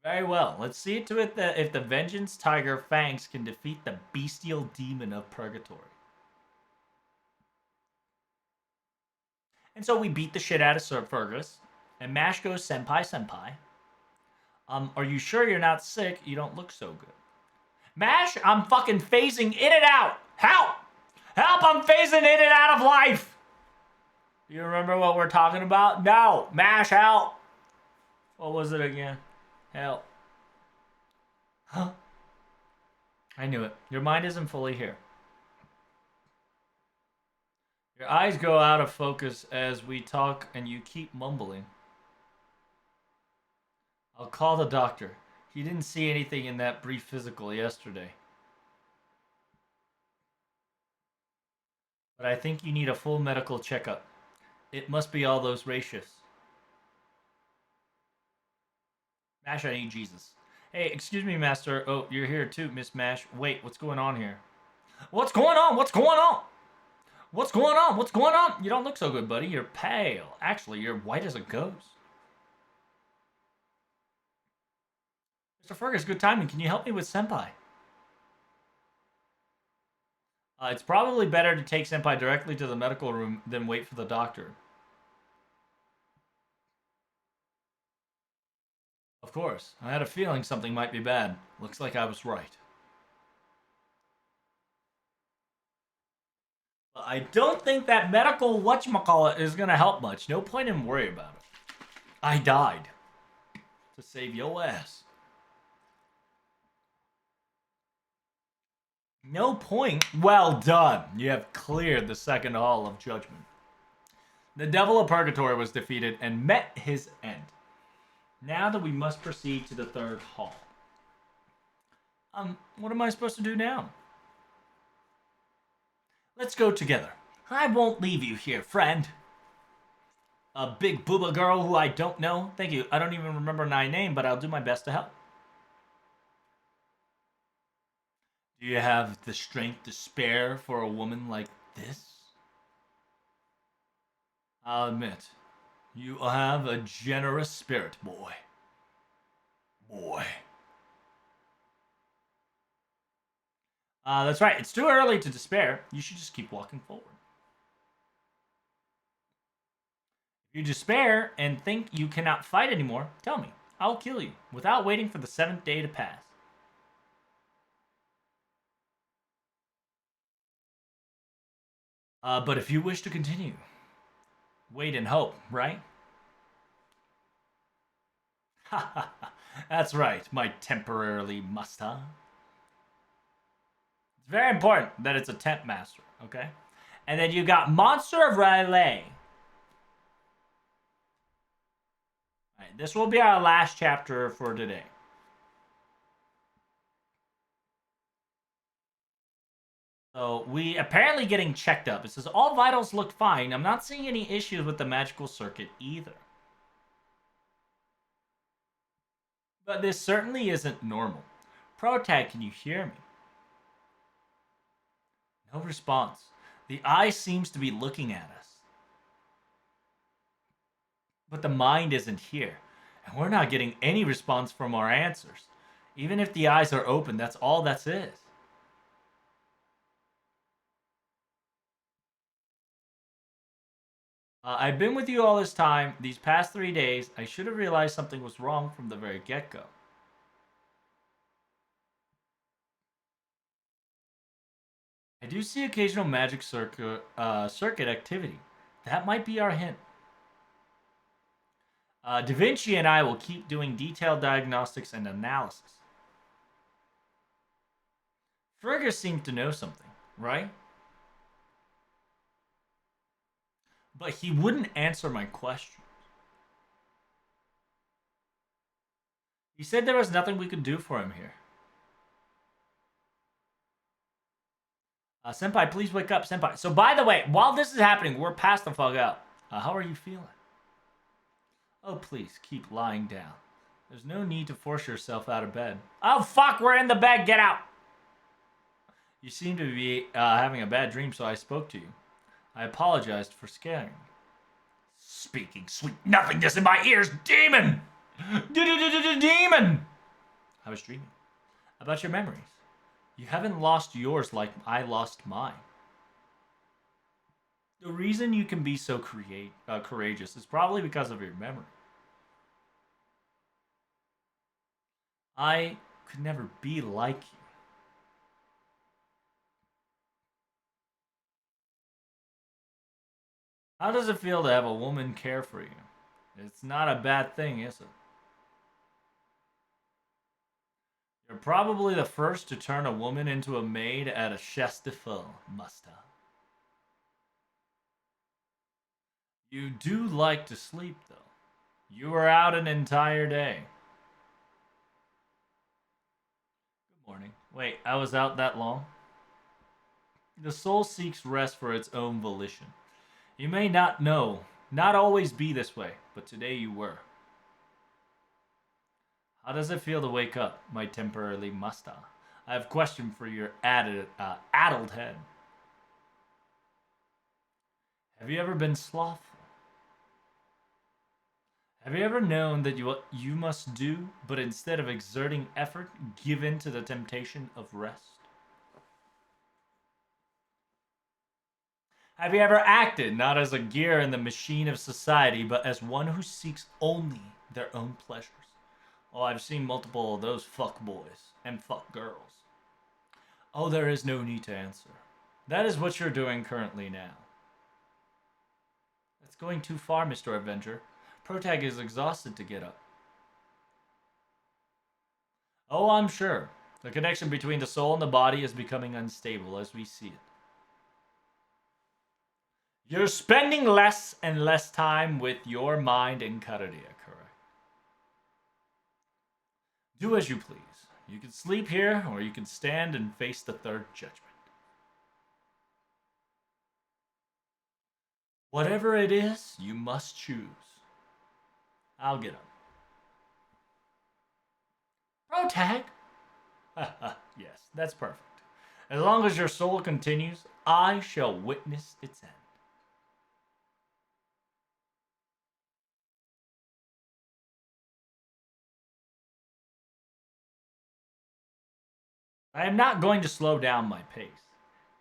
Very well. Let's see to it that if the Vengeance Tiger Fangs can defeat the bestial demon of Purgatory. And so we beat the shit out of Sir Fergus, and Mash goes, Senpai, Senpai. Are you sure you're not sick? You don't look so good. Mash, I'm fucking phasing in and out. Help! Help, I'm phasing in and out of life. You remember what we're talking about? No. Mash, help. What was it again? Help. Huh? I knew it. Your mind isn't fully here. Your eyes go out of focus as we talk and you keep mumbling. I'll call the doctor. He didn't see anything in that brief physical yesterday. But I think you need a full medical checkup. It must be all those ratios. Mash, I need Jesus. Hey, excuse me, Master. Oh, you're here too, Miss Mash. Wait, what's going on here? What's going on? What's going on? What's going on? What's going on? You don't look so good, buddy. You're pale. Actually, you're white as a ghost. Mr. Fergus, good timing. Can you help me with Senpai? It's probably better to take Senpai directly to the medical room than wait for the doctor. Of course. I had a feeling something might be bad. Looks like I was right. I don't think that medical whatchamacallit is going to help much. No point in worry about it. I died to save your ass. No point. Well done. You have cleared the second hall of judgment. The devil of purgatory was defeated and met his end. Now that we must proceed to the third hall. What am I supposed to do now? Let's go together. I won't leave you here, friend. A big booba girl who I don't know. Thank you. I don't even remember my name, but I'll do my best to help. Do you have the strength to spare for a woman like this? I'll admit, you have a generous spirit, boy. Boy. That's right. It's too early to despair. You should just keep walking forward. If you despair and think you cannot fight anymore, tell me. I'll kill you without waiting for the 7th day to pass. But if you wish to continue, wait and hope, right? That's right, my temporarily musta. It's very important that it's a temp master, okay? And then you got Monster of R'lyeh. Alright, this will be our last chapter for today. So we apparently getting checked up. It says all vitals look fine. I'm not seeing any issues with the magical circuit either. But this certainly isn't normal. Protag, can you hear me? No response. The eye seems to be looking at us. But the mind isn't here. And we're not getting any response from our answers. Even if the eyes are open, that's all that is. I've been with you all this time. These past 3 days, I should have realized something was wrong from the very get-go. I do see occasional magic circuit activity. That might be our hint. Da Vinci and I will keep doing detailed diagnostics and analysis. Fergus seemed to know something, right? But he wouldn't answer my question. He said there was nothing we could do for him here. Senpai, please wake up, Senpai. So, by the way, while this is happening, we're past the fog out. How are you feeling? Oh, please, keep lying down. There's no need to force yourself out of bed. Oh, fuck, we're in the bed. Get out. You seem to be having a bad dream, so I spoke to you. I apologized for scaring you. Speaking sweet nothingness in my ears, demon! Demon! I was dreaming about your memories. You haven't lost yours like I lost mine. The reason you can be so courageous is probably because of your memory. I could never be like you. How does it feel to have a woman care for you? It's not a bad thing, is it? You're probably the first to turn a woman into a maid at a chasse de feu, Musta. You do like to sleep, though. You were out an entire day. Good morning. Wait, I was out that long? The soul seeks rest for its own volition. You may not know, not always be this way, but today you were. How does it feel to wake up, my temporarily Musta? I have a question for your addled head. Have you ever been slothful? Have you ever known that what you must do, but instead of exerting effort, give in to the temptation of rest? Have you ever acted not as a gear in the machine of society, but as one who seeks only their own pleasures? Oh, I've seen multiple of those fuck boys and fuck girls. Oh, there is no need to answer. That is what you're doing currently now. It's going too far, Mr. Avenger. Protag is exhausted to get up. Oh, I'm sure. The connection between the soul and the body is becoming unstable as we see it. You're spending less and less time with your mind in Karadia, correct? Do as you please. You can sleep here, or you can stand and face the third judgment. Whatever it is, you must choose. I'll get up. Protag? Yes, that's perfect. As long as your soul continues, I shall witness its end. I am not going to slow down my pace.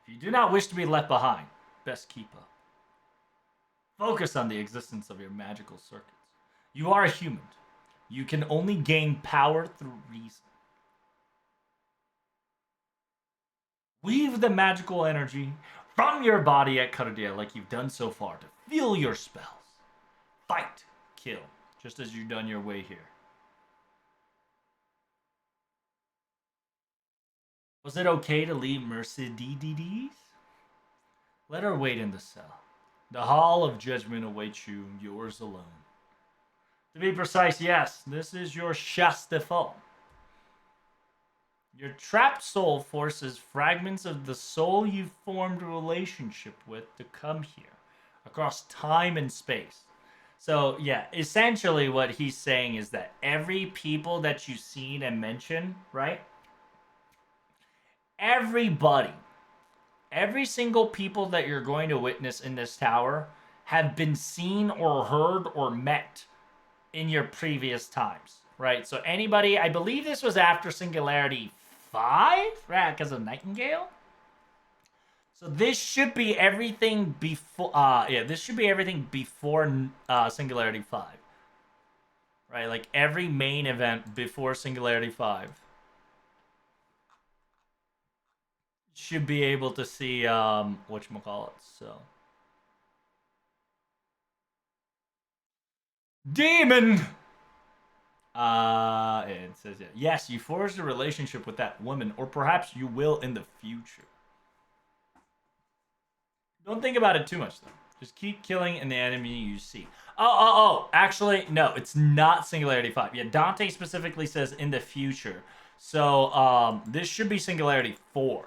If you do not wish to be left behind, best keep up. Focus on the existence of your magical circuits. You are a human. You can only gain power through reason. Weave the magical energy from your body at Karadia like you've done so far to feel your spells. Fight, kill, just as you've done your way here. Was it okay to leave Mercedes? Let her wait in the cell. The hall of judgment awaits you, yours alone. To be precise, yes, this is your chasse de feu. Your trapped soul forces fragments of the soul you've formed a relationship with to come here, across time and space. So, yeah, essentially what he's saying is that every people that you've seen and mentioned, right? Everybody, every single people that you're going to witness in this tower have been seen or heard or met in your previous times, right? So anybody, I believe this was after Singularity 5, right? Because of Nightingale. So this should be everything before, this should be everything before Singularity 5, right? Like every main event before Singularity 5 should be able to see whatchamacallit. So Demon! It says, yeah. Yes, you forged a relationship with that woman, or perhaps you will in the future. Don't think about it too much, though. Just keep killing an enemy you see. Oh. Actually, no, it's not Singularity 5. Yeah, Dante specifically says in the future. So, this should be Singularity 4.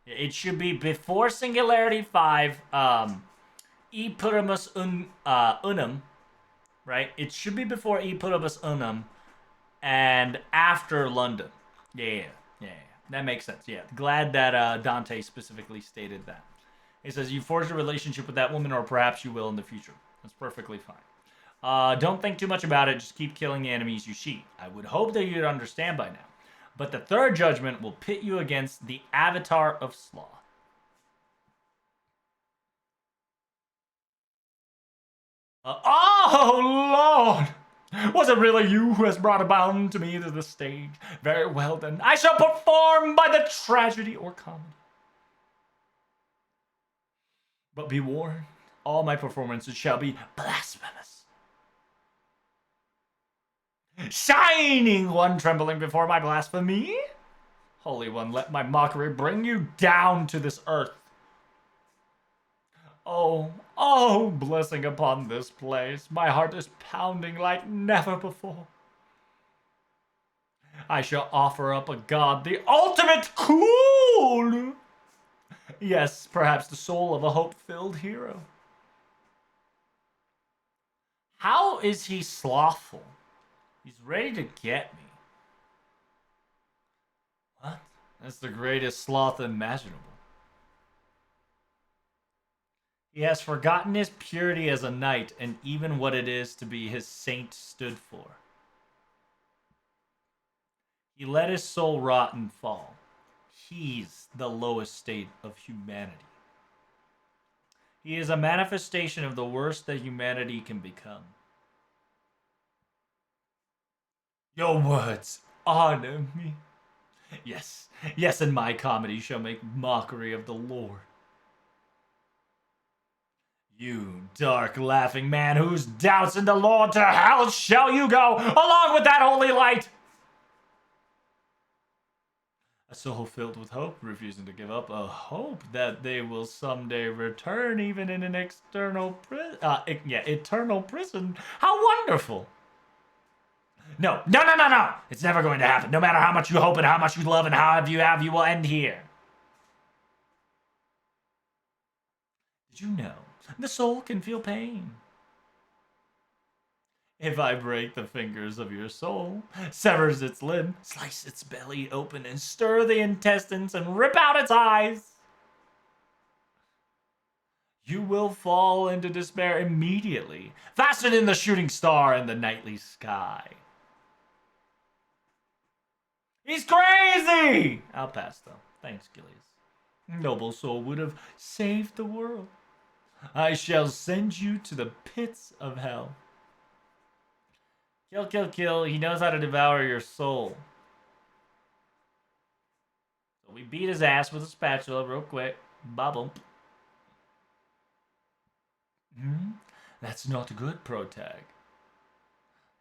It should be before Singularity 5, E pluribus unum, right? It should be before E pluribus unum and after London. Yeah. That makes sense. Yeah. Glad that Dante specifically stated that. He says, you forged a relationship with that woman, or perhaps you will in the future. That's perfectly fine. Don't think too much about it. Just keep killing the enemies you see. I would hope that you'd understand by now. But the third judgment will pit you against the Avatar of Sloth. Oh, Lord! Was it really you who has brought about to me to the stage? Very well, then. I shall perform by the tragedy or comedy. But be warned, all my performances shall be blasphemous. Shining One trembling before my blasphemy? Holy One, let my mockery bring you down to this earth. Oh, blessing upon this place. My heart is pounding like never before. I shall offer up a god, the ultimate cool. Yes, perhaps the soul of a hope-filled hero. How is he slothful? He's ready to get me. What? That's the greatest sloth imaginable. He has forgotten his purity as a knight and even what it is to be his saint stood for. He let his soul rot and fall. He's the lowest state of humanity. He is a manifestation of the worst that humanity can become. Your words honor me. Yes, and my comedy shall make mockery of the Lord. You dark laughing man whose doubts in the Lord, to hell shall you go, along with that holy light. A soul filled with hope, refusing to give up, a hope that they will someday return even in an eternal prison. How wonderful. No. It's never going to happen. No matter how much you hope and how much you love and how you will end here. Did you know the soul can feel pain? If I break the fingers of your soul, severs its limb, slice its belly open, and stir the intestines and rip out its eyes, you will fall into despair immediately, faster than the shooting star in the nightly sky. He's crazy! I'll pass, though. Thanks, Gillies. Noble soul would have saved the world. I shall send you to the pits of hell. Kill. He knows how to devour your soul. So we beat his ass with a spatula real quick. Bubble. That's not good, Protag.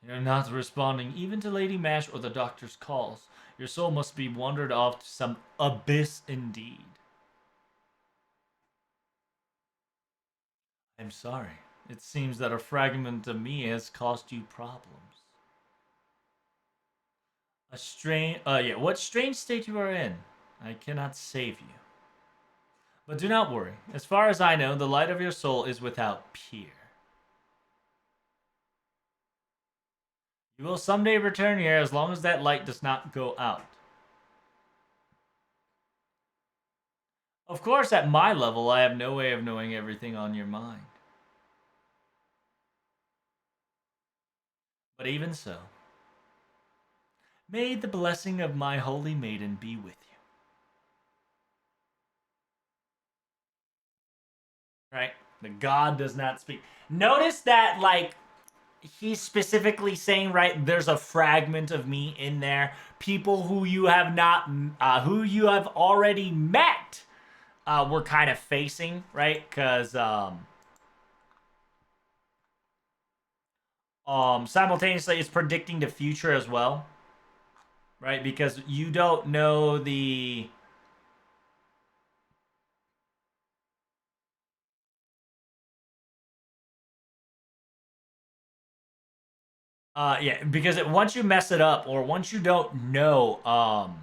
You're not responding even to Lady Mash or the doctor's calls. Your soul must be wandered off to some abyss indeed. I'm sorry. It seems that a fragment of me has caused you problems. What strange state you are in. I cannot save you. But do not worry. As far as I know, the light of your soul is without peer. You will someday return here as long as that light does not go out. Of course, at my level, I have no way of knowing everything on your mind. But even so, may the blessing of my holy maiden be with you. Right? The god does not speak. Notice that, like, he's specifically saying, right, there's a fragment of me in there. People who you have not, who you have already met, we're kind of facing, right? Because, Simultaneously, it's predicting the future as well, right? Because you don't know the yeah, because once you mess it up or once you don't know,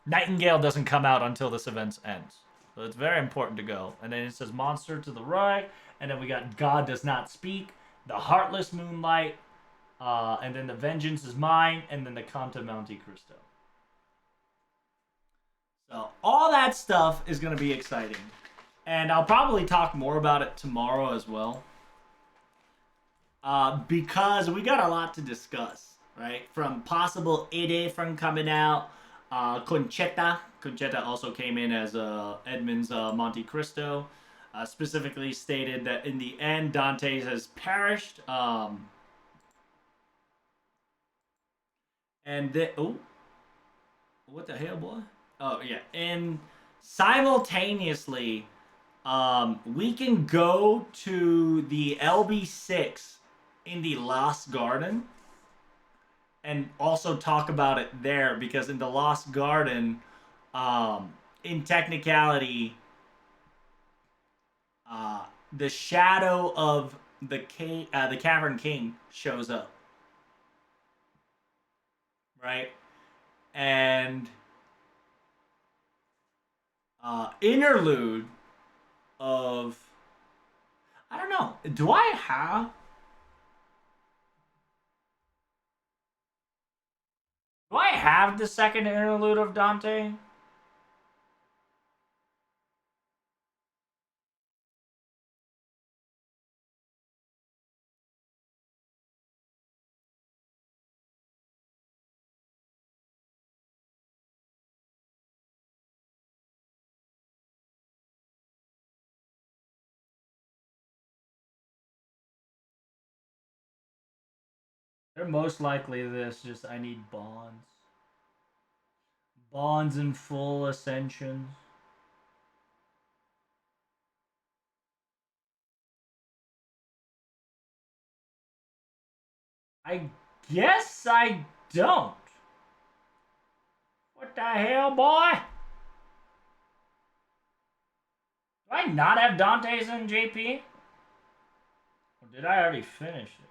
Nightingale doesn't come out until this event ends. So it's very important to go. And then it says monster to the right, and then we got God does not speak, the heartless moonlight, and then the vengeance is mine, and then the Conta Monte Cristo. So all that stuff is going to be exciting. And I'll probably talk more about it tomorrow as well. Because we got a lot to discuss, right? From possible Ide from coming out, Conchetta. Conchetta also came in as Edmund's Monte Cristo. Specifically stated that in the end, Dante has perished. And then, oh, what the hell, boy? Oh yeah, and simultaneously, we can go to the LB6 in the Lost Garden and also talk about it there because in the Lost Garden, in technicality, the shadow of the Cavern King shows up, right? And interlude of I don't know. Do I have the second interlude of Dante? They're most likely this. Just I need bonds. Bonds in full ascension. I guess I don't. What the hell, boy? Do I not have Dante's in JP? Or did I already finish it?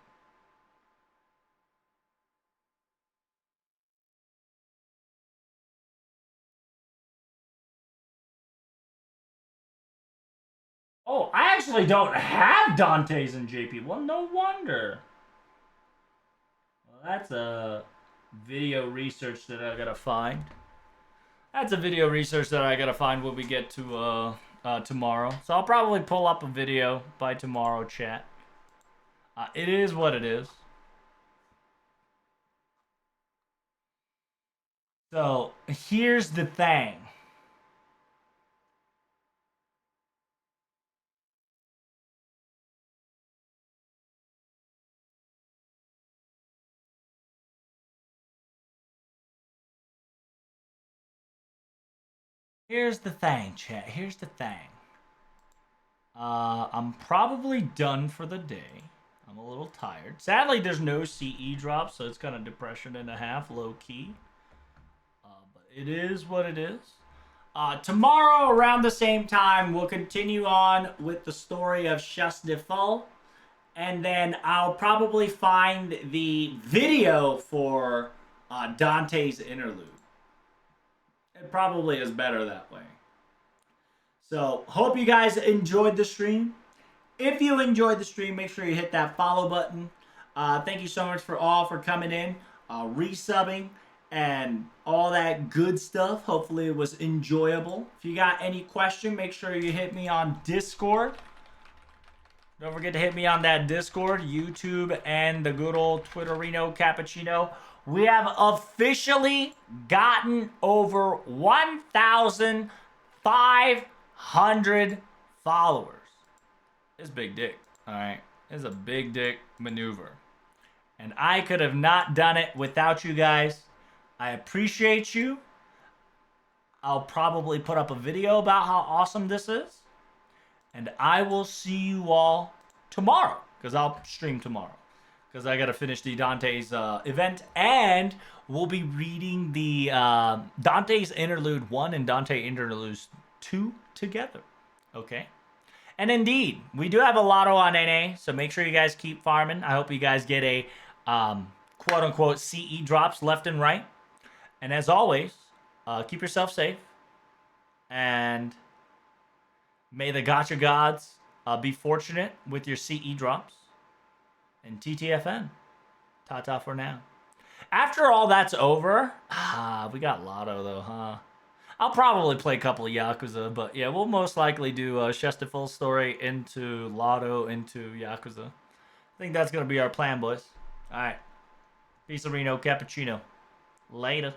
Oh, I actually don't have Dante's in JP. Well, no wonder. Well, that's a video research that I gotta find. That's a video research that I gotta find when we get to tomorrow. So I'll probably pull up a video by tomorrow, chat. It is what it is. So here's the thing. Here's the thing, chat. Here's the thing. I'm probably done for the day. I'm a little tired. Sadly, there's no CE drop, so it's kind of depression and a half, low key. But it is what it is. Tomorrow, around the same time, we'll continue on with the story of Chasse de Faux. And then I'll probably find the video for Dante's interlude. It probably is better that way. So, hope you guys enjoyed the stream. If you enjoyed the stream, make sure you hit that follow button. Thank you so much for coming in, resubbing, and all that good stuff. Hopefully it was enjoyable. If you got any question, make sure you hit me on Discord. Don't forget to hit me on that Discord, YouTube, and the good old Twitterino Cappuccino. We have officially gotten over 1,500 followers. It's big dick, all right? It's a big dick maneuver. And I could have not done it without you guys. I appreciate you. I'll probably put up a video about how awesome this is. And I will see you all tomorrow, because I'll stream tomorrow. because I got to finish the Dante's event, and we'll be reading the Dante's Interlude 1 and Dante Interlude 2 together. Okay? And indeed, we do have a lotto on NA, so make sure you guys keep farming. I hope you guys get a quote-unquote CE drops left and right. And as always, keep yourself safe. And may the gacha gods be fortunate with your CE drops. And TTFN. Ta-ta for now. After all that's over, we got Lotto though, huh? I'll probably play a couple of Yakuza, but yeah, we'll most likely do Chesterfield's story into Lotto into Yakuza. I think that's going to be our plan, boys. All right. Peace, Reno Cappuccino. Later.